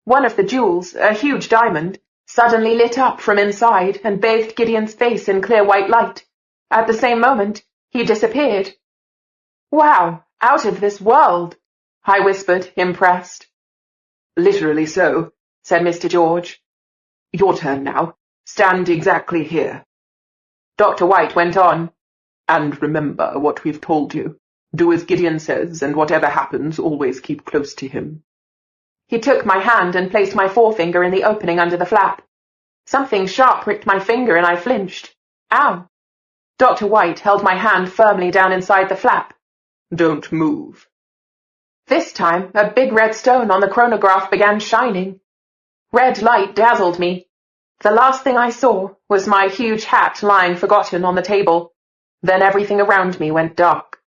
One of the jewels, a huge diamond, suddenly lit up from inside and bathed Gideon's face in clear white light. At the same moment, he disappeared. Wow, out of this world, I whispered, impressed. Literally so, said Mr. George. Your turn now. Stand exactly here. Dr. White went on. And remember what we've told you. Do as Gideon says, and whatever happens, always keep close to him. He took my hand and placed my forefinger in the opening under the flap. Something sharp pricked my finger and I flinched. Ow! Dr. White held my hand firmly down inside the flap. Don't move. This time, a big red stone on the chronograph began shining. Red light dazzled me. The last thing I saw was my huge hat lying forgotten on the table. Then everything around me went dark.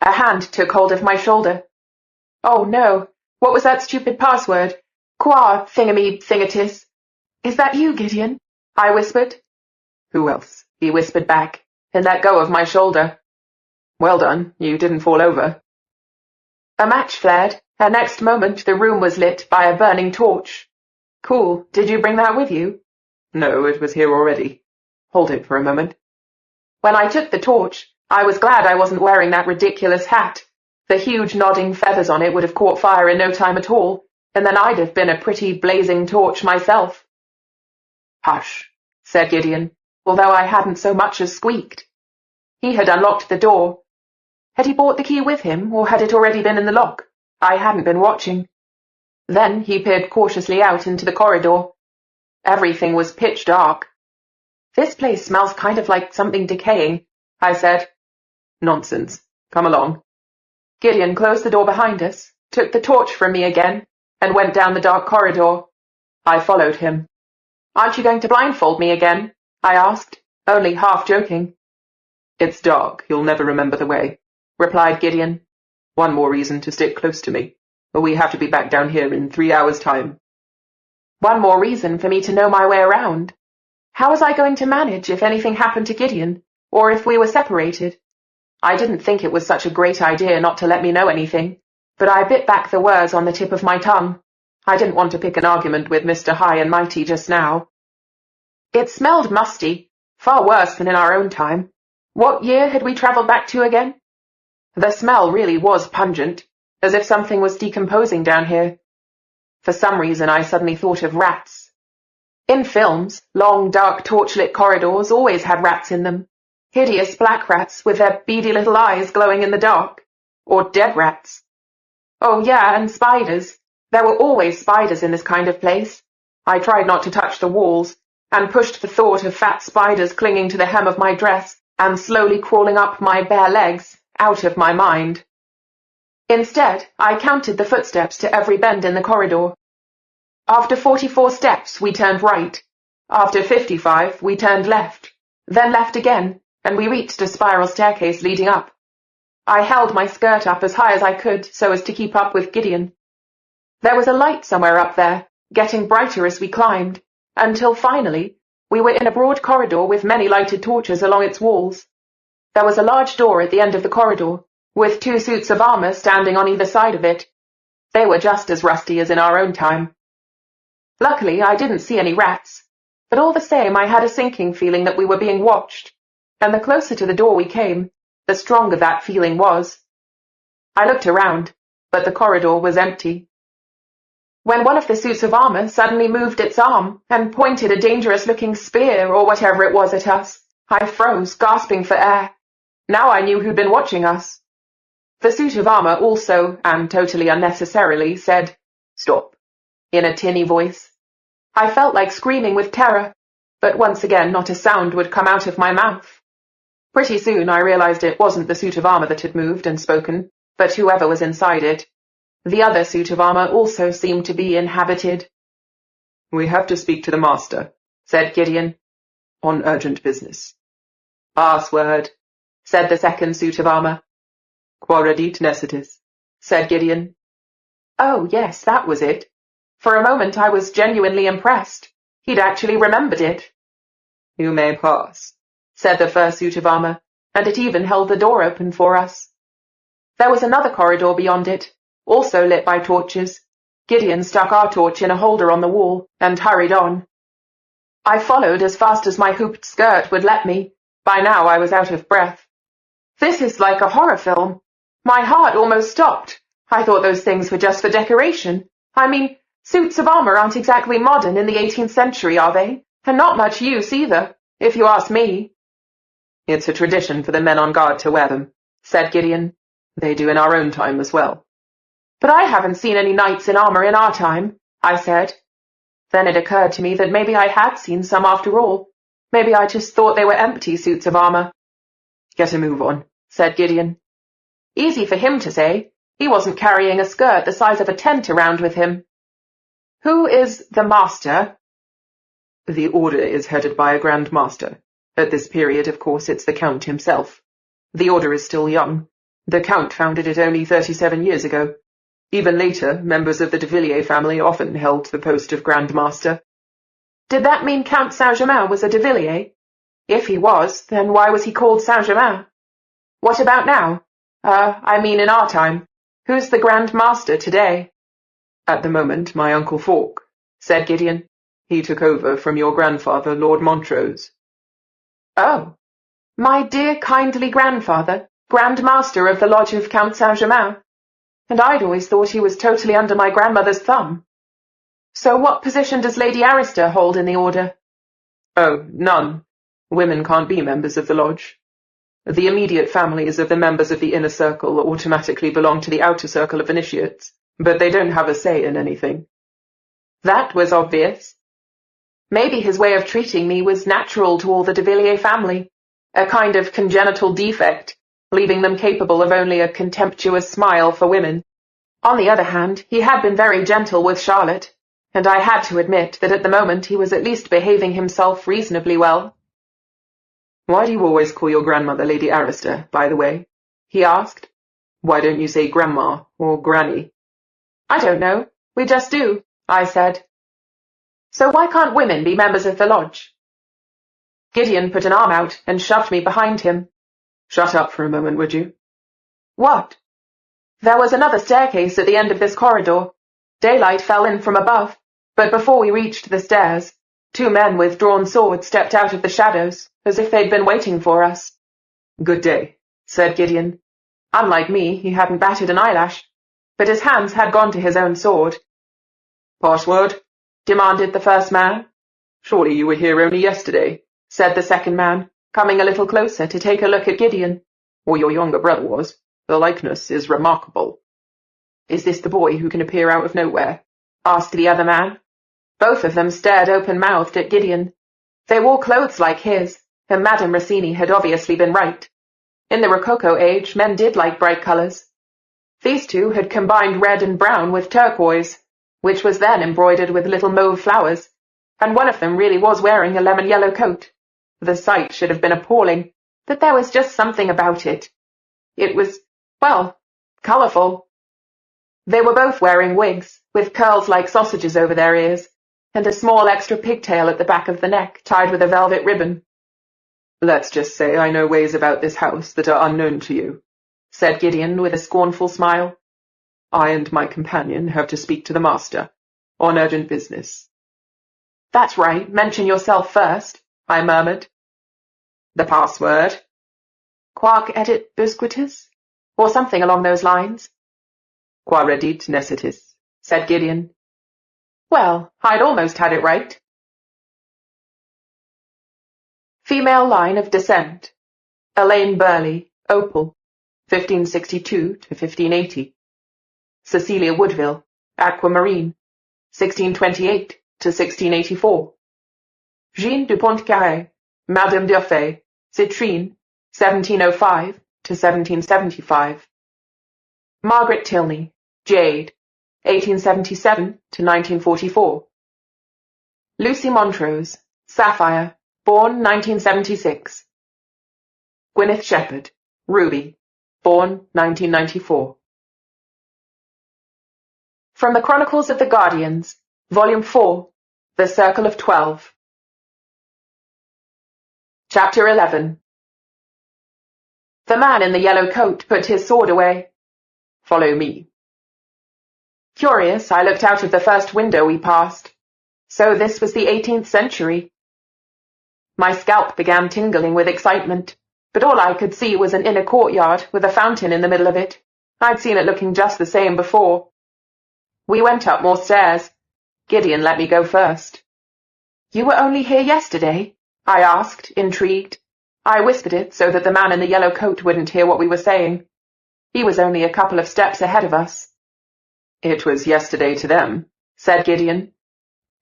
A hand took hold of my shoulder. Oh no, what was that stupid password? Qua thingamy thingatis. Is that you, Gideon? I whispered. Who else? He whispered back, and let go of my shoulder. Well done, you didn't fall over. A match flared, and next moment the room was lit by a burning torch. Cool, did you bring that with you? No, it was here already. Hold it for a moment. When I took the torch, I was glad I wasn't wearing that ridiculous hat. The huge nodding feathers on it would have caught fire in no time at all, and then I'd have been a pretty blazing torch myself. Hush, said Gideon, although I hadn't so much as squeaked. He had unlocked the door. Had he brought the key with him, or had it already been in the lock? I hadn't been watching. Then he peered cautiously out into the corridor. Everything was pitch dark. This place smells kind of like something decaying, I said. Nonsense. Come along. Gideon closed the door behind us, took the torch from me again, and went down the dark corridor. I followed him. Aren't you going to blindfold me again? I asked, only half joking. It's dark, you'll never remember the way, replied Gideon. One more reason to stick close to me. We have to be back down here in 3 hours' time. One more reason for me to know my way around. How was I going to manage if anything happened to Gideon, or if we were separated? I didn't think it was such a great idea not to let me know anything, but I bit back the words on the tip of my tongue. I didn't want to pick an argument with Mr. High and Mighty just now. It smelled musty, far worse than in our own time. What year had we travelled back to again? The smell really was pungent, as if something was decomposing down here. For some reason I suddenly thought of rats. In films, long, dark, torchlit corridors always had rats in them. Hideous black rats with their beady little eyes glowing in the dark. Or dead rats. Oh yeah, and spiders. There were always spiders in this kind of place. I tried not to touch the walls, and pushed the thought of fat spiders clinging to the hem of my dress and slowly crawling up my bare legs out of my mind. Instead, I counted the footsteps to every bend in the corridor. After 44 steps, we turned right. After 55, we turned left, then left again, and we reached a spiral staircase leading up. I held my skirt up as high as I could so as to keep up with Gideon. There was a light somewhere up there, getting brighter as we climbed, until finally we were in a broad corridor with many lighted torches along its walls. There was a large door at the end of the corridor, with 2 suits of armour standing on either side of it. They were just as rusty as in our own time. Luckily, I didn't see any rats, but all the same I had a sinking feeling that we were being watched, and the closer to the door we came, the stronger that feeling was. I looked around, but the corridor was empty. When one of the suits of armour suddenly moved its arm and pointed a dangerous-looking spear or whatever it was at us, I froze, gasping for air. Now I knew who'd been watching us. The suit of armour also, and totally unnecessarily, said, "Stop," in a tinny voice. I felt like screaming with terror, but once again not a sound would come out of my mouth. Pretty soon I realized it wasn't the suit of armour that had moved and spoken, but whoever was inside it. The other suit of armour also seemed to be inhabited. "We have to speak to the master," said Gideon. "On urgent business." "Password," said the second suit of armour. "Quaeradit necessitas," said Gideon. Oh, yes, that was it. For a moment I was genuinely impressed. He'd actually remembered it. "You may pass," said the first suit of armour, and it even held the door open for us. There was another corridor beyond it, also lit by torches. Gideon stuck our torch in a holder on the wall and hurried on. I followed as fast as my hooped skirt would let me. By now I was out of breath. This is like a horror film. My heart almost stopped. I thought those things were just for decoration. I mean, suits of armour aren't exactly modern in the 18th century, are they? And not much use either, if you ask me. "It's a tradition for the men on guard to wear them," said Gideon. "They do in our own time as well." "But I haven't seen any knights in armour in our time," I said. Then it occurred to me that maybe I had seen some after all. Maybe I just thought they were empty suits of armour. "Get a move on," said Gideon. Easy for him to say. He wasn't carrying a skirt the size of a tent around with him. "Who is the master?" "The order is headed by a Grand Master. At this period, of course, it's the Count himself. The order is still young. The Count founded it only 37 years ago. Even later, members of the de Villiers family often held the post of Grand Master." Did that mean Count Saint-Germain was a de Villiers? If he was, then why was he called Saint-Germain? What about now? I mean in our time. Who's the Grand Master today? "At the moment, my Uncle Falk," said Gideon. "He took over from your grandfather, Lord Montrose." "Oh, my dear kindly grandfather, Grand Master of the Lodge of Count Saint-Germain. And I'd always thought he was totally under my grandmother's thumb. So what position does Lady Arista hold in the Order? Oh, none. Women can't be members of the lodge. The immediate families of the members of the inner circle automatically belong to the outer circle of initiates, but they don't have a say in anything. That was obvious. Maybe his way of treating me was natural to all the de Villiers family, a kind of congenital defect, leaving them capable of only a contemptuous smile for women. On the other hand, he had been very gentle with Charlotte, and I had to admit that at the moment he was at least behaving himself reasonably well. Why do you always call your grandmother Lady Arista, by the way? He asked. Why don't you say Grandma or Granny? I don't know. We just do, I said. So why can't women be members of the lodge? Gideon put an arm out and shoved me behind him. Shut up for a moment, would you? What? There was another staircase at the end of this corridor. Daylight fell in from above, but before we reached the stairs, 2 men with drawn swords stepped out of the shadows, as if they'd been waiting for us. Good day, said Gideon. Unlike me, he hadn't batted an eyelash, but his hands had gone to his own sword. Password? Demanded the first man. Surely you were here only yesterday, said the second man, coming a little closer to take a look at Gideon. Or your younger brother was. The likeness is remarkable. Is this the boy who can appear out of nowhere? Asked the other man. Both of them stared open-mouthed at Gideon. They wore clothes like his, and Madame Rossini had obviously been right. In the Rococo age, men did like bright colours. These two had combined red and brown with turquoise, which was then embroidered with little mauve flowers, and one of them really was wearing a lemon-yellow coat. The sight should have been appalling, but there was just something about it. It was, well, colourful. They were both wearing wigs, with curls like sausages over their ears, and a small extra pigtail at the back of the neck tied with a velvet ribbon. Let's just say I know ways about this house that are unknown to you, said Gideon with a scornful smile. I and my companion have to speak to the master, on urgent business. That's right, mention yourself first, I murmured. The password? Quark edit biscuitus? Or something along those lines. Quaredit necessitis, said Gideon. Well, I'd almost had it right. Female line of descent. Elaine Burley, Opal, 1562 to 1580. Cecilia Woodville, Aquamarine, 1628 to 1684. Jeanne du Pont-Carré, Madame d'Urfé, Citrine, 1705 to 1775. Margaret Tilney, Jade, 1877 to 1944. Lucy Montrose, Sapphire, born 1976. Gwyneth Shepherd, Ruby, born 1994. From the Chronicles of the Guardians, Volume 4, The Circle of 12. Chapter 11. The man in the yellow coat put his sword away. Follow me. Curious, I looked out of the first window we passed. So this was the 18th century. My scalp began tingling with excitement, but all I could see was an inner courtyard with a fountain in the middle of it. I'd seen it looking just the same before. We went up more stairs. Gideon let me go first. You were only here yesterday? I asked, intrigued. I whispered it so that the man in the yellow coat wouldn't hear what we were saying. He was only a couple of steps ahead of us. It was yesterday to them, said Gideon.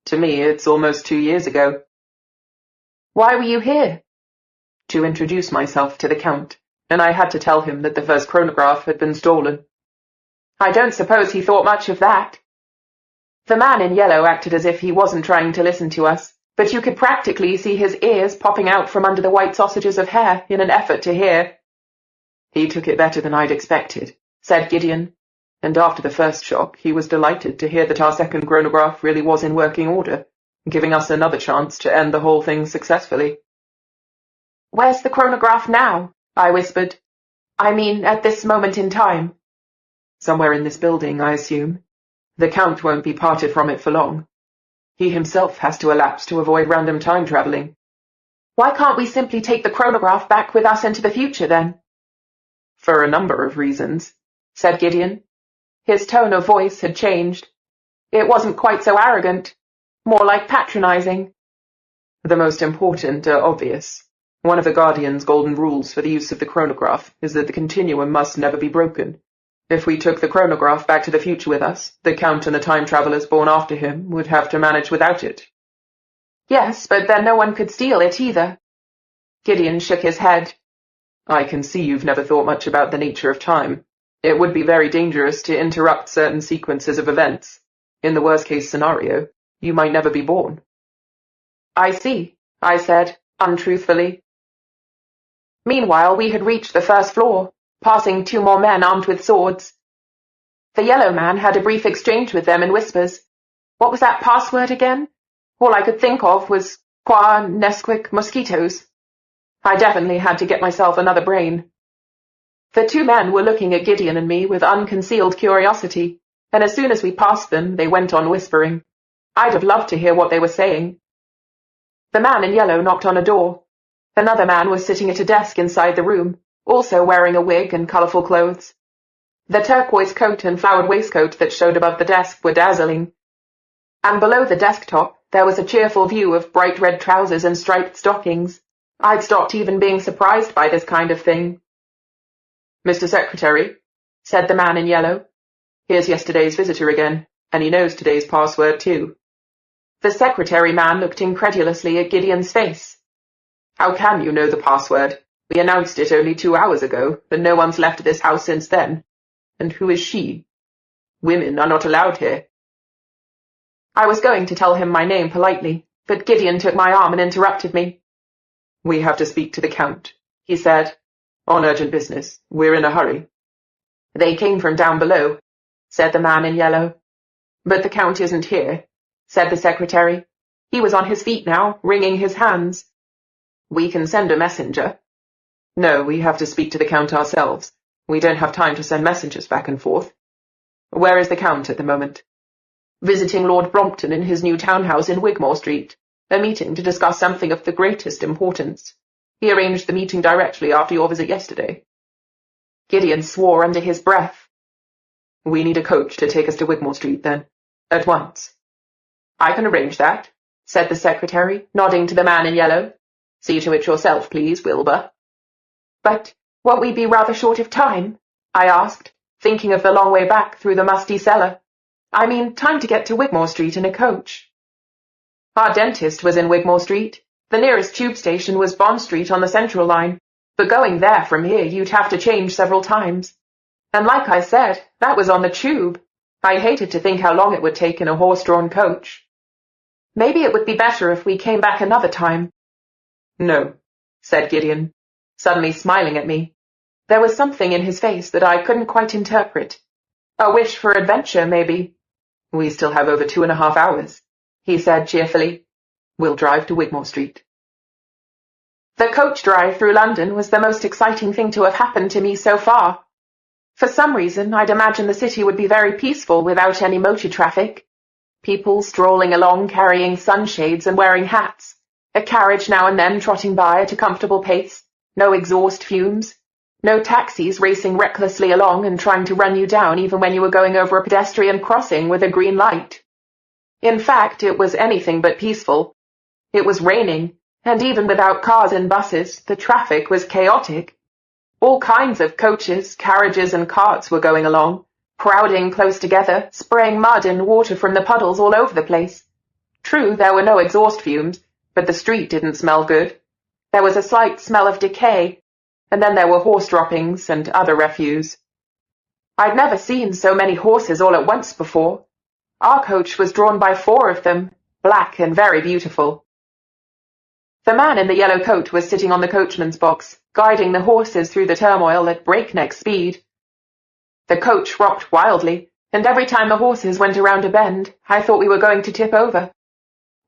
To me, it's almost 2 years ago. Why were you here? To introduce myself to the Count, and I had to tell him that the first chronograph had been stolen. I don't suppose he thought much of that. The man in yellow acted as if he wasn't trying to listen to us, but you could practically see his ears popping out from under the white sausages of hair in an effort to hear. He took it better than I'd expected, said Gideon, and after the first shock he was delighted to hear that our second chronograph really was in working order, giving us another chance to end the whole thing successfully. Where's the chronograph now? I whispered. I mean, at this moment in time. Somewhere in this building, I assume. The Count won't be parted from it for long. He himself has to elapse to avoid random time travelling. Why can't we simply take the chronograph back with us into the future, then? For a number of reasons, said Gideon. His tone of voice had changed. It wasn't quite so arrogant, more like patronizing. The most important are obvious. One of the Guardian's golden rules for the use of the chronograph is that the continuum must never be broken. If we took the chronograph back to the future with us, the Count and the time travelers born after him would have to manage without it. Yes, but then no one could steal it either. Gideon shook his head. I can see you've never thought much about the nature of time. It would be very dangerous to interrupt certain sequences of events. In the worst-case scenario, you might never be born. I see, I said, untruthfully. Meanwhile, we had reached the first floor, passing 2 more men armed with swords. The yellow man had a brief exchange with them in whispers. What was that password again? All I could think of was Qua Nesquik mosquitoes. I definitely had to get myself another brain. The 2 men were looking at Gideon and me with unconcealed curiosity, and as soon as we passed them, they went on whispering. I'd have loved to hear what they were saying. The man in yellow knocked on a door. Another man was sitting at a desk inside the room, also wearing a wig and colourful clothes. The turquoise coat and flowered waistcoat that showed above the desk were dazzling. And below the desktop, there was a cheerful view of bright red trousers and striped stockings. I'd stopped even being surprised by this kind of thing. Mr. Secretary, said the man in yellow. Here's yesterday's visitor again, and he knows today's password too. The secretary man looked incredulously at Gideon's face. How can you know the password? We announced it only 2 hours ago, but no one's left this house since then. And who is she? Women are not allowed here. I was going to tell him my name politely, but Gideon took my arm and interrupted me. We have to speak to the Count, he said. On urgent business. We're in a hurry. They came from down below, said the man in yellow. But the Count isn't here, said the secretary. He was on his feet now, wringing his hands. We can send a messenger. No, we have to speak to the Count ourselves. We don't have time to send messengers back and forth. Where is the Count at the moment? Visiting Lord Brompton in his new townhouse in Wigmore Street. A meeting to discuss something of the greatest importance. He arranged the meeting directly after your visit yesterday. Gideon swore under his breath. We need a coach to take us to Wigmore Street, then. At once. I can arrange that, said the secretary, nodding to the man in yellow. See to it yourself, please, Wilbur. But won't we be rather short of time? I asked, thinking of the long way back through the musty cellar. I mean, time to get to Wigmore Street in a coach. Our dentist was in Wigmore Street. The nearest tube station was Bond Street on the Central Line, but going there from here you'd have to change several times. And like I said, that was on the tube. I hated to think how long it would take in a horse-drawn coach. Maybe it would be better if we came back another time. No, said Gideon, suddenly smiling at me. There was something in his face that I couldn't quite interpret. A wish for adventure, maybe. We still have over 2.5 hours, he said cheerfully. We'll drive to Wigmore Street. The coach drive through London was the most exciting thing to have happened to me so far. For some reason, I'd imagined the city would be very peaceful without any motor traffic. People strolling along carrying sunshades and wearing hats. A carriage now and then trotting by at a comfortable pace. No exhaust fumes. No taxis racing recklessly along and trying to run you down even when you were going over a pedestrian crossing with a green light. In fact, it was anything but peaceful. It was raining, and even without cars and buses, the traffic was chaotic. All kinds of coaches, carriages and carts were going along, crowding close together, spraying mud and water from the puddles all over the place. True, there were no exhaust fumes, but the street didn't smell good. There was a slight smell of decay, and then there were horse droppings and other refuse. I'd never seen so many horses all at once before. Our coach was drawn by 4 of them, black and very beautiful. The man in the yellow coat was sitting on the coachman's box, guiding the horses through the turmoil at breakneck speed. The coach rocked wildly, and every time the horses went around a bend, I thought we were going to tip over.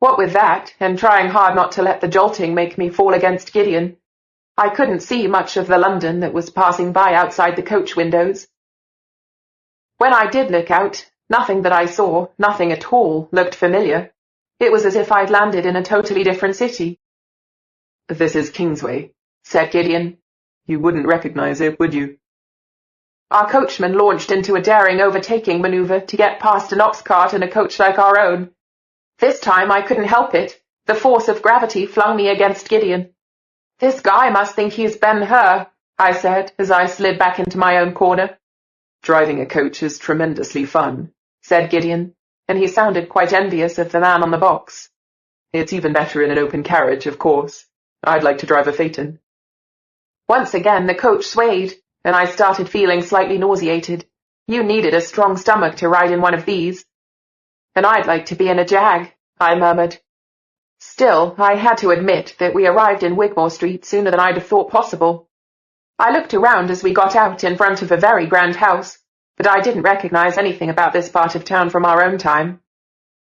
What with that, and trying hard not to let the jolting make me fall against Gideon, I couldn't see much of the London that was passing by outside the coach windows. When I did look out, nothing that I saw, nothing at all, looked familiar. It was as if I'd landed in a totally different city. This is Kingsway, said Gideon. You wouldn't recognize it, would you? Our coachman launched into a daring overtaking maneuver to get past an ox cart and a coach like our own. This time I couldn't help it. The force of gravity flung me against Gideon. "This guy must think he's Ben-Hur," I said as I slid back into my own corner. "Driving a coach is tremendously fun," said Gideon, and he sounded quite envious of the man on the box. "It's even better in an open carriage, of course. I'd like to drive a phaeton." Once again the coach swayed, and I started feeling slightly nauseated. You needed a strong stomach to ride in one of these. "And I'd like to be in a jag," I murmured. Still, I had to admit that we arrived in Wigmore Street sooner than I'd have thought possible. I looked around as we got out in front of a very grand house, but I didn't recognize anything about this part of town from our own time.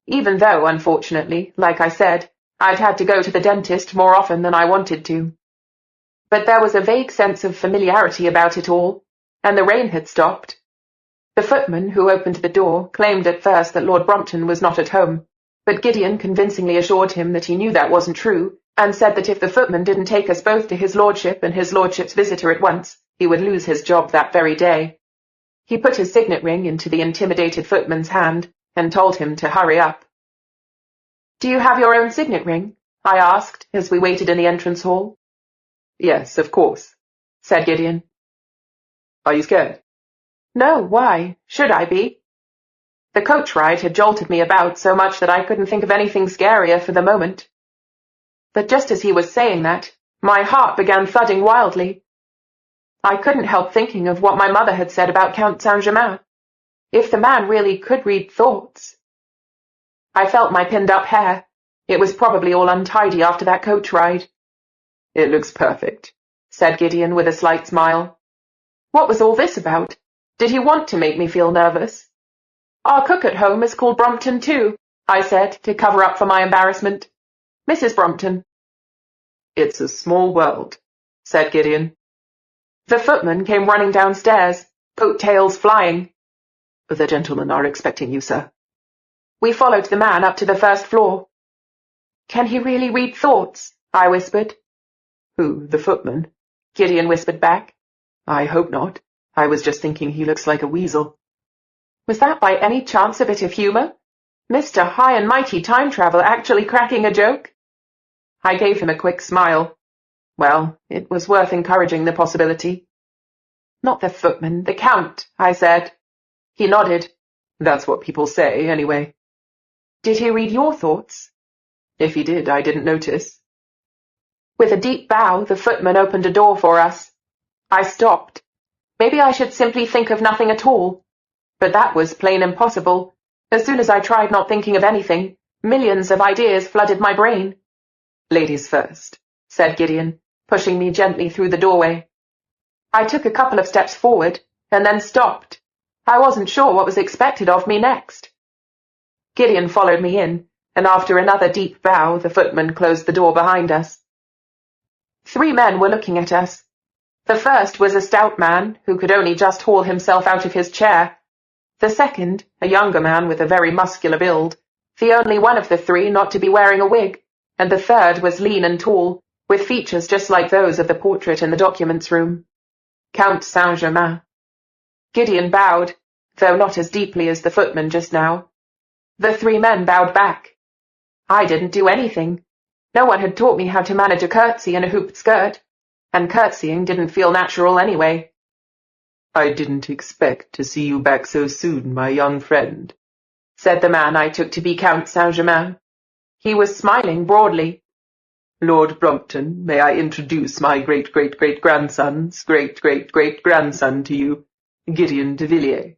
Even though, unfortunately, like I said, I'd had to go to the dentist more often than I wanted to. But there was a vague sense of familiarity about it all, and the rain had stopped. The footman who opened the door claimed at first that Lord Brompton was not at home, but Gideon convincingly assured him that he knew that wasn't true, and said that if the footman didn't take us both to his lordship and his lordship's visitor at once, he would lose his job that very day. He put his signet ring into the intimidated footman's hand and told him to hurry up. "Do you have your own signet ring?" I asked as we waited in the entrance hall. "Yes, of course," said Gideon. "Are you scared?" "No, why? Should I be?" The coach ride had jolted me about so much that I couldn't think of anything scarier for the moment. But just as he was saying that, my heart began thudding wildly. I couldn't help thinking of what my mother had said about Count Saint-Germain. If the man really could read thoughts. I felt my pinned-up hair. It was probably all untidy after that coach ride. "It looks perfect," said Gideon with a slight smile. What was all this about? Did he want to make me feel nervous? "Our cook at home is called Brompton too," I said to cover up for my embarrassment. "Mrs. Brompton." "It's a small world," said Gideon. The footman came running downstairs, coat-tails flying. "The gentlemen are expecting you, sir." We followed the man up to the first floor. "Can he really read thoughts?" I whispered. "Who, the footman?" Gideon whispered back. "I hope not. I was just thinking he looks like a weasel." Was that by any chance a bit of humour? Mr. High and Mighty Time Travel actually cracking a joke? I gave him a quick smile. Well, it was worth encouraging the possibility. "Not the footman, the Count," I said. He nodded. "That's what people say, anyway." "Did he read your thoughts?" "If he did, I didn't notice." With a deep bow, the footman opened a door for us. I stopped. Maybe I should simply think of nothing at all. But that was plain impossible. As soon as I tried not thinking of anything, millions of ideas flooded my brain. "Ladies first," said Gideon, pushing me gently through the doorway. I took a couple of steps forward, and then stopped. I wasn't sure what was expected of me next. Gideon followed me in, and after another deep bow, the footman closed the door behind us. 3 men were looking at us. The first was a stout man who could only just haul himself out of his chair. The second, a younger man with a very muscular build, the only one of the 3 not to be wearing a wig, and the third was lean and tall, with features just like those of the portrait in the documents room. Count Saint-Germain. Gideon bowed, though not as deeply as the footman just now. The 3 men bowed back. I didn't do anything. No one had taught me how to manage a curtsy in a hooped skirt, and curtsying didn't feel natural anyway. "I didn't expect to see you back so soon, my young friend," said the man I took to be Count Saint-Germain. He was smiling broadly. "Lord Brompton, may I introduce my great-great-great-grandson's great-great-great-grandson to you, Gideon de Villiers.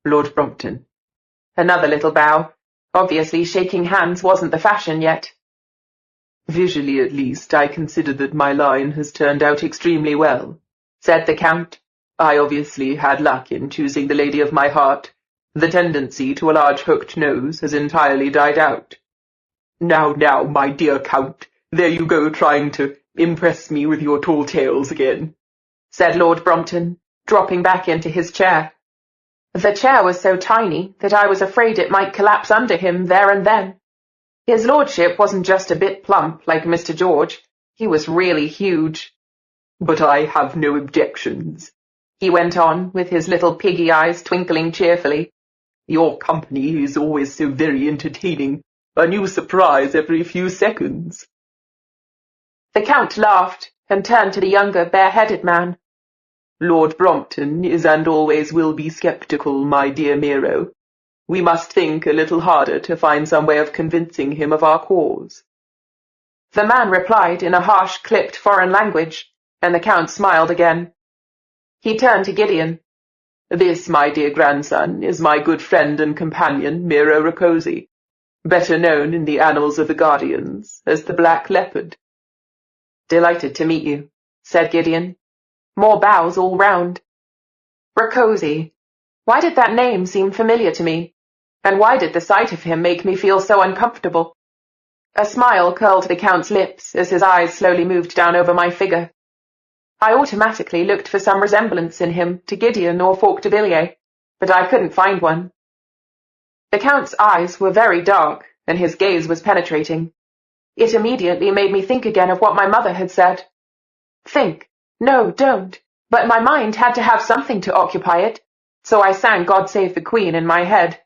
Lord Brompton." Another little bow. Obviously shaking hands wasn't the fashion yet. "Visually, at least, I consider that my line has turned out extremely well," said the Count. "I obviously had luck in choosing the lady of my heart. The tendency to a large hooked nose has entirely died out." Now, my dear Count, there you go trying to impress me with your tall tales again," said Lord Brompton, dropping back into his chair. The chair was so tiny that I was afraid it might collapse under him there and then. His lordship wasn't just a bit plump like Mr. George, he was really huge. "But I have no objections," he went on, with his little piggy eyes twinkling cheerfully. "Your company is always so very entertaining. A new surprise every few seconds." The Count laughed and turned to the younger, bareheaded man. "Lord Brompton is and always will be sceptical, my dear Miro. We must think a little harder to find some way of convincing him of our cause." The man replied in a harsh, clipped foreign language, and the Count smiled again. He turned to Gideon. "This, my dear grandson, is my good friend and companion, Miro Rakosi, better known in the annals of the Guardians as the Black Leopard." "Delighted to meet you," said Gideon. More bows all round. Rakosi. Why did that name seem familiar to me? And why did the sight of him make me feel so uncomfortable? A smile curled the Count's lips as his eyes slowly moved down over my figure. I automatically looked for some resemblance in him to Gideon or Fork de Villiers, but I couldn't find one. The Count's eyes were very dark, and his gaze was penetrating. It immediately made me think again of what my mother had said. Think? No, don't. But my mind had to have something to occupy it, so I sang God Save the Queen in my head.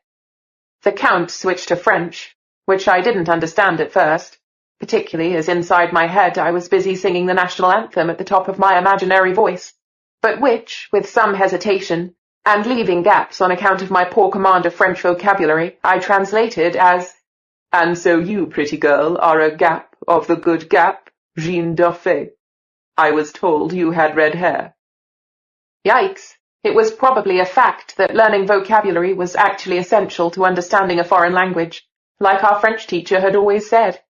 The Count switched to French, which I didn't understand at first, particularly as inside my head I was busy singing the national anthem at the top of my imaginary voice, but which, with some hesitation, and leaving gaps on account of my poor command of French vocabulary, I translated as, "And so you, pretty girl, are a Gap of the good Gap, Jeanne d'Orphée. I was told you had red hair." Yikes! It was probably a fact that learning vocabulary was actually essential to understanding a foreign language, like our French teacher had always said.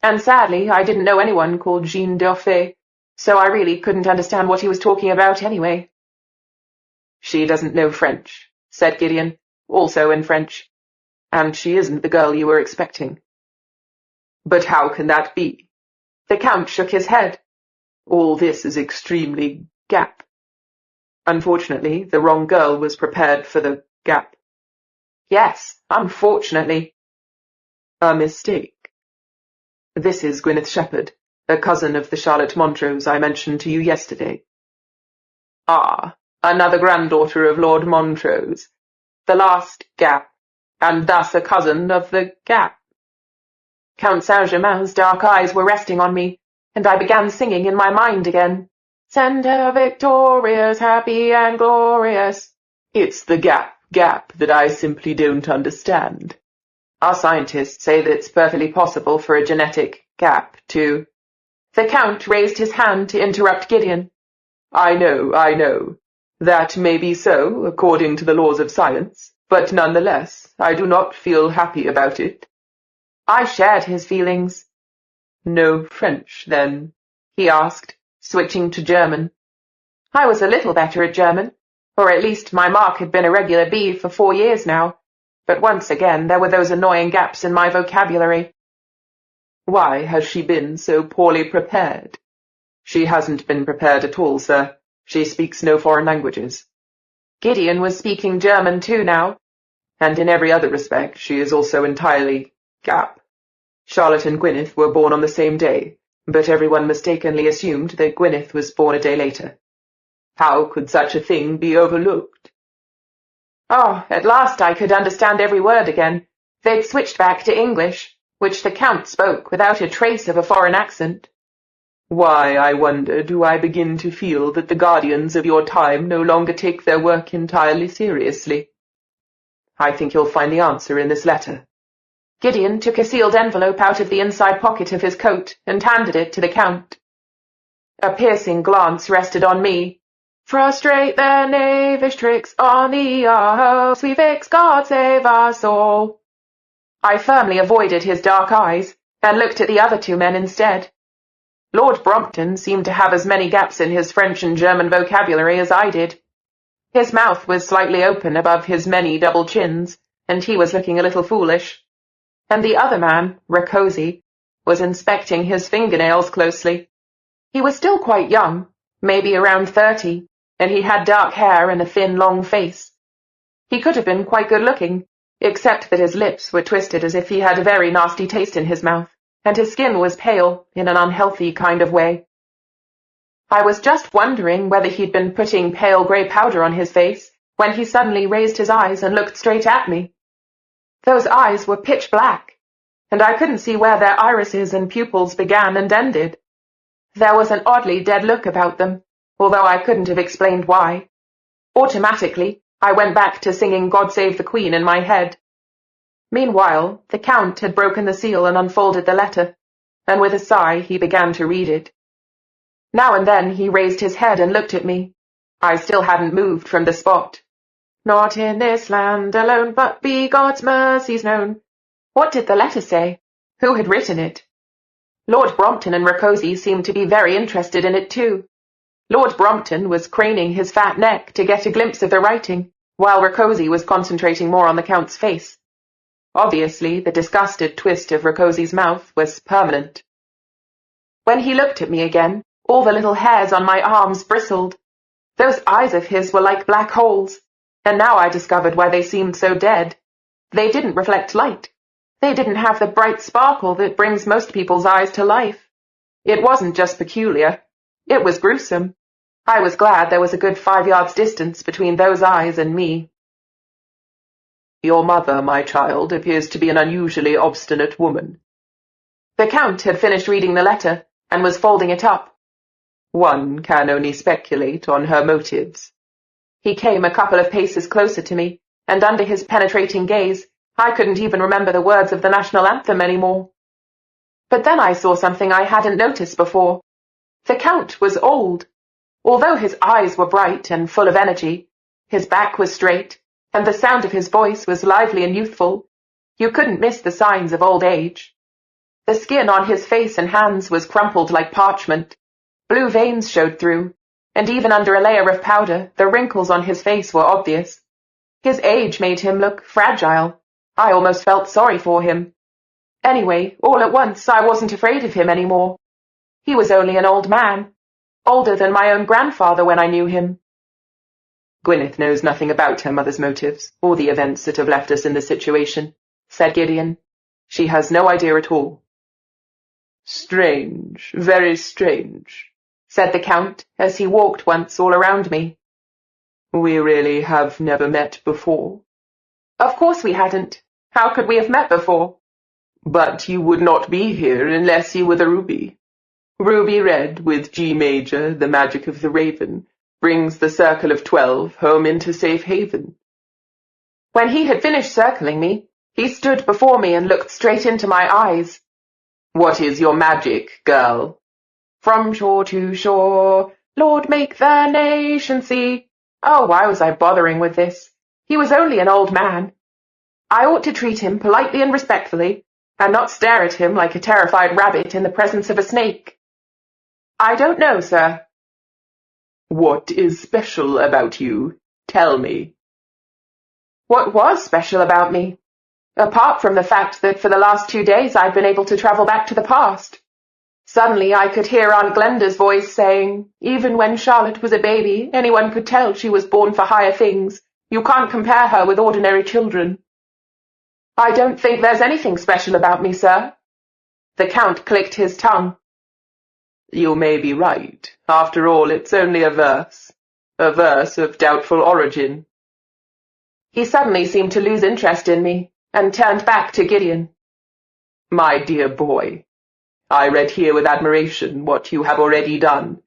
And sadly, I didn't know anyone called Jeanne d'Orphée, so I really couldn't understand what he was talking about anyway. "She doesn't know French," said Gideon, also in French. "And she isn't the girl you were expecting." "But how can that be?" The Count shook his head. "All this is extremely Gap. Unfortunately, the wrong girl was prepared for the Gap." "Yes, unfortunately." "A mistake. This is Gwyneth Shepherd, a cousin of the Charlotte Montrose I mentioned to you yesterday." "Ah, another granddaughter of Lord Montrose. The last Gap, and thus a cousin of the Gap." Count Saint-Germain's dark eyes were resting on me, and I began singing in my mind again. "Send her victorious, happy and glorious." "It's the Gap that I simply don't understand." Our scientists say that it's perfectly possible for a genetic gap to... The Count raised his hand to interrupt Gideon. I know. That may be so, according to the laws of science, but nonetheless, I do not feel happy about it." I shared his feelings. "No French, then?" he asked, switching to German. I was a little better at German, or at least my mark had been a regular B for 4 years now. But once again there were those annoying gaps in my vocabulary. "Why has she been so poorly prepared?" "She hasn't been prepared at all, sir. She speaks no foreign languages." Gideon was speaking German too now. "And in every other respect she is also entirely Gap. Charlotte and Gwyneth were born on the same day, but everyone mistakenly assumed that Gwyneth was born a day later. How could such a thing be overlooked?" Oh, at last I could understand every word again. They'd switched back to English, which the Count spoke without a trace of a foreign accent. "Why, I wonder, do I begin to feel that the guardians of your time no longer take their work entirely seriously? I think you'll find the answer in this letter." Gideon took a sealed envelope out of the inside pocket of his coat and handed it to the Count. A piercing glance rested on me. "Frustrate their knavish tricks on the house, we fix, God save us all." I firmly avoided his dark eyes, and looked at the other 2 men instead. Lord Brompton seemed to have as many gaps in his French and German vocabulary as I did. His mouth was slightly open above his many double chins, and he was looking a little foolish. And the other man, Rakosi, was inspecting his fingernails closely. He was still quite young, maybe around 30, and he had dark hair and a thin, long face. He could have been quite good-looking, except that his lips were twisted as if he had a very nasty taste in his mouth, and his skin was pale in an unhealthy kind of way. I was just wondering whether he'd been putting pale grey powder on his face when he suddenly raised his eyes and looked straight at me. Those eyes were pitch black, and I couldn't see where their irises and pupils began and ended. There was an oddly dead look about them, although I couldn't have explained why. Automatically, I went back to singing God Save the Queen in my head. Meanwhile, the Count had broken the seal and unfolded the letter, and with a sigh he began to read it. Now and then he raised his head and looked at me. I still hadn't moved from the spot. Not in this land alone, but be God's mercies known. What did the letter say? Who had written it? Lord Brompton and Rakosi seemed to be very interested in it too. Lord Brompton was craning his fat neck to get a glimpse of the writing, while Rakosi was concentrating more on the Count's face. Obviously, the disgusted twist of Rakosi's mouth was permanent. When he looked at me again, all the little hairs on my arms bristled. Those eyes of his were like black holes, and now I discovered why they seemed so dead. They didn't reflect light. They didn't have the bright sparkle that brings most people's eyes to life. It wasn't just peculiar. It was gruesome. I was glad there was a good 5 yards distance between those eyes and me. Your mother, my child, appears to be an unusually obstinate woman. The Count had finished reading the letter and was folding it up. One can only speculate on her motives. He came a couple of paces closer to me, and under his penetrating gaze, I couldn't even remember the words of the national anthem anymore. But then I saw something I hadn't noticed before. The Count was old. Although his eyes were bright and full of energy, his back was straight, and the sound of his voice was lively and youthful, you couldn't miss the signs of old age. The skin on his face and hands was crumpled like parchment. Blue veins showed through, and even under a layer of powder, the wrinkles on his face were obvious. His age made him look fragile. I almost felt sorry for him. Anyway, all at once, I wasn't afraid of him anymore. He was only an old man, older than my own grandfather when I knew him. Gwyneth knows nothing about her mother's motives, or the events that have left us in this situation, said Gideon. She has no idea at all. Strange, very strange, said the Count, as he walked once all around me. We really have never met before. Of course we hadn't. How could we have met before? But you would not be here unless you were the ruby. Ruby red with G major, the magic of the raven, brings the circle of 12 home into safe haven. When he had finished circling me, he stood before me and looked straight into my eyes. What is your magic, girl? From shore to shore, Lord, make the nation see. Oh, why was I bothering with this? He was only an old man. I ought to treat him politely and respectfully, and not stare at him like a terrified rabbit in the presence of a snake. I don't know, sir. What is special about you? Tell me. What was special about me? Apart from the fact that for the last 2 days I'd been able to travel back to the past. Suddenly I could hear Aunt Glenda's voice saying, even when Charlotte was a baby, anyone could tell she was born for higher things. You can't compare her with ordinary children. I don't think there's anything special about me, sir. The Count clicked his tongue. You may be right. After all, it's only a verse of doubtful origin. He suddenly seemed to lose interest in me, and turned back to Gideon. My dear boy, I read here with admiration what you have already done.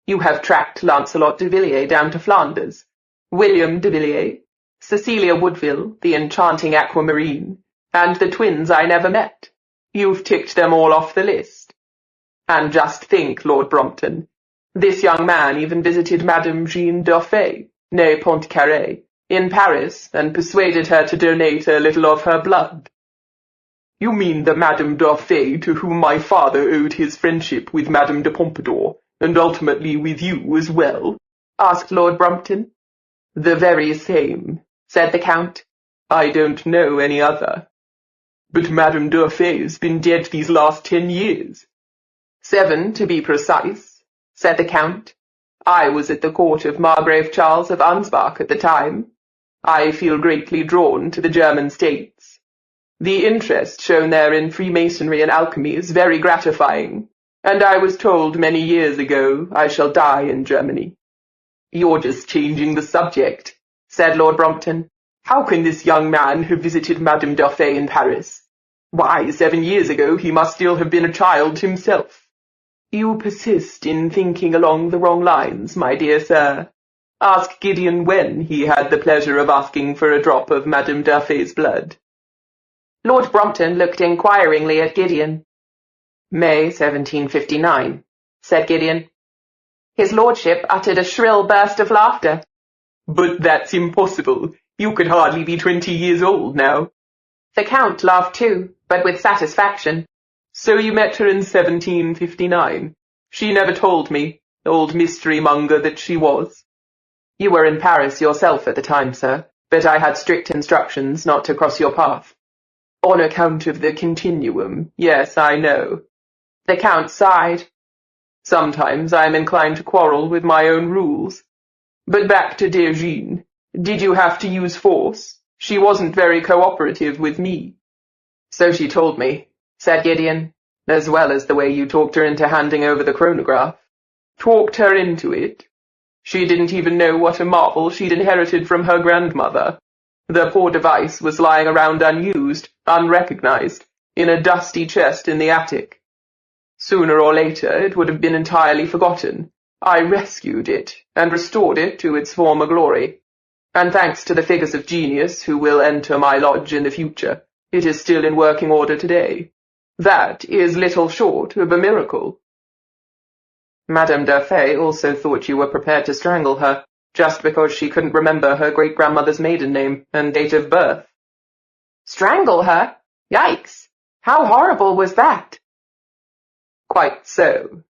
You have tracked Lancelot de Villiers down to Flanders, William de Villiers, Cecilia Woodville, the enchanting aquamarine, and the twins I never met. You've ticked them all off the list. And just think, Lord Brompton, this young man even visited Madame Jeanne Dauphin, née Pontcarré, in Paris, and persuaded her to donate a little of her blood. You mean the Madame Dauphin to whom my father owed his friendship with Madame de Pompadour, and ultimately with you as well? Asked Lord Brompton. The very same, said the Count. I don't know any other. But Madame Dauphin's been dead these last 10 years. 7, to be precise, said the Count. I was at the court of Margrave Charles of Ansbach at the time. I feel greatly drawn to the German states. The interest shown there in Freemasonry and alchemy is very gratifying, and I was told many years ago I shall die in Germany." "You're just changing the subject," said Lord Brompton. "How can this young man have visited Madame Duffet in Paris? Why, 7 years ago he must still have been a child himself." "You persist in thinking along the wrong lines, my dear sir. Ask Gideon when he had the pleasure of asking for a drop of Madame Duffet's blood." Lord Brompton looked inquiringly at Gideon. "May 1759, said Gideon. His lordship uttered a shrill burst of laughter. "But that's impossible. You could hardly be 20 years old now." The Count laughed too, but with satisfaction. "So you met her in 1759. She never told me, old mystery-monger that she was." You were in Paris yourself at the time, sir, but I had strict instructions not to cross your path." "On account of the continuum, yes, I know." The Count sighed. "Sometimes I am inclined to quarrel with my own rules. But back to dear Jean. Did you have to use force? She wasn't very cooperative with me." "So she told me," said Gideon, "as well as the way you talked her into handing over the chronograph." "Talked her into it? She didn't even know what a marvel she'd inherited from her grandmother. The poor device was lying around unused, unrecognized, in a dusty chest in the attic. Sooner or later it would have been entirely forgotten. I rescued it, and restored it to its former glory. And thanks to the figures of genius who will enter my lodge in the future, it is still in working order today. That is little short of a miracle." "Madame Duffet also thought you were prepared to strangle her, just because she couldn't remember her great-grandmother's maiden name and date of birth." "Strangle her? Yikes! How horrible was that?" "Quite so.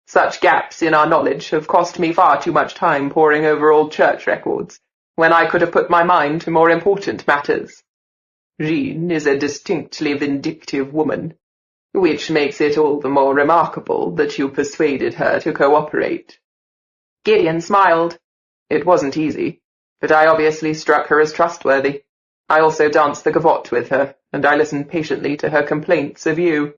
Such gaps in our knowledge have cost me far too much time poring over old church records, when I could have put my mind to more important matters. Jean is a distinctly vindictive woman, which makes it all the more remarkable that you persuaded her to cooperate." Gideon smiled. "It wasn't easy, but I obviously struck her as trustworthy. I also danced the gavotte with her, and I listened patiently to her complaints of you."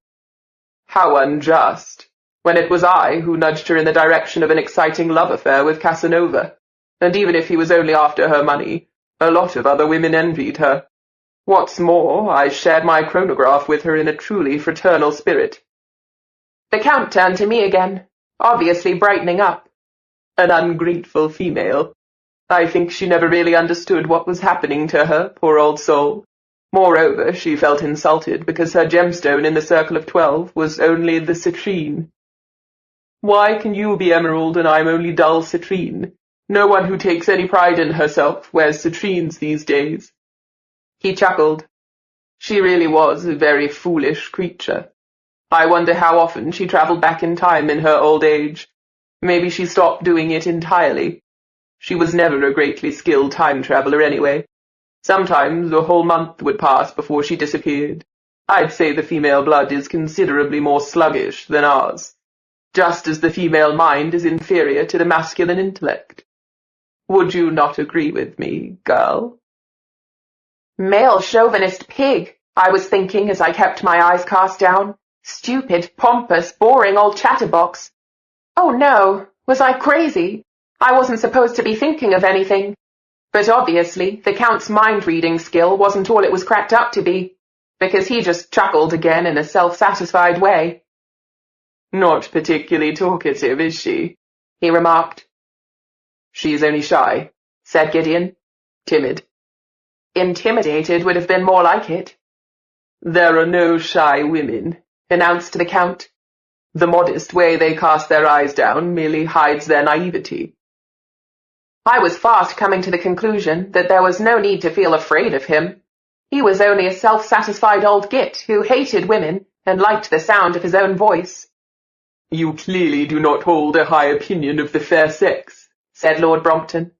"How unjust, when it was I who nudged her in the direction of an exciting love affair with Casanova. And even if he was only after her money, a lot of other women envied her. What's more, I shared my chronograph with her in a truly fraternal spirit." The Count turned to me again, obviously brightening up. "An ungrateful female. I think she never really understood what was happening to her, poor old soul. Moreover, she felt insulted because her gemstone in the circle of 12 was only the citrine. Why can you be emerald and I'm only dull citrine? No one who takes any pride in herself wears citrines these days." He chuckled. "She really was a very foolish creature. I wonder how often she travelled back in time in her old age. Maybe she stopped doing it entirely. She was never a greatly skilled time traveller anyway. Sometimes a whole month would pass before she disappeared. I'd say the female blood is considerably more sluggish than ours, just as the female mind is inferior to the masculine intellect. Would you not agree with me, girl?" "Male chauvinist pig," I was thinking as I kept my eyes cast down. Stupid, pompous, boring old chatterbox. Oh no, was I crazy? I wasn't supposed to be thinking of anything. But obviously, the Count's mind-reading skill wasn't all it was cracked up to be, because he just chuckled again in a self-satisfied way. "Not particularly talkative, is she?" he remarked. "She's only shy," said Gideon. "Timid." "Intimidated would have been more like it." "There are no shy women," announced the Count. "The modest way they cast their eyes down merely hides their naivety." I was fast coming to the conclusion that there was no need to feel afraid of him. He was only a self-satisfied old git who hated women and liked the sound of his own voice. "You clearly do not hold a high opinion of the fair sex," said Lord Brompton.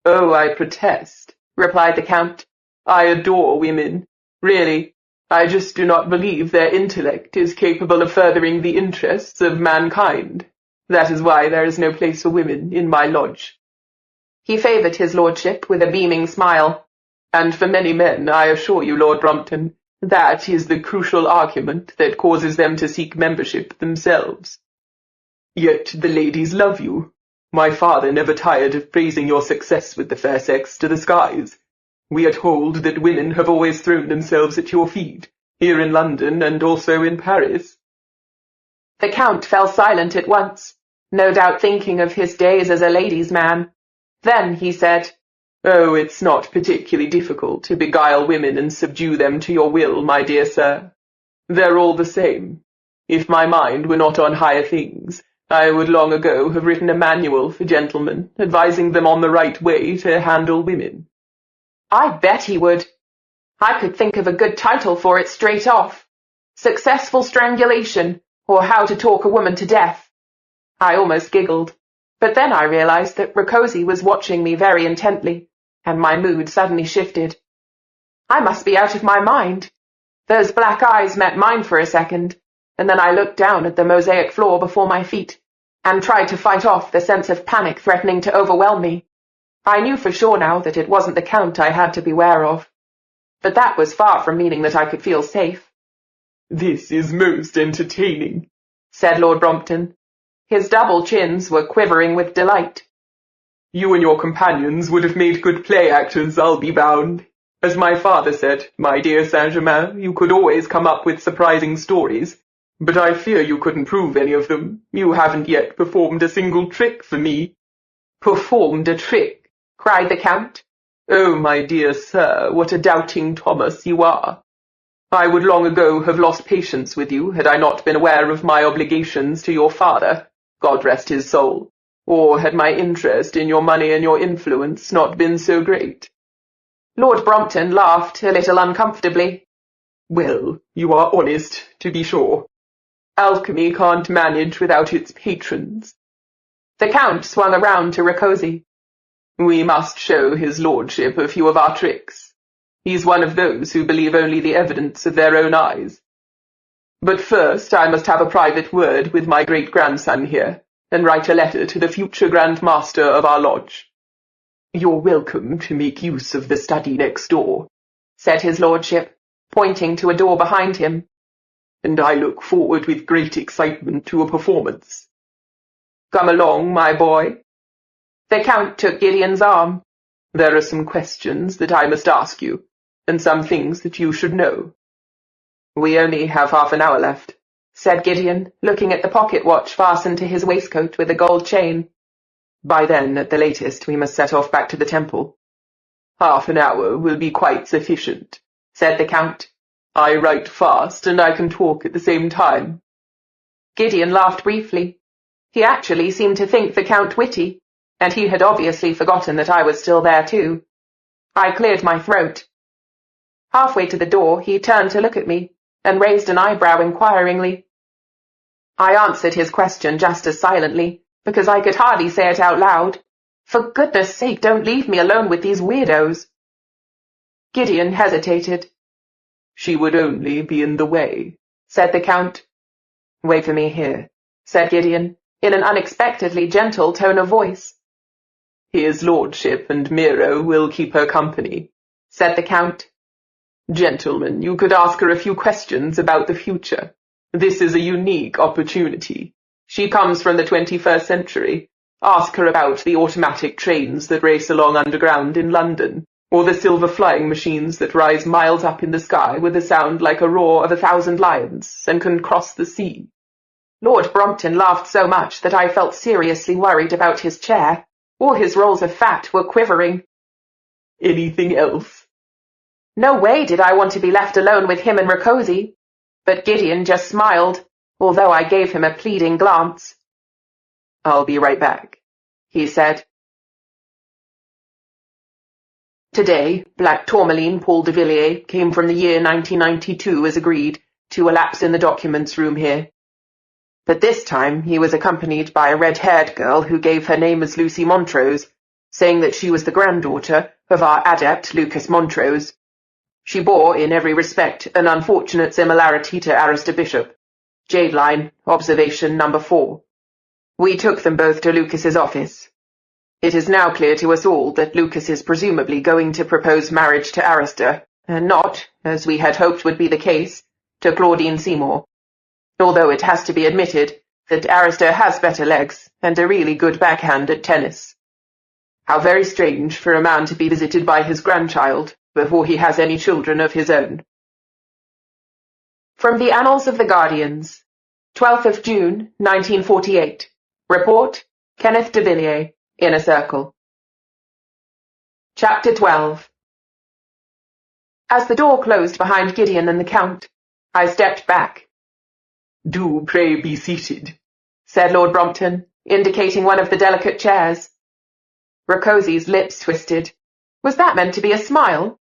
"Oh, I protest," replied the Count. "I adore women. Really, I just do not believe their intellect is capable of furthering the interests of mankind. That is why there is no place for women in my lodge." He favoured his lordship with a beaming smile. "And for many men, I assure you, Lord Brompton, that is the crucial argument that causes them to seek membership themselves. Yet the ladies love you. My father never tired of praising your success with the fair sex to the skies. We are told that women have always thrown themselves at your feet, here in London and also in Paris." The Count fell silent at once, no doubt thinking of his days as a ladies' man. Then he said, "Oh, it's not particularly difficult to beguile women and subdue them to your will, my dear sir. They're all the same. If my mind were not on higher things, I would long ago have written a manual for gentlemen, advising them on the right way to handle women." I bet he would. I could think of a good title for it straight off. Successful Strangulation, or How to Talk a Woman to Death. I almost giggled, but then I realized that Rakosi was watching me very intently, and my mood suddenly shifted. I must be out of my mind. Those black eyes met mine for a second, and then I looked down at the mosaic floor before my feet, and tried to fight off the sense of panic threatening to overwhelm me. I knew for sure now that it wasn't the Count I had to beware of. But that was far from meaning that I could feel safe. "This is most entertaining," said Lord Brompton. His double chins were quivering with delight. "You and your companions would have made good play actors, I'll be bound. As my father said, my dear Saint-Germain, you could always come up with surprising stories, but I fear you couldn't prove any of them. You haven't yet performed a single trick for me." "Performed a trick?" cried the Count. "Oh, my dear sir, what a doubting Thomas you are. I would long ago have lost patience with you had I not been aware of my obligations to your father, God rest his soul, or had my interest in your money and your influence not been so great." Lord Brompton laughed a little uncomfortably. "Well, you are honest, to be sure. Alchemy can't manage without its patrons." The Count swung around to Rakosi. "We must show his lordship a few of our tricks. He's one of those who believe only the evidence of their own eyes. But first I must have a private word with my great-grandson here, and write a letter to the future Grand Master of our lodge. You're welcome to make use of the study next door," said his lordship, pointing to a door behind him. "And I look forward with great excitement to a performance. Come along, my boy." The Count took Gideon's arm. "There are some questions that I must ask you, and some things that you should know." "We only have half an hour left," said Gideon, looking at the pocket watch fastened to his waistcoat with a gold chain. "By then, at the latest, we must set off back to the temple." "Half an hour will be quite sufficient," said the Count. "I write fast, and I can talk at the same time." Gideon laughed briefly. He actually seemed to think the Count witty, and he had obviously forgotten that I was still there too. I cleared my throat. Halfway to the door, he turned to look at me, and raised an eyebrow inquiringly. I answered his question just as silently, because I could hardly say it out loud. For goodness sake, don't leave me alone with these weirdos. Gideon hesitated. "She would only be in the way," said the Count. "Wait for me here," said Gideon, in an unexpectedly gentle tone of voice. "His lordship and Miro will keep her company," said the Count. "Gentlemen, you could ask her a few questions about the future. This is a unique opportunity. She comes from the 21st century. Ask her about the automatic trains that race along underground in London, or the silver flying machines that rise miles up in the sky with a sound like a roar of 1,000 lions and can cross the sea." Lord Brompton laughed so much that I felt seriously worried about his chair. All his rolls of fat were quivering. "Anything else?" No way did I want to be left alone with him and Rakosi, but Gideon just smiled, although I gave him a pleading glance. "I'll be right back," he said. Today, Black Tourmaline Paul de Villiers came from the year 1992 as agreed, to elapse in the documents room here. But this time he was accompanied by a red-haired girl who gave her name as Lucy Montrose, saying that she was the granddaughter of our adept Lucas Montrose. She bore, in every respect, an unfortunate similarity to Arista Bishop. Jade line, observation number 4. We took them both to Lucas's office. It is now clear to us all that Lucas is presumably going to propose marriage to Arista, and not, as we had hoped would be the case, to Claudine Seymour. Although it has to be admitted that Arista has better legs and a really good backhand at tennis. How very strange for a man to be visited by his grandchild before he has any children of his own. From the Annals of the Guardians, 12th of June, 1948. Report, Kenneth de Villiers, Inner Circle. Chapter 12. As the door closed behind Gideon and the Count, I stepped back. "Do pray be seated," said Lord Brompton, indicating one of the delicate chairs. Rocosi's lips twisted. Was that meant to be a smile?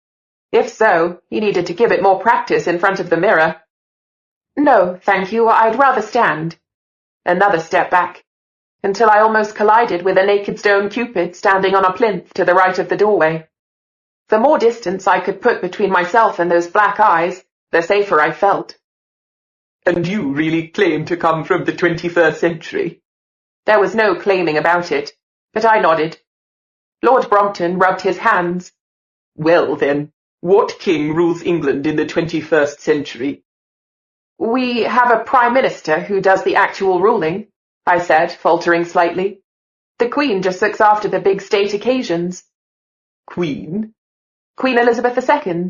If so, he needed to give it more practice in front of the mirror. No, thank you, I'd rather stand. Another step back, until I almost collided with a naked stone Cupid standing on a plinth to the right of the doorway. The more distance I could put between myself and those black eyes, the safer I felt. "And you really claim to come from the 21st century?" There was no claiming about it, but I nodded. Lord Brompton rubbed his hands. "Well then, what king rules England in the 21st century?" We have a Prime Minister who does the actual ruling, I said, faltering slightly. The Queen just looks after the big state occasions. "Queen?" Queen Elizabeth II.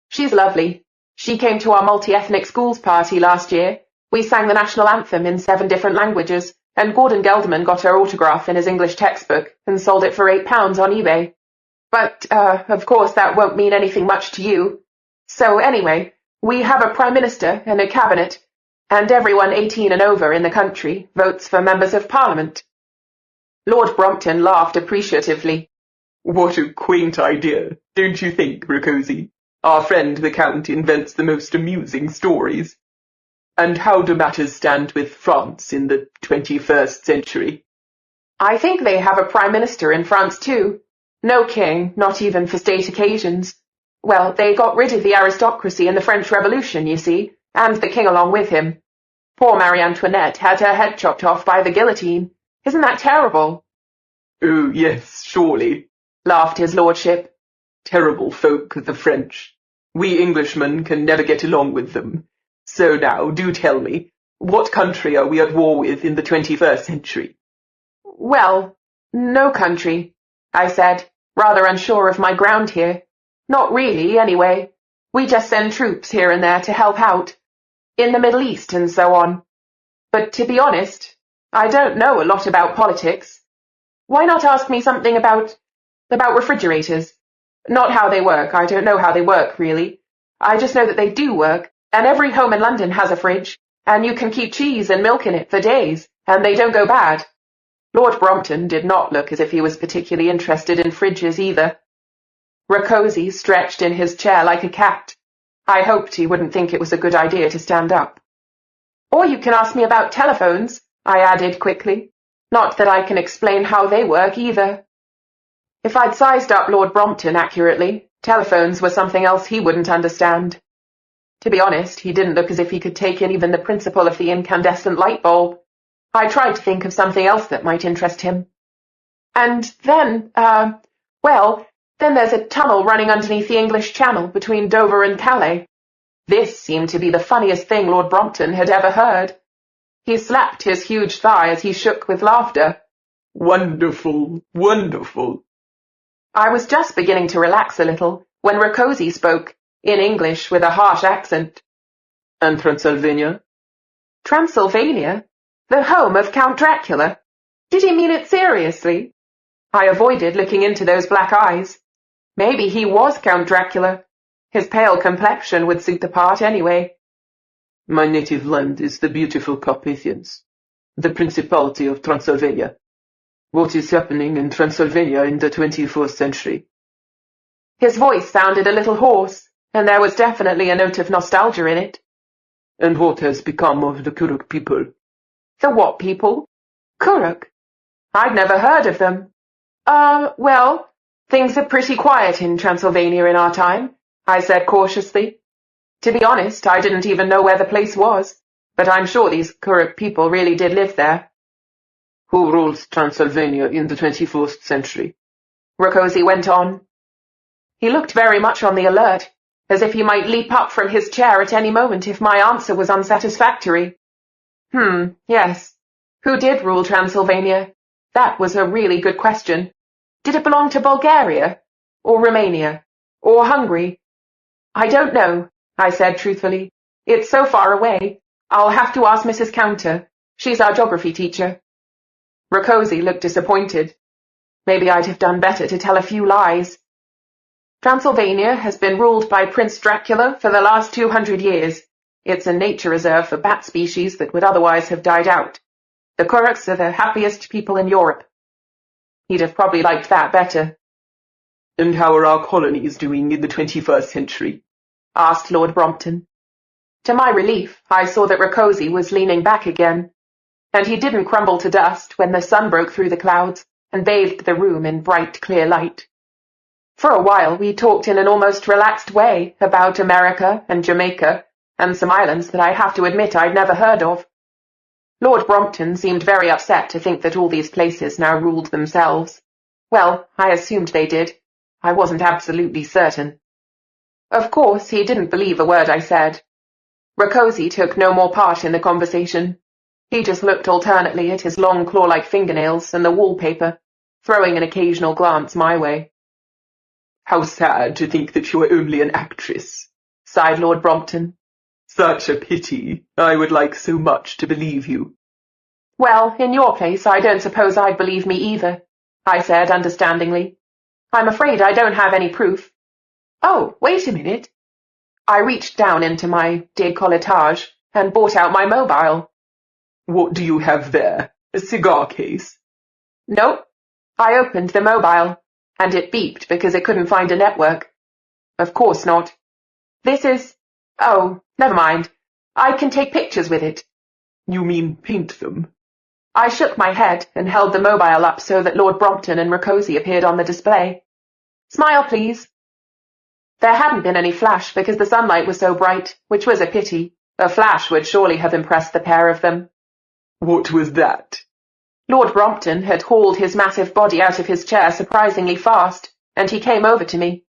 She's lovely. She came to our multi-ethnic schools party last year. We sang the national anthem in 7 different languages, and Gordon Gelderman got her autograph in his English textbook and sold it for £8 on eBay. But, of course, that won't mean anything much to you. So anyway, we have a Prime Minister and a Cabinet, and everyone 18 and over in the country votes for members of Parliament. Lord Brompton laughed appreciatively. "What a quaint idea, don't you think, Rocosi? Our friend the Count invents the most amusing stories. And how do matters stand with France in the 21st century?" I think they have a Prime Minister in France too. No king, not even for state occasions. Well, they got rid of the aristocracy in the French Revolution, you see, and the king along with him. Poor Marie Antoinette had her head chopped off by the guillotine. Isn't that terrible? "Oh, yes, surely," laughed his lordship. "Terrible folk, the French. We Englishmen can never get along with them. So now, do tell me, what country are we at war with in the 21st century?" Well, no country, I said, rather unsure of my ground here. Not really, anyway. We just send troops here and there to help out. In the Middle East and so on. But to be honest, I don't know a lot about politics. Why not ask me something about refrigerators? Not how they work. I don't know how they work, really. I just know that they do work, and every home in London has a fridge, and you can keep cheese and milk in it for days, and they don't go bad. Lord Brompton did not look as if he was particularly interested in fridges either. Rocosi stretched in his chair like a cat. I hoped he wouldn't think it was a good idea to stand up. Or you can ask me about telephones, I added quickly. Not that I can explain how they work either. If I'd sized up Lord Brompton accurately, telephones were something else he wouldn't understand. To be honest, he didn't look as if he could take in even the principle of the incandescent light bulb. I tried to think of something else that might interest him. And then, then there's a tunnel running underneath the English Channel between Dover and Calais. This seemed to be the funniest thing Lord Brompton had ever heard. He slapped his huge thigh as he shook with laughter. "Wonderful, wonderful." I was just beginning to relax a little when Rocosi spoke, in English with a harsh accent. "And Transylvania?" Transylvania? The home of Count Dracula? Did he mean it seriously? I avoided looking into those black eyes. Maybe he was Count Dracula. His pale complexion would suit the part anyway. "My native land is the beautiful Carpathians, the Principality of Transylvania. What is happening in Transylvania in the 21st century?" His voice sounded a little hoarse, and there was definitely a note of nostalgia in it. "And what has become of the Kuruk people?" The what people? Kuruk? I'd never heard of them. Well, things are pretty quiet in Transylvania in our time, I said cautiously. To be honest, I didn't even know where the place was, but I'm sure these Kuruk people really did live there. "Who rules Transylvania in the 21st century?" Rocosi went on. He looked very much on the alert, as if he might leap up from his chair at any moment if my answer was unsatisfactory. Yes, Who did rule Transylvania? That was a really good question. Did it belong to Bulgaria? Or Romania? Or Hungary? I don't know, I said truthfully. It's so far away. I'll have to ask Mrs. Counter. She's our geography teacher. Rakosi looked disappointed. Maybe I'd have done better to tell a few lies. Transylvania has been ruled by Prince Dracula for the last 200 years. It's a nature reserve for bat species that would otherwise have died out. The Kuruks are the happiest people in Europe. He'd have probably liked that better. And how are our colonies doing in the 21st century? Asked Lord Brompton. To my relief, I saw that Rakosi was leaning back again, and he didn't crumble to dust when the sun broke through the clouds and bathed the room in bright, clear light. For a while we talked in an almost relaxed way about America and Jamaica and some islands that I have to admit I'd never heard of. Lord Brompton seemed very upset to think that all these places now ruled themselves. Well, I assumed they did. I wasn't absolutely certain. Of course, he didn't believe a word I said. Rakosi took no more part in the conversation. He just looked alternately at his long claw-like fingernails and the wallpaper, throwing an occasional glance my way. How sad to think that you are only an actress, sighed Lord Brompton. Such a pity. I would like so much to believe you. Well, in your place, I don't suppose I'd believe me either, I said understandingly. I'm afraid I don't have any proof. Oh, wait a minute. I reached down into my décolletage and brought out my mobile. What do you have there? A cigar case? Nope. I opened the mobile, and it beeped because it couldn't find a network. Of course not. This is... Oh, never mind. I can take pictures with it. You mean paint them? I shook my head and held the mobile up so that Lord Brompton and Rakosi appeared on the display. Smile, please. There hadn't been any flash because the sunlight was so bright, which was a pity. A flash would surely have impressed the pair of them. What was that? Lord Brompton had hauled his massive body out of his chair surprisingly fast, and he came over to me.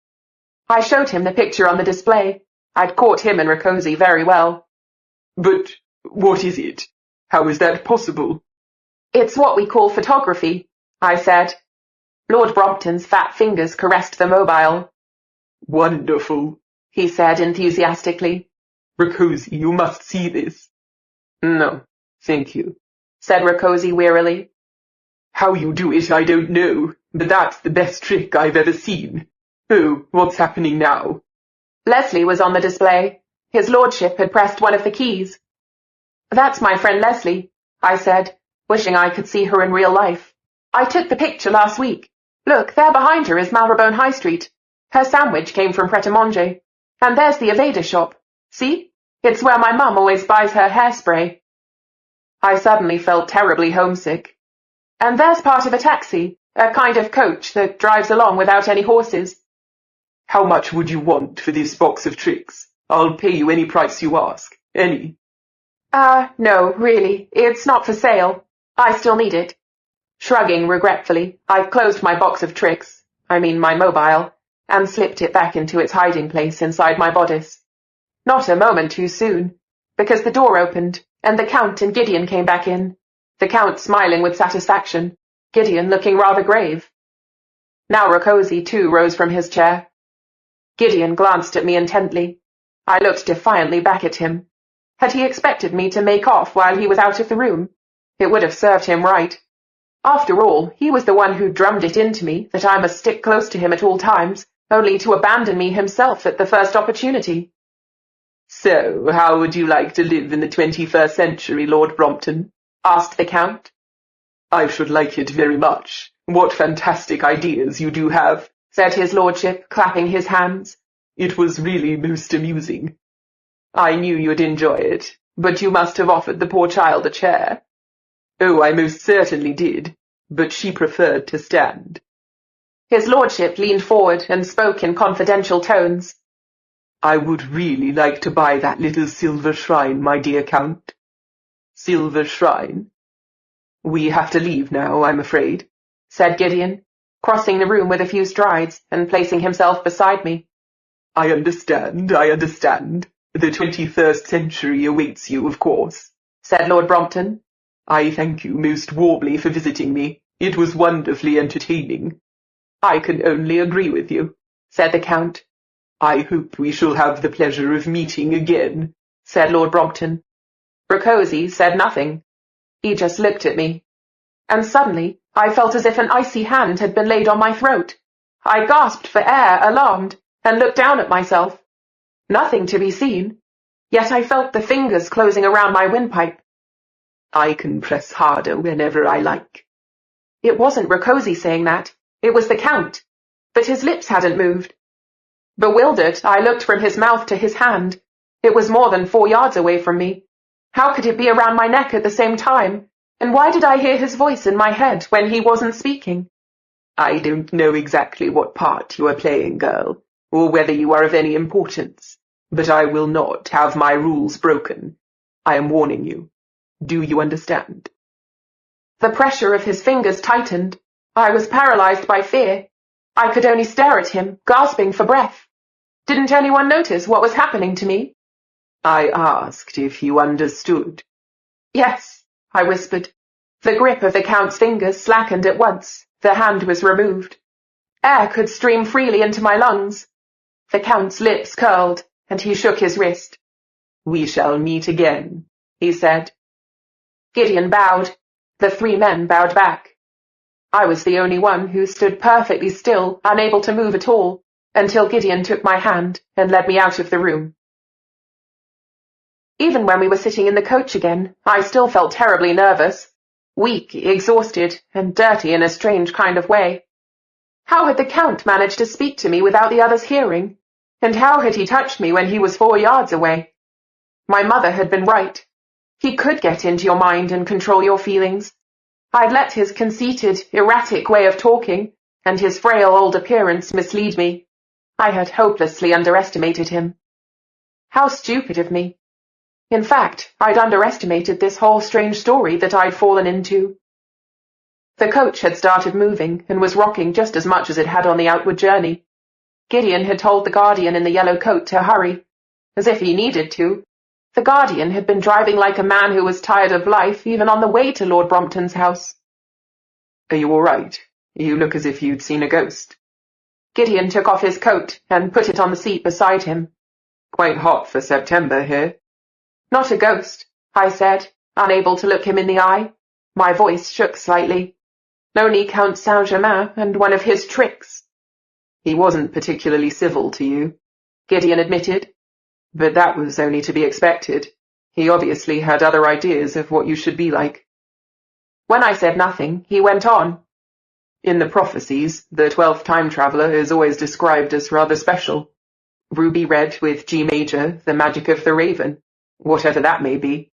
I showed him the picture on the display. I'd caught him and Rakosi very well. But what is it? How is that possible? It's what we call photography, I said. Lord Brompton's fat fingers caressed the mobile. Wonderful, he said enthusiastically. Rakosi, you must see this. No, thank you, said Rakosi wearily. How you do it I don't know, but that's the best trick I've ever seen. Oh, what's happening now? Lesley was on the display. His lordship had pressed one of the keys. That's my friend Lesley, I said, wishing I could see her in real life. I took the picture last week. Look, there behind her is Marylebone High Street. Her sandwich came from Pret-a-Manger. And there's the Aveda shop. See? It's where my mum always buys her hairspray. I suddenly felt terribly homesick. And there's part of a taxi, a kind of coach that drives along without any horses. How much would you want for this box of tricks? I'll pay you any price you ask. Any. No, really. It's not for sale. I still need it. Shrugging regretfully, I closed my box of tricks, my mobile, and slipped it back into its hiding place inside my bodice. Not a moment too soon, because the door opened, and the Count and Gideon came back in, the Count smiling with satisfaction, Gideon looking rather grave. Now Rakosi, too, rose from his chair. Gideon glanced at me intently. I looked defiantly back at him. Had he expected me to make off while he was out of the room? It would have served him right. After all, he was the one who drummed it into me that I must stick close to him at all times, only to abandon me himself at the first opportunity. So, how would you like to live in the 21st century, Lord Brompton? Asked the Count. I should like it very much. What fantastic ideas you do have, said his lordship, clapping his hands. It was really most amusing. I knew you'd enjoy it, but you must have offered the poor child a chair. Oh, I most certainly did, but she preferred to stand. His lordship leaned forward and spoke in confidential tones. I would really like to buy that little silver shrine, my dear Count. Silver shrine? We have to leave now, I'm afraid, said Gideon, crossing the room with a few strides and placing himself beside me. I understand. The 21st century awaits you, of course, said Lord Brompton. I thank you most warmly for visiting me. It was wonderfully entertaining. I can only agree with you, said the Count. I hope we shall have the pleasure of meeting again, said Lord Brompton. Rakosi said nothing. He just looked at me. And suddenly I felt as if an icy hand had been laid on my throat. I gasped for air, alarmed, and looked down at myself. Nothing to be seen, yet I felt the fingers closing around my windpipe. I can press harder whenever I like. It wasn't Rakosi saying that. It was the Count, but his lips hadn't moved. Bewildered, I looked from his mouth to his hand. It was more than 4 yards away from me. How could it be around my neck at the same time? And why did I hear his voice in my head when he wasn't speaking? I don't know exactly what part you are playing, girl, or whether you are of any importance, but I will not have my rules broken. I am warning you. Do you understand? The pressure of his fingers tightened. I was paralyzed by fear. I could only stare at him, gasping for breath. Didn't anyone notice what was happening to me? I asked if you understood. Yes, I whispered. The grip of the Count's fingers slackened at once. The hand was removed. Air could stream freely into my lungs. The Count's lips curled, and he shook his wrist. We shall meet again, he said. Gideon bowed. The 3 men bowed back. I was the only one who stood perfectly still, unable to move at all, until Gideon took my hand and led me out of the room. Even when we were sitting in the coach again, I still felt terribly nervous, weak, exhausted, and dirty in a strange kind of way. How had the Count managed to speak to me without the others hearing? And how had he touched me when he was 4 yards away? My mother had been right. He could get into your mind and control your feelings. I'd let his conceited, erratic way of talking and his frail old appearance mislead me. I had hopelessly underestimated him. How stupid of me. In fact, I'd underestimated this whole strange story that I'd fallen into. The coach had started moving and was rocking just as much as it had on the outward journey. Gideon had told the Guardian in the yellow coat to hurry, as if he needed to. The Guardian had been driving like a man who was tired of life even on the way to Lord Brompton's house. Are you all right? You look as if you'd seen a ghost. Gideon took off his coat and put it on the seat beside him. Quite hot for September here. Not a ghost, I said, unable to look him in the eye. My voice shook slightly. Only Count Saint-Germain and one of his tricks. He wasn't particularly civil to you, Gideon admitted. But that was only to be expected. He obviously had other ideas of what you should be like. When I said nothing, he went on. In the prophecies, the 12th time traveller is always described as rather special. Ruby red with G major, the magic of the raven, whatever that may be.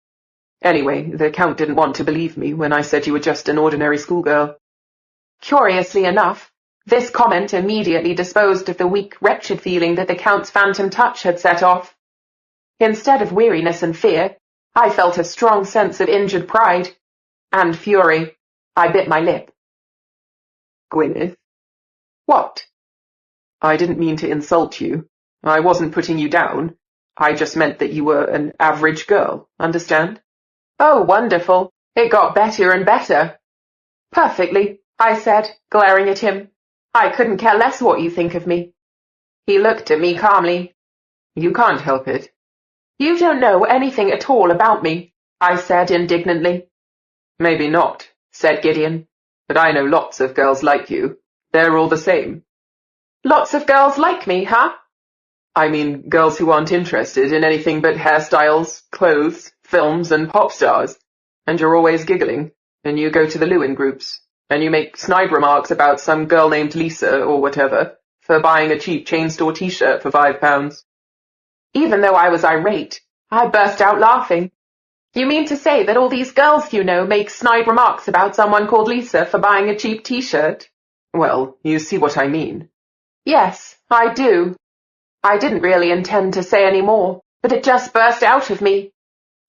Anyway, the Count didn't want to believe me when I said you were just an ordinary schoolgirl. Curiously enough, this comment immediately disposed of the weak, wretched feeling that the Count's phantom touch had set off. Instead of weariness and fear, I felt a strong sense of injured pride. And fury. I bit my lip. Gwyneth? What? I didn't mean to insult you. I wasn't putting you down. I just meant that you were an average girl, understand? Oh, wonderful. It got better and better. Perfectly, I said, glaring at him. I couldn't care less what you think of me. He looked at me calmly. You can't help it. You don't know anything at all about me, I said indignantly. Maybe not, said Gideon, but I know lots of girls like you. They're all the same. Lots of girls like me, huh? I mean, girls who aren't interested in anything but hairstyles, clothes, films, and pop stars. And you're always giggling, and you go to the Lewin groups, and you make snide remarks about some girl named Lisa or whatever, for buying a cheap chain store t-shirt for £5. Even though I was irate, I burst out laughing. You mean to say that all these girls you know make snide remarks about someone called Lisa for buying a cheap t-shirt? Well, you see what I mean. Yes, I do. I didn't really intend to say any more, but it just burst out of me.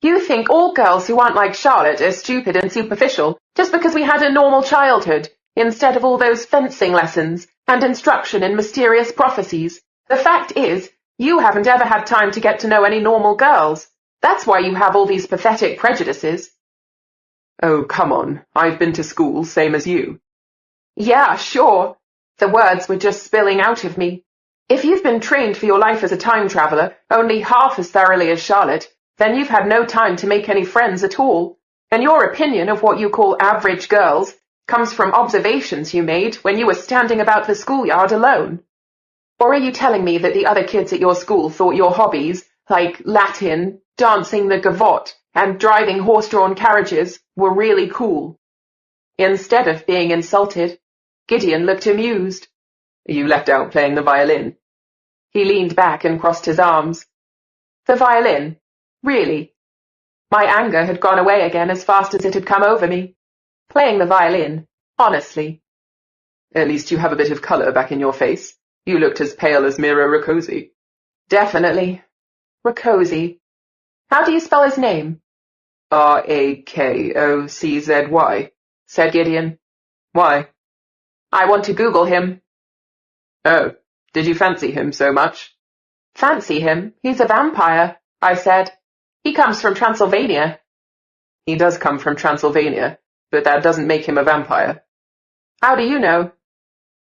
You think all girls who aren't like Charlotte are stupid and superficial just because we had a normal childhood, instead of all those fencing lessons and instruction in mysterious prophecies. The fact is, you haven't ever had time to get to know any normal girls. That's why you have all these pathetic prejudices. Oh, come on. I've been to school, same as you. Yeah, sure. The words were just spilling out of me. If you've been trained for your life as a time traveler, only half as thoroughly as Charlotte, then you've had no time to make any friends at all. And your opinion of what you call average girls comes from observations you made when you were standing about the schoolyard alone. Or are you telling me that the other kids at your school thought your hobbies, like Latin, dancing the gavotte, and driving horse-drawn carriages, were really cool? Instead of being insulted, Gideon looked amused. You left out playing the violin. He leaned back and crossed his arms. The violin? Really? My anger had gone away again as fast as it had come over me. Playing the violin, honestly. At least you have a bit of colour back in your face. You looked as pale as Mira Rakosi. Definitely. Rakosi. How do you spell his name? Rakoczy, said Gideon. Why? I want to Google him. Oh, did you fancy him so much? Fancy him? He's a vampire, I said. He comes from Transylvania. He does come from Transylvania, but that doesn't make him a vampire. How do you know?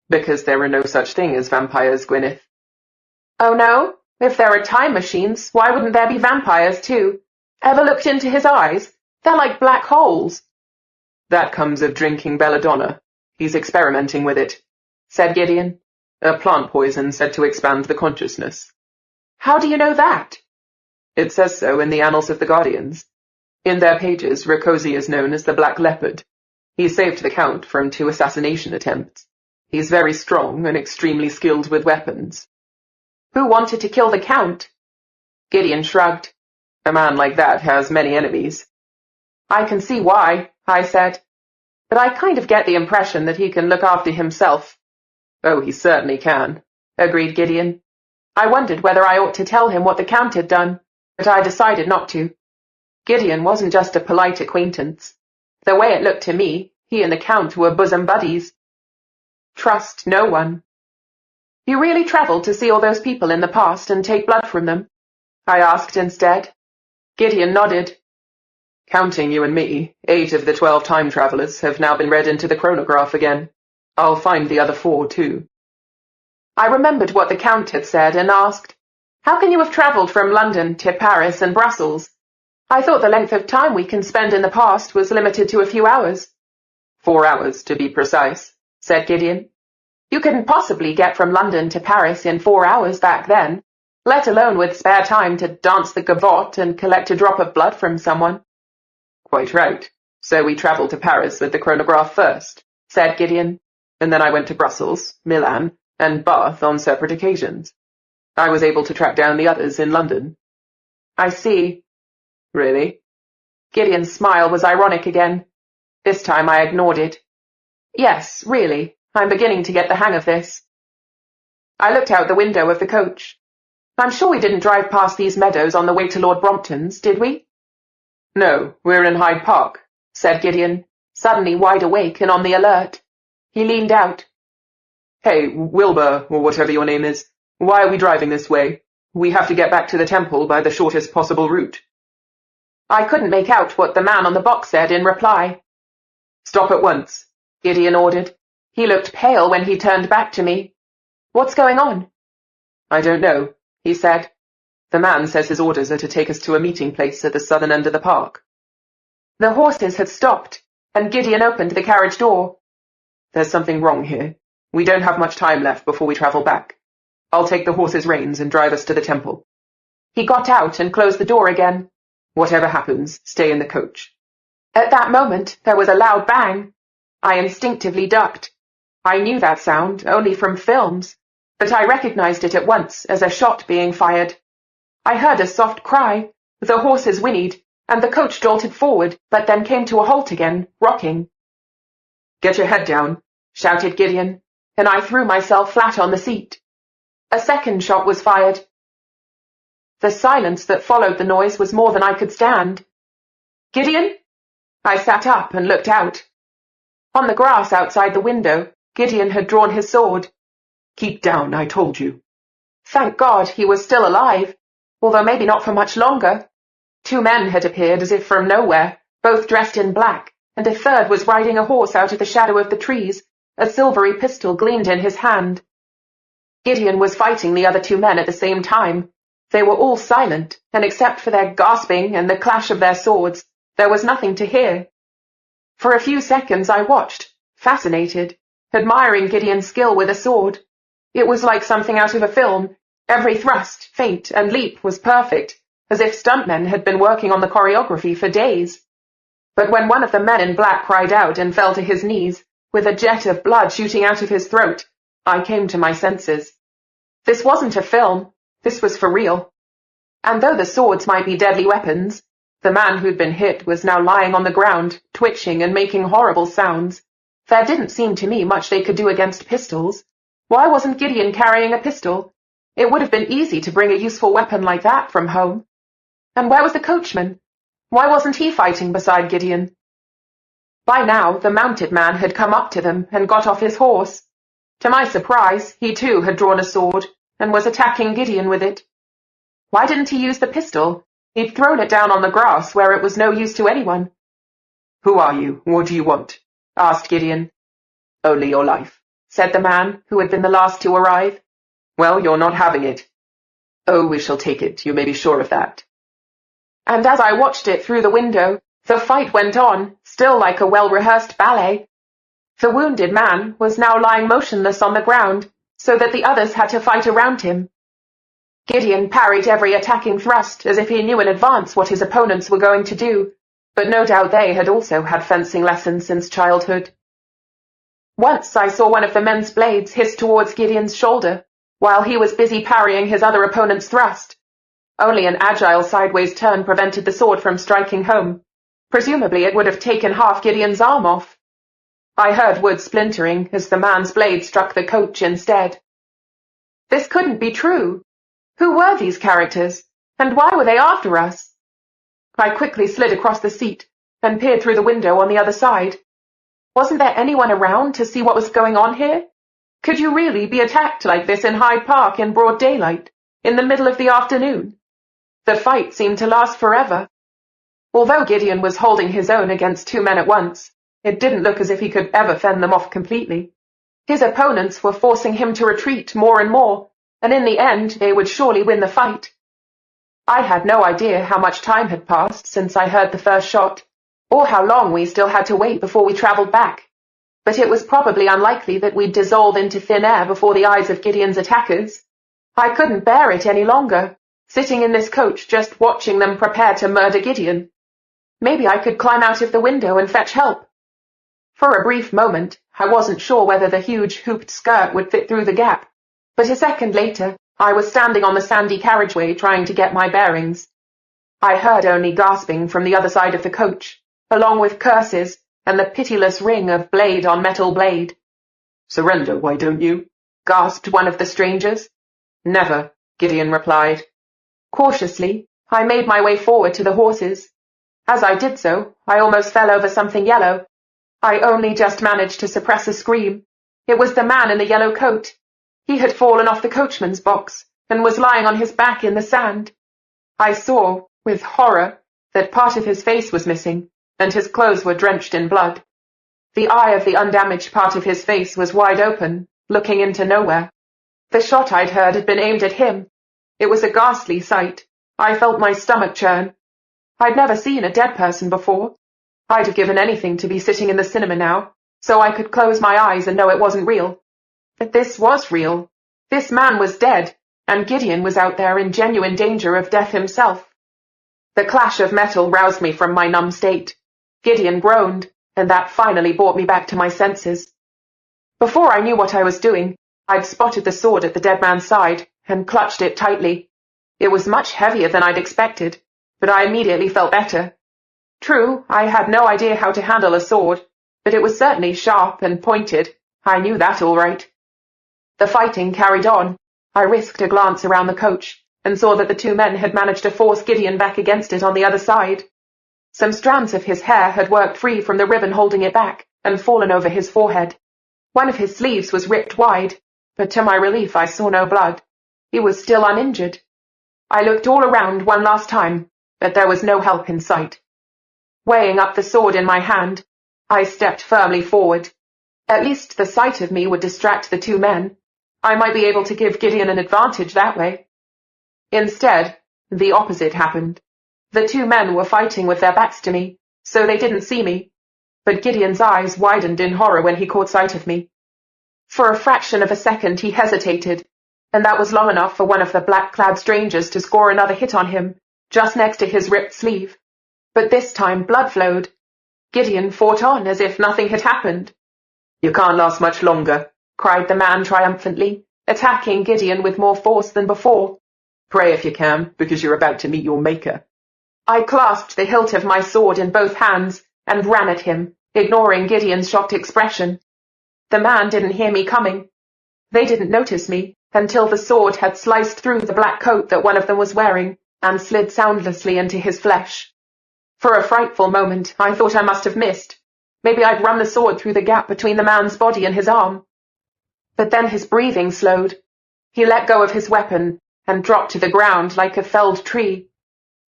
Because there are no such thing as vampires, Gwyneth. Oh no? If there are time machines, why wouldn't there be vampires too? Ever looked into his eyes? They're like black holes. That comes of drinking belladonna. He's experimenting with it, said Gideon. A plant poison said to expand the consciousness. How do you know that? It says so in the Annals of the Guardians. In their pages, Rakosi is known as the Black Leopard. He saved the Count from 2 assassination attempts. He's very strong and extremely skilled with weapons. Who wanted to kill the Count? Gideon shrugged. A man like that has many enemies. I can see why, I said. But I kind of get the impression that he can look after himself. Oh, he certainly can, agreed Gideon. I wondered whether I ought to tell him what the Count had done, but I decided not to. Gideon wasn't just a polite acquaintance. The way it looked to me, he and the Count were bosom buddies. Trust no one. You really travelled to see all those people in the past and take blood from them? I asked instead. Gideon nodded. Counting you and me, 8 of the 12 time travellers have now been read into the chronograph again. I'll find the other 4 too. I remembered what the Count had said and asked, how can you have travelled from London to Paris and Brussels? I thought the length of time we can spend in the past was limited to a few hours. 4 hours, to be precise, said Gideon. You couldn't possibly get from London to Paris in 4 hours back then, let alone with spare time to dance the gavotte and collect a drop of blood from someone. Quite right. So we travelled to Paris with the chronograph first, said Gideon. And then I went to Brussels, Milan, and Bath on separate occasions. I was able to track down the others in London. I see. Really? Gideon's smile was ironic again. This time I ignored it. Yes, really. I'm beginning to get the hang of this. I looked out the window of the coach. I'm sure we didn't drive past these meadows on the way to Lord Brompton's, did we? No, we're in Hyde Park, said Gideon, suddenly wide awake and on the alert. He leaned out. Hey, Wilbur, or whatever your name is, why are we driving this way? We have to get back to the temple by the shortest possible route. I couldn't make out what the man on the box said in reply. Stop at once, Gideon ordered. He looked pale when he turned back to me. What's going on? I don't know, he said. The man says his orders are to take us to a meeting place at the southern end of the park. The horses had stopped, and Gideon opened the carriage door. There's something wrong here. We don't have much time left before we travel back. I'll take the horses' reins and drive us to the temple. He got out and closed the door again. Whatever happens, stay in the coach. At that moment, there was a loud bang. I instinctively ducked. I knew that sound only from films, but I recognized it at once as a shot being fired. I heard a soft cry, the horses whinnied, and the coach jolted forward, but then came to a halt again, rocking. Get your head down, shouted Gideon, and I threw myself flat on the seat. A second shot was fired. The silence that followed the noise was more than I could stand. Gideon? I sat up and looked out. On the grass outside the window, Gideon had drawn his sword. Keep down, I told you. Thank God he was still alive, although maybe not for much longer. 2 men had appeared as if from nowhere, both dressed in black, and a third was riding a horse out of the shadow of the trees. A silvery pistol gleamed in his hand. Gideon was fighting the other two men at the same time. They were all silent, and except for their gasping and the clash of their swords, there was nothing to hear. For a few seconds I watched, fascinated, admiring Gideon's skill with a sword. It was like something out of a film. Every thrust, feint, and leap was perfect, as if stuntmen had been working on the choreography for days. But when one of the men in black cried out and fell to his knees, with a jet of blood shooting out of his throat, I came to my senses. This wasn't a film. This was for real. And though the swords might be deadly weapons, the man who'd been hit was now lying on the ground, twitching and making horrible sounds. There didn't seem to me much they could do against pistols. Why wasn't Gideon carrying a pistol? It would have been easy to bring a useful weapon like that from home. And where was the coachman? Why wasn't he fighting beside Gideon? By now, the mounted man had come up to them and got off his horse. To my surprise, he too had drawn a sword and was attacking Gideon with it. Why didn't he use the pistol? He'd thrown it down on the grass where it was no use to anyone. "Who are you? What do you want?" asked Gideon. "Only your life," said the man, who had been the last to arrive. "Well, you're not having it." "Oh, we shall take it, you may be sure of that." And as I watched it through the window, the fight went on, still like a well-rehearsed ballet. The wounded man was now lying motionless on the ground, so that the others had to fight around him. Gideon parried every attacking thrust as if he knew in advance what his opponents were going to do, but no doubt they had also had fencing lessons since childhood. Once I saw one of the men's blades hiss towards Gideon's shoulder, while he was busy parrying his other opponent's thrust. Only an agile sideways turn prevented the sword from striking home. Presumably it would have taken half Gideon's arm off. I heard wood splintering as the man's blade struck the coach instead. This couldn't be true. Who were these characters, and why were they after us? I quickly slid across the seat and peered through the window on the other side. Wasn't there anyone around to see what was going on here? Could you really be attacked like this in Hyde Park in broad daylight, in the middle of the afternoon? The fight seemed to last forever. Although Gideon was holding his own against two men at once, it didn't look as if he could ever fend them off completely. His opponents were forcing him to retreat more and more, and in the end they would surely win the fight. I had no idea how much time had passed since I heard the first shot, or how long we still had to wait before we travelled back, but it was probably unlikely that we'd dissolve into thin air before the eyes of Gideon's attackers. I couldn't bear it any longer, sitting in this coach just watching them prepare to murder Gideon. Maybe I could climb out of the window and fetch help. For a brief moment, I wasn't sure whether the huge hooped skirt would fit through the gap, but a second later, I was standing on the sandy carriageway trying to get my bearings. I heard only gasping from the other side of the coach, along with curses and the pitiless ring of blade on metal blade. "Surrender, why don't you?" gasped one of the strangers. "Never," Gideon replied. Cautiously, I made my way forward to the horses. As I did so, I almost fell over something yellow. I only just managed to suppress a scream. It was the man in the yellow coat. He had fallen off the coachman's box and was lying on his back in the sand. I saw, with horror, that part of his face was missing, and his clothes were drenched in blood. The eye of the undamaged part of his face was wide open, looking into nowhere. The shot I'd heard had been aimed at him. It was a ghastly sight. I felt my stomach churn. I'd never seen a dead person before. I'd have given anything to be sitting in the cinema now, so I could close my eyes and know it wasn't real. But this was real. This man was dead, and Gideon was out there in genuine danger of death himself. The clash of metal roused me from my numb state. Gideon groaned, and that finally brought me back to my senses. Before I knew what I was doing, I'd spotted the sword at the dead man's side and clutched it tightly. It was much heavier than I'd expected, but I immediately felt better. True, I had no idea how to handle a sword, but it was certainly sharp and pointed. I knew that all right. The fighting carried on. I risked a glance around the coach and saw that the two men had managed to force Gideon back against it on the other side. Some strands of his hair had worked free from the ribbon holding it back and fallen over his forehead. One of his sleeves was ripped wide, but to my relief I saw no blood. He was still uninjured. I looked all around one last time, but there was no help in sight. Weighing up the sword in my hand, I stepped firmly forward. At least the sight of me would distract the two men. I might be able to give Gideon an advantage that way. Instead, the opposite happened. The two men were fighting with their backs to me, so they didn't see me, but Gideon's eyes widened in horror when he caught sight of me. For a fraction of a second he hesitated, and that was long enough for one of the black-clad strangers to score another hit on him, just next to his ripped sleeve. But this time blood flowed. Gideon fought on as if nothing had happened. "You can't last much longer," cried the man triumphantly, attacking Gideon with more force than before. "Pray if you can, because you're about to meet your maker." I clasped the hilt of my sword in both hands and ran at him, ignoring Gideon's shocked expression. The man didn't hear me coming. They didn't notice me until the sword had sliced through the black coat that one of them was wearing and slid soundlessly into his flesh. For a frightful moment, I thought I must have missed. Maybe I'd run the sword through the gap between the man's body and his arm. But then his breathing slowed. He let go of his weapon and dropped to the ground like a felled tree.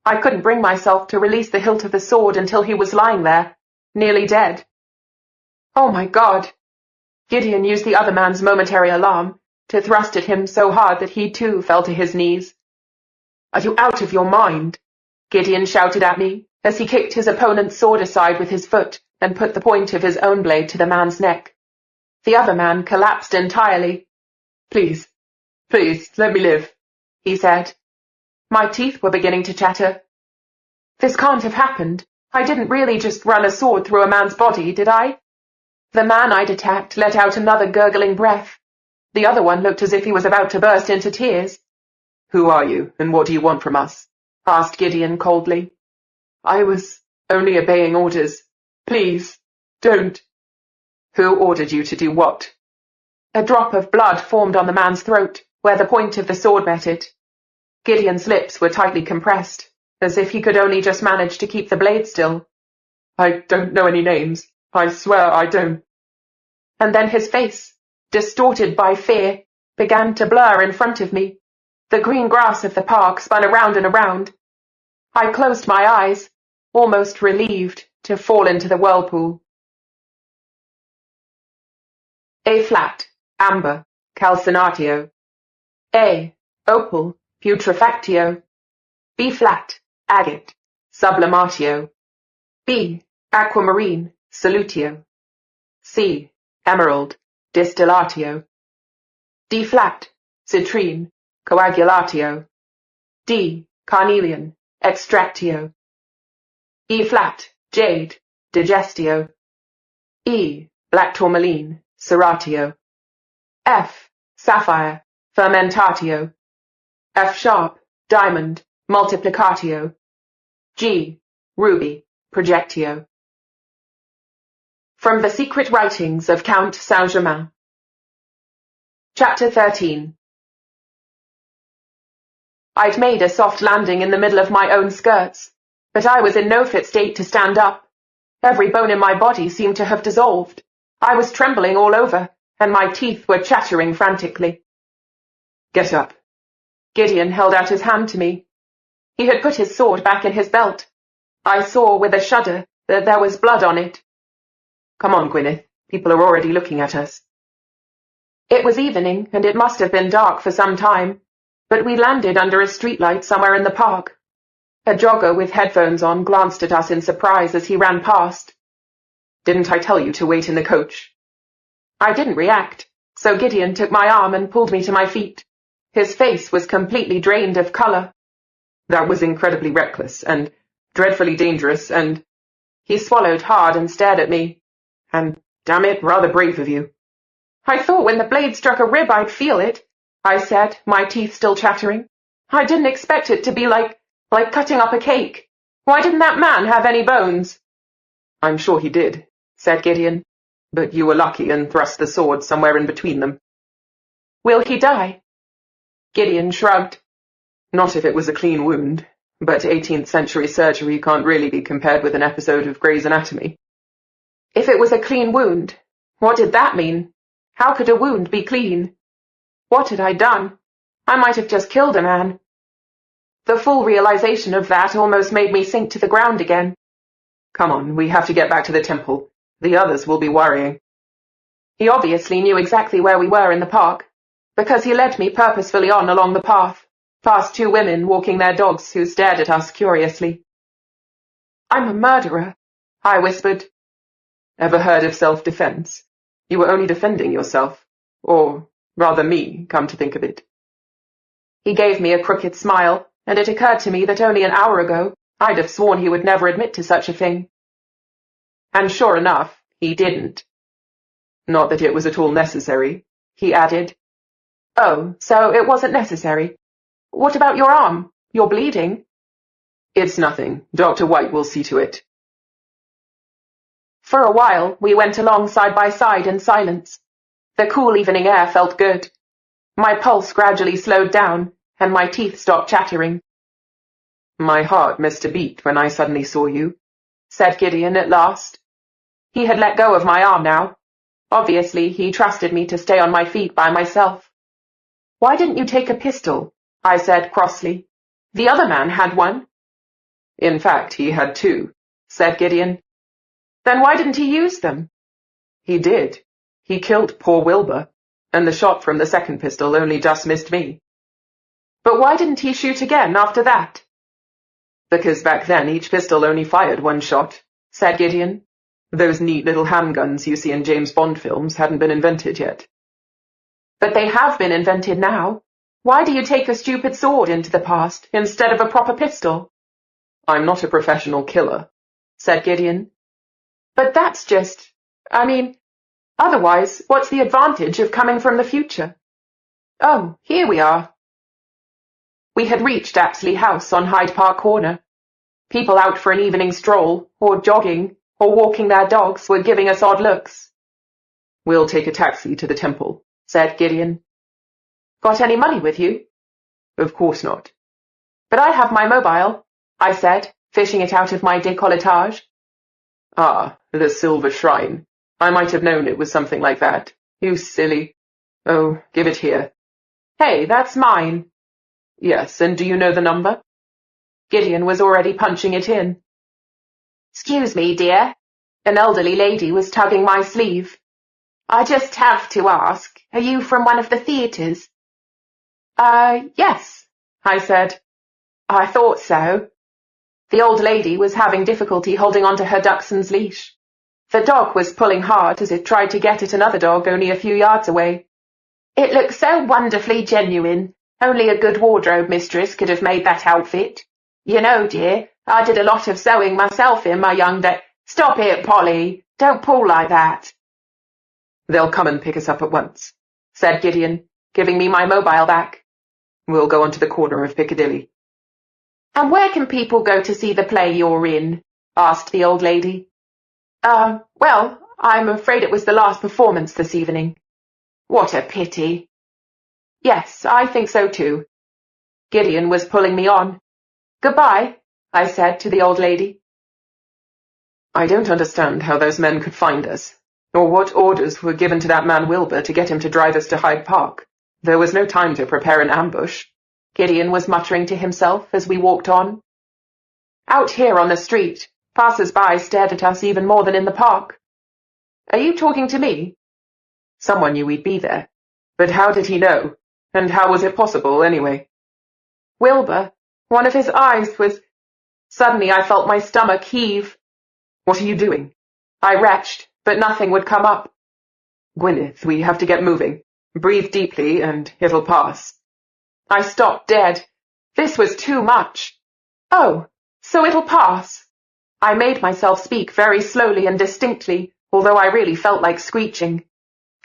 I couldn't bring myself to release the hilt of the sword until he was lying there, nearly dead. Oh my God! Gideon used the other man's momentary alarm to thrust at him so hard that he too fell to his knees. "Are you out of your mind?" Gideon shouted at me as he kicked his opponent's sword aside with his foot and put the point of his own blade to the man's neck. The other man collapsed entirely. "Please, please, let me live," he said. My teeth were beginning to chatter. This can't have happened. I didn't really just run a sword through a man's body, did I? The man I'd attacked let out another gurgling breath. The other one looked as if he was about to burst into tears. "Who are you, and what do you want from us?" asked Gideon coldly. "I was only obeying orders. Please, don't." "Who ordered you to do what?" A drop of blood formed on the man's throat, where the point of the sword met it. Gideon's lips were tightly compressed, as if he could only just manage to keep the blade still. "I don't know any names. I swear I don't." And then his face, distorted by fear, began to blur in front of me. The green grass of the park spun around and around. I closed my eyes, almost relieved to fall into the whirlpool. A flat, amber, calcinatio. A, opal, putrefactio. B flat, agate, sublimatio. B, aquamarine, solutio. C, emerald, distillatio. D flat, citrine, coagulatio. D, carnelian, extractio. E flat, jade, digestio. E, black tourmaline, ceratio. F, sapphire, fermentatio. F sharp, diamond, multiplicatio. G, ruby, projectio. From the Secret Writings of Count Saint-Germain. Chapter 13. I'd made a soft landing in the middle of my own skirts, but I was in no fit state to stand up. Every bone in my body seemed to have dissolved. I was trembling all over, and my teeth were chattering frantically. "Get up." Gideon held out his hand to me. He had put his sword back in his belt. I saw with a shudder that there was blood on it. "Come on, Gwyneth. People are already looking at us." It was evening, and it must have been dark for some time, but we landed under a streetlight somewhere in the park. A jogger with headphones on glanced at us in surprise as he ran past. "Didn't I tell you to wait in the coach?" I didn't react, so Gideon took my arm and pulled me to my feet. His face was completely drained of colour. "That was incredibly reckless, and dreadfully dangerous, and—" He swallowed hard and stared at me. "And, damn it, rather brave of you." "I thought when the blade struck a rib I'd feel it," I said, my teeth still chattering. "I didn't expect it to be like cutting up a cake. Why didn't that man have any bones?" "I'm sure he did," said Gideon, "but you were lucky and thrust the sword somewhere in between them." "Will he die?" Gideon shrugged. "Not if it was a clean wound, but 18th century surgery can't really be compared with an episode of Grey's Anatomy." If it was a clean wound, what did that mean? How could a wound be clean? What had I done? I might have just killed a man. The full realization of that almost made me sink to the ground again. "Come on, we have to get back to the temple. The others will be worrying. He obviously knew exactly where we were in the park, because he led me purposefully on along the path, past two women walking their dogs who stared at us curiously. "I'm a murderer," I whispered. Ever heard of self-defense? You were only defending yourself. Or, rather me, come to think of it. He gave me a crooked smile, and it occurred to me that only an hour ago I'd have sworn he would never admit to such a thing. And sure enough, he didn't. Not that it was at all necessary, he added. Oh, so it wasn't necessary. What about your arm? You're bleeding. It's nothing. Dr. White will see to it. For a while, we went along side by side in silence. The cool evening air felt good. My pulse gradually slowed down, and my teeth stopped chattering. My heart missed a beat when I suddenly saw you, said Gideon at last. He had let go of my arm now. Obviously, he trusted me to stay on my feet by myself. Why didn't you take a pistol? I said crossly. The other man had one. In fact, he had two, said Gideon. Then why didn't he use them? He did. He killed poor Wilbur, and the shot from the second pistol only just missed me. But why didn't he shoot again after that? Because back then each pistol only fired one shot, said Gideon. Those neat little handguns you see in James Bond films hadn't been invented yet. But they have been invented now. Why do you take a stupid sword into the past instead of a proper pistol? I'm not a professional killer, said Gideon. But that's just, otherwise, what's the advantage of coming from the future? Oh, here we are. We had reached Apsley House on Hyde Park Corner. People out for an evening stroll, or jogging, or walking their dogs were giving us odd looks. We'll take a taxi to the temple, said Gideon. Got any money with you? Of course not. But I have my mobile, I said, fishing it out of my décolletage. Ah, the Silver Shrine. I might have known it was something like that. You silly. Oh, give it here. Hey, that's mine. Yes, and do you know the number? Gideon was already punching it in. Excuse me, dear. An elderly lady was tugging my sleeve. I just have to ask, are you from one of the theatres? Yes, I said. I thought so. The old lady was having difficulty holding onto her dachshund's leash. The dog was pulling hard as it tried to get at another dog only a few yards away. It looked so wonderfully genuine. Only a good wardrobe mistress could have made that outfit. You know, dear, I did a lot of sewing myself in my young day. Stop it, Polly. Don't pull like that. They'll come and pick us up at once, said Gideon, giving me my mobile back. We'll go on to the corner of Piccadilly. And where can people go to see the play you're in? Asked the old lady. Well, I'm afraid it was the last performance this evening. What a pity. Yes, I think so too. Gideon was pulling me on. Goodbye, I said to the old lady. I don't understand how those men could find us, or what orders were given to that man Wilbur to get him to drive us to Hyde Park. There was no time to prepare an ambush, Gideon was muttering to himself as we walked on. Out here on the street, passers-by stared at us even more than in the park. Are you talking to me? Someone knew we'd be there. But how did he know? And how was it possible, anyway? Wilbur, one of his eyes was... Suddenly I felt my stomach heave. What are you doing? I retched, but nothing would come up. Gwyneth, we have to get moving. Breathe deeply, and it'll pass. I stopped dead. This was too much. Oh, so it'll pass. I made myself speak very slowly and distinctly, although I really felt like screeching.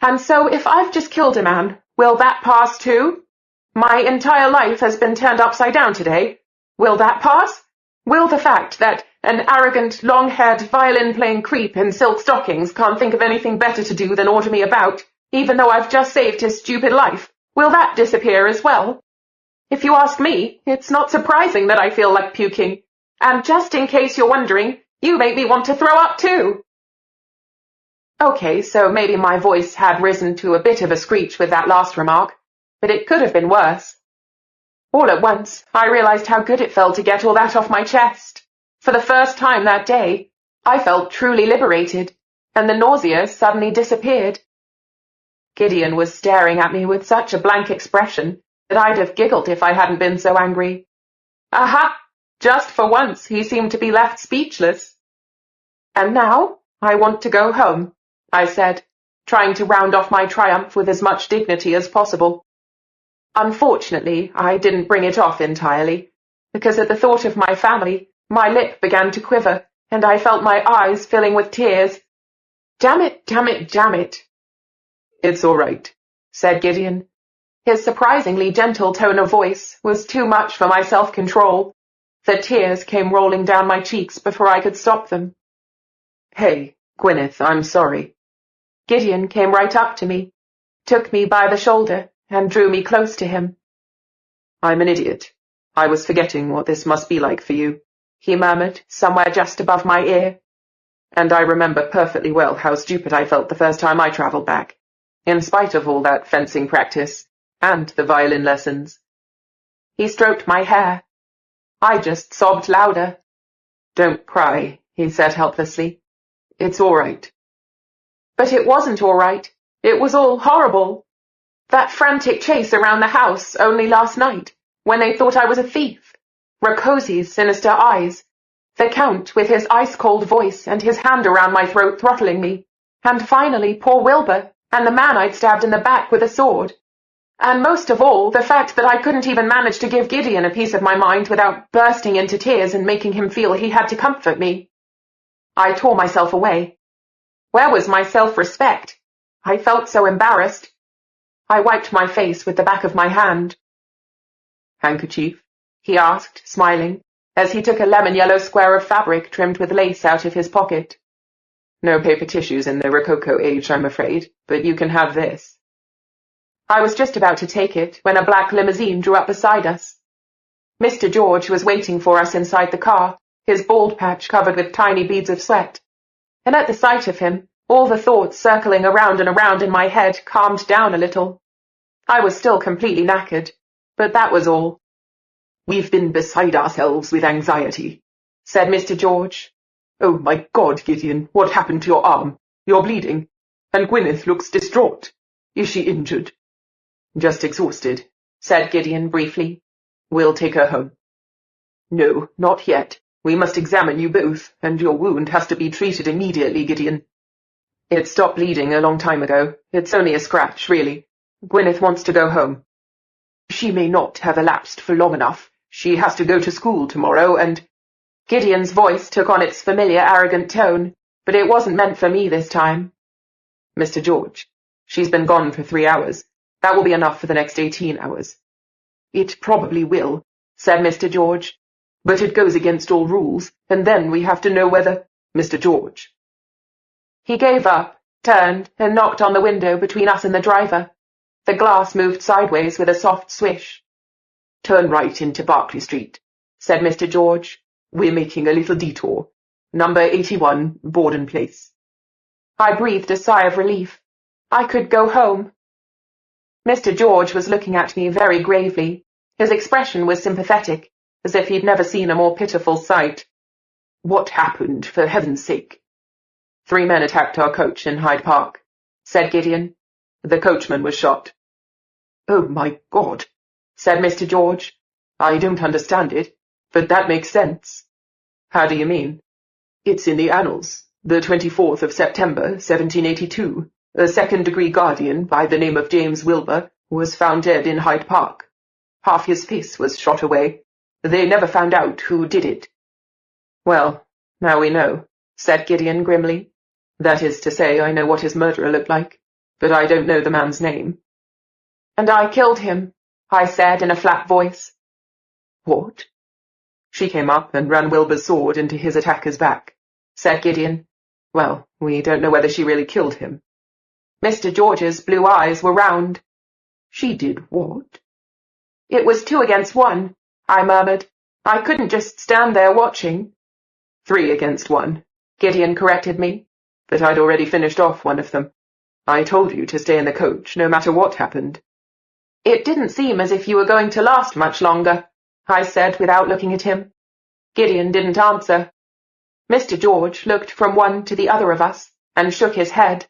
And so if I've just killed a man, will that pass too? My entire life has been turned upside down today. Will that pass? Will the fact that an arrogant, long-haired, violin-playing creep in silk stockings can't think of anything better to do than order me about, even though I've just saved his stupid life, will that disappear as well? If you ask me, it's not surprising that I feel like puking. And just in case you're wondering, you make me want to throw up too. Okay, so maybe my voice had risen to a bit of a screech with that last remark, but it could have been worse. All at once, I realized how good it felt to get all that off my chest. For the first time that day, I felt truly liberated. and the nausea suddenly disappeared. Gideon was staring at me with such a blank expression that I'd have giggled if I hadn't been so angry. Aha! Just for once he seemed to be left speechless. And now I want to go home, I said, trying to round off my triumph with as much dignity as possible. Unfortunately, I didn't bring it off entirely, because at the thought of my family, my lip began to quiver, and I felt my eyes filling with tears. Damn it, damn it, damn it. It's all right, said Gideon. His surprisingly gentle tone of voice was too much for my self-control. The tears came rolling down my cheeks before I could stop them. Hey, Gwyneth, I'm sorry. Gideon came right up to me, took me by the shoulder, and drew me close to him. I'm an idiot. I was forgetting what this must be like for you, he murmured, somewhere just above my ear. And I remember perfectly well how stupid I felt the first time I travelled back, in spite of all that fencing practice and the violin lessons. He stroked my hair. I just sobbed louder. Don't cry, he said helplessly. It's all right. But it wasn't all right. It was all horrible. That frantic chase around the house only last night, when they thought I was a thief. Rakosi's sinister eyes. The Count with his ice-cold voice and his hand around my throat throttling me. And finally poor Wilbur and the man I'd stabbed in the back with a sword. And most of all, the fact that I couldn't even manage to give Gideon a piece of my mind without bursting into tears and making him feel he had to comfort me. I tore myself away. Where was my self-respect? I felt so embarrassed. I wiped my face with the back of my hand. Handkerchief? He asked, smiling, as he took a lemon-yellow square of fabric trimmed with lace out of his pocket. No paper tissues in the Rococo age, I'm afraid, but you can have this. I was just about to take it when a black limousine drew up beside us. Mr. George was waiting for us inside the car, his bald patch covered with tiny beads of sweat. And at the sight of him, all the thoughts circling around and around in my head calmed down a little. I was still completely knackered, but that was all. We've been beside ourselves with anxiety, said Mr. George. Oh my God, Gideon, what happened to your arm? You're bleeding. And Gwyneth looks distraught. Is she injured? Just exhausted, said Gideon briefly. We'll take her home. No, not yet. We must examine you both, and your wound has to be treated immediately, Gideon. It stopped bleeding a long time ago. It's only a scratch, really. Gwyneth wants to go home. She may not have elapsed for long enough. She has to go to school tomorrow, and— Gideon's voice took on its familiar arrogant tone, but it wasn't meant for me this time. Mr. George, she's been gone for 3 hours. That will be enough for the next 18 hours. It probably will, said Mr. George. But it goes against all rules, and then we have to know whether— Mr. George. He gave up, turned, and knocked on the window between us and the driver. The glass moved sideways with a soft swish. Turn right into Berkeley Street, said Mr. George. We're making a little detour. Number 81, Borden Place. I breathed a sigh of relief. I could go home. Mr. George was looking at me very gravely. His expression was sympathetic, as if he'd never seen a more pitiful sight. What happened, for heaven's sake? 3 men attacked our coach in Hyde Park, said Gideon. The coachman was shot. Oh, my God, said Mr. George. I don't understand it, but that makes sense. How do you mean? It's in the annals. The 24th of September, 1782. A second-degree guardian by the name of James Wilbur was found dead in Hyde Park. Half his face was shot away. They never found out who did it. Well, now we know, said Gideon grimly. That is to say, I know what his murderer looked like, but I don't know the man's name. And I killed him, I said in a flat voice. What? She came up and ran Wilbur's sword into his attacker's back, said Gideon. Well, we don't know whether she really killed him. Mr. George's blue eyes were round. She did what? It was 2 against 1, I murmured. I couldn't just stand there watching. 3 against 1, Gideon corrected me. But I'd already finished off one of them. I told you to stay in the coach, no matter what happened. It didn't seem as if you were going to last much longer, I said without looking at him. Gideon didn't answer. Mr. George looked from one to the other of us, and shook his head.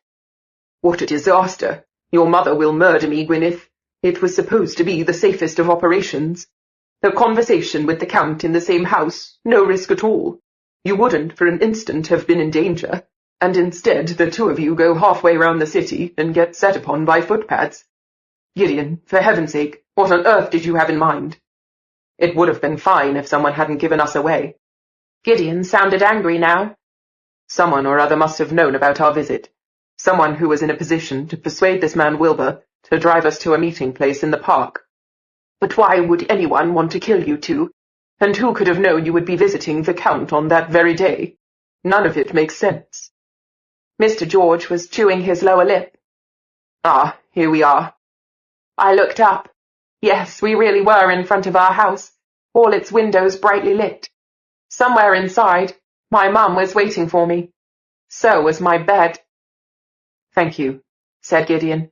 What a disaster. Your mother will murder me, Gwyneth. It was supposed to be the safest of operations. The conversation with the Count in the same house, no risk at all. You wouldn't for an instant have been in danger, and instead the two of you go halfway round the city and get set upon by footpads. Gideon, for heaven's sake, what on earth did you have in mind? It would have been fine if someone hadn't given us away. Gideon sounded angry now. Someone or other must have known about our visit. Someone who was in a position to persuade this man Wilbur to drive us to a meeting place in the park. But why would anyone want to kill you two? And who could have known you would be visiting the Count on that very day? None of it makes sense. Mr. George was chewing his lower lip. Ah, here we are. I looked up. Yes, we really were in front of our house, all its windows brightly lit. Somewhere inside, my mum was waiting for me. So was my bed. Thank you, said Gideon.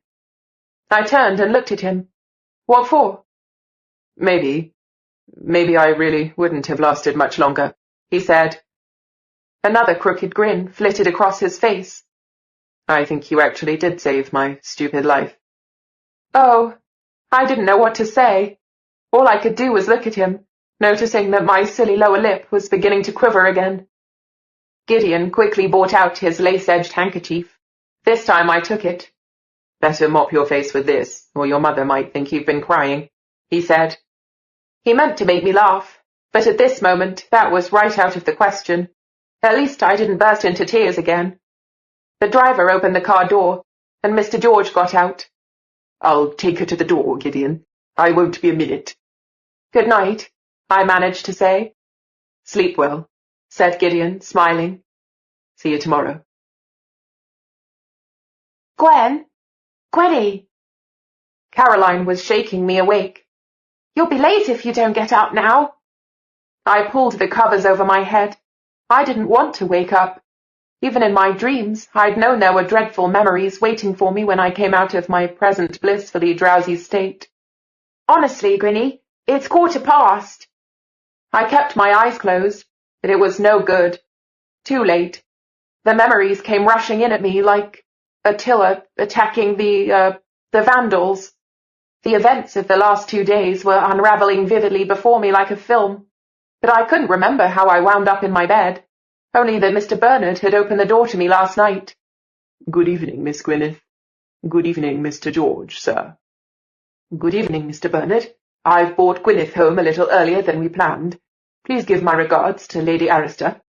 I turned and looked at him. What for? Maybe I really wouldn't have lasted much longer, he said. Another crooked grin flitted across his face. I think you actually did save my stupid life. Oh, I didn't know what to say. All I could do was look at him, noticing that my silly lower lip was beginning to quiver again. Gideon quickly brought out his lace-edged handkerchief. This time I took it. Better mop your face with this, or your mother might think you've been crying, he said. He meant to make me laugh, but at this moment that was right out of the question. At least I didn't burst into tears again. The driver opened the car door, and Mr. George got out. I'll take her to the door, Gideon. I won't be a minute. Good night, I managed to say. Sleep well, said Gideon, smiling. See you tomorrow. Gwen? Gwenny? Caroline was shaking me awake. You'll be late if you don't get up now. I pulled the covers over my head. I didn't want to wake up. Even in my dreams, I'd known there were dreadful memories waiting for me when I came out of my present blissfully drowsy state. Honestly, Gwenny, it's 15:15. I kept my eyes closed, but it was no good. Too late. The memories came rushing in at me like Attila attacking the Vandals. The events of the last 2 days were unraveling vividly before me like a film, but I couldn't remember how I wound up in my bed, only that Mr. Bernard had opened the door to me last night. Good evening, Miss Gwyneth. Good evening, Mr. George, sir. Good evening, Mr. Bernard. I've brought Gwyneth home a little earlier than we planned. Please give my regards to Lady Arista.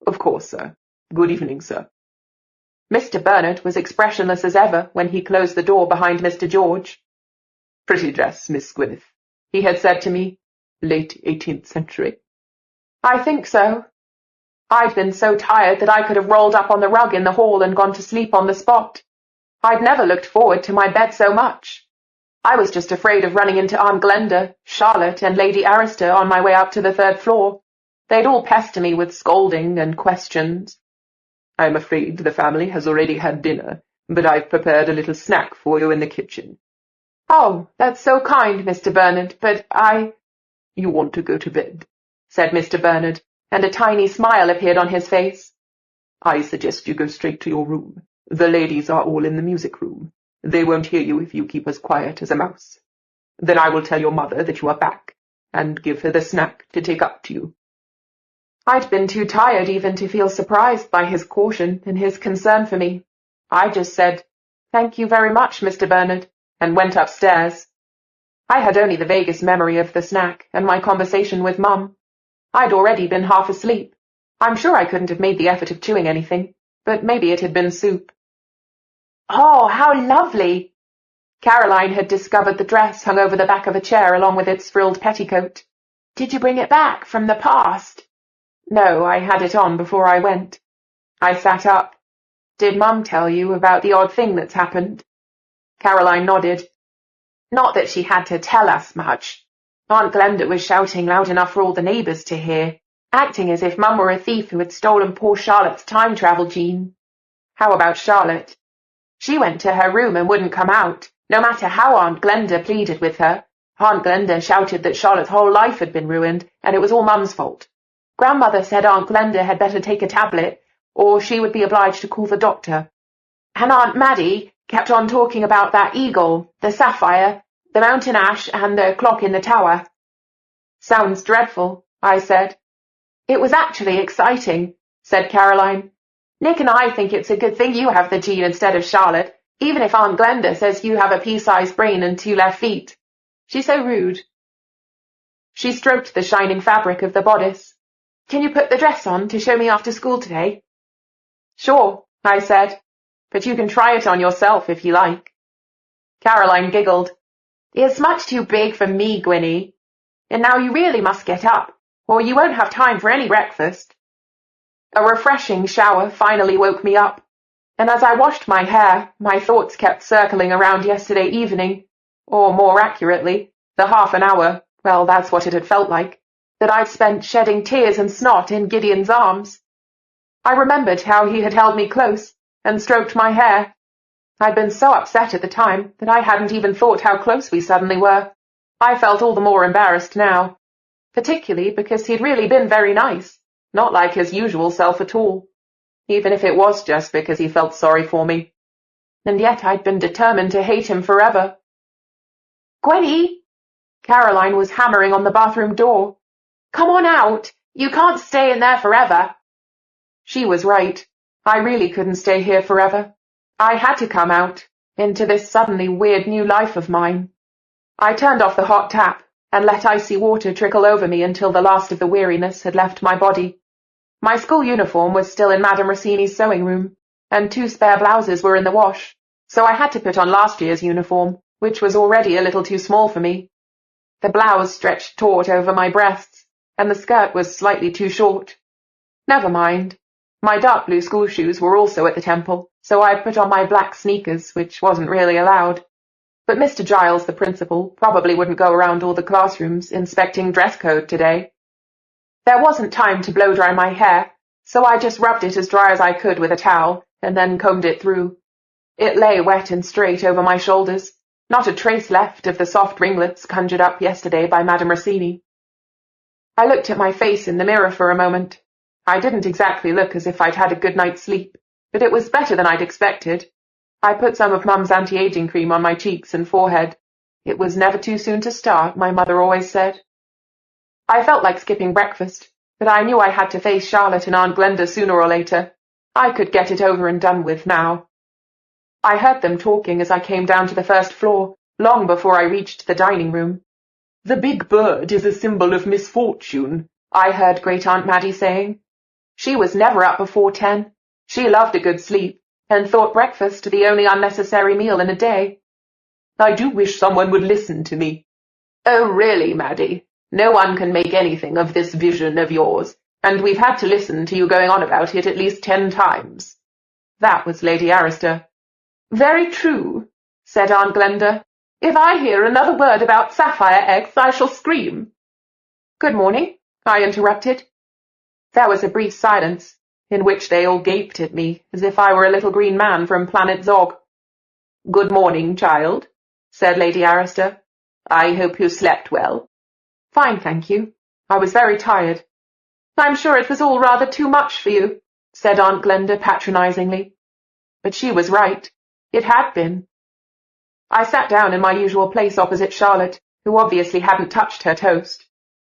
Of course, sir. Good evening, sir. Mr. Bernard was expressionless as ever when he closed the door behind Mr. George. Pretty dress, Miss Gwyneth, he had said to me. Late 18th century. I think so. I'd been so tired that I could have rolled up on the rug in the hall and gone to sleep on the spot. I'd never looked forward to my bed so much. I was just afraid of running into Aunt Glenda, Charlotte, and Lady Arista on my way up to the 3rd floor. They'd all pester me with scolding and questions. I'm afraid the family has already had dinner, but I've prepared a little snack for you in the kitchen. Oh, that's so kind, Mr. Bernard, but You want to go to bed, said Mr. Bernard, and a tiny smile appeared on his face. I suggest you go straight to your room. The ladies are all in the music room. They won't hear you if you keep as quiet as a mouse. Then I will tell your mother that you are back, and give her the snack to take up to you. I'd been too tired even to feel surprised by his caution and his concern for me. I just said, "Thank you very much, Mr. Bernard," and went upstairs. I had only the vaguest memory of the snack and my conversation with Mum. I'd already been half asleep. I'm sure I couldn't have made the effort of chewing anything, but maybe it had been soup. Oh, how lovely! Caroline had discovered the dress hung over the back of a chair along with its frilled petticoat. Did you bring it back from the past? No, I had it on before I went. I sat up. Did Mum tell you about the odd thing that's happened? Caroline nodded. Not that she had to tell us much. Aunt Glenda was shouting loud enough for all the neighbours to hear, acting as if Mum were a thief who had stolen poor Charlotte's time-travel gene. How about Charlotte? She went to her room and wouldn't come out, no matter how Aunt Glenda pleaded with her. Aunt Glenda shouted that Charlotte's whole life had been ruined, and it was all Mum's fault. Grandmother said Aunt Glenda had better take a tablet, or she would be obliged to call the doctor. And Aunt Maddie kept on talking about that eagle, the sapphire, the mountain ash, and the clock in the tower. Sounds dreadful, I said. It was actually exciting, said Caroline. Nick and I think it's a good thing you have the gene instead of Charlotte, even if Aunt Glenda says you have a pea-sized brain and 2 left feet. She's so rude. She stroked the shining fabric of the bodice. Can you put the dress on to show me after school today? Sure, I said, but you can try it on yourself if you like. Caroline giggled. It's much too big for me, Gwenny. And now you really must get up, or you won't have time for any breakfast. A refreshing shower finally woke me up, and as I washed my hair, my thoughts kept circling around yesterday evening, or more accurately, the half an hour, well, that's what it had felt like, that I'd spent shedding tears and snot in Gideon's arms. I remembered how he had held me close and stroked my hair. I'd been so upset at the time that I hadn't even thought how close we suddenly were. I felt all the more embarrassed now, particularly because he'd really been very nice, not like his usual self at all, even if it was just because he felt sorry for me. And yet I'd been determined to hate him forever. Gwenny! Caroline was hammering on the bathroom door. Come on out! You can't stay in there forever. She was right. I really couldn't stay here forever. I had to come out, into this suddenly weird new life of mine. I turned off the hot tap and let icy water trickle over me until the last of the weariness had left my body. My school uniform was still in Madame Rossini's sewing room, and 2 spare blouses were in the wash, so I had to put on last year's uniform, which was already a little too small for me. The blouse stretched taut over my breasts, and the skirt was slightly too short. Never mind. My dark blue school shoes were also at the temple, so I put on my black sneakers, which wasn't really allowed. But Mr. Giles, the principal, probably wouldn't go around all the classrooms inspecting dress code today. There wasn't time to blow-dry my hair, so I just rubbed it as dry as I could with a towel, and then combed it through. It lay wet and straight over my shoulders, not a trace left of the soft ringlets conjured up yesterday by Madame Rossini. I looked at my face in the mirror for a moment. I didn't exactly look as if I'd had a good night's sleep, but it was better than I'd expected. I put some of Mum's anti-aging cream on my cheeks and forehead. It was never too soon to start, my mother always said. I felt like skipping breakfast, but I knew I had to face Charlotte and Aunt Glenda sooner or later. I could get it over and done with now. I heard them talking as I came down to the first floor, long before I reached the dining room. The big bird is a symbol of misfortune, I heard Great Aunt Maddie saying. She was never up before 10. She loved a good sleep, and thought breakfast the only unnecessary meal in a day. I do wish someone would listen to me. Oh, really, Maddie? No one can make anything of this vision of yours, and we've had to listen to you going on about it at least 10 times. That was Lady Arista. Very true, said Aunt Glenda. If I hear another word about sapphire eggs, I shall scream. Good morning, I interrupted. There was a brief silence, in which they all gaped at me, as if I were a little green man from Planet Zog. Good morning, child, said Lady Arista. I hope you slept well. Fine, thank you. I was very tired. I'm sure it was all rather too much for you, said Aunt Glenda patronizingly. But she was right. It had been. I sat down in my usual place opposite Charlotte, who obviously hadn't touched her toast.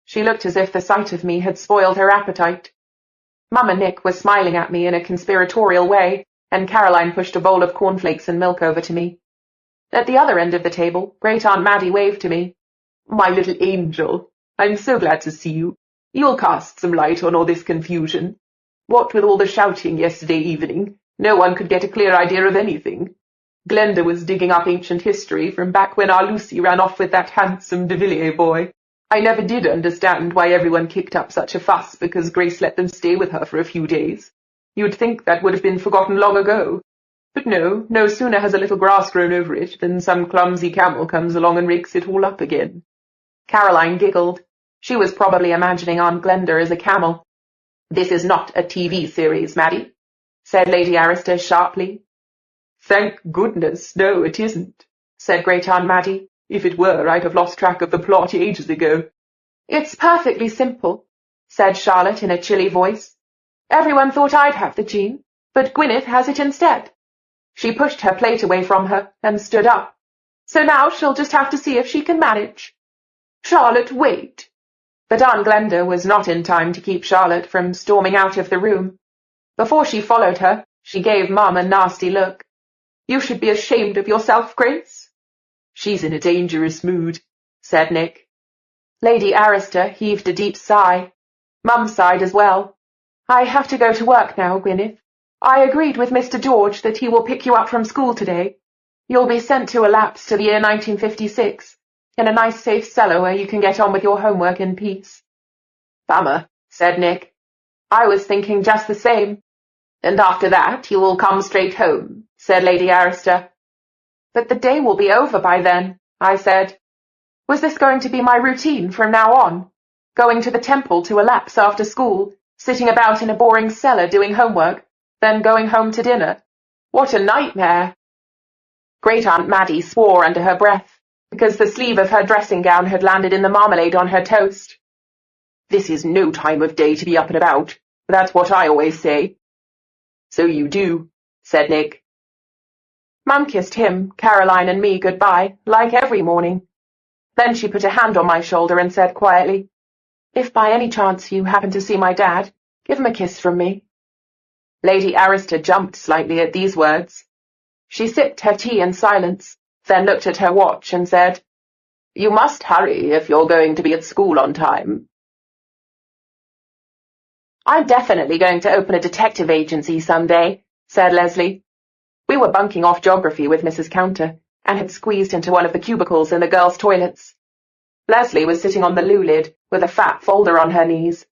She looked as if the sight of me had spoiled her appetite. Mum and Nick were smiling at me in a conspiratorial way, and Caroline pushed a bowl of cornflakes and milk over to me. At the other end of the table, Great Aunt Maddie waved to me. My little angel, I'm so glad to see you. You'll cast some light on all this confusion. What with all the shouting yesterday evening, no one could get a clear idea of anything. Glenda was digging up ancient history from back when our Lucy ran off with that handsome de Villiers boy. I never did understand why everyone kicked up such a fuss because Grace let them stay with her for a few days. You'd think that would have been forgotten long ago. But no sooner has a little grass grown over it than some clumsy camel comes along and rakes it all up again. Caroline giggled. She was probably imagining Aunt Glenda as a camel. This is not a TV series, Maddie, said Lady Arista sharply. Thank goodness, no, it isn't, said Great Aunt Maddie. If it were, I'd have lost track of the plot ages ago. It's perfectly simple, said Charlotte in a chilly voice. Everyone thought I'd have the gene, but Gwyneth has it instead. She pushed her plate away from her and stood up. So now she'll just have to see if she can manage. Charlotte, wait. But Aunt Glenda was not in time to keep Charlotte from storming out of the room. Before she followed her, she gave Mum a nasty look. You should be ashamed of yourself, Grace. She's in a dangerous mood, said Nick. Lady Arista heaved a deep sigh. Mum sighed as well. I have to go to work now, Gwyneth. I agreed with Mr. George that he will pick you up from school today. You'll be sent to a lapse to the year 1956, in a nice safe cellar where you can get on with your homework in peace. Bummer, said Nick. I was thinking just the same. And after that you will come straight home, said Lady Arista. But the day will be over by then, I said. Was this going to be my routine from now on? Going to the temple to a lapse after school, sitting about in a boring cellar doing homework, then going home to dinner? What a nightmare! Great-aunt Maddie swore under her breath, because the sleeve of her dressing gown had landed in the marmalade on her toast. This is no time of day to be up and about. That's what I always say. So you do, said Nick. Mum kissed him, Caroline and me goodbye, like every morning. Then she put a hand on my shoulder and said quietly, If by any chance you happen to see my dad, give him a kiss from me. Lady Arista jumped slightly at these words. She sipped her tea in silence, then looked at her watch and said, You must hurry if you're going to be at school on time. I'm definitely going to open a detective agency someday, said Lesley. We were bunking off geography with Mrs. Counter, and had squeezed into one of the cubicles in the girls' toilets. Lesley was sitting on the loo lid, with a fat folder on her knees.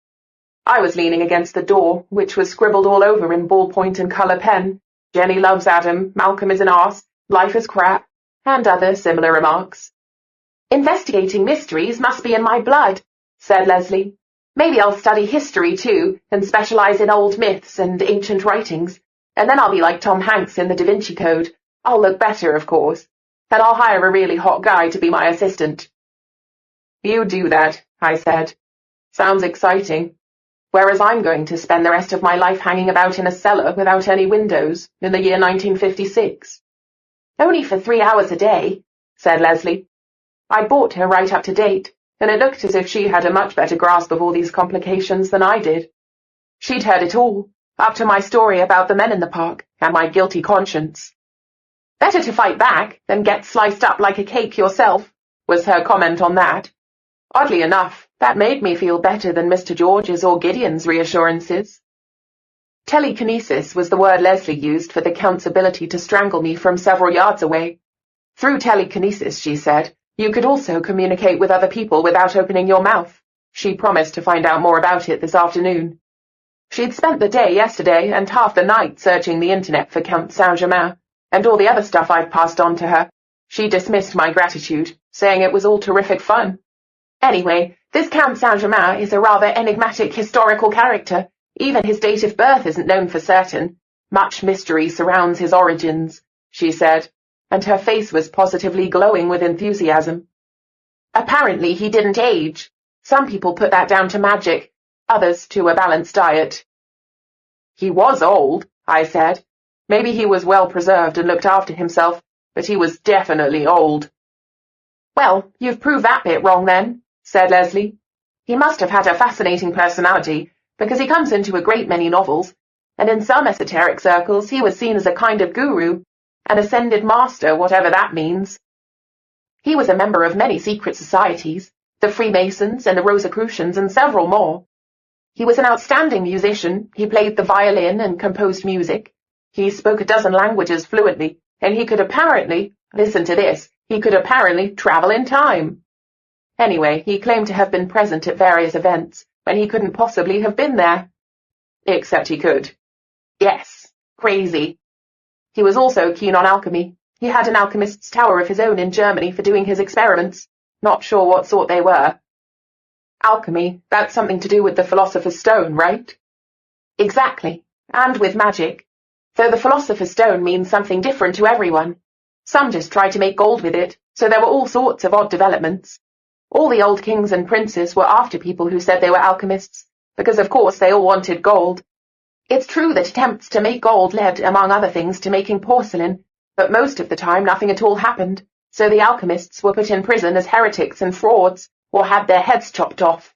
I was leaning against the door, which was scribbled all over in ballpoint and colour pen. Jenny loves Adam, Malcolm is an arse, life is crap, and other similar remarks. Investigating mysteries must be in my blood, said Lesley. Maybe I'll study history too, and specialise in old myths and ancient writings, and then I'll be like Tom Hanks in the Da Vinci Code. I'll look better, of course, and I'll hire a really hot guy to be my assistant. You do that, I said. Sounds exciting. Whereas I'm going to spend the rest of my life hanging about in a cellar without any windows in the year 1956. Only for 3 hours a day, said Lesley. I brought her right up to date, and it looked as if she had a much better grasp of all these complications than I did. She'd heard it all, up to my story about the men in the park and my guilty conscience. Better to fight back than get sliced up like a cake yourself, was her comment on that. Oddly enough, that made me feel better than Mr. George's or Gideon's reassurances. Telekinesis was the word Lesley used for the Count's ability to strangle me from several yards away. Through telekinesis, she said, you could also communicate with other people without opening your mouth. She promised to find out more about it this afternoon. She'd spent the day yesterday and half the night searching the internet for Count Saint-Germain, and all the other stuff I'd passed on to her. She dismissed my gratitude, saying it was all terrific fun. Anyway, this Count Saint-Germain is a rather enigmatic historical character. Even his date of birth isn't known for certain. Much mystery surrounds his origins, she said, and her face was positively glowing with enthusiasm. Apparently he didn't age. Some people put that down to magic, others to a balanced diet. He was old, I said. Maybe he was well preserved and looked after himself, but he was definitely old. Well, you've proved that bit wrong then, said Lesley. He must have had a fascinating personality, because he comes into a great many novels, and in some esoteric circles he was seen as a kind of guru, an ascended master, whatever that means. He was a member of many secret societies, the Freemasons and the Rosicrucians and several more. He was an outstanding musician. He played the violin and composed music. He spoke a dozen languages fluently, and he could apparently, listen to this, he could apparently travel in time. Anyway, he claimed to have been present at various events, when he couldn't possibly have been there. Except he could. Yes, crazy. He was also keen on alchemy. He had an alchemist's tower of his own in Germany for doing his experiments. Not sure what sort they were. Alchemy, that's something to do with the Philosopher's Stone, right? Exactly, and with magic. Though the Philosopher's Stone means something different to everyone. Some just tried to make gold with it, so there were all sorts of odd developments. All the old kings and princes were after people who said they were alchemists, because of course they all wanted gold. It's true that attempts to make gold led, among other things, to making porcelain, but most of the time nothing at all happened, so the alchemists were put in prison as heretics and frauds, or had their heads chopped off.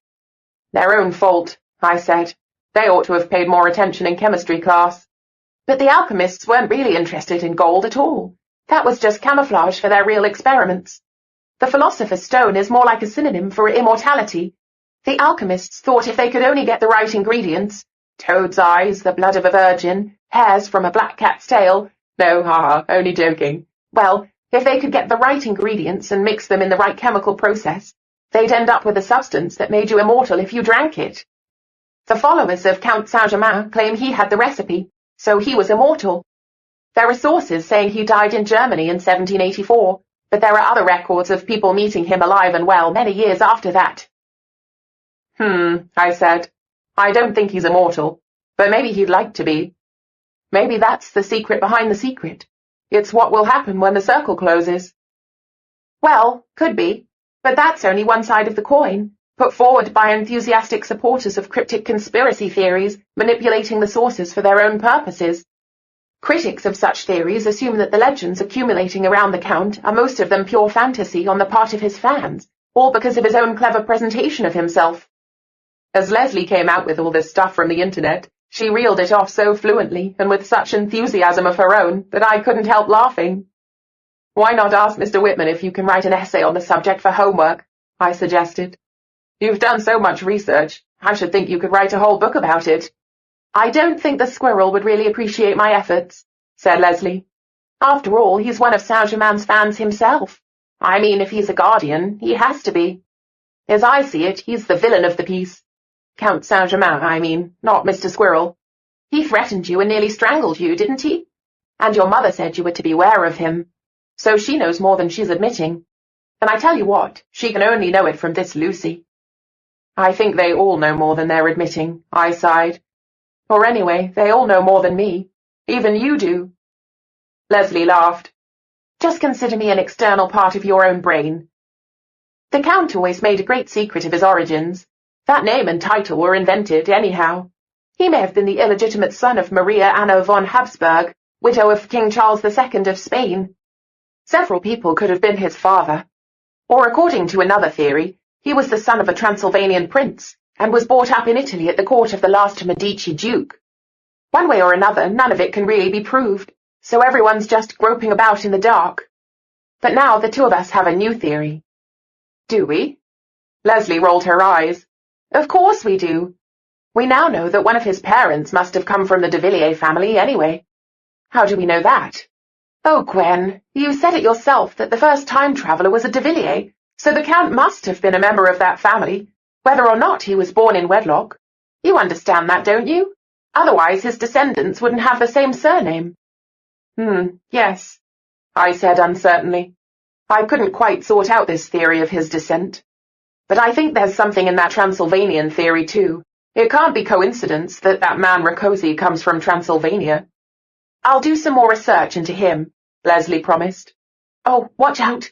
Their own fault, I said. They ought to have paid more attention in chemistry class. But the alchemists weren't really interested in gold at all. That was just camouflage for their real experiments. The philosopher's stone is more like a synonym for immortality. The alchemists thought if they could only get the right ingredients, toad's eyes, the blood of a virgin, hairs from a black cat's tail, no, only joking. Well, if they could get the right ingredients and mix them in the right chemical process, they'd end up with a substance that made you immortal if you drank it. The followers of Count Saint-Germain claim he had the recipe, so he was immortal. There are sources saying he died in Germany in 1784, but there are other records of people meeting him alive and well many years after that. I said. I don't think he's immortal, but maybe he'd like to be. Maybe that's the secret behind the secret. It's what will happen when the circle closes. Well, could be, but that's only one side of the coin, put forward by enthusiastic supporters of cryptic conspiracy theories, manipulating the sources for their own purposes. Critics of such theories assume that the legends accumulating around the Count are most of them pure fantasy on the part of his fans, all because of his own clever presentation of himself. As Lesley came out with all this stuff from the internet, she reeled it off so fluently and with such enthusiasm of her own that I couldn't help laughing. Why not ask Mr. Whitman if you can write an essay on the subject for homework? I suggested. You've done so much research, I should think you could write a whole book about it. I don't think the squirrel would really appreciate my efforts, said Lesley. After all, he's one of Saint-Germain's fans himself. I mean, if he's a guardian, he has to be. As I see it, he's the villain of the piece. Count Saint-Germain, I mean, not Mr. Squirrel. He threatened you and nearly strangled you, didn't he? And your mother said you were to beware of him. So she knows more than she's admitting. And I tell you what, she can only know it from this Lucy. I think they all know more than they're admitting, I sighed. Or anyway, they all know more than me. Even you do. Lesley laughed. Just consider me an external part of your own brain. The Count always made a great secret of his origins. That name and title were invented, anyhow. He may have been the illegitimate son of Maria Anna von Habsburg, widow of King Charles II of Spain. Several people could have been his father. Or, according to another theory, he was the son of a Transylvanian prince, and was brought up in Italy at the court of the last Medici duke. One way or another, none of it can really be proved, so everyone's just groping about in the dark. But now the two of us have a new theory. Do we? Lesley rolled her eyes. Of course we do. We now know that one of his parents must have come from the de Villiers family anyway. How do we know that? Oh, Gwen, you said it yourself that the first time traveller was a de Villiers, so the Count must have been a member of that family, whether or not he was born in wedlock. You understand that, don't you? Otherwise his descendants wouldn't have the same surname. Yes, I said uncertainly. I couldn't quite sort out this theory of his descent. But I think there's something in that Transylvanian theory, too. It can't be coincidence that that man Rakosi comes from Transylvania. I'll do some more research into him, Lesley promised. Oh, watch out.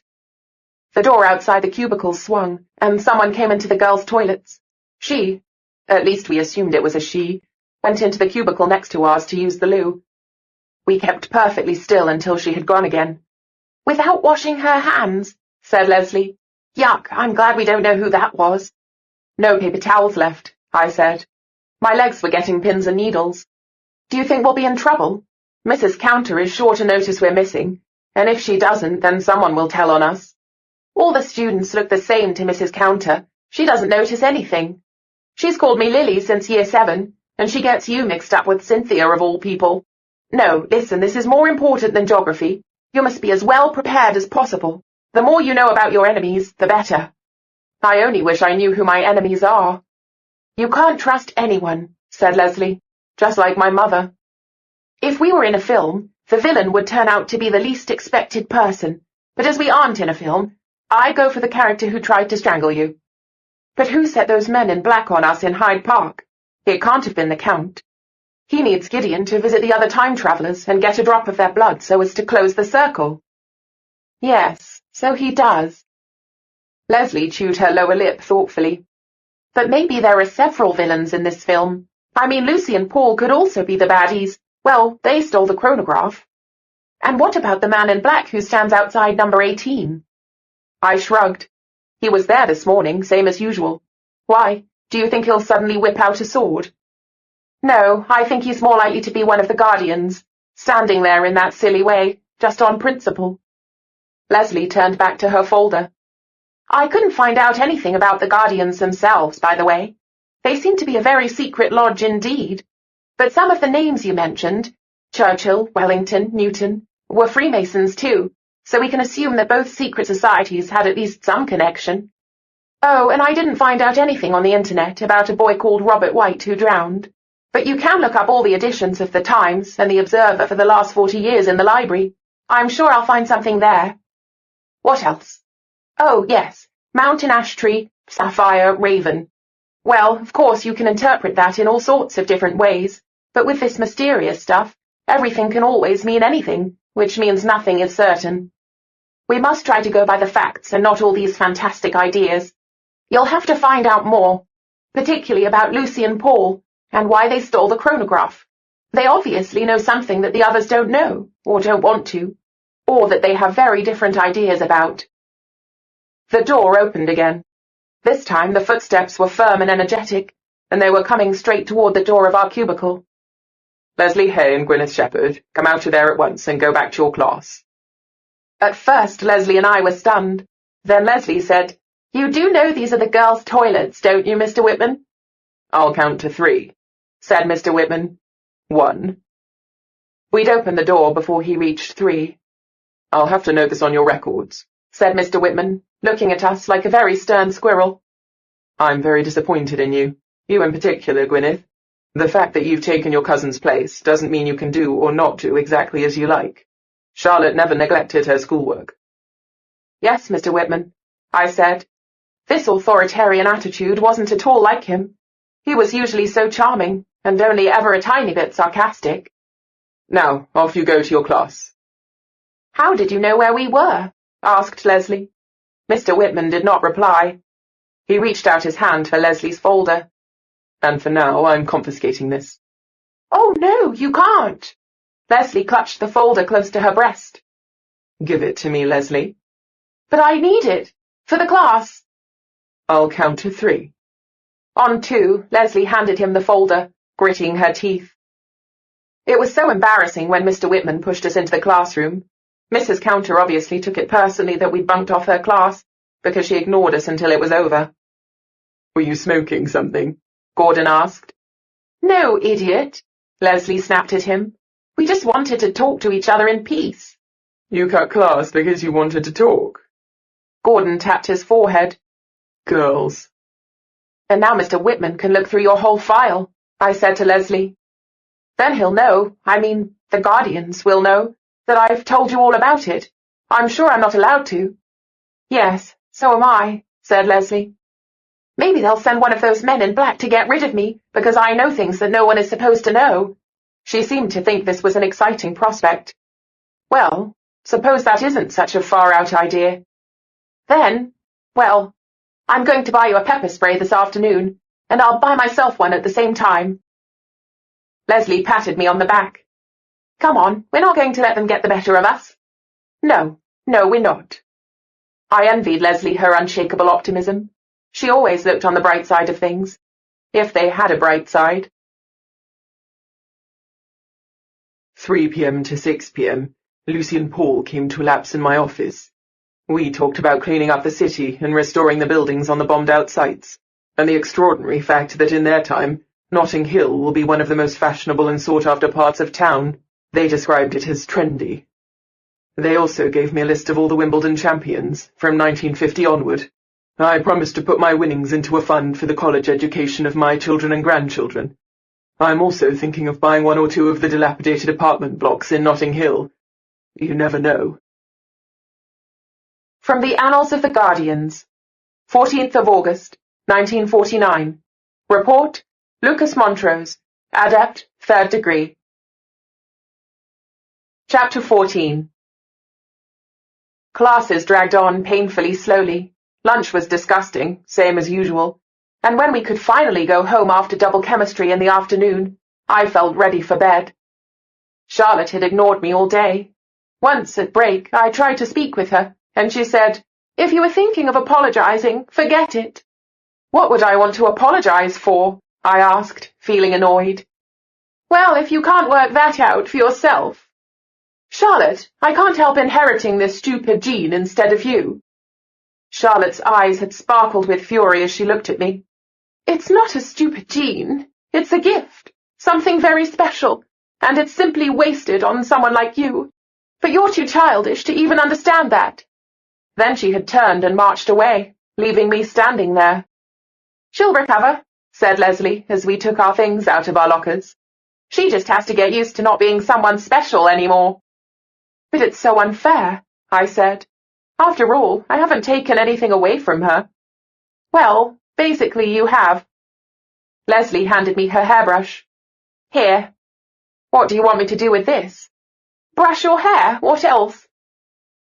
The door outside the cubicles swung, and someone came into the girls' toilets. She, at least we assumed it was a she, went into the cubicle next to ours to use the loo. We kept perfectly still until she had gone again. Without washing her hands, said Lesley. Yuck, I'm glad we don't know who that was. No paper towels left, I said. My legs were getting pins and needles. Do you think we'll be in trouble? Mrs. Counter is sure to notice we're missing, and if she doesn't, then someone will tell on us. All the students look the same to Mrs. Counter. She doesn't notice anything. She's called me Lily since year 7, and she gets you mixed up with Cynthia of all people. No, listen, this is more important than geography. You must be as well prepared as possible. The more you know about your enemies, the better. I only wish I knew who my enemies are. You can't trust anyone, said Lesley, just like my mother. If we were in a film, the villain would turn out to be the least expected person, but as we aren't in a film, I go for the character who tried to strangle you. But who set those men in black on us in Hyde Park? It can't have been the Count. He needs Gideon to visit the other time-travellers and get a drop of their blood so as to close the circle. Yes, so he does. Lesley chewed her lower lip thoughtfully. But maybe there are several villains in this film. I mean, Lucy and Paul could also be the baddies. Well, they stole the chronograph. And what about the man in black who stands outside number 18? I shrugged. He was there this morning, same as usual. Why? Do you think he'll suddenly whip out a sword? No, I think he's more likely to be one of the Guardians, standing there in that silly way, just on principle. Lesley turned back to her folder. I couldn't find out anything about the Guardians themselves, by the way. They seem to be a very secret lodge indeed. But some of the names you mentioned, Churchill, Wellington, Newton, were Freemasons too, so we can assume that both secret societies had at least some connection. Oh, and I didn't find out anything on the internet about a boy called Robert White who drowned. But you can look up all the editions of the Times and the Observer for the last 40 years in the library. I'm sure I'll find something there. What else? Oh, yes, mountain ash tree, sapphire, raven. Well, of course you can interpret that in all sorts of different ways, but with this mysterious stuff, everything can always mean anything, which means nothing is certain. We must try to go by the facts and not all these fantastic ideas. You'll have to find out more, particularly about Lucy and Paul, and why they stole the chronograph. They obviously know something that the others don't know, or don't want to, or that they have very different ideas about. The door opened again. This time the footsteps were firm and energetic, and they were coming straight toward the door of our cubicle. Lesley Hay and Gwyneth Shepherd, come out of there at once and go back to your class. At first Lesley and I were stunned. Then Lesley said, You do know these are the girls' toilets, don't you, Mr. Whitman? I'll count to 3, said Mr. Whitman. 1. We'd opened the door before he reached 3. I'll have to note this on your records, said Mr. Whitman, looking at us like a very stern squirrel. I'm very disappointed in you. You in particular, Gwyneth. The fact that you've taken your cousin's place doesn't mean you can do or not do exactly as you like. Charlotte never neglected her schoolwork. Yes, Mr. Whitman, I said. This authoritarian attitude wasn't at all like him. He was usually so charming, and only ever a tiny bit sarcastic. Now, off you go to your class. How did you know where we were? Asked Lesley. Mr. Whitman did not reply. He reached out his hand for Lesley's folder. And for now, I'm confiscating this. Oh, no, you can't. Lesley clutched the folder close to her breast. Give it to me, Lesley. But I need it. For the class. I'll count to 3. On 2, Lesley handed him the folder, gritting her teeth. It was so embarrassing when Mr. Whitman pushed us into the classroom. Mrs. Counter obviously took it personally that we'd bunked off her class, because she ignored us until it was over. Were you smoking something? Gordon asked. No, idiot, Lesley snapped at him. We just wanted to talk to each other in peace. You cut class because you wanted to talk? Gordon tapped his forehead. Girls. And now Mr. Whitman can look through your whole file, I said to Lesley. Then he'll know, the Guardians will know, that I've told you all about it. I'm sure I'm not allowed to. Yes, so am I, said Lesley. Maybe they'll send one of those men in black to get rid of me, because I know things that no one is supposed to know. She seemed to think this was an exciting prospect. Well, suppose that isn't such a far-out idea. Then, well, I'm going to buy you a pepper spray this afternoon, and I'll buy myself one at the same time. Lesley patted me on the back. Come on, we're not going to let them get the better of us. No, we're not. I envied Lesley her unshakable optimism. She always looked on the bright side of things, if they had a bright side. 3 p.m. to 6 p.m., Lucy and Paul came to a lapse in my office. We talked about cleaning up the city and restoring the buildings on the bombed-out sites, and the extraordinary fact that in their time, Notting Hill will be one of the most fashionable and sought-after parts of town. They described it as trendy. They also gave me a list of all the Wimbledon champions, from 1950 onward. I promised to put my winnings into a fund for the college education of my children and grandchildren. I'm also thinking of buying 1 or 2 of the dilapidated apartment blocks in Notting Hill. You never know. From the Annals of the Guardians, 14th of August, 1949. Report, Lucas Montrose, Adept, 3rd degree. Chapter 14. Classes dragged on painfully slowly. Lunch was disgusting, same as usual, and when we could finally go home after double chemistry in the afternoon, I felt ready for bed. Charlotte had ignored me all day. Once at break, I tried to speak with her, and she said, "If you were thinking of apologizing, forget it." What would I want to apologize for? I asked, feeling annoyed. Well, if you can't work that out for yourself. Charlotte, I can't help inheriting this stupid gene instead of you. Charlotte's eyes had sparkled with fury as she looked at me. It's not a stupid gene. It's a gift, something very special, and it's simply wasted on someone like you. But you're too childish to even understand that. Then she had turned and marched away, leaving me standing there. She'll recover, said Lesley as we took our things out of our lockers. She just has to get used to not being someone special anymore. But it's so unfair, I said. After all, I haven't taken anything away from her. Well, basically you have. Lesley handed me her hairbrush. Here. What do you want me to do with this? Brush your hair, what else?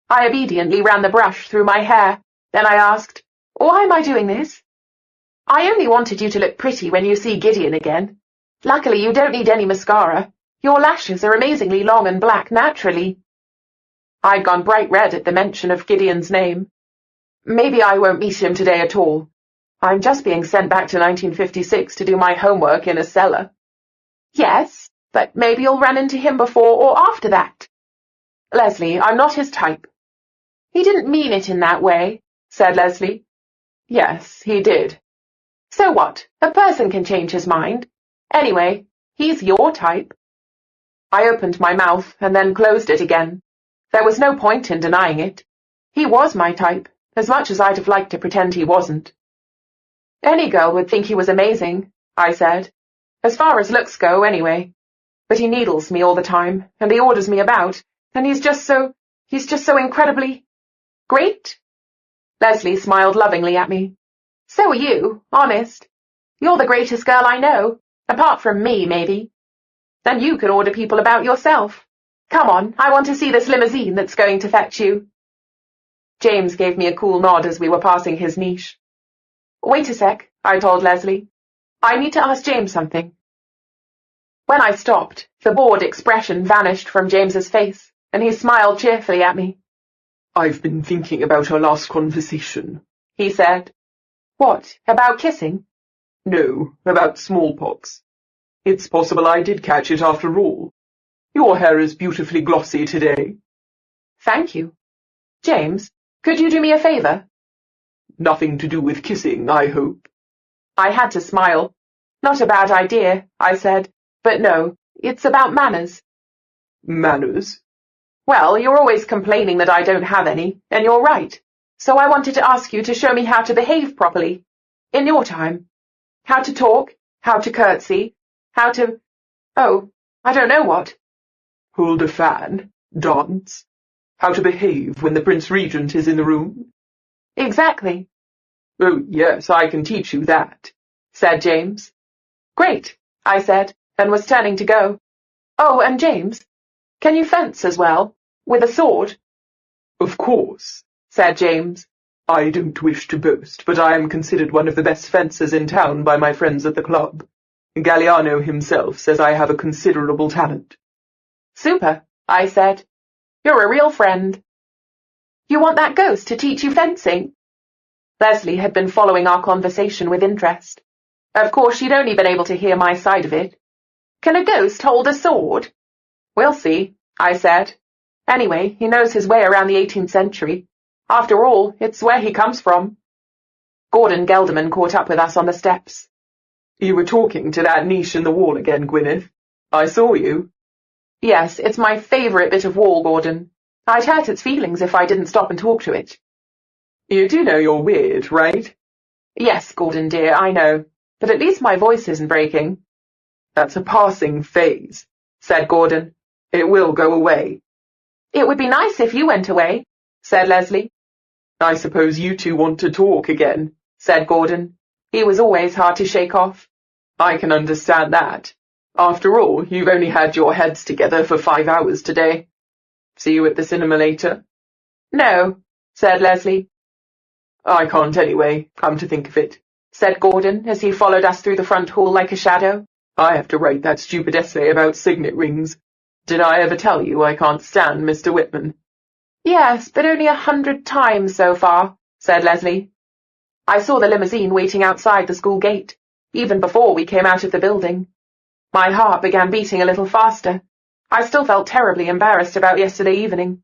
I obediently ran the brush through my hair. Then I asked, why am I doing this? I only wanted you to look pretty when you see Gideon again. Luckily, you don't need any mascara. Your lashes are amazingly long and black naturally. I'd gone bright red at the mention of Gideon's name. Maybe I won't meet him today at all. I'm just being sent back to 1956 to do my homework in a cellar. Yes, but maybe you'll run into him before or after that. Lesley, I'm not his type. He didn't mean it in that way, said Lesley. Yes, he did. So what? A person can change his mind. Anyway, he's your type. I opened my mouth and then closed it again. There was no point in denying it. He was my type, as much as I'd have liked to pretend he wasn't. Any girl would think he was amazing, I said. As far as looks go, anyway. But he needles me all the time, and he orders me about, and he's just so incredibly great. Lesley smiled lovingly at me. So are you, honest. You're the greatest girl I know, apart from me, maybe. Then you can order people about yourself. Come on, I want to see this limousine that's going to fetch you. James gave me a cool nod as we were passing his niche. Wait a sec, I told Lesley. I need to ask James something. When I stopped, the bored expression vanished from James's face, and he smiled cheerfully at me. I've been thinking about our last conversation, he said. What, about kissing? No, about smallpox. It's possible I did catch it after all. Your hair is beautifully glossy today. Thank you. James, could you do me a favour? Nothing to do with kissing, I hope. I had to smile. Not a bad idea, I said. But no, it's about manners. Manners? Well, you're always complaining that I don't have any, and you're right. So I wanted to ask you to show me how to behave properly. In your time. How to talk, how to curtsy, how to... Oh, I don't know what. Hold a fan, dance, how to behave when the Prince Regent is in the room. Exactly. Oh, yes, I can teach you that, said James. Great, I said, and was turning to go. Oh, and James, can you fence as well, with a sword? Of course, said James. I don't wish to boast, but I am considered one of the best fencers in town by my friends at the club. Galliano himself says I have a considerable talent. Super, I said. You're a real friend. You want that ghost to teach you fencing? Lesley had been following our conversation with interest. Of course, she'd only been able to hear my side of it. Can a ghost hold a sword? We'll see, I said. Anyway, he knows his way around the 18th century. After all, it's where he comes from. Gordon Gelderman caught up with us on the steps. You were talking to that niche in the wall again, Gwyneth. I saw you. Yes, it's my favourite bit of wall, Gordon. I'd hurt its feelings if I didn't stop and talk to it. You do know you're weird, right? Yes, Gordon dear, I know. But at least my voice isn't breaking. That's a passing phase, said Gordon. It will go away. It would be nice if you went away, said Lesley. I suppose you two want to talk again, said Gordon. He was always hard to shake off. I can understand that. After all, you've only had your heads together for 5 hours today. See you at the cinema later? No, said Lesley. I can't anyway, come to think of it. said Gordon as he followed us through the front hall like a shadow. I have to write that stupid essay about signet rings. Did I ever tell you I can't stand Mr. Whitman? Yes, but only 100 times so far, said Lesley. I saw the limousine waiting outside the school gate, even before we came out of the building. My heart began beating a little faster. I still felt terribly embarrassed about yesterday evening.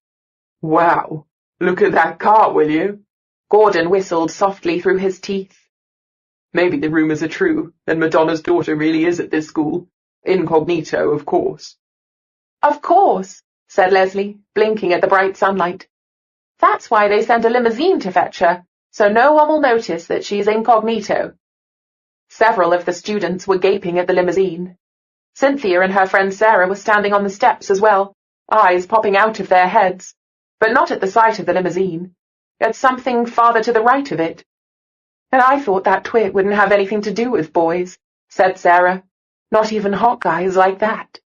Wow, look at that car, will you? Gordon whistled softly through his teeth. Maybe the rumours are true, and Madonna's daughter really is at this school. Incognito, of course. Of course, said Lesley, blinking at the bright sunlight. That's why they sent a limousine to fetch her, so no one will notice that she's incognito. Several of the students were gaping at the limousine. Cynthia and her friend Sarah were standing on the steps as well, eyes popping out of their heads, but not at the sight of the limousine, at something farther to the right of it. And I thought that twit wouldn't have anything to do with boys, said Sarah. Not even hot guys like that.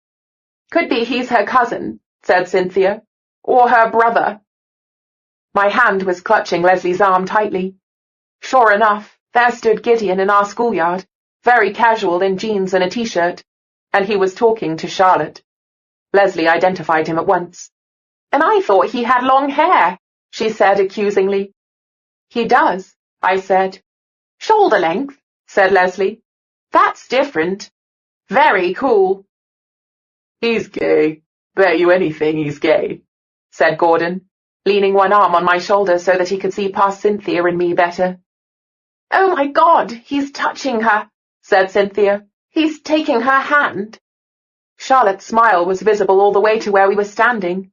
Could be he's her cousin, said Cynthia, or her brother. My hand was clutching Lesley's arm tightly. Sure enough, there stood Gideon in our schoolyard, very casual in jeans and a t-shirt, and he was talking to Charlotte. Lesley identified him at once. And I thought he had long hair, she said accusingly. He does, I said. Shoulder length, said Lesley. That's different. Very cool. He's gay. Bet you anything he's gay, said Gordon, leaning one arm on my shoulder so that he could see past Cynthia and me better. Oh my God, he's touching her, said Cynthia. He's taking her hand. Charlotte's smile was visible all the way to where we were standing.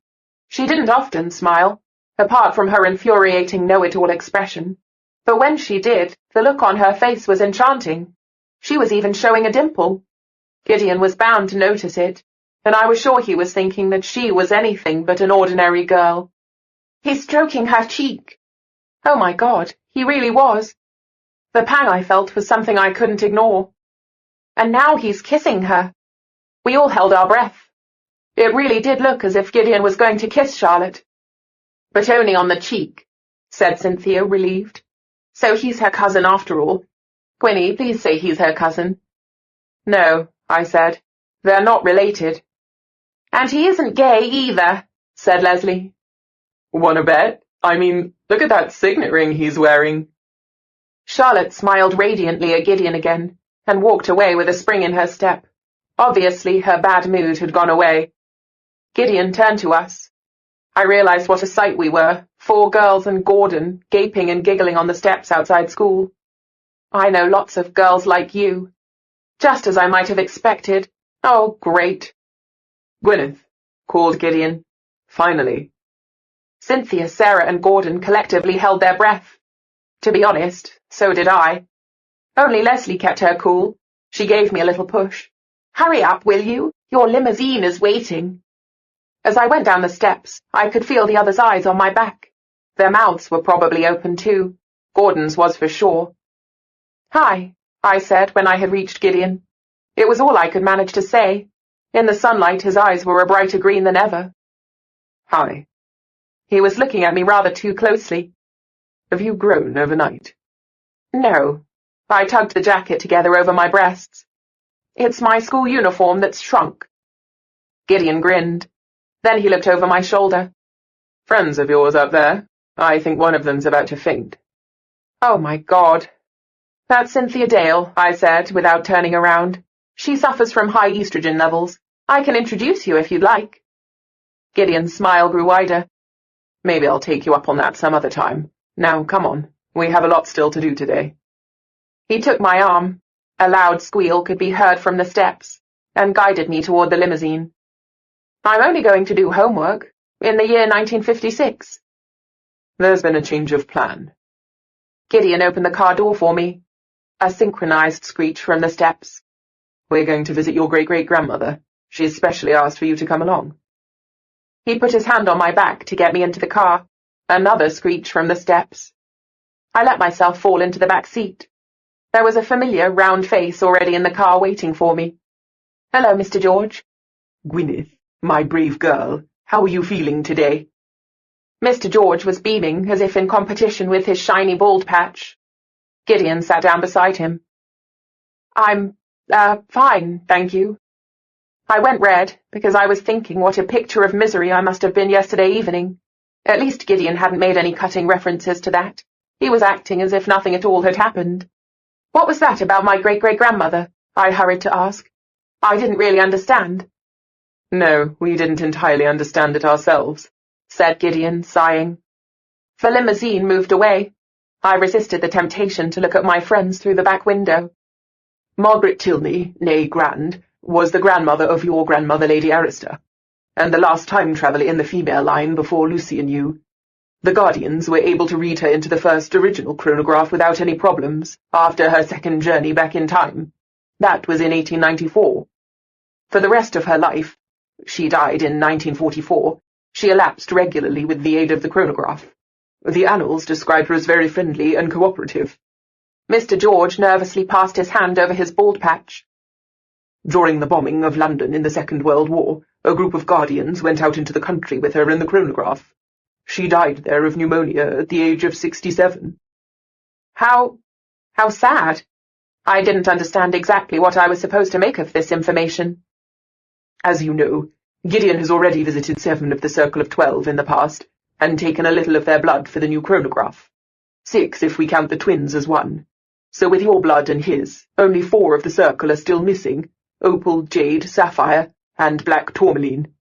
She didn't often smile, apart from her infuriating know-it-all expression. But when she did, the look on her face was enchanting. She was even showing a dimple. Gideon was bound to notice it, and I was sure he was thinking that she was anything but an ordinary girl. He's stroking her cheek. Oh my God, he really was. The pang I felt was something I couldn't ignore. And now he's kissing her. We all held our breath. It really did look as if Gideon was going to kiss Charlotte. But only on the cheek, said Cynthia, relieved. So he's her cousin after all. Gwynnie, please say he's her cousin. No, I said. They're not related. And he isn't gay either, said Lesley. Wanna bet? I mean, look at that signet ring he's wearing. Charlotte smiled radiantly at Gideon again, and walked away with a spring in her step. Obviously, her bad mood had gone away. Gideon turned to us. I realized what a sight we were, 4 girls and Gordon, gaping and giggling on the steps outside school. I know lots of girls like you. Just as I might have expected. Oh, great. Gwyneth, called Gideon. Finally. Cynthia, Sarah, and Gordon collectively held their breath. To be honest, so did I. Only Lesley kept her cool. She gave me a little push. Hurry up, will you? Your limousine is waiting. As I went down the steps, I could feel the others' eyes on my back. Their mouths were probably open too. Gordon's was for sure. Hi, I said when I had reached Gideon. It was all I could manage to say. In the sunlight, his eyes were a brighter green than ever. Hi. He was looking at me rather too closely. Have you grown overnight? No. I tugged the jacket together over my breasts. It's my school uniform that's shrunk. Gideon grinned. Then he looked over my shoulder. Friends of yours up there? I think one of them's about to faint. Oh my God. That's Cynthia Dale, I said, without turning around. She suffers from high estrogen levels. I can introduce you if you'd like. Gideon's smile grew wider. Maybe I'll take you up on that some other time. Now, come on. We have a lot still to do today. He took my arm. A loud squeal could be heard from the steps, and guided me toward the limousine. I'm only going to do homework, in the year 1956. There's been a change of plan. Gideon opened the car door for me. A synchronized screech from the steps. We're going to visit your great-great-grandmother. She especially asked for you to come along. He put his hand on my back to get me into the car. Another screech from the steps. I let myself fall into the back seat. There was a familiar, round face already in the car waiting for me. Hello, Mr. George. Gwyneth, my brave girl, how are you feeling today? Mr. George was beaming, as if in competition with his shiny bald patch. Gideon sat down beside him. I'm, fine, thank you. I went red, because I was thinking what a picture of misery I must have been yesterday evening. At least Gideon hadn't made any cutting references to that. He was acting as if nothing at all had happened. What was that about my great-great-grandmother? I hurried to ask. I didn't really understand. No, we didn't entirely understand it ourselves, said Gideon, sighing. The limousine moved away. I resisted the temptation to look at my friends through the back window. Margaret Tilney, née Grand, was the grandmother of your grandmother, Lady Arista, and the last time traveller in the female line before Lucy and you. The Guardians were able to read her into the first original chronograph without any problems after her second journey back in time. That was in 1894. For the rest of her life, she died in 1944, she elapsed regularly with the aid of the chronograph. The annals describe her as very friendly and cooperative. Mr. George nervously passed his hand over his bald patch. During the bombing of London in the Second World War, a group of Guardians went out into the country with her in the chronograph. She died there of pneumonia at the age of 67. How sad. I didn't understand exactly what I was supposed to make of this information. As you know, Gideon has already visited 7 of the Circle of 12 in the past, and taken a little of their blood for the new chronograph. 6 if we count the twins as one. So with your blood and his, only 4 of the Circle are still missing: opal, jade, sapphire, and black tourmaline.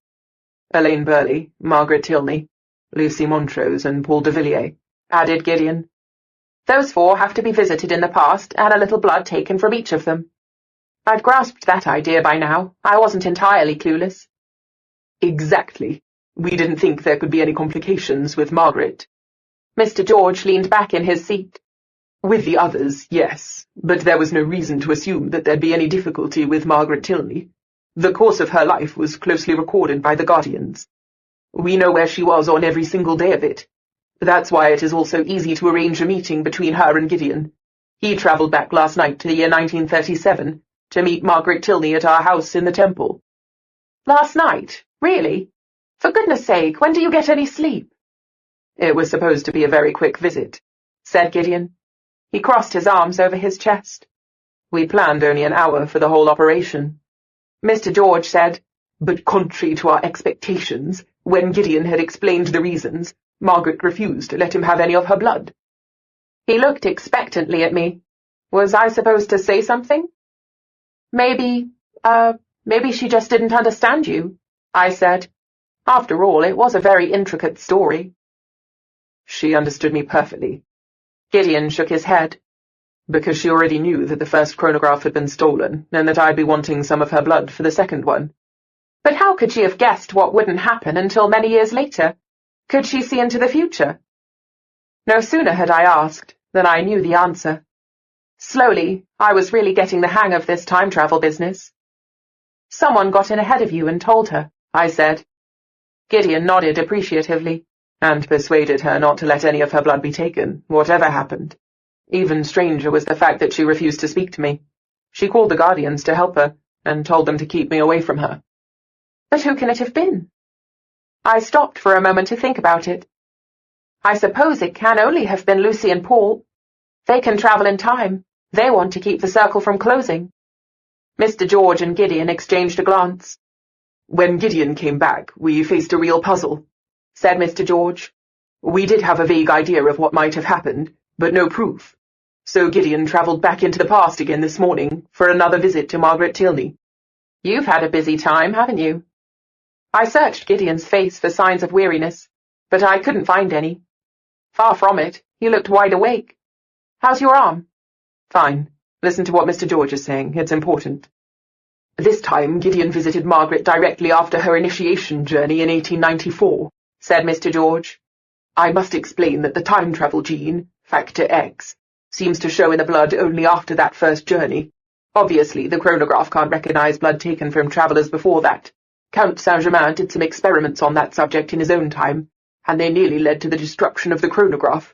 Elaine Burley, Margaret Tilney, Lucy Montrose, and Paul de Villiers, added Gideon. Those 4 have to be visited in the past, and a little blood taken from each of them. I'd grasped that idea by now. I wasn't entirely clueless. Exactly. We didn't think there could be any complications with Margaret. Mr. George leaned back in his seat. With the others, yes, but there was no reason to assume that there'd be any difficulty with Margaret Tilney. The course of her life was closely recorded by the Guardians. We know where she was on every single day of it. That's why it is also easy to arrange a meeting between her and Gideon. He travelled back last night to the year 1937 to meet Margaret Tilney at our house in the Temple. Last night? Really? For goodness sake, when do you get any sleep? It was supposed to be a very quick visit, said Gideon. He crossed his arms over his chest. We planned only an hour for the whole operation. Mr. George said, but contrary to our expectations, when Gideon had explained the reasons, Margaret refused to let him have any of her blood. He looked expectantly at me. Was I supposed to say something? Maybe she just didn't understand you, I said. After all, it was a very intricate story. She understood me perfectly. Gideon shook his head. Because she already knew that the first chronograph had been stolen, and that I'd be wanting some of her blood for the second one. But how could she have guessed what wouldn't happen until many years later? Could she see into the future? No sooner had I asked than I knew the answer. Slowly, I was really getting the hang of this time travel business. Someone got in ahead of you and told her, I said. Gideon nodded appreciatively, and persuaded her not to let any of her blood be taken, whatever happened. Even stranger was the fact that she refused to speak to me. She called the Guardians to help her, and told them to keep me away from her. But who can it have been? I stopped for a moment to think about it. I suppose it can only have been Lucy and Paul. They can travel in time. They want to keep the circle from closing. Mr. George and Gideon exchanged a glance. When Gideon came back, we faced a real puzzle, said Mr. George. We did have a vague idea of what might have happened, but no proof. So Gideon travelled back into the past again this morning for another visit to Margaret Tilney. You've had a busy time, haven't you? I searched Gideon's face for signs of weariness, but I couldn't find any. Far from it, he looked wide awake. How's your arm? Fine. Listen to what Mr. George is saying. It's important. This time Gideon visited Margaret directly after her initiation journey in 1894, said Mr. George. I must explain that the time travel gene, Factor X, seems to show in the blood only after that first journey. Obviously, the chronograph can't recognize blood taken from travellers before that. Count Saint-Germain did some experiments on that subject in his own time, and they nearly led to the destruction of the chronograph.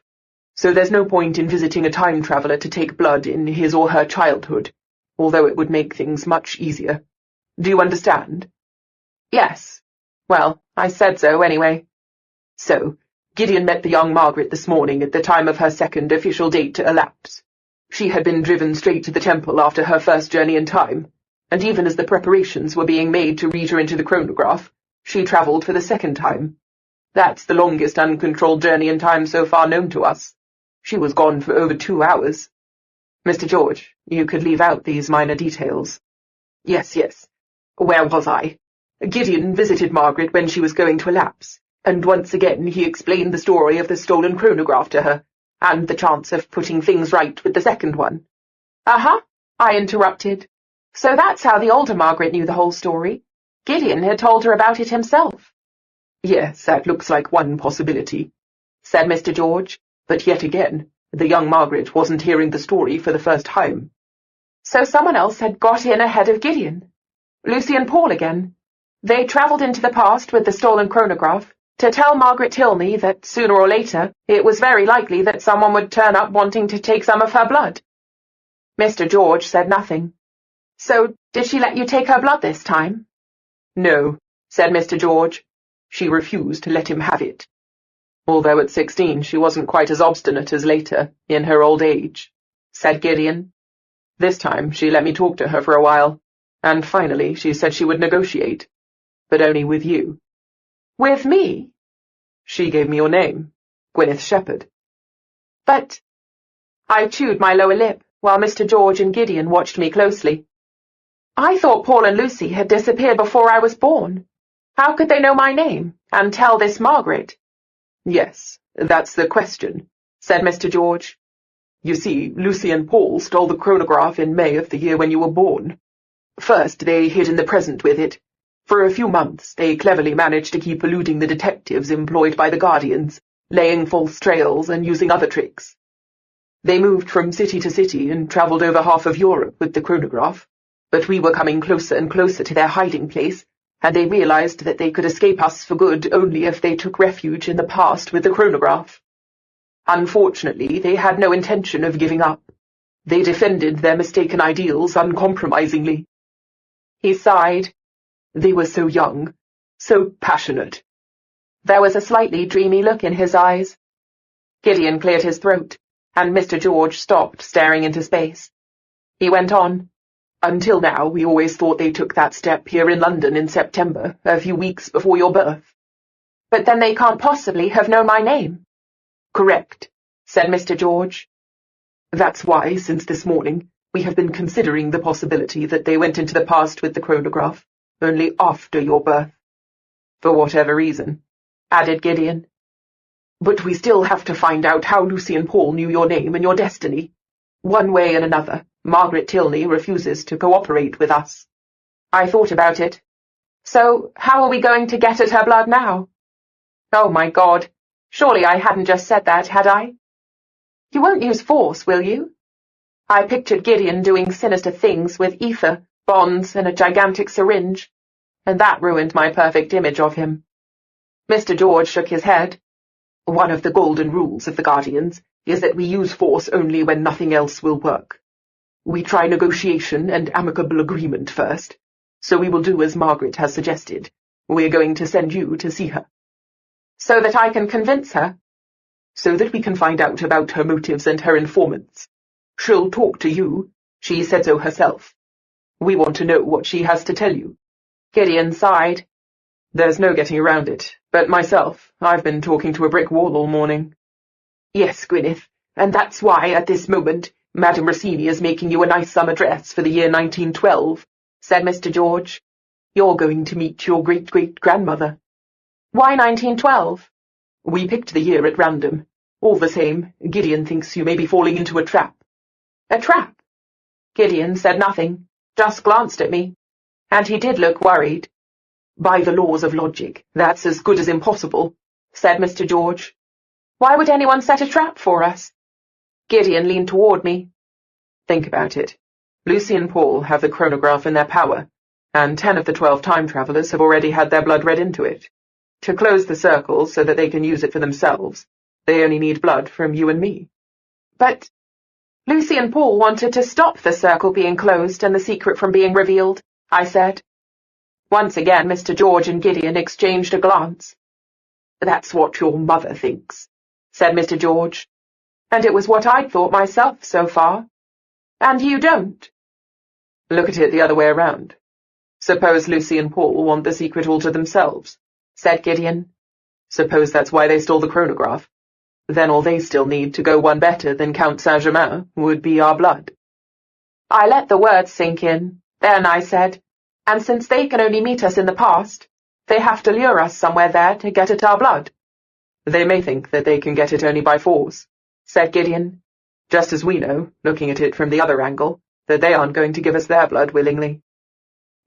So there's no point in visiting a time traveller to take blood in his or her childhood, although it would make things much easier. Do you understand? Yes. Well, I said so anyway. So, Gideon met the young Margaret this morning at the time of her second official date to elapse. She had been driven straight to the temple after her first journey in time, and even as the preparations were being made to read her into the chronograph, she travelled for the second time. That's the longest uncontrolled journey in time so far known to us. She was gone for over 2 hours. Mr. George, you could leave out these minor details. Yes. Where was I? Gideon visited Margaret when she was going to elapse, and once again he explained the story of the stolen chronograph to her, and the chance of putting things right with the second one. I interrupted. So that's how the older Margaret knew the whole story. Gideon had told her about it himself. Yes, that looks like one possibility, said Mr. George, but yet again, the young Margaret wasn't hearing the story for the first time. So someone else had got in ahead of Gideon. Lucy and Paul again. They travelled into the past with the stolen chronograph to tell Margaret Tilney that sooner or later it was very likely that someone would turn up wanting to take some of her blood. Mr. George said nothing. So did she let you take her blood this time? No, said Mr. George. She refused to let him have it. Although at 16 she wasn't quite as obstinate as later, in her old age, said Gideon. This time she let me talk to her for a while, and finally she said she would negotiate. But only with you. With me? She gave me your name, Gwyneth Shepherd. But I chewed my lower lip, while Mr. George and Gideon watched me closely. I thought Paul and Lucy had disappeared before I was born. How could they know my name, and tell this Margaret? Yes, that's the question, said Mr. George. You see, Lucy and Paul stole the chronograph in May of the year when you were born. First, they hid in the present with it. For a few months, they cleverly managed to keep eluding the detectives employed by the Guardians, laying false trails and using other tricks. They moved from city to city and travelled over half of Europe with the chronograph, but we were coming closer and closer to their hiding place, and they realized that they could escape us for good only if they took refuge in the past with the chronograph. Unfortunately, they had no intention of giving up. They defended their mistaken ideals uncompromisingly. He sighed. They were so young, so passionate. There was a slightly dreamy look in his eyes. Gideon cleared his throat, and Mr. George stopped staring into space. He went on. Until now, we always thought they took that step here in London in September, a few weeks before your birth. But then they can't possibly have known my name. Correct, said Mr. George. That's why, since this morning, we have been considering the possibility that they went into the past with the chronograph, only after your birth. For whatever reason, added Gideon. But we still have to find out how Lucy and Paul knew your name and your destiny. One way and another, Margaret Tilney refuses to cooperate with us. I thought about it. So how are we going to get at her blood now? Oh, my God. Surely I hadn't just said that, had I? You won't use force, will you? I pictured Gideon doing sinister things with ether, bonds, and a gigantic syringe, and that ruined my perfect image of him. Mr. George shook his head. One of the golden rules of the Guardians is that we use force only when nothing else will work. We try negotiation and amicable agreement first, so we will do as Margaret has suggested. We're going to send you to see her. So that I can convince her? So that we can find out about her motives and her informants. She'll talk to you. She said so herself. We want to know what she has to tell you. Gideon sighed. There's no getting around it, but myself, I've been talking to a brick wall all morning. Yes, Gwyneth, and that's why, at this moment, Madame Rossini is making you a nice summer dress for the year 1912, said Mr. George. You're going to meet your great-great-grandmother. Why 1912? We picked the year at random. All the same, Gideon thinks you may be falling into a trap. A trap? Gideon said nothing, just glanced at me, and he did look worried. By the laws of logic, that's as good as impossible, said Mr. George. Why would anyone set a trap for us? Gideon leaned toward me. Think about it. Lucy and Paul have the chronograph in their power, and 10 of the 12 time-travelers have already had their blood read into it. To close the circle so that they can use it for themselves, they only need blood from you and me. But Lucy and Paul wanted to stop the circle being closed and the secret from being revealed, I said. Once again, Mr. George and Gideon exchanged a glance. That's what your mother thinks, said Mr. George. And it was what I'd thought myself so far. And you don't? Look at it the other way around. Suppose Lucy and Paul want the secret all to themselves, said Gideon. Suppose that's why they stole the chronograph. Then all they still need to go one better than Count Saint-Germain would be our blood. I let the words sink in. Then I said, and since they can only meet us in the past, they have to lure us somewhere there to get at our blood. They may think that they can get it only by force, said Gideon, just as we know, looking at it from the other angle, that they aren't going to give us their blood willingly.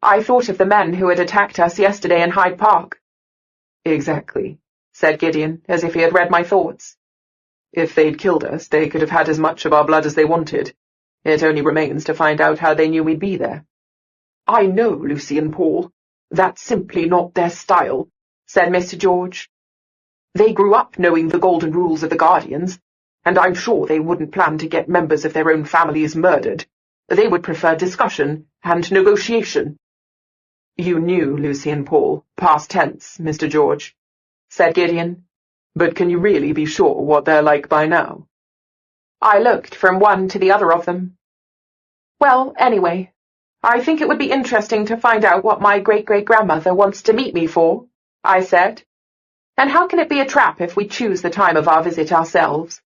I thought of the men who had attacked us yesterday in Hyde Park. Exactly, said Gideon, as if he had read my thoughts. If they'd killed us, they could have had as much of our blood as they wanted. It only remains to find out how they knew we'd be there. I know Lucy and Paul. That's simply not their style, said Mr. George. They grew up knowing the golden rules of the Guardians, and I'm sure they wouldn't plan to get members of their own families murdered. They would prefer discussion and negotiation. You knew Lucy and Paul, past tense, Mr. George, said Gideon. But can you really be sure what they're like by now? I looked from one to the other of them. Well, anyway, I think it would be interesting to find out what my great-great-grandmother wants to meet me for, I said. And how can it be a trap if we choose the time of our visit ourselves?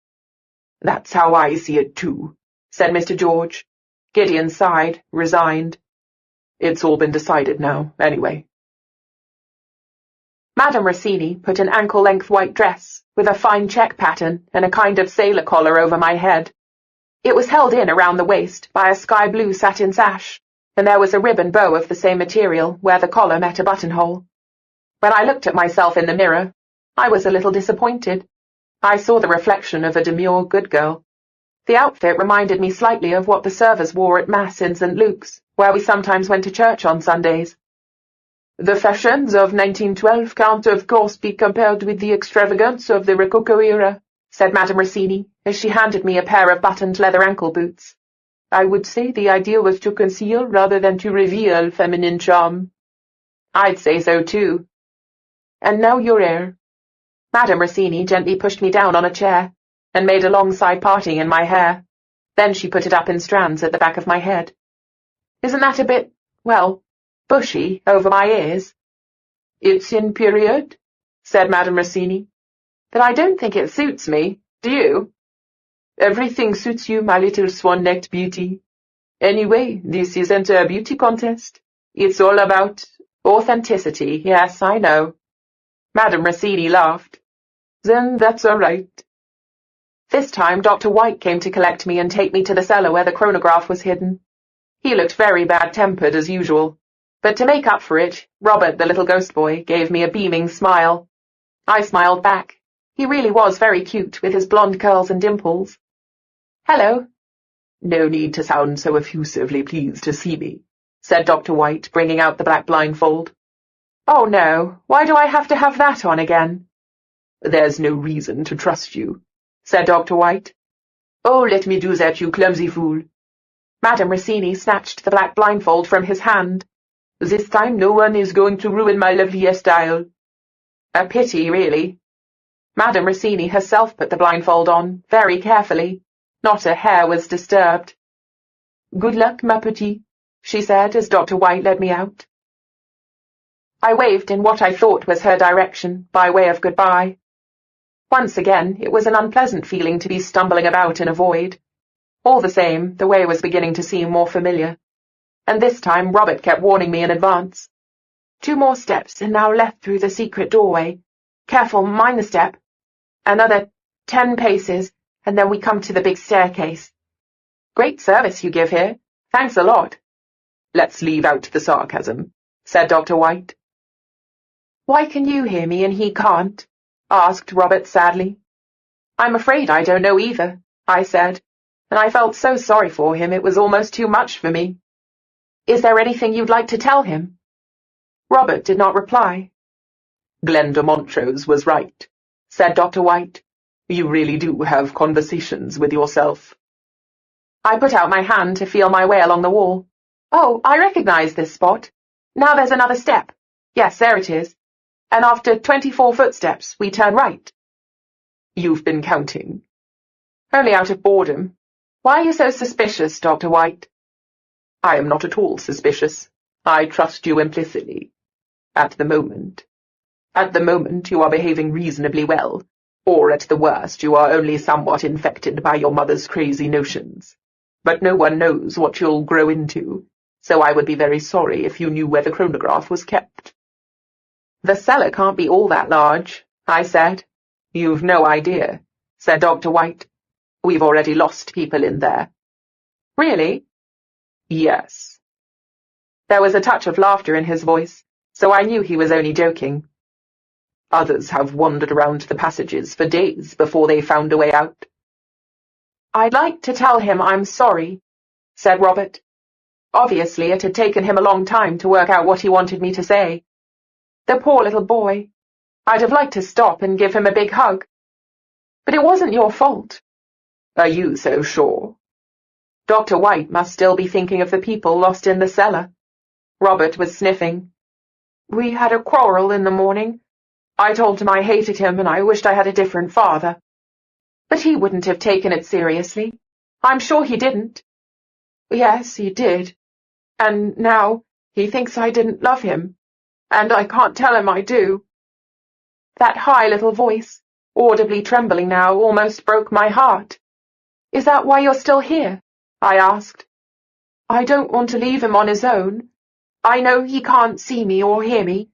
That's how I see it too, said Mr. George. Gideon sighed, resigned. It's all been decided now, anyway. Madame Rossini put an ankle-length white dress with a fine check pattern and a kind of sailor collar over my head. It was held in around the waist by a sky-blue satin sash, and there was a ribbon bow of the same material where the collar met a buttonhole. When I looked at myself in the mirror, I was a little disappointed. I saw the reflection of a demure good girl. The outfit reminded me slightly of what the servers wore at Mass in St. Luke's, where we sometimes went to church on Sundays. The fashions of 1912 can't of course be compared with the extravagance of the Rococo era, said Madame Rossini, as she handed me a pair of buttoned leather ankle boots. I would say the idea was to conceal rather than to reveal feminine charm. I'd say so too. And now your hair. Madame Rossini gently pushed me down on a chair, and made a long side parting in my hair. Then she put it up in strands at the back of my head. Isn't that a bit, well, bushy over my ears? It's in period, said Madame Rossini. But I don't think it suits me, do you? Everything suits you, my little swan-necked beauty. Anyway, this isn't a beauty contest. It's all about authenticity, yes, I know. Madame Rossini laughed. Then that's all right. This time Dr. White came to collect me and take me to the cellar where the chronograph was hidden. He looked very bad-tempered as usual, but to make up for it, Robert, the little ghost boy, gave me a beaming smile. I smiled back. He really was very cute, with his blonde curls and dimples. "Hello." "No need to sound so effusively pleased to see me," said Dr. White, bringing out the black blindfold. "Oh, no. Why do I have to have that on again?" "There's no reason to trust you," said Dr. White. "Oh, let me do that, you clumsy fool." Madame Rossini snatched the black blindfold from his hand. "This time no one is going to ruin my lovely hairstyle." A pity, really. Madame Rossini herself put the blindfold on, very carefully. Not a hair was disturbed. "Good luck, ma petite," she said as Dr. White led me out. I waved in what I thought was her direction, by way of goodbye. Once again, it was an unpleasant feeling to be stumbling about in a void. All the same, the way was beginning to seem more familiar. And this time Robert kept warning me in advance. 2 more steps, and now left through the secret doorway. Careful, mind the step. Another 10 paces, and then we come to the big staircase. Great service you give here. Thanks a lot. "Let's leave out the sarcasm," said Dr. White. "Why can you hear me and he can't?" asked Robert sadly. "I'm afraid I don't know either," I said, and I felt so sorry for him it was almost too much for me. "Is there anything you'd like to tell him?" Robert did not reply. "Glenda Montrose was right," said Dr. White. "You really do have conversations with yourself." I put out my hand to feel my way along the wall. "Oh, I recognize this spot. Now there's another step. Yes, there it is. And after 24 footsteps, we turn right." "You've been counting?" "Only out of boredom. Why are you so suspicious, Dr. White? I am not at all suspicious. I trust you implicitly. At the moment. At the moment you are behaving reasonably well, or at the worst you are only somewhat infected by your mother's crazy notions. But no one knows what you'll grow into, so I would be very sorry if you knew where the chronograph was kept. The cellar can't be all that large, I said. You've no idea, said Dr. White. We've already lost people in there. Really? Yes. There was a touch of laughter in his voice, so I knew he was only joking. Others have wandered around the passages for days before they found a way out. I'd like to tell him I'm sorry, said Robert. Obviously, it had taken him a long time to work out what he wanted me to say. The poor little boy. I'd have liked to stop and give him a big hug. But it wasn't your fault. Are you so sure? Dr. White must still be thinking of the people lost in the cellar. Robert was sniffing. We had a quarrel in the morning. I told him I hated him and I wished I had a different father. But he wouldn't have taken it seriously. I'm sure he didn't. Yes, he did. And now he thinks I didn't love him. And I can't tell him I do. That high little voice, audibly trembling now, almost broke my heart. Is that why you're still here? I asked. I don't want to leave him on his own. I know he can't see me or hear me,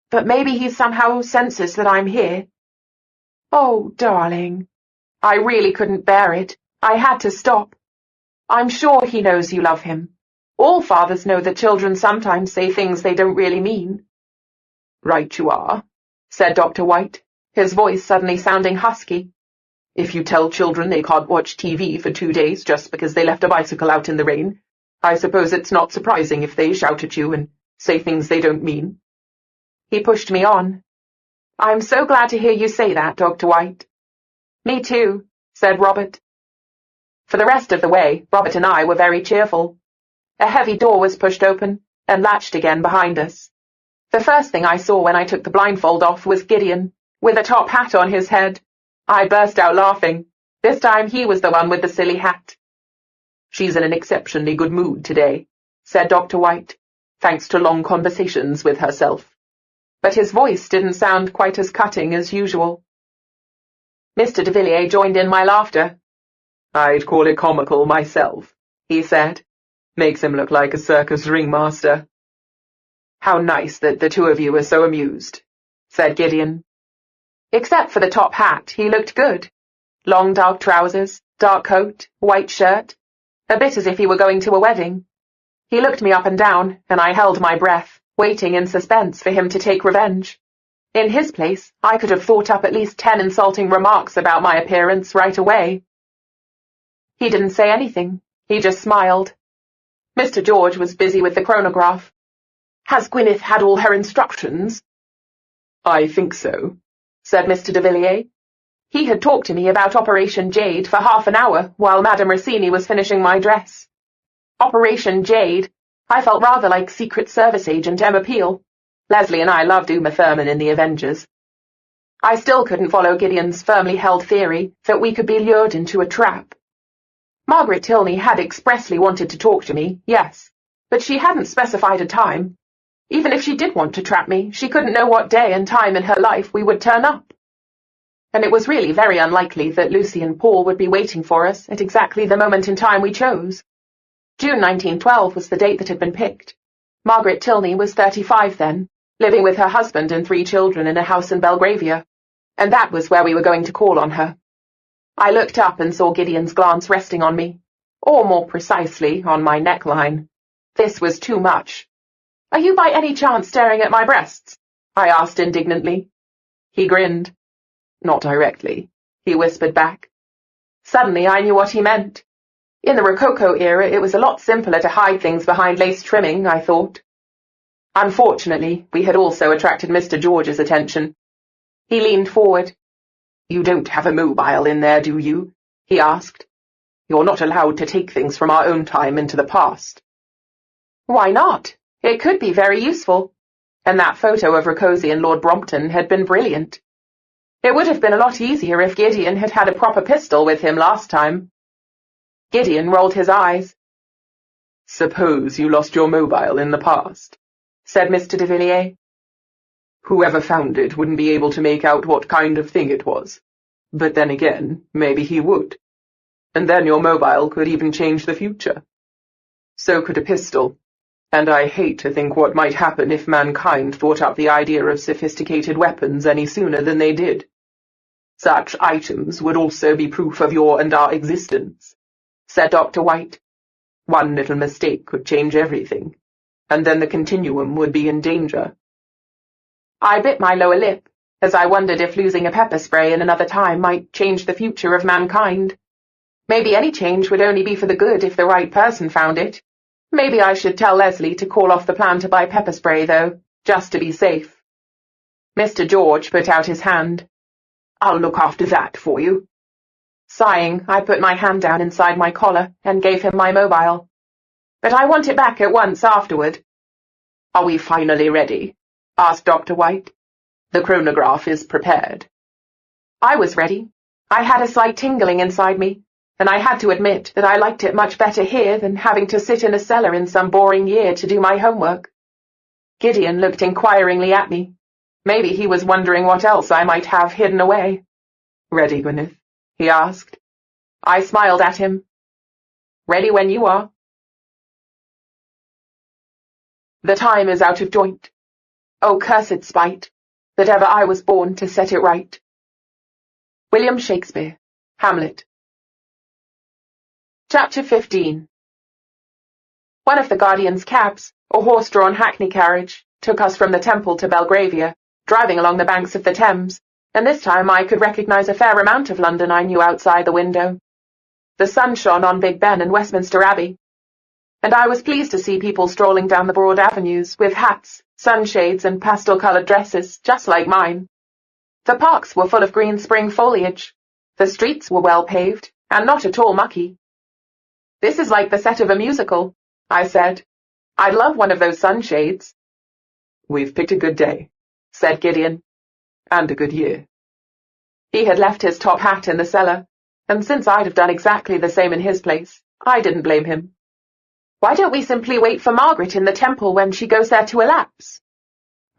but maybe he somehow senses that I'm here. Oh, darling. I really couldn't bear it. I had to stop. I'm sure he knows you love him. All fathers know that children sometimes say things they don't really mean. Right you are, said Dr. White, his voice suddenly sounding husky. If you tell children they can't watch TV for 2 days just because they left a bicycle out in the rain, I suppose it's not surprising if they shout at you and say things they don't mean. He pushed me on. I'm so glad to hear you say that, Dr. White. Me too, said Robert. For the rest of the way, Robert and I were very cheerful. A heavy door was pushed open and latched again behind us. The first thing I saw when I took the blindfold off was Gideon, with a top hat on his head. I burst out laughing. This time he was the one with the silly hat. She's in an exceptionally good mood today, said Dr. White, thanks to long conversations with herself. But his voice didn't sound quite as cutting as usual. Mr. de Villiers joined in my laughter. I'd call it comical myself, he said. Makes him look like a circus ringmaster. How nice that the two of you are so amused, said Gideon. Except for the top hat, he looked good. Long dark trousers, dark coat, white shirt, a bit as if he were going to a wedding. He looked me up and down, and I held my breath, waiting in suspense for him to take revenge. In his place, I could have thought up at least 10 insulting remarks about my appearance right away. He didn't say anything. He just smiled. Mr. George was busy with the chronograph. Has Gwyneth had all her instructions? I think so, said Mr. de Villiers. He had talked to me about Operation Jade for half an hour while Madame Rossini was finishing my dress. Operation Jade. I felt rather like Secret Service agent Emma Peel. Lesley and I loved Uma Thurman in The Avengers. I still couldn't follow Gideon's firmly held theory that we could be lured into a trap. Margaret Tilney had expressly wanted to talk to me, yes, but she hadn't specified a time. Even if she did want to trap me, she couldn't know what day and time in her life we would turn up. And it was really very unlikely that Lucy and Paul would be waiting for us at exactly the moment in time we chose. June 1912 was the date that had been picked. Margaret Tilney was 35 then, living with her husband and 3 children in a house in Belgravia, and that was where we were going to call on her. I looked up and saw Gideon's glance resting on me, or more precisely, on my neckline. This was too much. Are you by any chance staring at my breasts? I asked indignantly. He grinned. Not directly, he whispered back. Suddenly I knew what he meant. In the Rococo era, it was a lot simpler to hide things behind lace trimming, I thought. Unfortunately, we had also attracted Mr. George's attention. He leaned forward. You don't have a mobile in there, do you? He asked. You're not allowed to take things from our own time into the past. Why not? It could be very useful. And that photo of Rakosi and Lord Brompton had been brilliant. It would have been a lot easier if Gideon had had a proper pistol with him last time. Gideon rolled his eyes. Suppose you lost your mobile in the past, said Mr. de Villiers. Whoever found it wouldn't be able to make out what kind of thing it was. But then again, maybe he would. And then your mobile could even change the future. So could a pistol. And I hate to think what might happen if mankind thought up the idea of sophisticated weapons any sooner than they did. Such items would also be proof of your and our existence, said Dr. White. One little mistake could change everything, and then the continuum would be in danger. I bit my lower lip, as I wondered if losing a pepper spray in another time might change the future of mankind. Maybe any change would only be for the good if the right person found it. Maybe I should tell Lesley to call off the plan to buy pepper spray, though, just to be safe. Mr. George put out his hand. I'll look after that for you. Sighing, I put my hand down inside my collar and gave him my mobile. But I want it back at once afterward. Are we finally ready? Asked Dr. White. The chronograph is prepared. I was ready. I had a slight tingling inside me, and I had to admit that I liked it much better here than having to sit in a cellar in some boring year to do my homework. Gideon looked inquiringly at me. Maybe he was wondering what else I might have hidden away. Ready, Gwyneth? He asked. I smiled at him. Ready when you are. The time is out of joint. Oh, cursed spite, that ever I was born to set it right. William Shakespeare, Hamlet. Chapter 15. One of the Guardian's cabs, a horse-drawn hackney carriage, took us from the Temple to Belgravia, driving along the banks of the Thames, and this time I could recognise a fair amount of London I knew outside the window. The sun shone on Big Ben and Westminster Abbey, and I was pleased to see people strolling down the broad avenues with hats, sunshades and pastel-coloured dresses, just like mine. The parks were full of green spring foliage. The streets were well paved, and not at all mucky. This is like the set of a musical, I said. I'd love one of those sunshades. We've picked a good day, said Gideon. And a good year. He had left his top hat in the cellar, and since I'd have done exactly the same in his place, I didn't blame him. Why don't we simply wait for Margaret in the Temple when she goes there to elapse?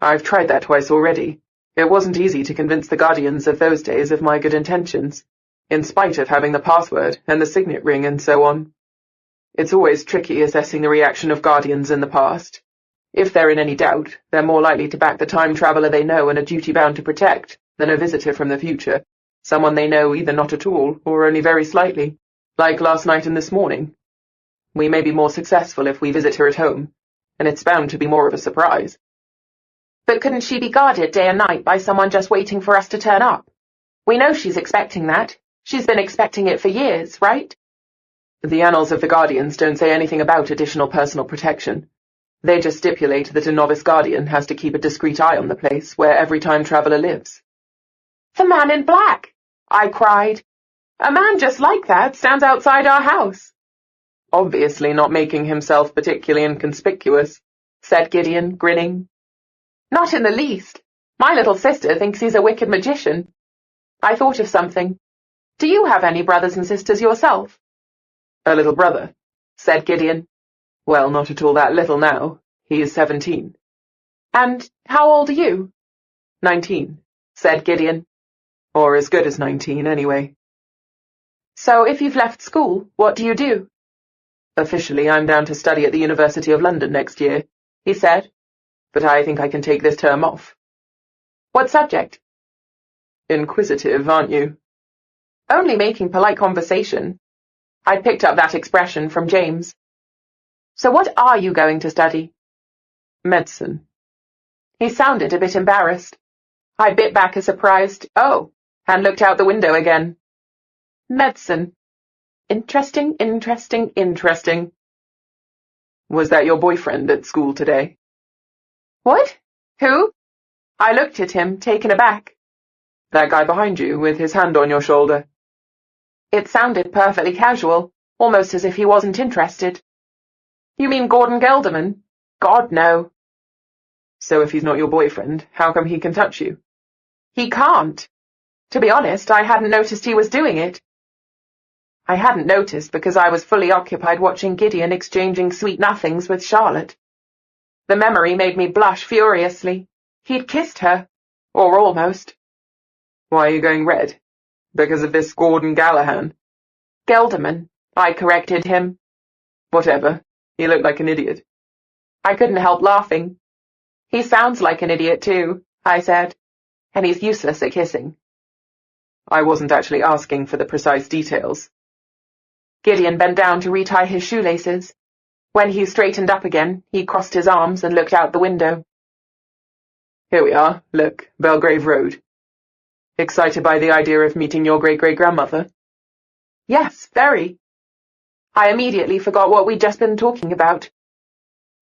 I've tried that twice already. It wasn't easy to convince the Guardians of those days of my good intentions, in spite of having the password and the signet ring and so on. It's always tricky assessing the reaction of Guardians in the past. If they're in any doubt, they're more likely to back the time traveller they know and are duty-bound to protect than a visitor from the future, someone they know either not at all or only very slightly, like last night and this morning. We may be more successful if we visit her at home, and it's bound to be more of a surprise. But couldn't she be guarded day and night by someone just waiting for us to turn up? We know she's expecting that. She's been expecting it for years, right? The annals of the Guardians don't say anything about additional personal protection. They just stipulate that a novice Guardian has to keep a discreet eye on the place where every time traveller lives. The man in black, I cried. A man just like that stands outside our house. Obviously not making himself particularly inconspicuous, said Gideon, grinning. Not in the least. My little sister thinks he's a wicked magician. I thought of something. Do you have any brothers and sisters yourself? A little brother, said Gideon. Well, not at all that little now. He is 17. And how old are you? 19, said Gideon. Or as good as 19, anyway. So if you've left school, what do you do? Officially, I'm down to study at the University of London next year, he said. But I think I can take this term off. What subject? Inquisitive, aren't you? Only making polite conversation. I'd picked up that expression from James. So what are you going to study? Medicine. He sounded a bit embarrassed. I bit back a surprised, "Oh," and looked out the window again. Medicine. Interesting, interesting, interesting. Was that your boyfriend at school today? What? Who? I looked at him, taken aback. That guy behind you, with his hand on your shoulder. It sounded perfectly casual, almost as if he wasn't interested. You mean Gordon Gelderman? God, no. So if he's not your boyfriend, how come he can touch you? He can't. To be honest, I hadn't noticed he was doing it. I hadn't noticed because I was fully occupied watching Gideon exchanging sweet nothings with Charlotte. The memory made me blush furiously. He'd kissed her. Or almost. Why are you going red? Because of this Gordon Gallahan? Gelderman, I corrected him. Whatever. You look like an idiot. I couldn't help laughing. He sounds like an idiot too, I said, and he's useless at kissing. I wasn't actually asking for the precise details. Gideon bent down to retie his shoelaces. When he straightened up again, he crossed his arms and looked out the window. Here we are, look, Belgrave Road. Excited by the idea of meeting your great-great-grandmother? Yes, very. I immediately forgot what we'd just been talking about.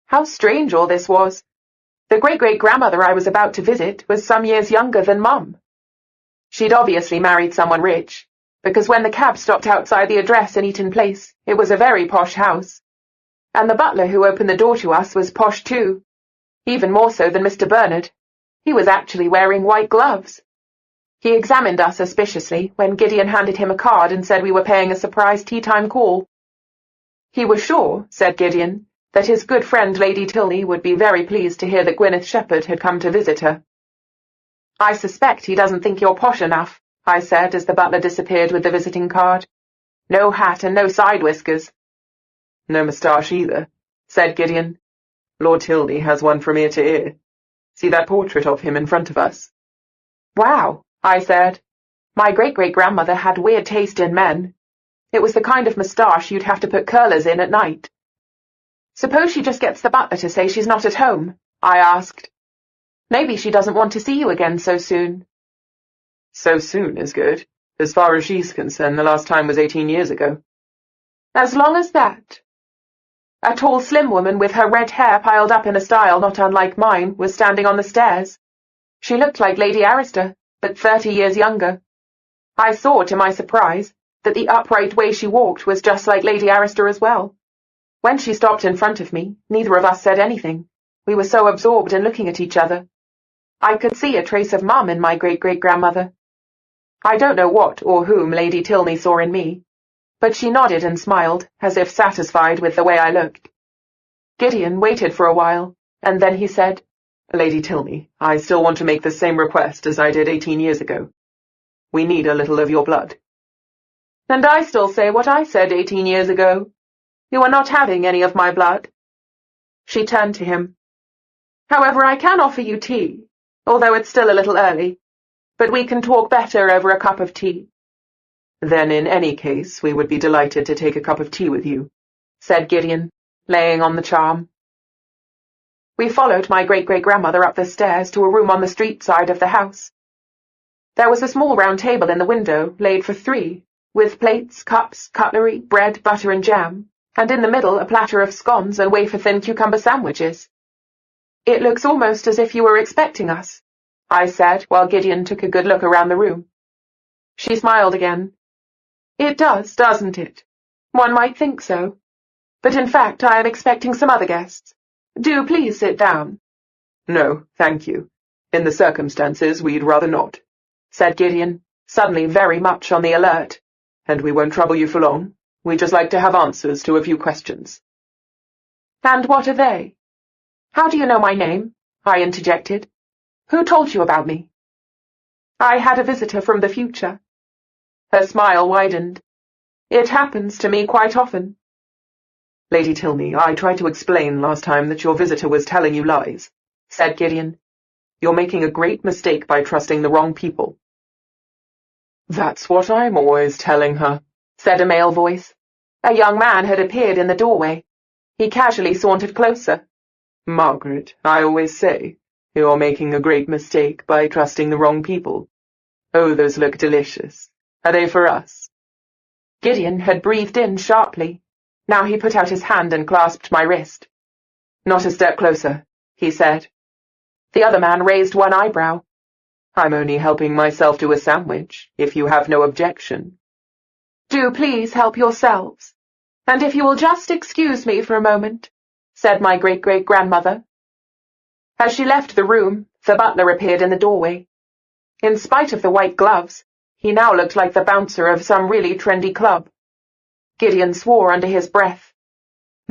How strange all this was. The great-great-grandmother I was about to visit was some years younger than Mum. She'd obviously married someone rich, because when the cab stopped outside the address in Eaton Place, it was a very posh house. And the butler who opened the door to us was posh too, even more so than Mr. Bernard. He was actually wearing white gloves. He examined us suspiciously when Gideon handed him a card and said we were paying a surprise tea-time call. He was sure, said Gideon, that his good friend Lady Tilney would be very pleased to hear that Gwyneth Shepherd had come to visit her. I suspect he doesn't think you're posh enough, I said as the butler disappeared with the visiting card. No hat and no side whiskers. No moustache either, said Gideon. Lord Tilney has one from ear to ear. See that portrait of him in front of us? Wow, I said. My great-great-grandmother had weird taste in men. It was the kind of moustache you'd have to put curlers in at night. Suppose she just gets the butler to say she's not at home, I asked. Maybe she doesn't want to see you again so soon. So soon is good. As far as she's concerned, the last time was 18 years ago. As long as that. A tall, slim woman with her red hair piled up in a style not unlike mine was standing on the stairs. She looked like Lady Arista, but 30 years younger. I saw, to my surprise, that the upright way she walked was just like Lady Arista as well. When she stopped in front of me, neither of us said anything. We were so absorbed in looking at each other. I could see a trace of Mum in my great-great-grandmother. I don't know what or whom Lady Tilney saw in me, but she nodded and smiled, as if satisfied with the way I looked. Gideon waited for a while, and then he said, Lady Tilney, I still want to make the same request as I did 18 years ago. We need a little of your blood. And I still say what I said 18 years ago. You are not having any of my blood. She turned to him. However, I can offer you tea, although it's still a little early, but we can talk better over a cup of tea. Then in any case, we would be delighted to take a cup of tea with you, said Gideon, laying on the charm. We followed my great-great-grandmother up the stairs to a room on the street side of the house. There was a small round table in the window, laid for 3, with plates, cups, cutlery, bread, butter and jam, and in the middle a platter of scones and wafer-thin cucumber sandwiches. It looks almost as if you were expecting us, I said, while Gideon took a good look around the room. She smiled again. It does, doesn't it? One might think so. But in fact I am expecting some other guests. Do please sit down. No, thank you. In the circumstances, we'd rather not, said Gideon, suddenly very much on the alert. And we won't trouble you for long. We'd just like to have answers to a few questions. And what are they? How do you know my name? I interjected. Who told you about me? I had a visitor from the future. Her smile widened. It happens to me quite often. Lady Tilney, I tried to explain last time that your visitor was telling you lies, said Gideon. You're making a great mistake by trusting the wrong people. That's what I'm always telling her, said a male voice. A young man had appeared in the doorway. He casually sauntered closer. Margaret, I always say, you're making a great mistake by trusting the wrong people. Oh, those look delicious. Are they for us? Gideon had breathed in sharply. Now he put out his hand and clasped my wrist. Not a step closer, he said. The other man raised one eyebrow. I'm only helping myself to a sandwich, if you have no objection. Do please help yourselves. And if you will just excuse me for a moment, said my great-great-grandmother. As she left the room, the butler appeared in the doorway. In spite of the white gloves, he now looked like the bouncer of some really trendy club. Gideon swore under his breath.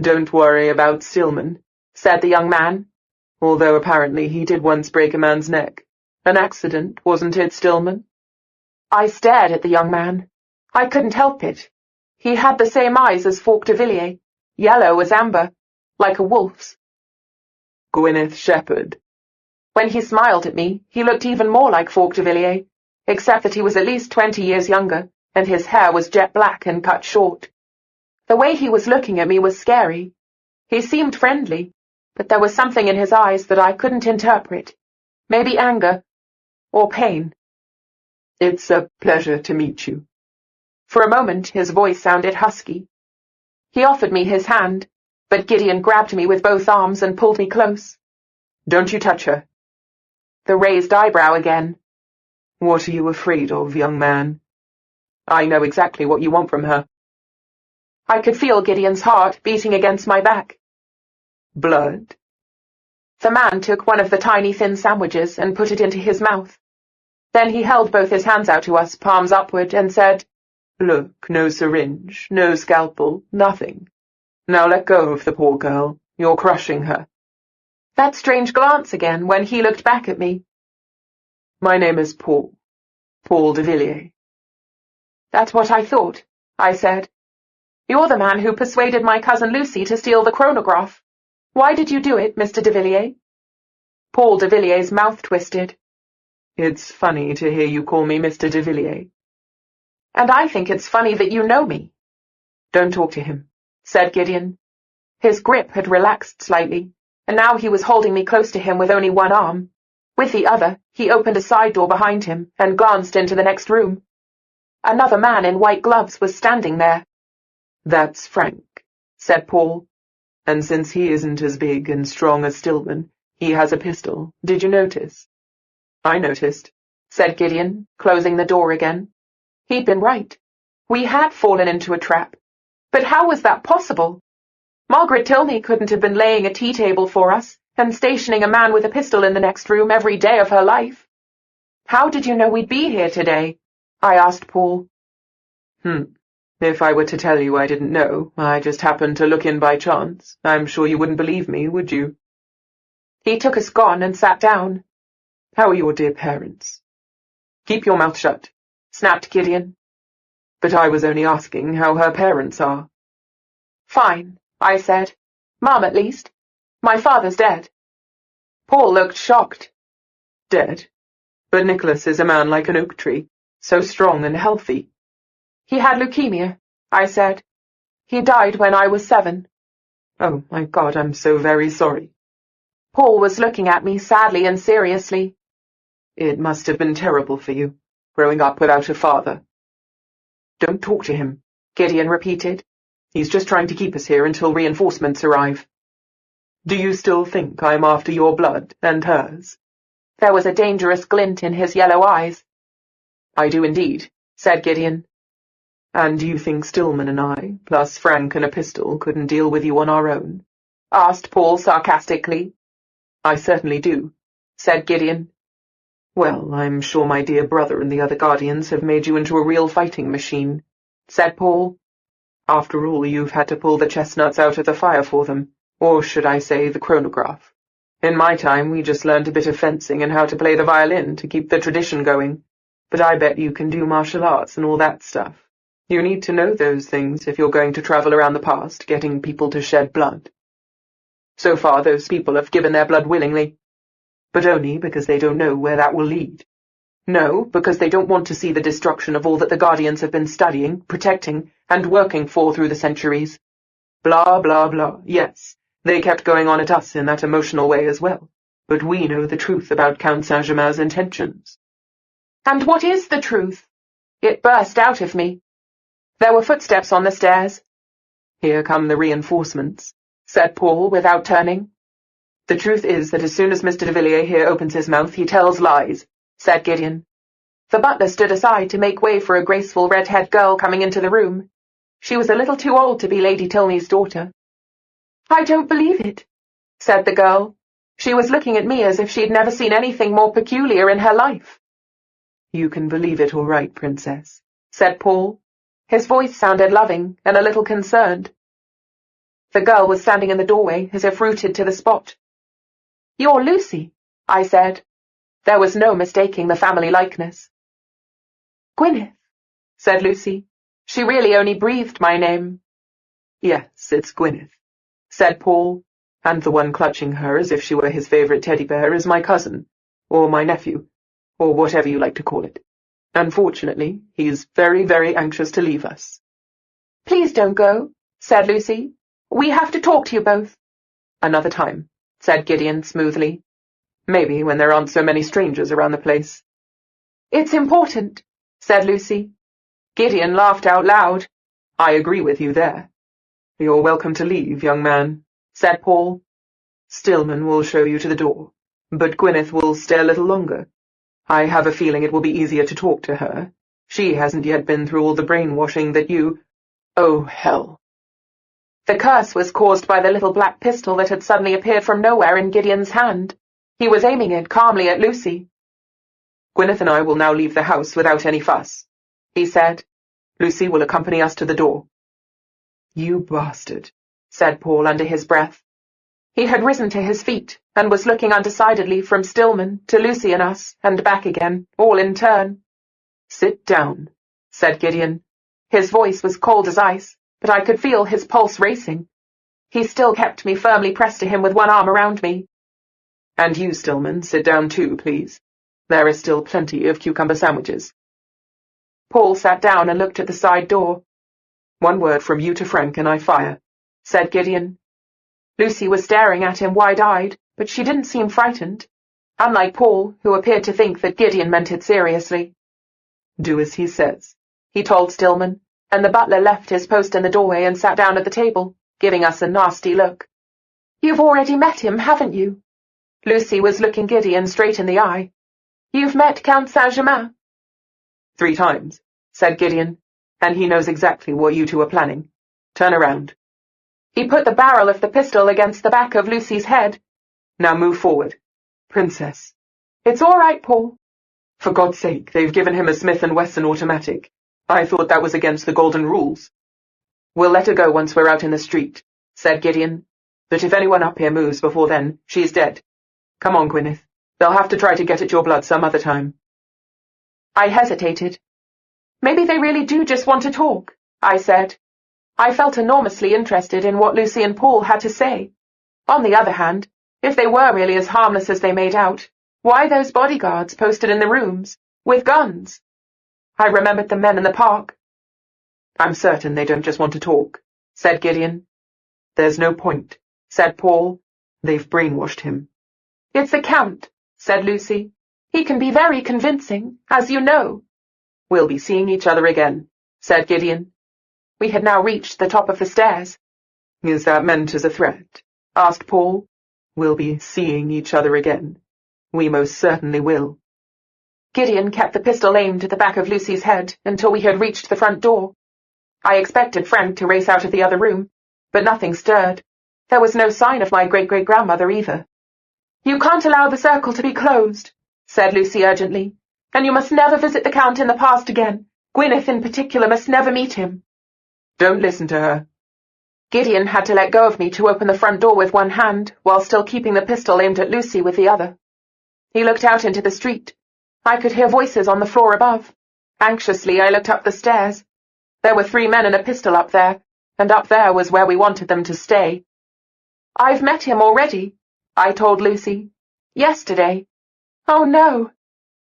Don't worry about Stillman, said the young man. although apparently he did once break a man's neck. An accident, wasn't it, Stillman? I stared at the young man. I couldn't help it. He had the same eyes as Falk de Villiers, yellow as amber, like a wolf's. Gwyneth Shepherd. When he smiled at me, he looked even more like Falk de Villiers, except that he was at least 20 years younger, and his hair was jet black and cut short. The way he was looking at me was scary. He seemed friendly, but there was something in his eyes that I couldn't interpret. Maybe anger, or pain. It's a pleasure to meet you. For a moment his voice sounded husky. He offered me his hand, but Gideon grabbed me with both arms and pulled me close. Don't you touch her. The raised eyebrow again. What are you afraid of, young man? I know exactly what you want from her. I could feel Gideon's heart beating against my back. Blood? The man took one of the tiny thin sandwiches and put it into his mouth. Then he held both his hands out to us, palms upward, and said, Look, no syringe, no scalpel, nothing. Now let go of the poor girl. You're crushing her. That strange glance again when he looked back at me. My name is Paul. Paul de Villiers. That's what I thought, I said. You're the man who persuaded my cousin Lucy to steal the chronograph. Why did you do it, Mr. de Villiers? Paul de Villiers' mouth twisted. It's funny to hear you call me Mr. de Villiers. And I think it's funny that you know me. Don't talk to him, said Gideon. His grip had relaxed slightly, and now he was holding me close to him with only one arm. With the other, he opened a side door behind him and glanced into the next room. Another man in white gloves was standing there. That's Frank, said Paul. And since he isn't as big and strong as Stillman, he has a pistol. Did you notice? I noticed, said Gideon, closing the door again. He'd been right. We had fallen into a trap. But how was that possible? Margaret Tilney couldn't have been laying a tea table for us and stationing a man with a pistol in the next room every day of her life. How did you know we'd be here today? I asked Paul. If I were to tell you I didn't know, I just happened to look in by chance, I'm sure you wouldn't believe me, would you? He took a scone and sat down. How are your dear parents? Keep your mouth shut, snapped Gideon. But I was only asking how her parents are. Fine, I said. Mum, at least. My father's dead. Paul looked shocked. Dead? But Nicholas is a man like an oak tree, so strong and healthy. He had leukemia, I said. He died when I was 7. Oh, my God, I'm so very sorry. Paul was looking at me sadly and seriously. It must have been terrible for you, growing up without a father. Don't talk to him, Gideon repeated. He's just trying to keep us here until reinforcements arrive. Do you still think I'm after your blood and hers? There was a dangerous glint in his yellow eyes. I do indeed, said Gideon. And you think Stillman and I, plus Frank and a pistol, couldn't deal with you on our own? Asked Paul sarcastically. I certainly do, said Gideon. Well, I'm sure my dear brother and the other guardians have made you into a real fighting machine, said Paul. After all, you've had to pull the chestnuts out of the fire for them, or should I say the chronograph. In my time, we just learned a bit of fencing and how to play the violin to keep the tradition going. But I bet you can do martial arts and all that stuff. You need to know those things if you're going to travel around the past, getting people to shed blood. So far, those people have given their blood willingly, but only because they don't know where that will lead. No, because they don't want to see the destruction of all that the Guardians have been studying, protecting, and working for through the centuries. Blah, blah, blah. Yes, they kept going on at us in that emotional way as well, but we know the truth about Count Saint-Germain's intentions. And what is the truth? It burst out of me. There were footsteps on the stairs. Here come the reinforcements, said Paul without turning. The truth is that as soon as Mr. de Villiers here opens his mouth, he tells lies, said Gideon. The butler stood aside to make way for a graceful red-haired girl coming into the room. She was a little too old to be Lady Tilney's daughter. I don't believe it, said the girl. She was looking at me as if she'd never seen anything more peculiar in her life. You can believe it all right, Princess, said Paul. His voice sounded loving and a little concerned. The girl was standing in the doorway as if rooted to the spot. "You're Lucy," I said. There was no mistaking the family likeness. "Gwyneth," said Lucy. She really only breathed my name. "Yes, it's Gwyneth," said Paul, "and the one clutching her as if she were his favourite teddy bear is my cousin, or my nephew, or whatever you like to call it. Unfortunately, he's very, very anxious to leave us." "Please don't go," said Lucy. "We have to talk to you both." "Another time," said Gideon smoothly. "Maybe when there aren't so many strangers around the place." "It's important," said Lucy. Gideon laughed out loud. "I agree with you there." "You're welcome to leave, young man," said Paul. "Stillman will show you to the door, but Gwyneth will stay a little longer. I have a feeling it will be easier to talk to her. She hasn't yet been through all the brainwashing that you— Oh, hell." The curse was caused by the little black pistol that had suddenly appeared from nowhere in Gideon's hand. He was aiming it calmly at Lucy. "Gwyneth and I will now leave the house without any fuss," he said. "Lucy will accompany us to the door." "You bastard," said Paul under his breath. He had risen to his feet and was looking undecidedly from Stillman to Lucy and us, and back again, all in turn. "Sit down," said Gideon. His voice was cold as ice, but I could feel his pulse racing. He still kept me firmly pressed to him with one arm around me. "And you, Stillman, sit down too, please. There is still plenty of cucumber sandwiches." Paul sat down and looked at the side door. "One word from you to Frank and I fire," said Gideon. Lucy was staring at him wide-eyed, but she didn't seem frightened, unlike Paul, who appeared to think that Gideon meant it seriously. "Do as he says," he told Stillman, and the butler left his post in the doorway and sat down at the table, giving us a nasty look. "You've already met him, haven't you?" Lucy was looking Gideon straight in the eye. "You've met Count Saint-Germain?" 3 times, said Gideon, "and he knows exactly what you two are planning. Turn around." He put the barrel of the pistol against the back of Lucy's head. "Now move forward. Princess." "It's all right, Paul." "For God's sake, they've given him a Smith & Wesson automatic. I thought that was against the golden rules." "We'll let her go once we're out in the street," said Gideon. "But if anyone up here moves before then, she's dead. Come on, Gwyneth. They'll have to try to get at your blood some other time." I hesitated. "Maybe they really do just want to talk," I said. I felt enormously interested in what Lucy and Paul had to say. On the other hand, if they were really as harmless as they made out, why those bodyguards posted in the rooms, with guns? I remembered the men in the park. "I'm certain they don't just want to talk," said Gideon. "There's no point," said Paul. "They've brainwashed him." "It's the Count," said Lucy. "He can be very convincing, as you know." "We'll be seeing each other again," said Gideon. We had now reached the top of the stairs. "Is that meant as a threat?" asked Paul. "We'll be seeing each other again. We most certainly will." Gideon kept the pistol aimed at the back of Lucy's head until we had reached the front door. I expected Frank to race out of the other room, but nothing stirred. There was no sign of my great-great-grandmother either. "You can't allow the circle to be closed," said Lucy urgently, "and you must never visit the Count in the past again. Gwyneth in particular must never meet him." "Don't listen to her." Gideon had to let go of me to open the front door with one hand, while still keeping the pistol aimed at Lucy with the other. He looked out into the street. I could hear voices on the floor above. Anxiously, I looked up the stairs. There were 3 men and a pistol up there, and up there was where we wanted them to stay. "I've met him already," I told Lucy. "Yesterday." "Oh, no."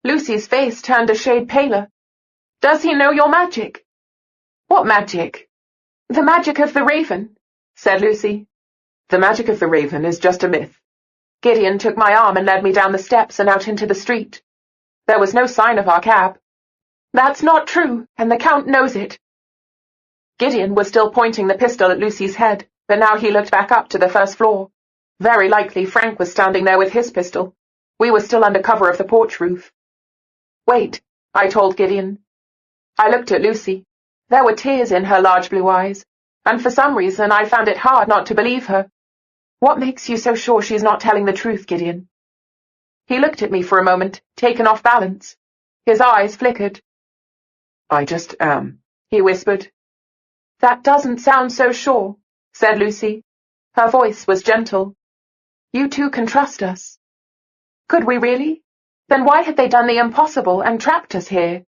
Lucy's face turned a shade paler. "Does he know your magic?" "What magic?" "The magic of the raven," said Lucy. "The magic of the raven is just a myth." Gideon took my arm and led me down the steps and out into the street. There was no sign of our cab. "That's not true, and the Count knows it." Gideon was still pointing the pistol at Lucy's head, but now he looked back up to the first floor. Very likely Frank was standing there with his pistol. We were still under cover of the porch roof. "Wait," I told Gideon. I looked at Lucy. There were tears in her large blue eyes, and for some reason I found it hard not to believe her. "What makes you so sure she's not telling the truth, Gideon?" He looked at me for a moment, taken off balance. His eyes flickered. "I just am," he whispered. That doesn't sound so sure, said Lucy. Her voice was gentle. You two can trust us. Could we really? Then why had they done the impossible and trapped us here?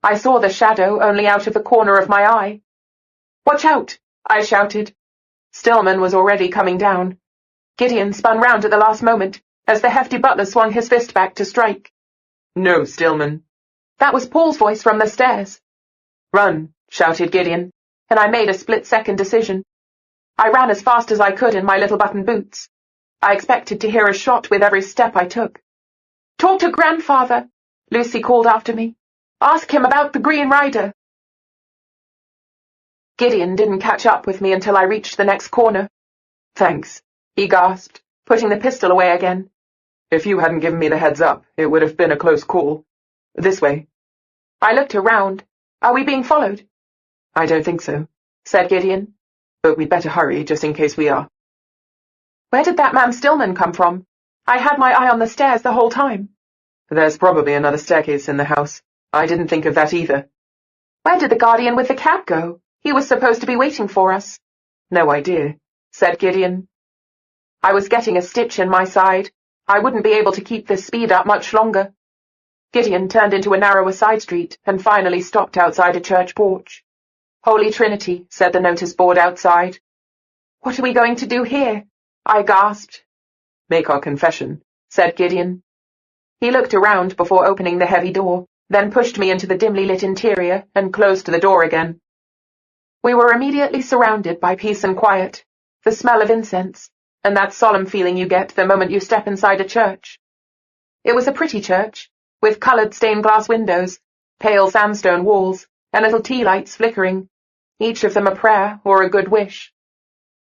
I saw the shadow only out of the corner of my eye. Watch out, I shouted. Stillman was already coming down. Gideon spun round at the last moment, as the hefty butler swung his fist back to strike. No, Stillman. That was Paul's voice from the stairs. Run, shouted Gideon, and I made a split-second decision. I ran as fast as I could in my little button boots. I expected to hear a shot with every step I took. Talk to Grandfather, Lucy called after me. Ask him about the Green Rider. Gideon didn't catch up with me until I reached the next corner. Thanks, he gasped, putting the pistol away again. If you hadn't given me the heads up, it would have been a close call. This way. I looked around. Are we being followed? I don't think so, said Gideon. But we'd better hurry, just in case we are. Where did that man Stillman come from? I had my eye on the stairs the whole time. There's probably another staircase in the house. I didn't think of that either. Where did the guardian with the cab go? He was supposed to be waiting for us. No idea, said Gideon. I was getting a stitch in my side. I wouldn't be able to keep this speed up much longer. Gideon turned into a narrower side street and finally stopped outside a church porch. Holy Trinity, said the notice board outside. What are we going to do here? I gasped. Make our confession, said Gideon. He looked around before opening the heavy door, then pushed me into the dimly lit interior and closed the door again. We were immediately surrounded by peace and quiet, the smell of incense, and that solemn feeling you get the moment you step inside a church. It was a pretty church, with coloured stained glass windows, pale sandstone walls, and little tea lights flickering, each of them a prayer or a good wish.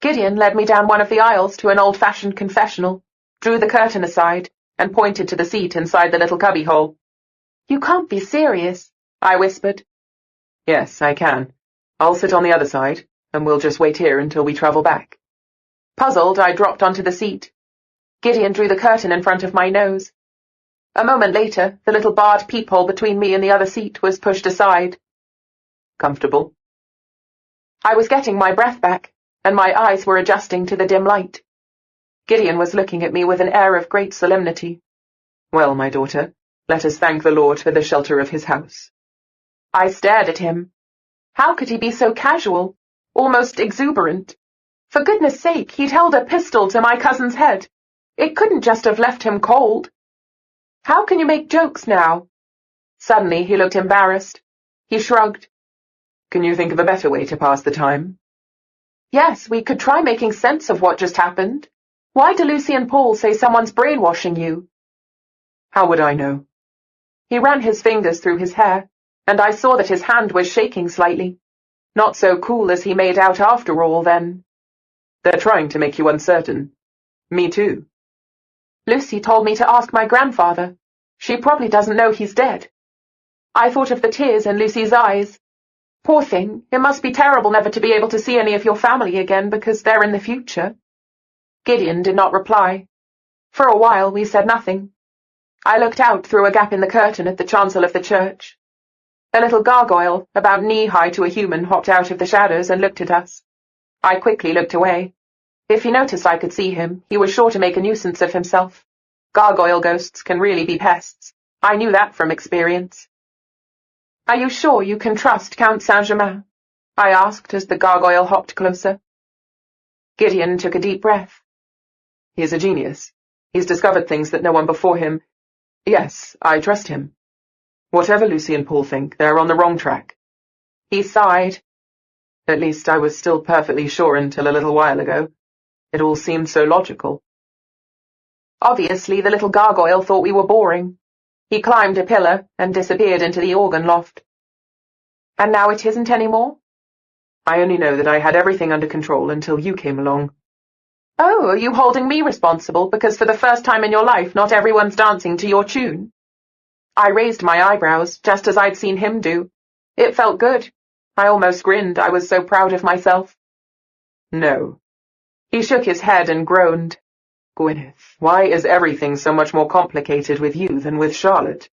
Gideon led me down one of the aisles to an old-fashioned confessional, drew the curtain aside, and pointed to the seat inside the little cubbyhole. You can't be serious, I whispered. Yes, I can. I'll sit on the other side, and we'll just wait here until we travel back. Puzzled, I dropped onto the seat. Gideon drew the curtain in front of my nose. A moment later, the little barred peephole between me and the other seat was pushed aside. Comfortable? I was getting my breath back, and my eyes were adjusting to the dim light. Gideon was looking at me with an air of great solemnity. Well, my daughter, let us thank the Lord for the shelter of his house. I stared at him. How could he be so casual, almost exuberant? For goodness sake, he'd held a pistol to my cousin's head. It couldn't just have left him cold. How can you make jokes now? Suddenly he looked embarrassed. He shrugged. Can you think of a better way to pass the time? Yes, we could try making sense of what just happened. Why do Lucy and Paul say someone's brainwashing you? How would I know? He ran his fingers through his hair, and I saw that his hand was shaking slightly. Not so cool as he made out after all, then. They're trying to make you uncertain. Me too. Lucy told me to ask my grandfather. She probably doesn't know he's dead. I thought of the tears in Lucy's eyes. Poor thing, it must be terrible never to be able to see any of your family again because they're in the future. Gideon did not reply. For a while we said nothing. I looked out through a gap in the curtain at the chancel of the church. A little gargoyle, about knee-high to a human, hopped out of the shadows and looked at us. I quickly looked away. If he noticed I could see him, he was sure to make a nuisance of himself. Gargoyle ghosts can really be pests. I knew that from experience. Are you sure you can trust Count Saint-Germain? I asked as the gargoyle hopped closer. Gideon took a deep breath. He is a genius. He's discovered things that no one before him. Yes, I trust him. Whatever Lucy and Paul think, they're on the wrong track. He sighed. At least I was still perfectly sure until a little while ago. It all seemed so logical. Obviously, the little gargoyle thought we were boring. He climbed a pillar and disappeared into the organ loft. And now it isn't any more? I only know that I had everything under control until you came along. Oh, are you holding me responsible because for the first time in your life not everyone's dancing to your tune? I raised my eyebrows, just as I'd seen him do. It felt good. I almost grinned, I was so proud of myself. No. He shook his head and groaned. Gwyneth, why is everything so much more complicated with you than with Charlotte?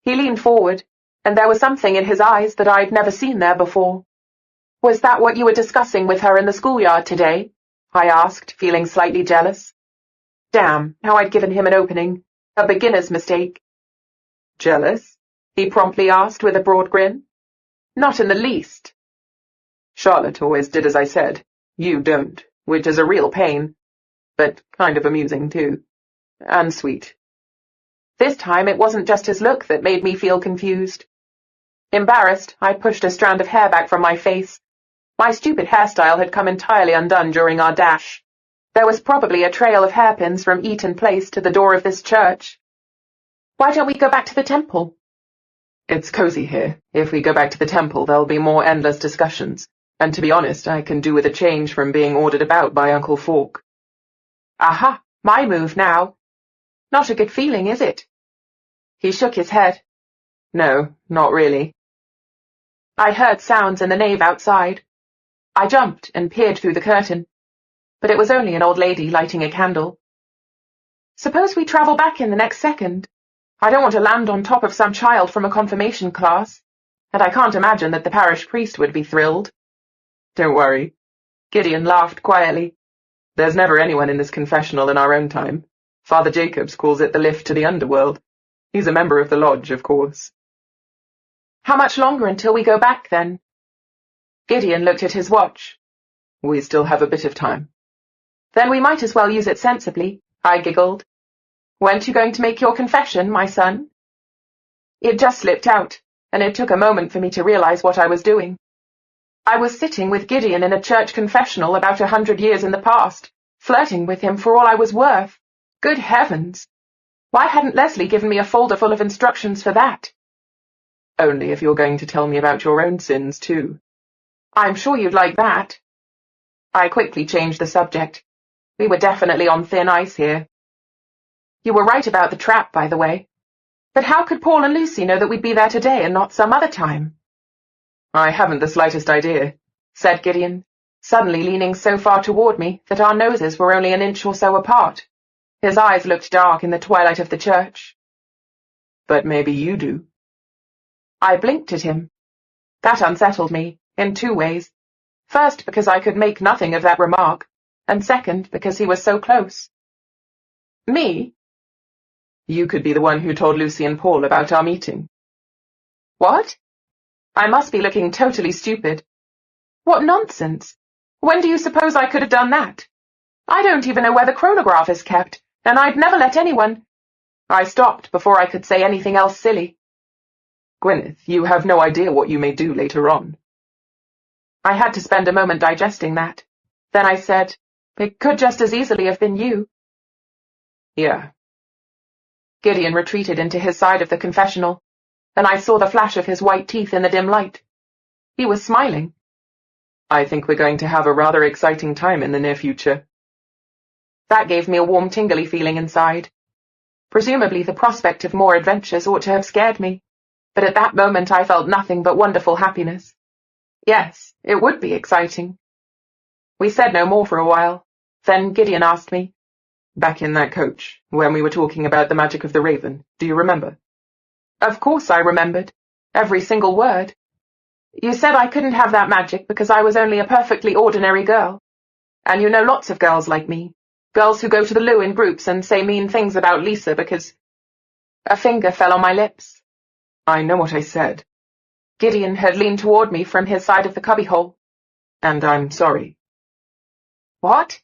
He leaned forward, and there was something in his eyes that I'd never seen there before. "Was that what you were discussing with her in the schoolyard today?" I asked, feeling slightly jealous. Damn, how I'd given him an opening. A beginner's mistake. Jealous? He promptly asked with a broad grin. Not in the least. Charlotte always did as I said. You don't, which is a real pain. But kind of amusing, too. And sweet. This time it wasn't just his look that made me feel confused. Embarrassed, I pushed a strand of hair back from my face. My stupid hairstyle had come entirely undone during our dash. There was probably a trail of hairpins from Eaton Place to the door of this church. "Why don't we go back to the temple?" "It's cozy here. If we go back to the temple, there'll be more endless discussions. And to be honest, I can do with a change from being ordered about by Uncle Fork." Aha, my move now. Not a good feeling, is it? He shook his head. "No, not really." I heard sounds in the nave outside. I jumped and peered through the curtain, but it was only an old lady lighting a candle. "Suppose we travel back in the next second? I don't want to land on top of some child from a confirmation class, and I can't imagine that the parish priest would be thrilled." "Don't worry." Gideon laughed quietly. "There's never anyone in this confessional in our own time. Father Jacobs calls it the lift to the underworld. He's a member of the lodge, of course." "How much longer until we go back, then?" Gideon looked at his watch. "We still have a bit of time." "Then we might as well use it sensibly," I giggled. "Weren't you going to make your confession, my son?" It just slipped out, and it took a moment for me to realize what I was doing. I was sitting with Gideon in a church confessional about 100 years in the past, flirting with him for all I was worth. Good heavens! Why hadn't Lesley given me a folder full of instructions for that? "Only if you're going to tell me about your own sins, too." "I'm sure you'd like that." I quickly changed the subject. We were definitely on thin ice here. "You were right about the trap, by the way. But how could Paul and Lucy know that we'd be there today and not some other time?" "I haven't the slightest idea," said Gideon, suddenly leaning so far toward me that our noses were only an inch or so apart. His eyes looked dark in the twilight of the church. "But maybe you do." I blinked at him. That unsettled me, in two ways. First, because I could make nothing of that remark, and second, because he was so close. "Me?" "You could be the one who told Lucy and Paul about our meeting." "What? I must be looking totally stupid. What nonsense! When do you suppose I could have done that? I don't even know where the chronograph is kept, and I'd never let anyone—" I stopped before I could say anything else silly. "Gwyneth, you have no idea what you may do later on." I had to spend a moment digesting that. Then I said, "It could just as easily have been you." "Yeah." Gideon retreated into his side of the confessional, and I saw the flash of his white teeth in the dim light. He was smiling. "I think we're going to have a rather exciting time in the near future." That gave me a warm, tingly feeling inside. Presumably the prospect of more adventures ought to have scared me, but at that moment I felt nothing but wonderful happiness. Yes, it would be exciting. We said no more for a while. Then Gideon asked me, "Back in that coach, when we were talking about the magic of the raven, do you remember?" Of course I remembered. Every single word. You said I couldn't have that magic because I was only a perfectly ordinary girl. And you know lots of girls like me. Girls who go to the loo in groups and say mean things about Lisa because... A finger fell on my lips. "I know what I said." Gideon had leaned toward me from his side of the cubbyhole. "And I'm sorry." What?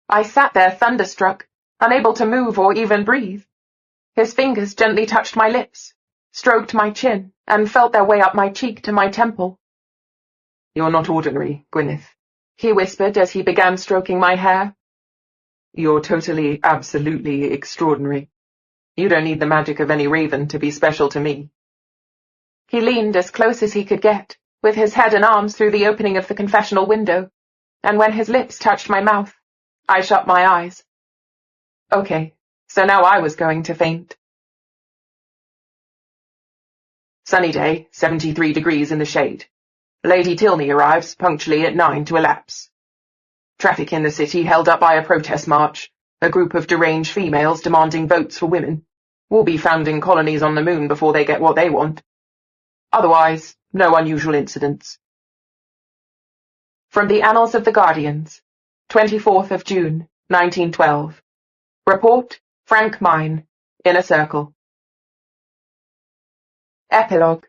I sat there thunderstruck, unable to move or even breathe. His fingers gently touched my lips, stroked my chin, and felt their way up my cheek to my temple. "You're not ordinary, Gwyneth," he whispered as he began stroking my hair. "You're totally, absolutely extraordinary. You don't need the magic of any raven to be special to me." He leaned as close as he could get, with his head and arms through the opening of the confessional window, and when his lips touched my mouth, I shut my eyes. Okay, so now I was going to faint. Sunny day, 73 degrees in the shade. Lady Tilney arrives punctually at 9 to elapse. Traffic in the city held up by a protest march, a group of deranged females demanding votes for women. Will be founding colonies on the moon before they get what they want. Otherwise, no unusual incidents. From the Annals of the Guardians, 24th of June, 1912. Report, Frank Mine, Inner Circle. Epilogue.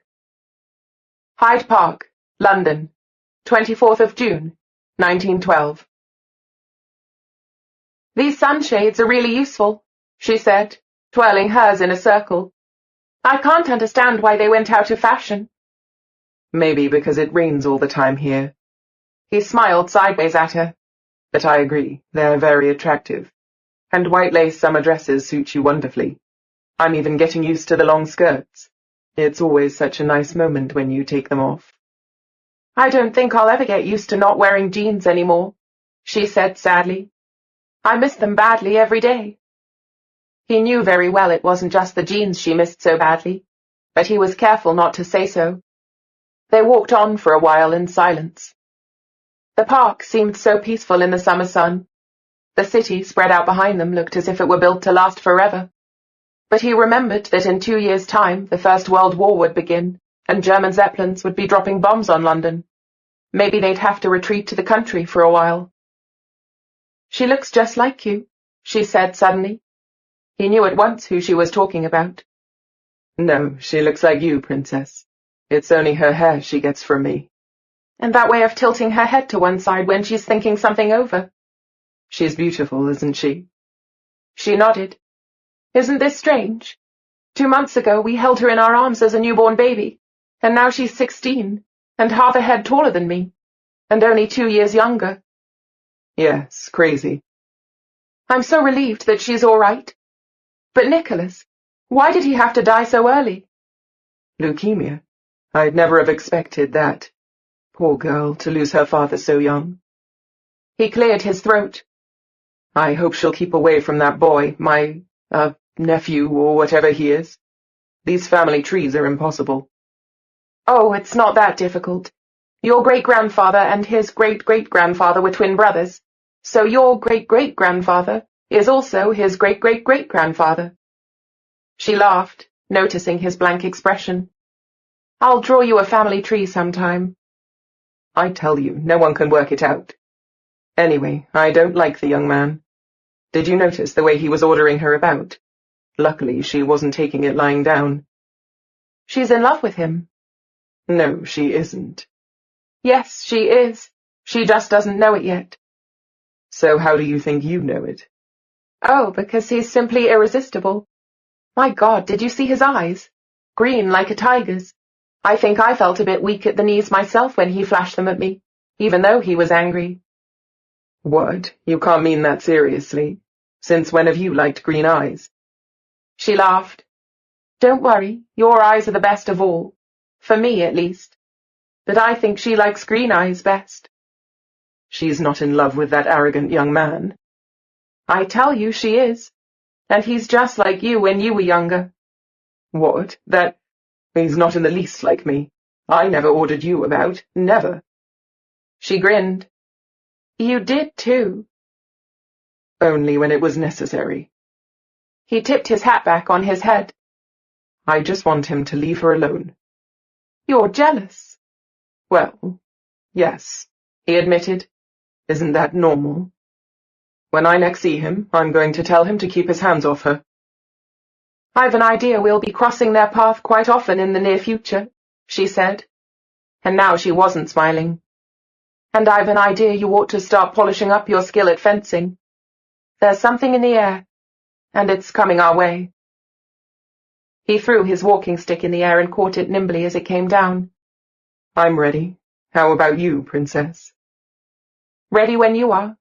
Hyde Park, London, 24th of June, 1912. These sunshades are really useful, she said, twirling hers in a circle. I can't understand why they went out of fashion. Maybe because it rains all the time here. He smiled sideways at her. But I agree, they're very attractive. And white lace summer dresses suit you wonderfully. I'm even getting used to the long skirts. It's always such a nice moment when you take them off. I don't think I'll ever get used to not wearing jeans anymore, she said sadly. I miss them badly every day. He knew very well it wasn't just the jeans she missed so badly, but he was careful not to say so. They walked on for a while in silence. The park seemed so peaceful in the summer sun. The city spread out behind them looked as if it were built to last forever. But he remembered that in 2 years' time the First World War would begin, and German Zeppelins would be dropping bombs on London. Maybe they'd have to retreat to the country for a while. She looks just like you, she said suddenly. He knew at once who she was talking about. No, she looks like you, Princess. It's only her hair she gets from me. And that way of tilting her head to one side when she's thinking something over. She's beautiful, isn't she? She nodded. Isn't this strange? 2 months ago we held her in our arms as a newborn baby, and now she's 16, and half a head taller than me, and only 2 years younger. Yes, crazy. I'm so relieved that she's all right. But Nicholas, why did he have to die so early? Leukemia. I'd never have expected that. Poor girl, to lose her father so young. He cleared his throat. I hope she'll keep away from that boy, my, nephew, or whatever he is. These family trees are impossible. Oh, it's not that difficult. Your great-grandfather and his great-great-grandfather were twin brothers, so your great-great-grandfather is also his great-great-great-grandfather. She laughed, noticing his blank expression. I'll draw you a family tree sometime. I tell you, no one can work it out. Anyway, I don't like the young man. Did you notice the way he was ordering her about? Luckily, she wasn't taking it lying down. She's in love with him. No, she isn't. Yes, she is. She just doesn't know it yet. So how do you think you know it? Oh, because he's simply irresistible. My God, did you see his eyes? Green like a tiger's. I think I felt a bit weak at the knees myself when he flashed them at me, even though he was angry. What? You can't mean that seriously. Since when have you liked green eyes? She laughed. Don't worry, your eyes are the best of all. For me, at least. But I think she likes green eyes best. She's not in love with that arrogant young man. I tell you she is. And he's just like you when you were younger. What? That... He's not in the least like me. I never ordered you about. Never. She grinned. You did too. Only when it was necessary. He tipped his hat back on his head. I just want him to leave her alone. You're jealous. Well, yes, he admitted. Isn't that normal? When I next see him, I'm going to tell him to keep his hands off her. I've an idea we'll be crossing their path quite often in the near future, she said. And now she wasn't smiling. And I've an idea you ought to start polishing up your skill at fencing. There's something in the air, and it's coming our way. He threw his walking stick in the air and caught it nimbly as it came down. I'm ready. How about you, Princess? Ready when you are.